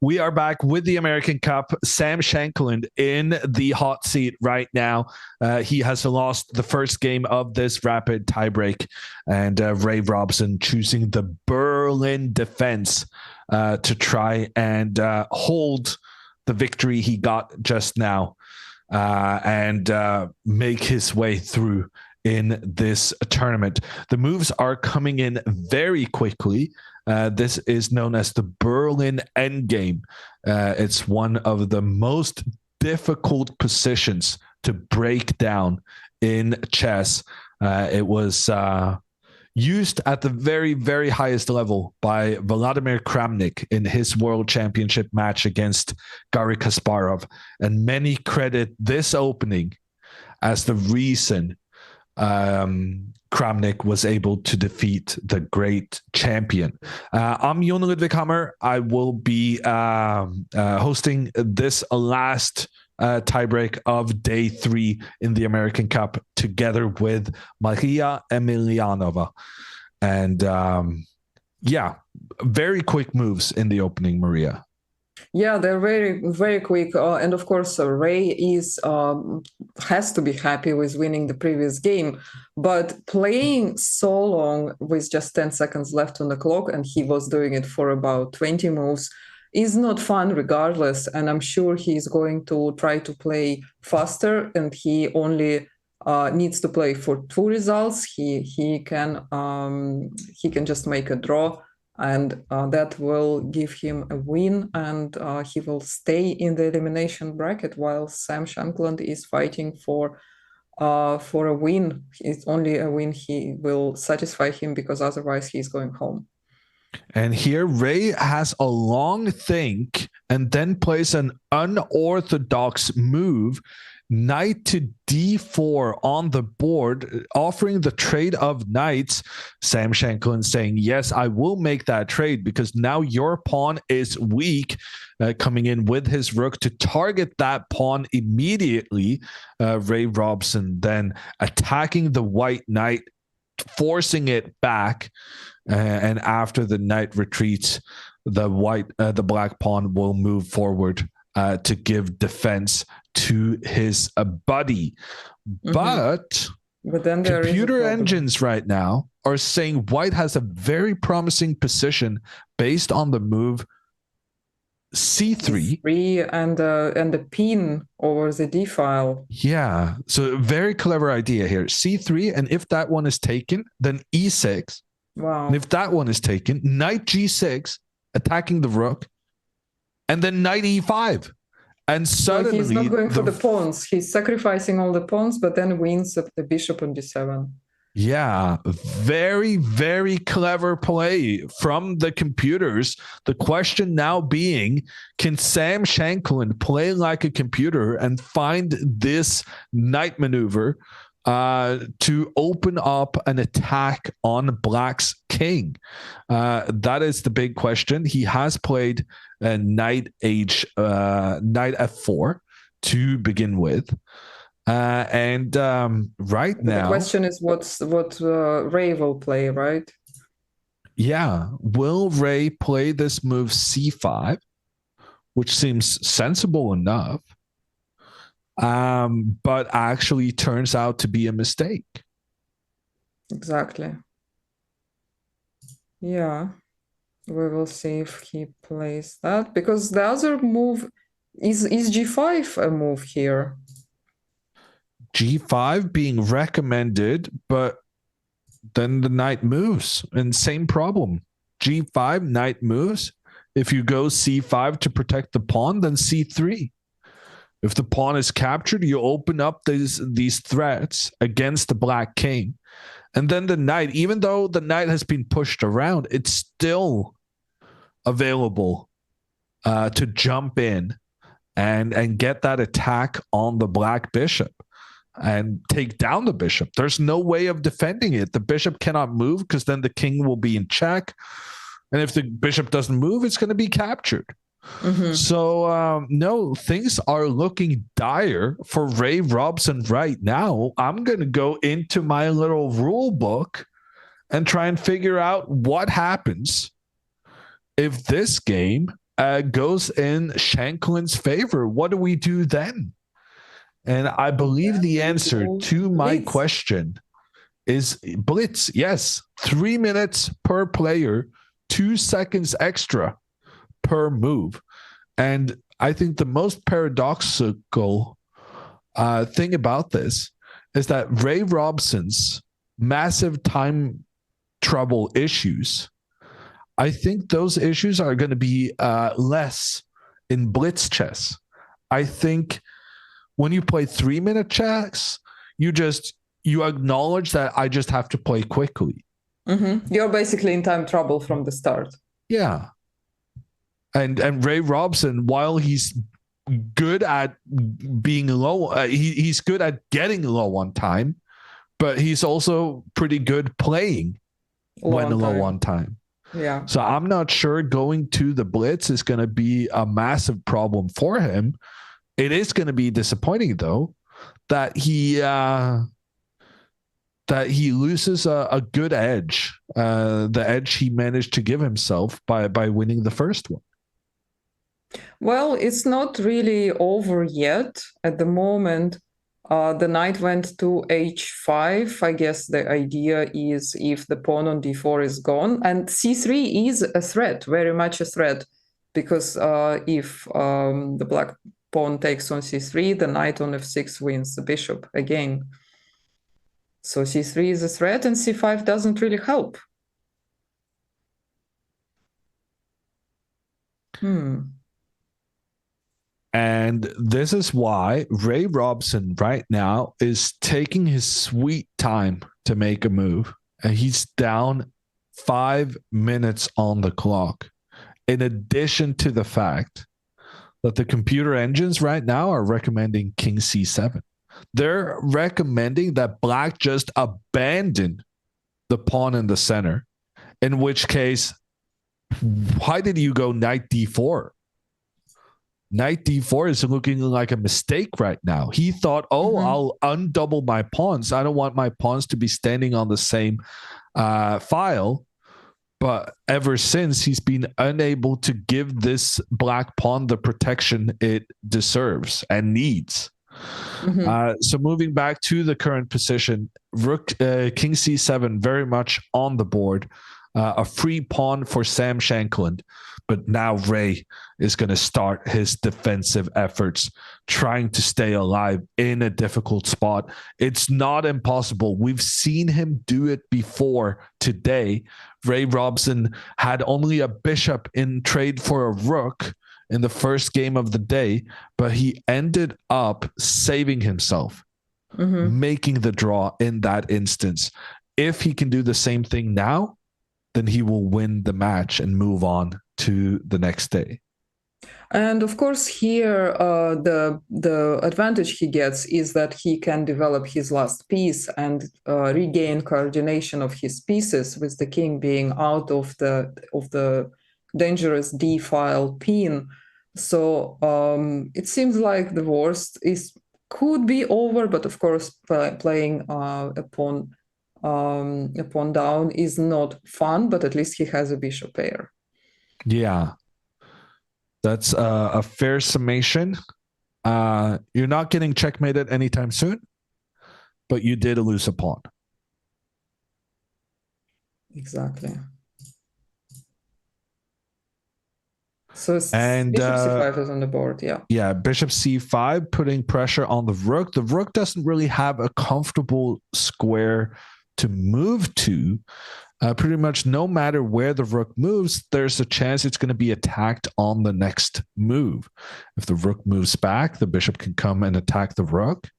Speaker 1: We are back with the American Cup. Sam Shankland in the hot seat right now. He has lost the first game of this rapid tiebreak, and Ray Robson choosing the Berlin defense to try and hold the victory he got just now and make his way through in this tournament. The moves are coming in very quickly. This is known as the Berlin Endgame. It's one of the most difficult positions to break down in chess. It was used at the very, very highest level by Vladimir Kramnik in his world championship match against Garry Kasparov. And many credit this opening as the reason Kramnik was able to defeat the great champion. I'm Jon Ludwig Hammer. I will be hosting this last tiebreak of day 3 in the American Cup together with Maria Emelianova. And very quick moves in the opening, Maria.
Speaker 2: Yeah, they're very, very quick. And of course, Ray has to be happy with winning the previous game. But playing so long with just 10 seconds left on the clock, and he was doing it for about 20 moves, is not fun regardless. And I'm sure he's going to try to play faster, and he only needs to play for 2 results. He can just make a draw, and that will give him a win, and he will stay in the elimination bracket while Sam Shankland is fighting for a win. It's only a win he will satisfy him, because otherwise he's going home.
Speaker 1: And here Ray has a long think and then plays an unorthodox move, knight to d4 on the board, offering the trade of knights. Sam Shankland saying, yes, I will make that trade because now your pawn is weak, coming in with his rook to target that pawn immediately. Ray Robson then attacking the white knight, forcing it back. And after the knight retreats, the black pawn will move forward to give defense to his buddy.
Speaker 2: Mm-hmm.
Speaker 1: But
Speaker 2: then
Speaker 1: computer engines right now are saying white has a very promising position based on the move c3.
Speaker 2: And the pin over the d file.
Speaker 1: Yeah, so very clever idea here. c3, and if that one is taken, then e6.
Speaker 2: Wow.
Speaker 1: And if that one is taken, knight g6, attacking the rook, and then knight e5. And suddenly...
Speaker 2: So he's not going for the pawns. He's sacrificing all the pawns, but then wins the bishop on d7.
Speaker 1: Yeah, very, very clever play from the computers. The question now being, can Sam Shankland play like a computer and find this knight maneuver to open up an attack on Black's king? That is the big question. He has played knight f4 to begin with. And right now,
Speaker 2: the question is what Ray will play, right?
Speaker 1: Yeah, will Ray play this move c5, which seems sensible enough, but actually turns out to be a mistake?
Speaker 2: Exactly. Yeah, we will see if he plays that, because the other move is g5 a move here.
Speaker 1: G5 being recommended, but then the knight moves, and same problem. G5, knight moves. If you go c5 to protect the pawn, then c3. If the pawn is captured, you open up these threats against the black king. And then the knight, even though the knight has been pushed around, it's still available to jump in and get that attack on the black bishop and take down the bishop. There's no way of defending it. The bishop cannot move because then the king will be in check. And if the bishop doesn't move, it's going to be captured. Mm-hmm. So, no, things are looking dire for Ray Robson right now. I'm going to go into my little rule book and try and figure out what happens if this game goes in Shanklin's favor. What do we do then? And I believe the answer to my question is blitz. Yes, 3 minutes per player, 2 seconds extra per move. And I think the most paradoxical thing about this is that Ray Robson's massive time trouble issues, I think those issues are going to be less in blitz chess. I think when you play 3-minute chess, you acknowledge that I just have to play quickly.
Speaker 2: Mm-hmm. You're basically in time trouble from the start.
Speaker 1: Yeah. And Ray Robson, while he's good at being low, he's good at getting low on time, but he's also pretty good playing low on time.
Speaker 2: Yeah.
Speaker 1: So I'm not sure going to the blitz is going to be a massive problem for him. It is going to be disappointing, though, that he loses a good edge, the edge he managed to give himself by winning the first one.
Speaker 2: Well, it's not really over yet. At the moment, the knight went to h5. I guess the idea is if the pawn on d4 is gone, and c3 is a threat, very much a threat, because if the black pawn takes on c3, the knight on f6 wins the bishop again. So c3 is a threat, and c5 doesn't really help.
Speaker 1: And this is why Ray Robson right now is taking his sweet time to make a move. And he's down 5 minutes on the clock. In addition to the fact that the computer engines right now are recommending King C7. They're recommending that black just abandon the pawn in the center, in which case, why did you go knight D4? Knight D4 is looking like a mistake right now. He thought, I'll undouble my pawns. I don't want my pawns to be standing on the same file. But ever since, he's been unable to give this black pawn the protection it deserves and needs. So moving back to the current position, King C7 very much on the board. A free pawn for Sam Shankland. But now Ray is going to start his defensive efforts, trying to stay alive in a difficult spot. It's not impossible. We've seen him do it before today. Ray Robson had only a bishop in trade for a rook in the first game of the day, but he ended up saving himself, making the draw in that instance. If he can do the same thing now, then he will win the match and move on to the next day.
Speaker 2: And of course, here the advantage he gets is that he can develop his last piece and regain coordination of his pieces, with the king being out of the dangerous D file pin. So it seems like the worst could be over, but of course, playing a pawn down is not fun. But at least he has a bishop pair.
Speaker 1: Yeah, that's a fair summation. You're not getting checkmated anytime soon, but you did lose a pawn.
Speaker 2: Exactly. So bishop c5 is on the board, yeah. Yeah,
Speaker 1: bishop c5, putting pressure on the rook. The rook doesn't really have a comfortable square to move to. Pretty much no matter where the rook moves, there's a chance it's going to be attacked on the next move. If the rook moves back, the bishop can come and attack the rook.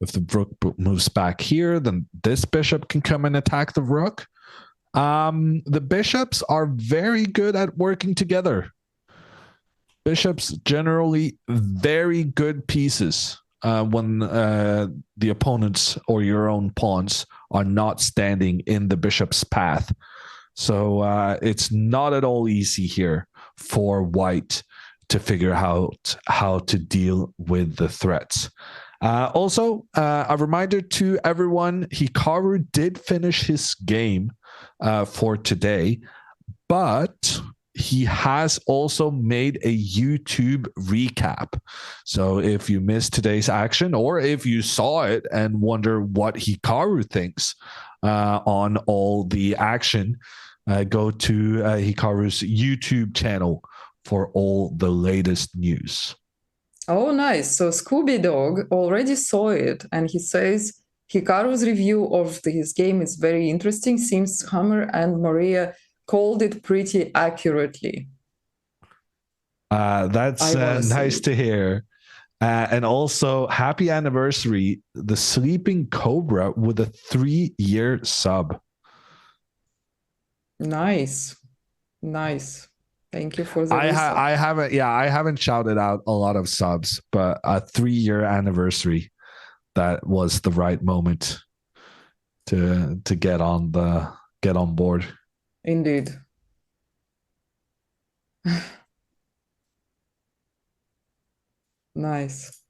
Speaker 1: If the rook moves back here, then this bishop can come and attack the rook. The bishops are very good at working together. Bishops generally very good pieces when the opponents or your own pawns are not standing in the bishop's path. So it's not at all easy here for white to figure out how to deal with the threats. Also, a reminder to everyone, Hikaru did finish his game for today, but he has also made a YouTube recap. So if you missed today's action, or if you saw it and wonder what Hikaru thinks on all the action, go to Hikaru's YouTube channel for all the latest news.
Speaker 2: Oh, nice. So Scooby Dog already saw it, and he says Hikaru's review of his game is very interesting. Seems Hammer and Maria called it pretty accurately.
Speaker 1: That's nice to hear. And also, happy anniversary, the Sleeping Cobra with a 3-year sub.
Speaker 2: Nice. Thank you for the
Speaker 1: I haven't shouted out a lot of subs, but a 3-year anniversary, that was the right moment to get on board.
Speaker 2: Indeed. Nice.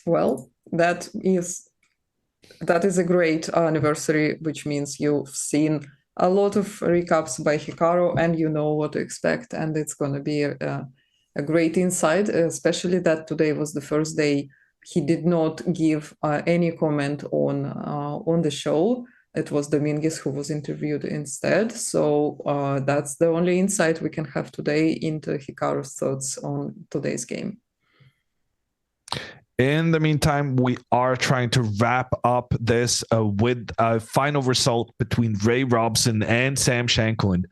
Speaker 2: Well, that is a great anniversary, which means you've seen a lot of recaps by Hikaru and you know what to expect, and it's going to be a great insight, especially that today was the first day he did not give any comment on the show. It was Dominguez who was interviewed instead. So that's the only insight we can have today into Hikaru's thoughts on today's game.
Speaker 1: In the meantime, we are trying to wrap up this with a final result between Ray Robson and Sam Shanklin.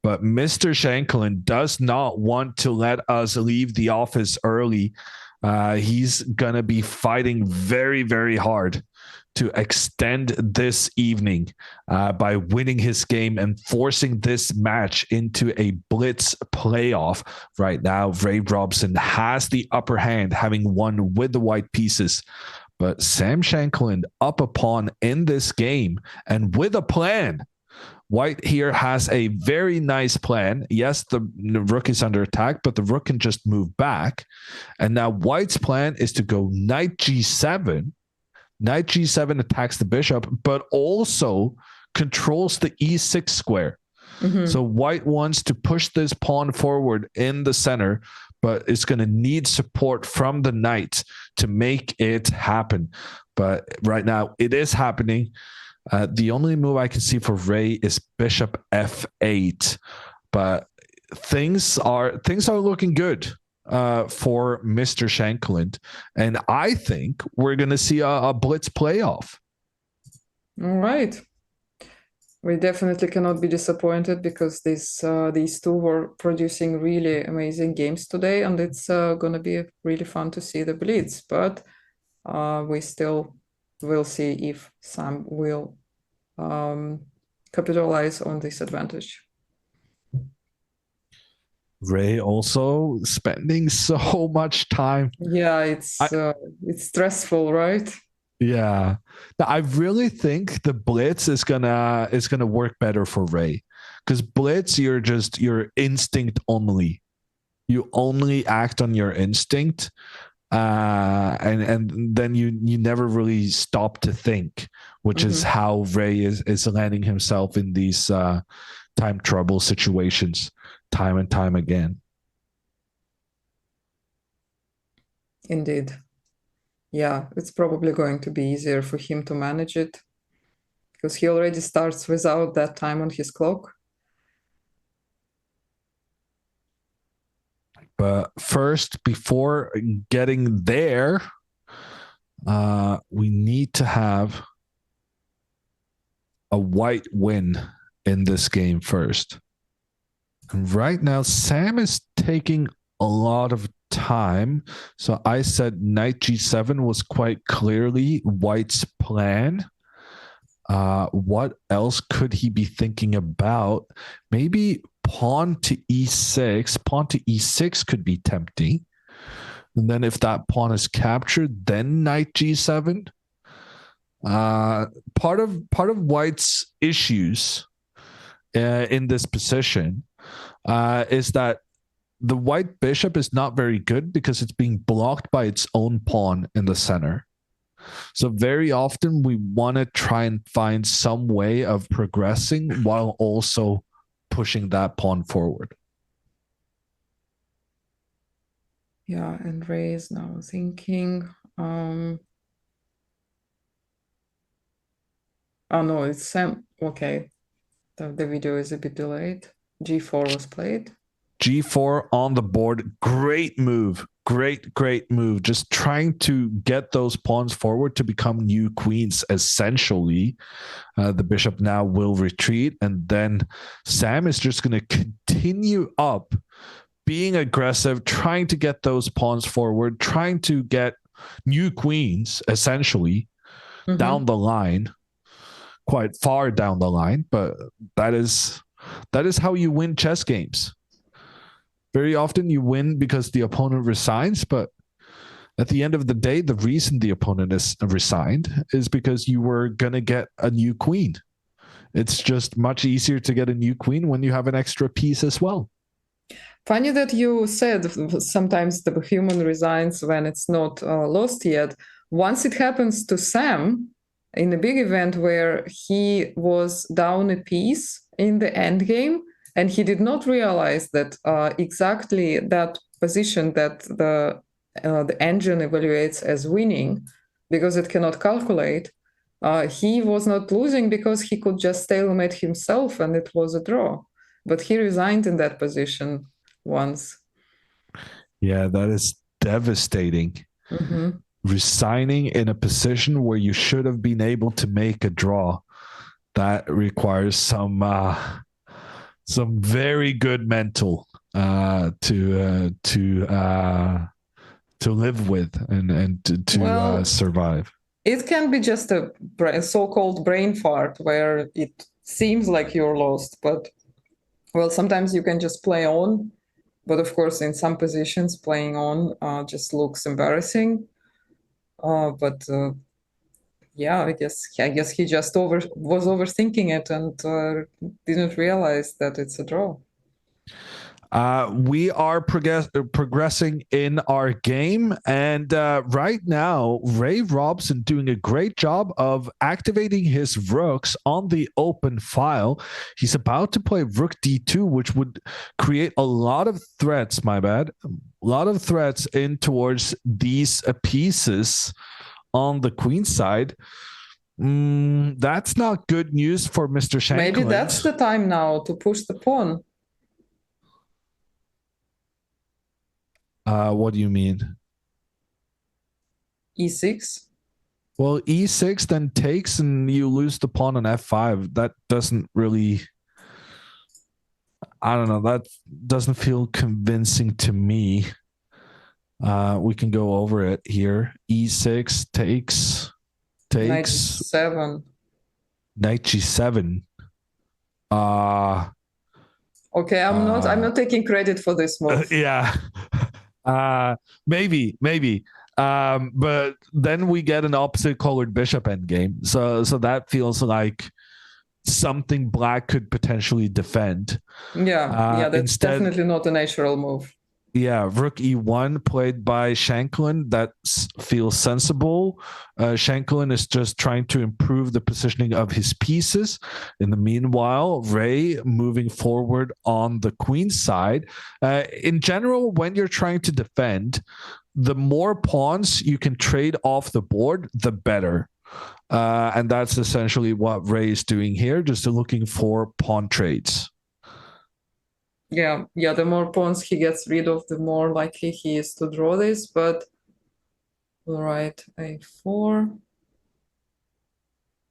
Speaker 1: But Mr. Shanklin does not want to let us leave the office early. He's going to be fighting very, very hard to extend this evening by winning his game and forcing this match into a blitz playoff. Right now, Ray Robson has the upper hand, having won with the white pieces. But Sam Shanklin up a pawn in this game and with a plan. White here has a very nice plan. Yes, the rook is under attack, but the rook can just move back. And now White's plan is to go knight g7. Knight g7 attacks the bishop, but also controls the e6 square. Mm-hmm. So White wants to push this pawn forward in the center, but it's going to need support from the knight to make it happen. But right now it is happening. The only move I can see for Ray is bishop f8, but things are looking good for Mr. Shanklin, and I think we're going to see a blitz playoff.
Speaker 2: All right. We definitely cannot be disappointed because these two were producing really amazing games today, and it's going to be really fun to see the blitz. But we still will see if Sam will capitalize on this advantage.
Speaker 1: Ray also spending so much time.
Speaker 2: Yeah, it's stressful, right?
Speaker 1: Yeah, I really think the blitz is gonna work better for Ray, because blitz you're instinct only. You only act on your instinct, and then you never really stop to think, which is how Ray is landing himself in these time trouble situations time and time again.
Speaker 2: Indeed. Yeah, it's probably going to be easier for him to manage it because he already starts without that time on his clock.
Speaker 1: But first, before getting there, we need to have a white win in this game first. And right now, Sam is taking a lot of time. So I said knight g7 was quite clearly White's plan. What else could he be thinking about? Maybe pawn to e6. Pawn to e6 could be tempting. And then if that pawn is captured, then knight g7. Part of White's issues in this position is that the white bishop is not very good because it's being blocked by its own pawn in the center. So very often we want to try and find some way of progressing while also pushing that pawn forward.
Speaker 2: Yeah, and Ray is now thinking. Oh no, it's Sam. Okay, the video is a bit delayed. G4 was played.
Speaker 1: G4 on the board. Great move. Great move. Just trying to get those pawns forward to become new queens, essentially. The bishop now will retreat, and then Sam is just going to continue up, being aggressive, trying to get those pawns forward, trying to get new queens, essentially, down the line, quite far down the line. But that is how you win chess games. Very often you win because the opponent resigns, but at the end of the day, the reason the opponent is resigned is because you were going to get a new queen. It's just much easier to get a new queen when you have an extra piece as well.
Speaker 2: Funny that you said sometimes the human resigns when it's not lost yet. Once it happens to Sam in a big event where he was down a piece in the end game, and he did not realize that exactly that position that the engine evaluates as winning, because it cannot calculate. He was not losing because he could just stalemate himself and it was a draw. But he resigned in that position once.
Speaker 1: Yeah, that is devastating. Resigning in a position where you should have been able to make a draw. That requires some very good mental to live with and to survive.
Speaker 2: It can be just a so-called brain fart where it seems like you're lost, but well, sometimes you can just play on. But of course, in some positions, playing on just looks embarrassing. Yeah, I guess he just was overthinking it and didn't realize that it's a draw.
Speaker 1: We are progressing in our game, and right now, Ray Robson doing a great job of activating his rooks on the open file. He's about to play rook d2, which would create a lot of threats, a lot of threats in towards these pieces on the queen side. That's not good news for Mr. Shankland.
Speaker 2: Maybe that's the time now to push the pawn.
Speaker 1: What do you mean?
Speaker 2: E6.
Speaker 1: Well, E6 then takes and you lose the pawn on F5. That doesn't really, I don't know, that doesn't feel convincing to me. We can go over it here. E6 takes.
Speaker 2: Knight G7.
Speaker 1: Knight G7.
Speaker 2: Okay, I'm not taking credit for this move.
Speaker 1: Yeah. Maybe. But then we get an opposite colored bishop endgame. So that feels like something black could potentially defend.
Speaker 2: Yeah, that's definitely not a natural move.
Speaker 1: Yeah, rook e1 played by Shankland. That feels sensible. Shankland is just trying to improve the positioning of his pieces. In the meanwhile, Ray moving forward on the queen side. In general, when you're trying to defend, the more pawns you can trade off the board, the better. And that's essentially what Ray is doing here, just looking for pawn trades.
Speaker 2: Yeah, the more pawns he gets rid of, the more likely he is to draw this, but all right, a4.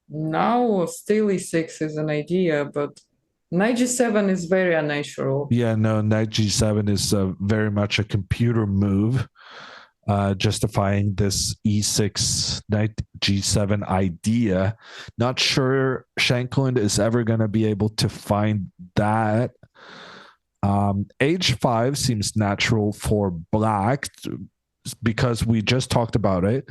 Speaker 2: Now still e6 is an idea, but knight g7 is very unnatural.
Speaker 1: Yeah, no, knight g7 is very much a computer move, justifying this e6 knight g7 idea. Not sure Shankland is ever going to be able to find that. H5 seems natural for black because we just talked about it.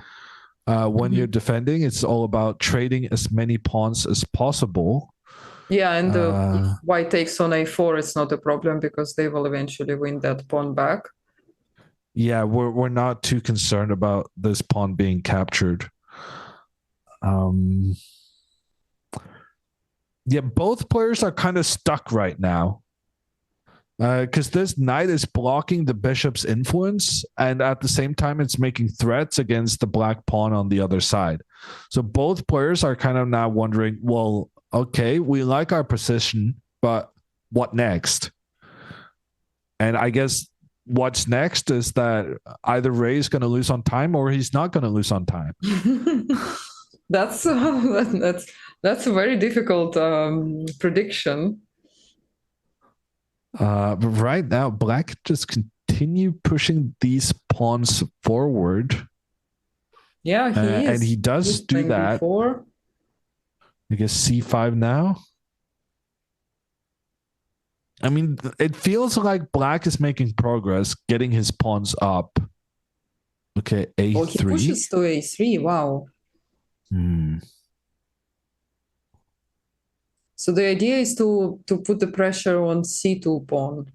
Speaker 1: When you're defending, it's all about trading as many pawns as possible.
Speaker 2: Yeah, and if white takes on a4, it's not a problem because they will eventually win that pawn back.
Speaker 1: Yeah, we're not too concerned about this pawn being captured. Yeah, both players are kind of stuck right now. Because this knight is blocking the bishop's influence, and at the same time, it's making threats against the black pawn on the other side. So both players are kind of now wondering, well, okay, we like our position, but what next? And I guess what's next is that either Ray is going to lose on time or he's not going to lose on time.
Speaker 2: That's a very difficult prediction.
Speaker 1: But right now, black just continue pushing these pawns forward.
Speaker 2: Yeah, he is.
Speaker 1: And he does do that.
Speaker 2: Before.
Speaker 1: I guess c5 now. I mean, it feels like black is making progress, getting his pawns up. Okay, a3.
Speaker 2: Oh, he pushes to a3. Wow. So the idea is to put the pressure on c2 pawn.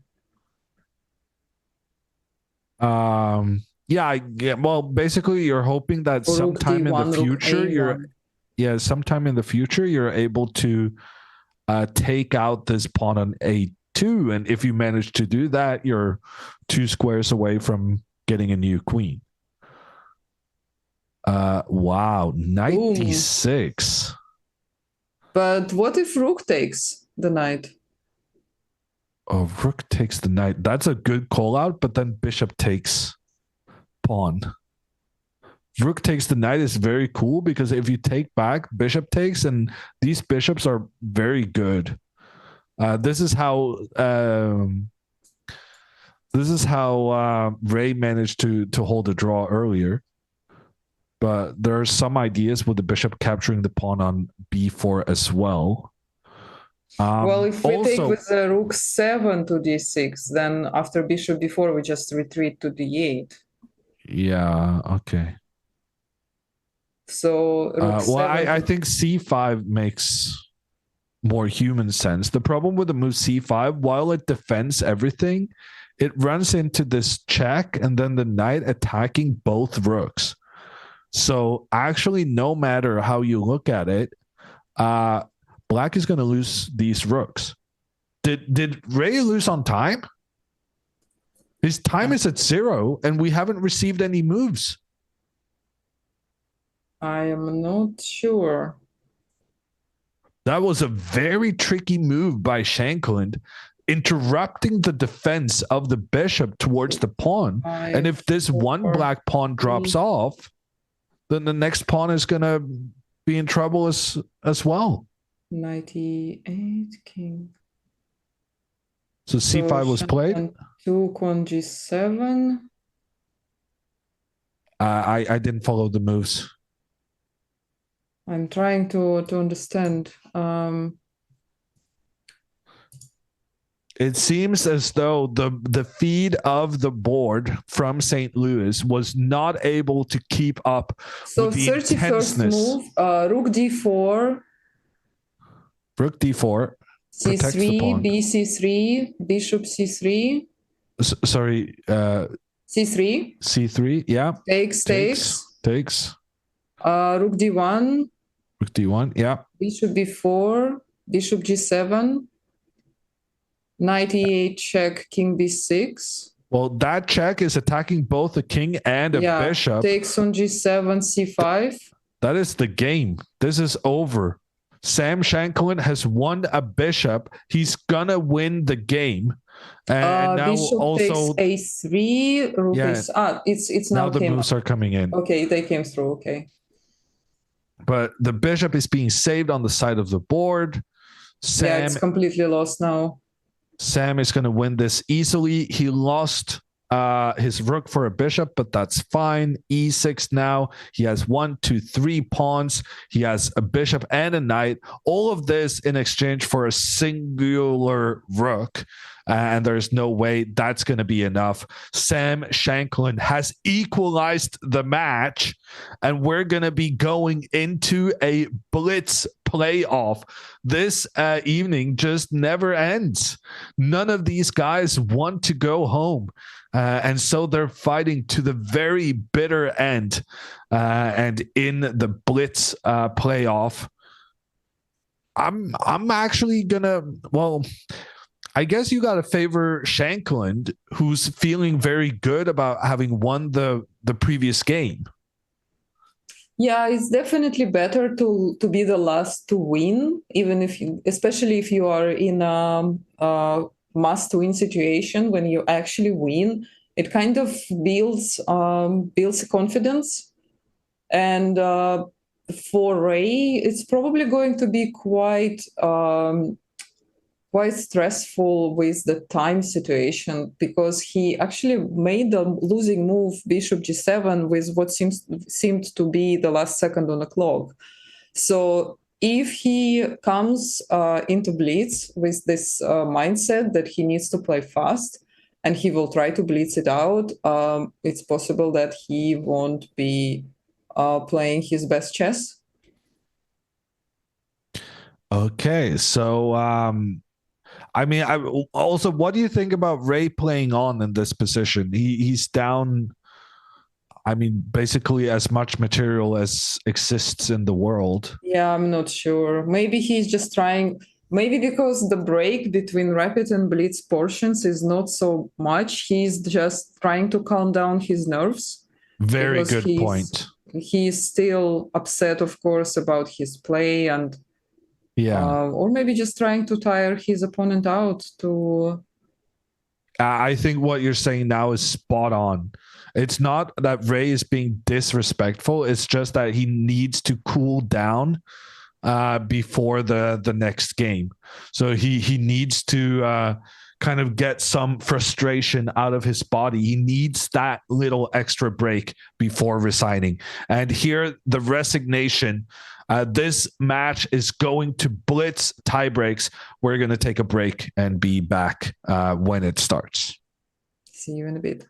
Speaker 1: Yeah. Well, basically, you're hoping that
Speaker 2: Or
Speaker 1: sometime
Speaker 2: D1,
Speaker 1: in the future, sometime in the future, you're able to take out this pawn on a2, and if you manage to do that, you're 2 squares away from getting a new queen. Wow, knight d6.
Speaker 2: But what if rook takes the knight?
Speaker 1: Oh, rook takes the knight. That's a good call out, but then bishop takes pawn. Rook takes the knight is very cool because if you take back, bishop takes, and these bishops are very good. This is how Ray managed to hold a draw earlier. But there are some ideas with the bishop capturing the pawn on b4 as well.
Speaker 2: Well, if we take with the rook 7 to d6, then after bishop d4, we just retreat to d8.
Speaker 1: Yeah, okay.
Speaker 2: So rook 7
Speaker 1: I think c5 makes more human sense. The problem with the move c5, while it defends everything, it runs into this check and then the knight attacking both rooks. So actually, no matter how you look at it, black is going to lose these rooks. Did Ray lose on time? His time is at 0, and we haven't received any moves.
Speaker 2: I am not sure.
Speaker 1: That was a very tricky move by Shankland, interrupting the defense of the bishop towards the pawn. And if this one black pawn drops off, then the next pawn is going to be in trouble as well.
Speaker 2: 98 king.
Speaker 1: So c5 was played.
Speaker 2: 2 on g7.
Speaker 1: I didn't follow the moves.
Speaker 2: I'm trying to understand.
Speaker 1: It seems as though the feed of the board from St. Louis was not able to keep up with the
Speaker 2: 31st
Speaker 1: intenseness.
Speaker 2: move, rook d4.
Speaker 1: Rook d4.
Speaker 2: c3, b c3, bishop c3.
Speaker 1: Sorry.
Speaker 2: c3.
Speaker 1: c3, yeah.
Speaker 2: Takes. Rook d1.
Speaker 1: Rook d1, yeah.
Speaker 2: Bishop b4, bishop g7. Knight e8 check, king b6.
Speaker 1: Well, that check is attacking both a king and a bishop.
Speaker 2: Takes on g7, c5.
Speaker 1: That is the game. This is over. Sam Shanklin has won a bishop. He's gonna win the game. And now
Speaker 2: bishop
Speaker 1: also
Speaker 2: takes a3. Rook is it's now
Speaker 1: the moves are coming in.
Speaker 2: Okay, they came through. Okay.
Speaker 1: But the bishop is being saved on the side of the board. Sam,
Speaker 2: it's completely lost now.
Speaker 1: Sam is going to win this easily. He lost his rook for a bishop, but that's fine. E6 now. He has 1, 2, 3 pawns. He has a bishop and a knight. All of this in exchange for a singular rook. And there's no way that's going to be enough. Sam Shanklin has equalized the match, and we're going to be going into a blitz playoff. This evening just never ends. None of these guys want to go home. And so they're fighting to the very bitter end. And in the blitz playoff, I'm actually gonna, well, I guess you got to favor Shankland, who's feeling very good about having won the previous game.
Speaker 2: Yeah, it's definitely better to be the last to win, even if you, especially if you are in a must-win situation. When you actually win, it kind of builds confidence. And for Ray, it's probably going to be quite stressful with the time situation, because he actually made the losing move bishop g7 with what seemed to be the last second on the clock. So if he comes into blitz with this mindset that he needs to play fast and he will try to blitz it out, it's possible that he won't be playing his best chess.
Speaker 1: Okay, so I mean, also, what do you think about Ray playing on in this position? He's down. I mean, basically as much material as exists in the world.
Speaker 2: Yeah, I'm not sure. Maybe he's just trying. Maybe because the break between rapid and blitz portions is not so much, he's just trying to calm down his nerves,
Speaker 1: Very
Speaker 2: because
Speaker 1: good point.
Speaker 2: he's still upset, of course, about his play, and
Speaker 1: Yeah.
Speaker 2: or maybe just trying to tire his opponent out to.
Speaker 1: I think what you're saying now is spot on. It's not that Ray is being disrespectful. It's just that he needs to cool down before the next game. So he needs to kind of get some frustration out of his body. He needs that little extra break before resigning. And here, the resignation. This match is going to blitz tie breaks. We're going to take a break and be back when it starts.
Speaker 2: See you in a bit.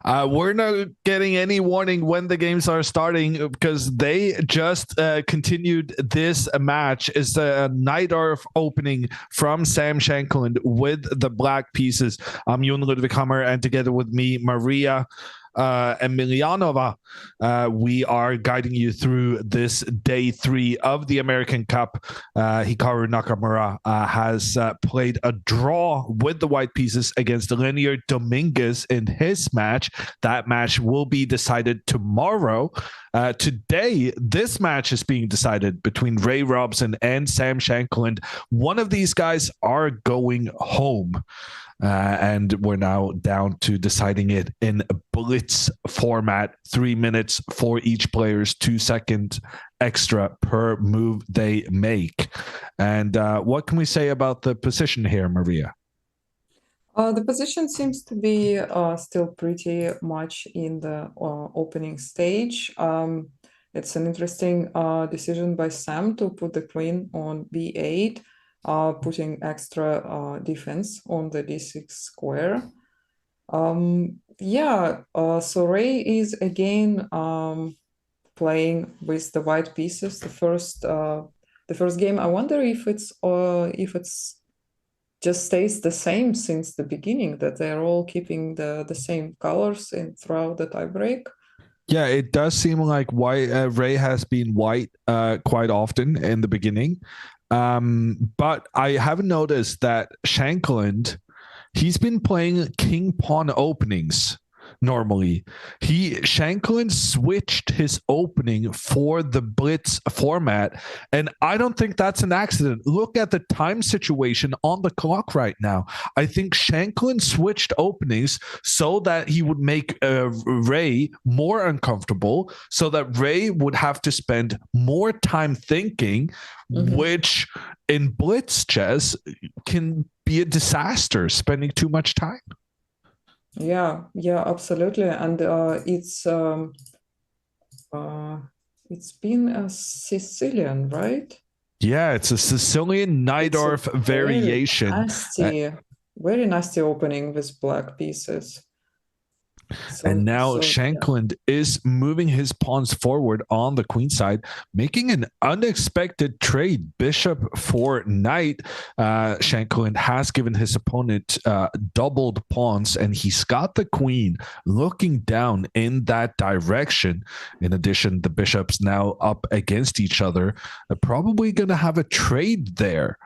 Speaker 1: We're not getting any warning when the games are starting because they just continued this match. It's a Night Earth opening from Sam Shankland with the black pieces. I'm Jon Ludwighammer, and together with me, Maria Emilianova, we are guiding you through this day 3 of the American Cup. Hikaru Nakamura has played a draw with the white pieces against Linear Dominguez in his match. That match will be decided tomorrow. Today, this match is being decided between Ray Robson and Sam Shankland. One of these guys are going home. And we're now down to deciding it in blitz format, 3 minutes for each player's 2 seconds extra per move they make. And what can we say about the position here, Maria?
Speaker 2: The position seems to be still pretty much in the opening stage. It's an interesting decision by Sam to put the queen on b8. Putting extra defense on the d6 square. So Ray is again playing with the white pieces. The first game. I wonder if it's just stays the same since the beginning, that they're all keeping the same colors throughout the tiebreak.
Speaker 1: Yeah, it does seem like Ray has been white quite often in the beginning. But I have noticed that Shankland, he's been playing king pawn openings normally. Shankland switched his opening for the blitz format, and I don't think that's an accident. Look at the time situation on the clock right now. I think Shankland switched openings so that he would make Ray more uncomfortable, so that Ray would have to spend more time thinking, which in blitz chess can be a disaster, spending too much time.
Speaker 2: Yeah, absolutely. And it's been a Sicilian, right?
Speaker 1: Yeah, it's a Sicilian Night-Earth variation.
Speaker 2: Very nasty opening with black pieces.
Speaker 1: And now Shankland is moving his pawns forward on the queen side, making an unexpected trade. Bishop for knight. Shankland has given his opponent doubled pawns, and he's got the queen looking down in that direction. In addition, the bishops now up against each other. Probably going to have a trade there.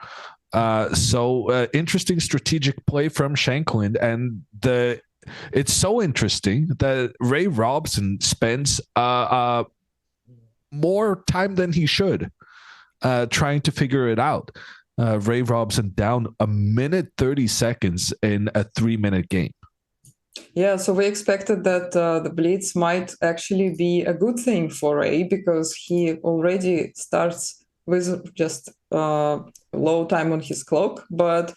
Speaker 1: Interesting strategic play from Shankland, and it's so interesting that Ray Robson spends more time than he should trying to figure it out. Ray Robson down 1:30 in a 3-minute game.
Speaker 2: Yeah, so we expected that the blitz might actually be a good thing for Ray, because he already starts with just low time on his clock, but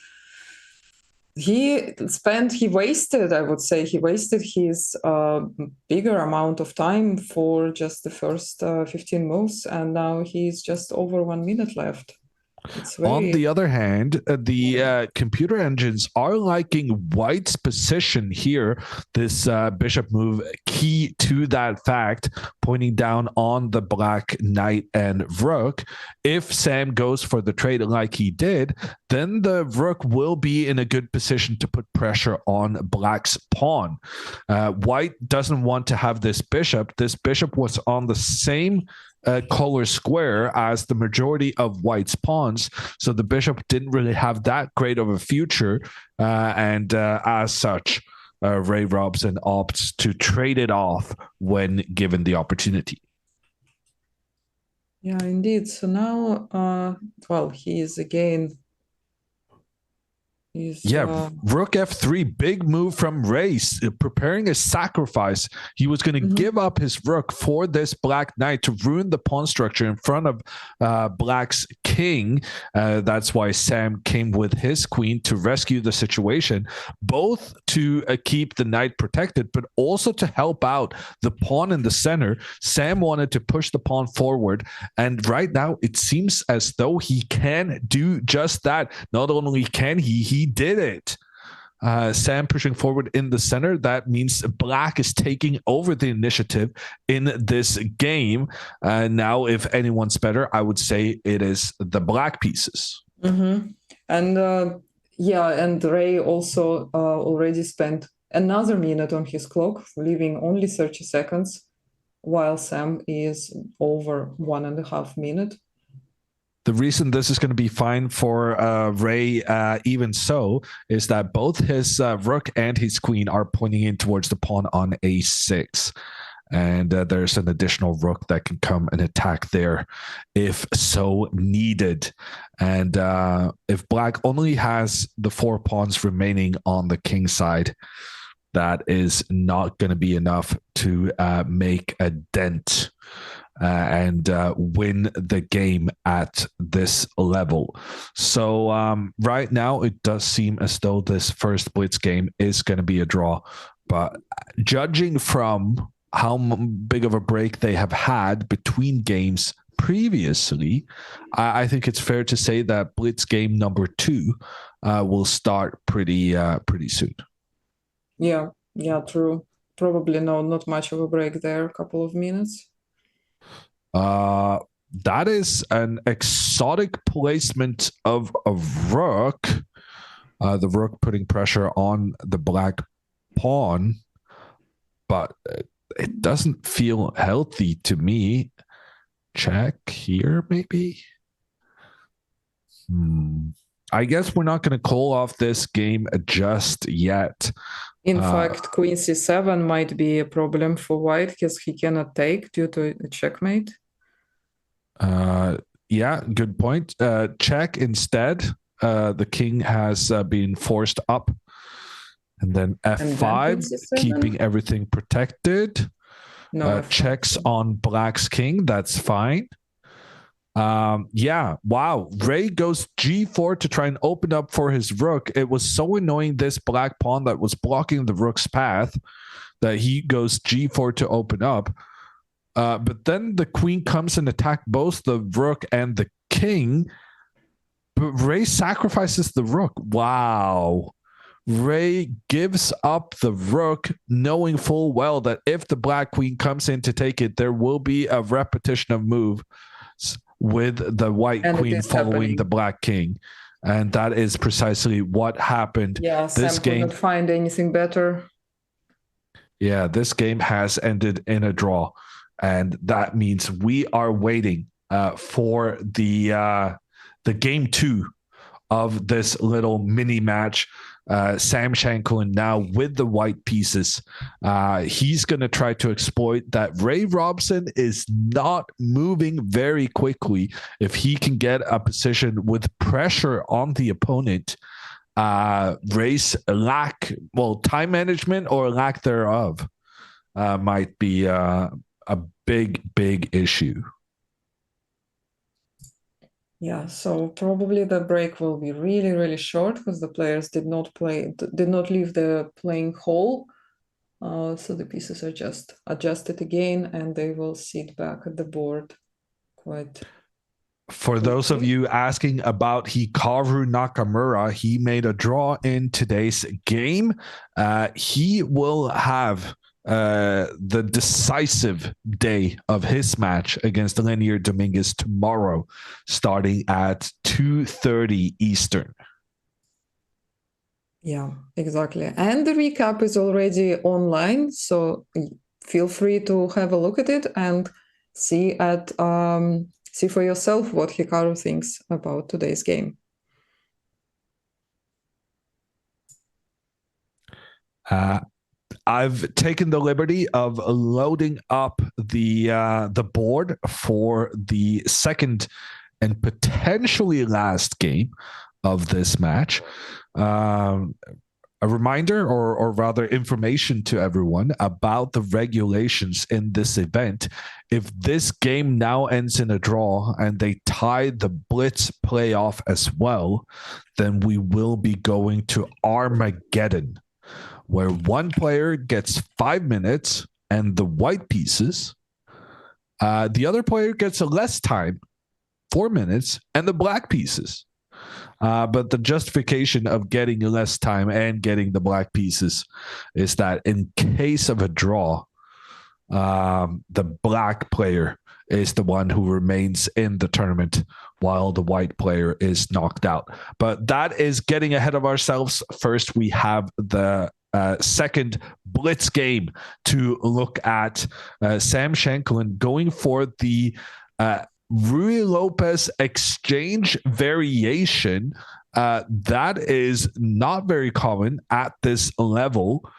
Speaker 2: he wasted his bigger amount of time for just the first 15 moves, and now he's just over 1 minute left.
Speaker 1: On the other hand, the computer engines are liking White's position here. This bishop move, key to that fact, pointing down on the black knight and rook. If Sam goes for the trade like he did, then the rook will be in a good position to put pressure on black's pawn. White doesn't want to have this bishop. This bishop was on the same color square as the majority of White's pawns, so the bishop didn't really have that great of a future, and as such, Ray Robson opts to trade it off when given the opportunity.
Speaker 2: Yeah, indeed. So now, he is again.
Speaker 1: Rook f3, big move from Ray, preparing a sacrifice. He was going to give up his rook for this black knight to ruin the pawn structure in front of black's king. That's why Sam came with his queen to rescue the situation, both to keep the knight protected, but also to help out the pawn in the center. Sam wanted to push the pawn forward, and right now it seems as though he can do just that. Not only can he did it. Sam pushing forward in the center. That means black is taking over the initiative in this game. Now, if anyone's better, I would say it is the black pieces.
Speaker 2: Mm-hmm. And and Ray also already spent another minute on his clock, leaving only 30 seconds, while Sam is over 1.5 minutes.
Speaker 1: The reason this is going to be fine for Ray, even so, is that both his rook and his queen are pointing in towards the pawn on a6. And there's an additional rook that can come and attack there if so needed. And if black only has the 4 pawns remaining on the king side, that is not going to be enough to make a dent and win the game at this level. So right now, it does seem as though this first blitz game is going to be a draw. But judging from how big of a break they have had between games previously, I think it's fair to say that blitz game number 2 will start pretty soon.
Speaker 2: Yeah, true. Probably not much of a break there, a couple of minutes.
Speaker 1: That is an exotic placement of a rook. The rook putting pressure on the black pawn, but it doesn't feel healthy to me. Check here, maybe. I guess we're not going to call off this game just yet.
Speaker 2: In fact, Queen c7 might be a problem for white because he cannot take due to a checkmate.
Speaker 1: Yeah, good point. Check instead. The king has been forced up. And then f5,
Speaker 2: and then
Speaker 1: keeping everything protected.
Speaker 2: No,
Speaker 1: checks on black's king. That's fine. Wow. Ray goes g4 to try and open up for his rook. It was so annoying, this black pawn that was blocking the rook's path, that he goes g4 to open up. But then the queen comes and attacks both the rook and the king. But Ray sacrifices the rook. Wow. Ray gives up the rook, knowing full well that if the black queen comes in to take it, there will be a repetition of moves with the white queen following the black king. And that is precisely what happened.
Speaker 2: Yeah,
Speaker 1: this
Speaker 2: Sam
Speaker 1: game
Speaker 2: could not find anything better.
Speaker 1: Yeah, this game has ended in a draw. And that means we are waiting for the game 2 of this little mini match. Sam Shanklin now with the white pieces. He's going to try to exploit that Ray Robson is not moving very quickly. If he can get a position with pressure on the opponent, Ray's time management or lack thereof might be a big issue.
Speaker 2: Yeah, so probably the break will be really, really short because the players did not leave the playing hall. So the pieces are just adjusted again and they will sit back at the board quite.
Speaker 1: For those of you asking about Hikaru Nakamura, he made a draw in today's game. He will have the decisive day of his match against Linear Dominguez tomorrow, starting at 2:30 Eastern.
Speaker 2: Yeah, exactly. And the recap is already online, so feel free to have a look at it and see for yourself what Hikaru thinks about today's game.
Speaker 1: I've taken the liberty of loading up the board for the second and potentially last game of this match. A reminder, or rather information to everyone about the regulations in this event. If this game now ends in a draw and they tie the Blitz playoff as well, then we will be going to Armageddon, where one player gets 5 minutes and the white pieces. The other player gets less time, 4 minutes, and the black pieces. But the justification of getting less time and getting the black pieces is that in case of a draw, the black player is the one who remains in the tournament while the white player is knocked out. But that is getting ahead of ourselves. First, we have the second blitz game to look at. Sam Shanklin going for the Rui Lopez exchange variation. That is not very common at this level.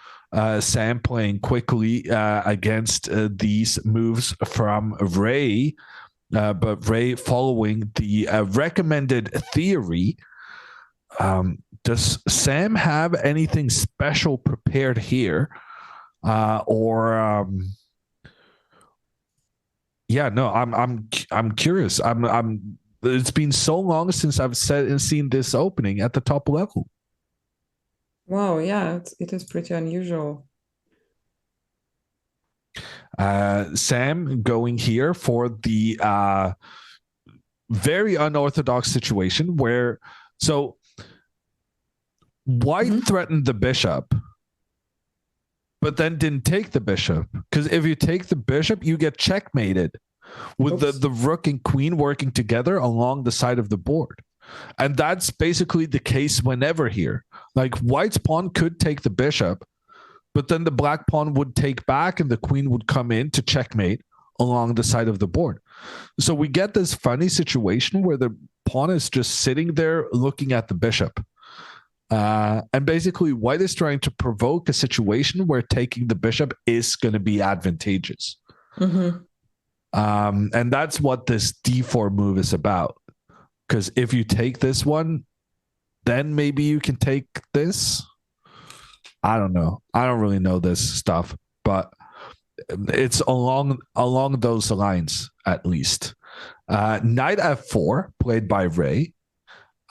Speaker 1: Sam playing quickly against these moves from Ray, but Ray following the recommended theory. Does Sam have anything special prepared here? Yeah, no, I'm curious. It's been so long since I've seen this opening at the top level.
Speaker 2: Wow, yeah, it is pretty unusual.
Speaker 1: Sam going here for the very unorthodox situation where white threatened the bishop, but then didn't take the bishop. Because if you take the bishop, you get checkmated with the rook and queen working together along the side of the board. And that's basically the case whenever here. Like white's pawn could take the bishop, but then the black pawn would take back and the queen would come in to checkmate along the side of the board. So we get this funny situation where the pawn is just sitting there looking at the bishop. And basically white is trying to provoke a situation where taking the bishop is going to be advantageous. And that's what this d4 move is about. Because if you take this one, then maybe you can take this. I don't know. I don't really know this stuff, but it's along those lines at least. Knight f4 played by Ray.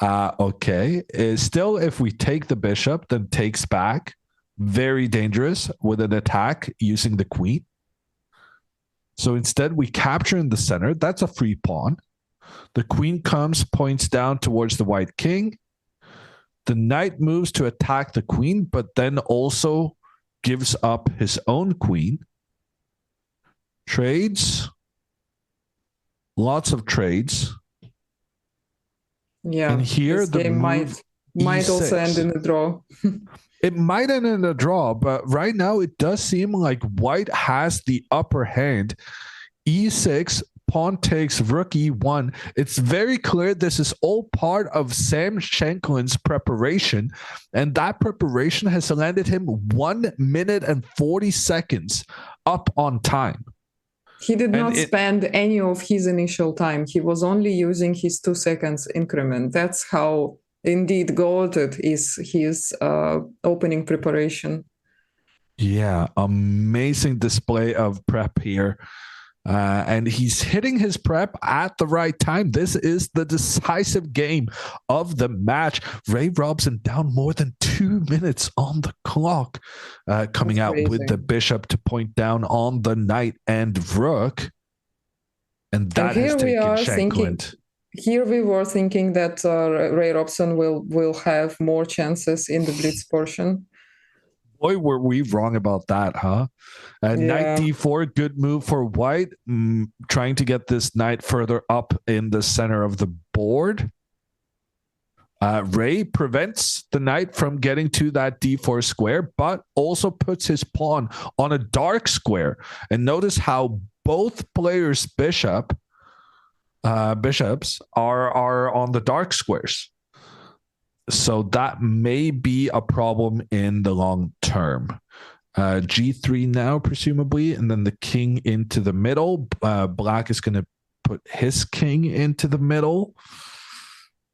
Speaker 1: Okay. Still, if we take the bishop, then takes back. Very dangerous with an attack using the queen. So instead, we capture in the center. That's a free pawn. The queen comes, points down towards the white king. The knight moves to attack the queen, but then also gives up his own queen. Trades. Lots of trades.
Speaker 2: Yeah.
Speaker 1: And here
Speaker 2: this
Speaker 1: the
Speaker 2: game
Speaker 1: move
Speaker 2: might also
Speaker 1: E6.
Speaker 2: end in a draw.
Speaker 1: It might end in a draw, but right now it does seem like white has the upper hand. E6, pawn takes rook E1. It's very clear this is all part of Sam Shanklin's preparation, and that preparation has landed him 1 minute and 40 seconds up on time.
Speaker 2: He did not spend any of his initial time. He was only using his 2 seconds increment. That's how indeed goated is his opening preparation.
Speaker 1: Yeah, amazing display of prep here. And he's hitting his prep at the right time. This is the decisive game of the match. Ray Robson down more than 2 minutes on the clock, coming out with the bishop to point down on the knight and rook. And that has taken Shanklin.
Speaker 2: Here we were thinking that Ray Robson will have more chances in the blitz portion.
Speaker 1: Boy, were we wrong about that, huh? Knight d4, good move for white. Trying to get this knight further up in the center of the board. Ray prevents the knight from getting to that d4 square, but also puts his pawn on a dark square. And notice how both players' bishops are on the dark squares. So that may be a problem in the long term. G3 now, presumably, and then the king into the middle. Black is going to put his king into the middle.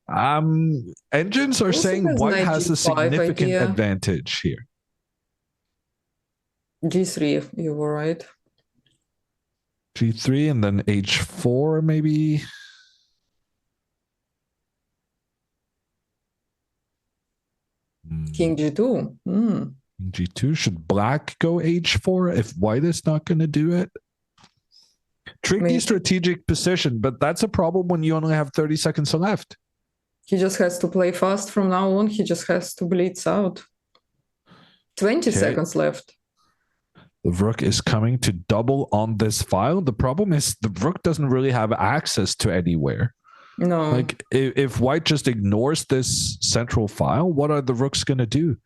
Speaker 1: Engines are saying white has a significant advantage here.
Speaker 2: G3, you were right.
Speaker 1: G3 and then H4 maybe.
Speaker 2: King G2.
Speaker 1: G2. Should black go H4 if white is not going to do it? Tricky strategic position, but that's a problem when you only have 30 seconds left.
Speaker 2: He just has to play fast from now on. He just has to blitz out. 20 seconds left.
Speaker 1: The rook is coming to double on this file. The problem is the rook doesn't really have access to anywhere.
Speaker 2: No.
Speaker 1: Like if white just ignores this central file, what are the rooks going to do?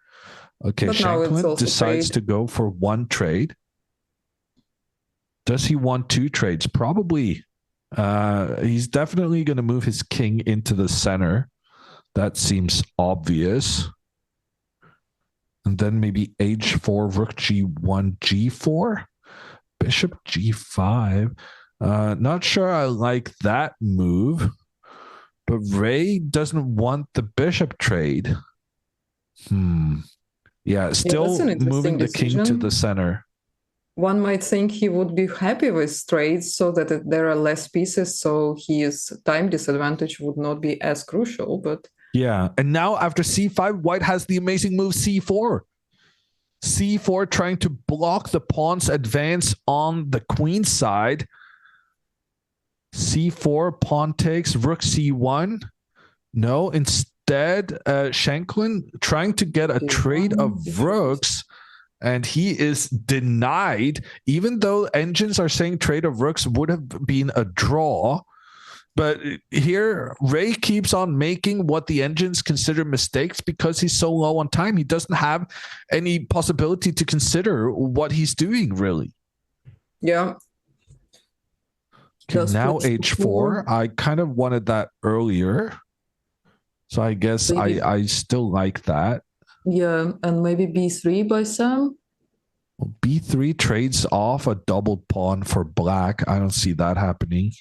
Speaker 1: Okay, Shanklin decides to go for one trade. Does he want two trades? Probably. He's definitely going to move his king into the center. That seems obvious. And then maybe h4, rook g1, g4, bishop g5. Not sure I like that move. But Ray doesn't want the bishop trade. Yeah, still moving the king to the center.
Speaker 2: One might think he would be happy with trades so that there are less pieces, so his time disadvantage would not be as crucial. But
Speaker 1: yeah, and now after c5, white has the amazing move c4. c4 trying to block the pawn's advance on the queen side. c4, pawn takes, rook c1. No, instead, Shanklin trying to get a trade of rooks, and he is denied, even though engines are saying trade of rooks would have been a draw. But here, Ray keeps on making what the engines consider mistakes because he's so low on time. He doesn't have any possibility to consider what he's doing, really.
Speaker 2: Yeah.
Speaker 1: Okay, now h4. I kind of wanted that earlier. So I guess I still like that.
Speaker 2: Yeah, and maybe b3 by Sam.
Speaker 1: Well, b3 trades off a doubled pawn for black. I don't see that happening.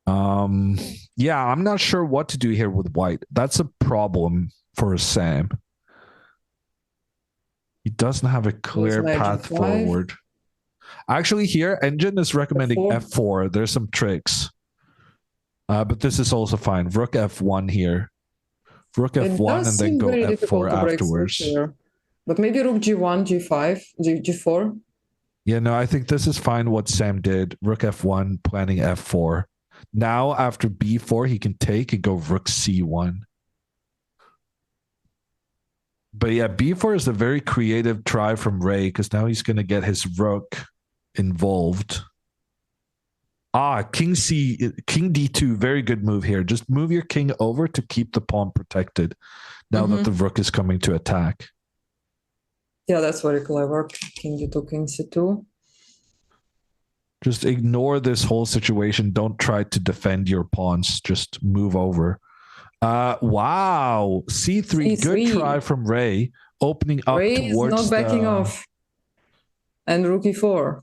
Speaker 1: Yeah, I'm not sure what to do here with white. That's a problem for Sam. He doesn't have a clear path forward. Actually, here, engine is recommending f4. There's some tricks. But this is also fine. Rook f1 here. Rook f1 and then go f4 afterwards.
Speaker 2: But maybe rook g1, g5, g4.
Speaker 1: Yeah, no, I think this is fine what Sam did. Rook f1, planning f4. Now, after b4, he can take and go rook c1. But yeah, b4 is a very creative try from Ray because now he's going to get his rook involved. King d2, very good move here. Just move your king over to keep the pawn protected now that the rook is coming to attack.
Speaker 2: Yeah, that's very clever. King d2, king c2.
Speaker 1: Just ignore this whole situation. Don't try to defend your pawns. Just move over. Wow. C3, good try from Ray. Opening up
Speaker 2: Ray
Speaker 1: towards
Speaker 2: is not backing off. And rook e4.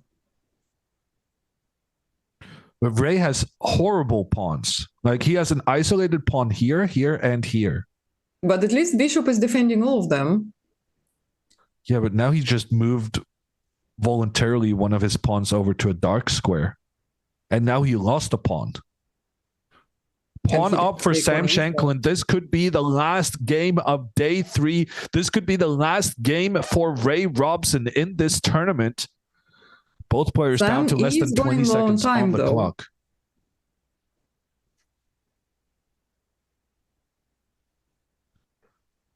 Speaker 1: But Ray has horrible pawns. Like he has an isolated pawn here, here, and here.
Speaker 2: But at least bishop is defending all of them.
Speaker 1: Yeah, but now he just moved voluntarily one of his pawns over to a dark square. And now he lost a pawn. Pawn up for Sam Shanklin. This could be the last game of day 3. This could be the last game for Ray Robson in this tournament. Both players down to less than 20 seconds on the clock.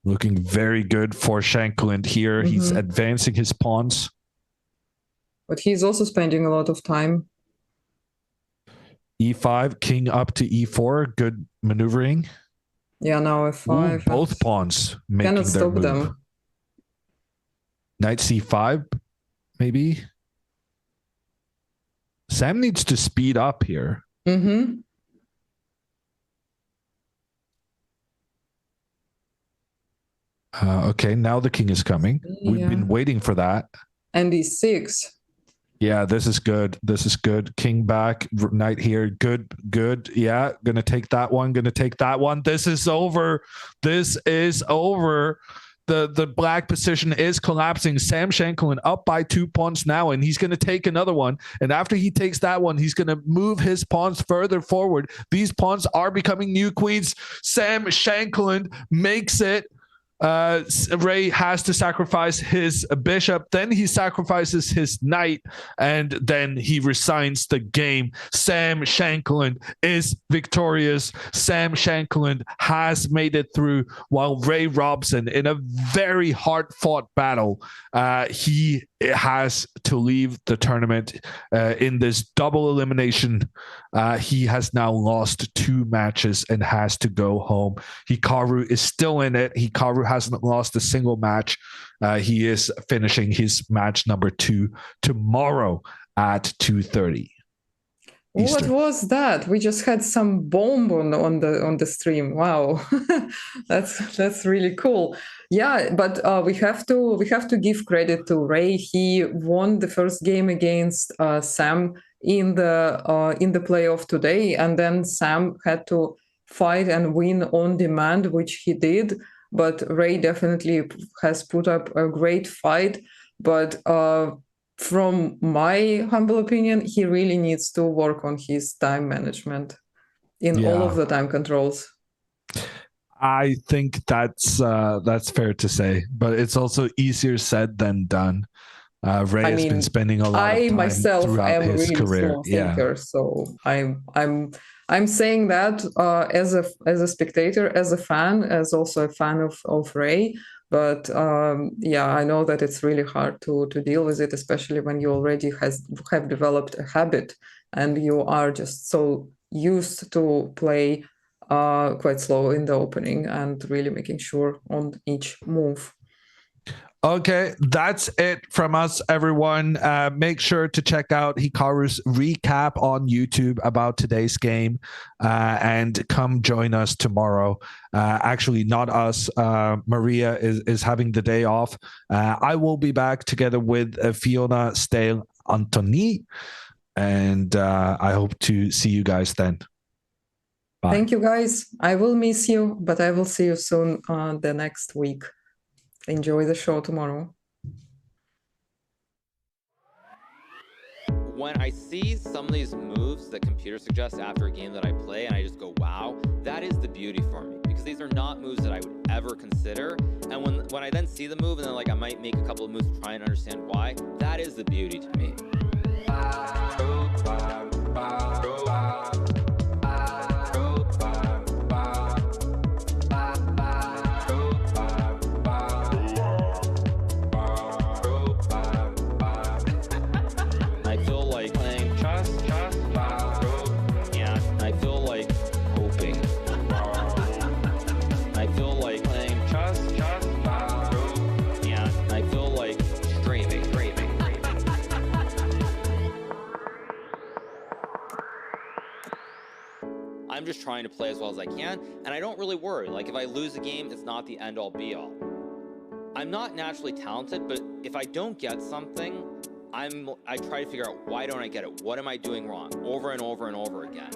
Speaker 1: Looking very good for Shanklin here. He's advancing his pawns.
Speaker 2: But he's also spending a lot of time.
Speaker 1: E5, king up to E4. Good maneuvering.
Speaker 2: Yeah, now F5.
Speaker 1: Ooh, both pawns making
Speaker 2: cannot
Speaker 1: their
Speaker 2: stop
Speaker 1: move.
Speaker 2: them.
Speaker 1: Knight C5, maybe. Sam needs to speed up here. Okay, now the king is coming. We've been waiting for that.
Speaker 2: And E6.
Speaker 1: Yeah, this is good. This is good. King back, knight here. Good, good. Yeah, gonna take that one. Gonna take that one. This is over. This is over. The black position is collapsing. Sam Shanklin up by 2 pawns now, and he's going to take another one. And after he takes that one, he's going to move his pawns further forward. These pawns are becoming new queens. Sam Shanklin makes it Ray has to sacrifice his bishop, then he sacrifices his knight, and then he resigns the game. Sam Shankland is victorious. Sam Shankland has made it through, while Ray Robson, in a very hard-fought battle, he has to leave the tournament in this double elimination. He has now lost 2 matches and has to go home. Hikaru is still in it. Hikaru hasn't lost a single match. He is finishing his match number 2 tomorrow at 2:30.
Speaker 2: What was that? We just had some bomb on the stream. Wow, that's really cool. Yeah, but we have to give credit to Ray. He won the first game against Sam in the playoff today, and then Sam had to fight and win on demand, which he did. But Ray definitely has put up a great fight. But from my humble opinion, he really needs to work on his time management in all of the time controls.
Speaker 1: I think that's fair to say, but it's also easier said than done. Ray has been spending a lot of time
Speaker 2: myself
Speaker 1: throughout his
Speaker 2: really
Speaker 1: career.
Speaker 2: Slow thinker, so I'm saying that as a spectator, as a fan, as also a fan of Ray. But I know that it's really hard to deal with it, especially when you already have developed a habit and you are just so used to play quite slow in the opening and really making sure on each move.
Speaker 1: Okay, that's it from us, everyone. Make sure to check out Hikaru's recap on YouTube about today's game, and come join us tomorrow. Actually, not us. Maria is having the day off. I will be back together with Fiona Stale Antoni, and I hope to see you guys then. Bye.
Speaker 2: Thank you, guys. I will miss you, but I will see you soon the next week. Enjoy the show tomorrow.
Speaker 6: When I see some of these moves that computer suggests after a game that I play, and I just go, wow, that is the beauty for me, because these are not moves that I would ever consider. And when I then see the move and then I might make a couple of moves to try and understand why, that is the beauty to me. I'm just trying to play as well as I can, and I don't really worry. Like, if I lose a game, it's not the end-all be-all. I'm not naturally talented, but if I don't get something, I try to figure out, why don't I get it? What am I doing wrong? Over and over and over again.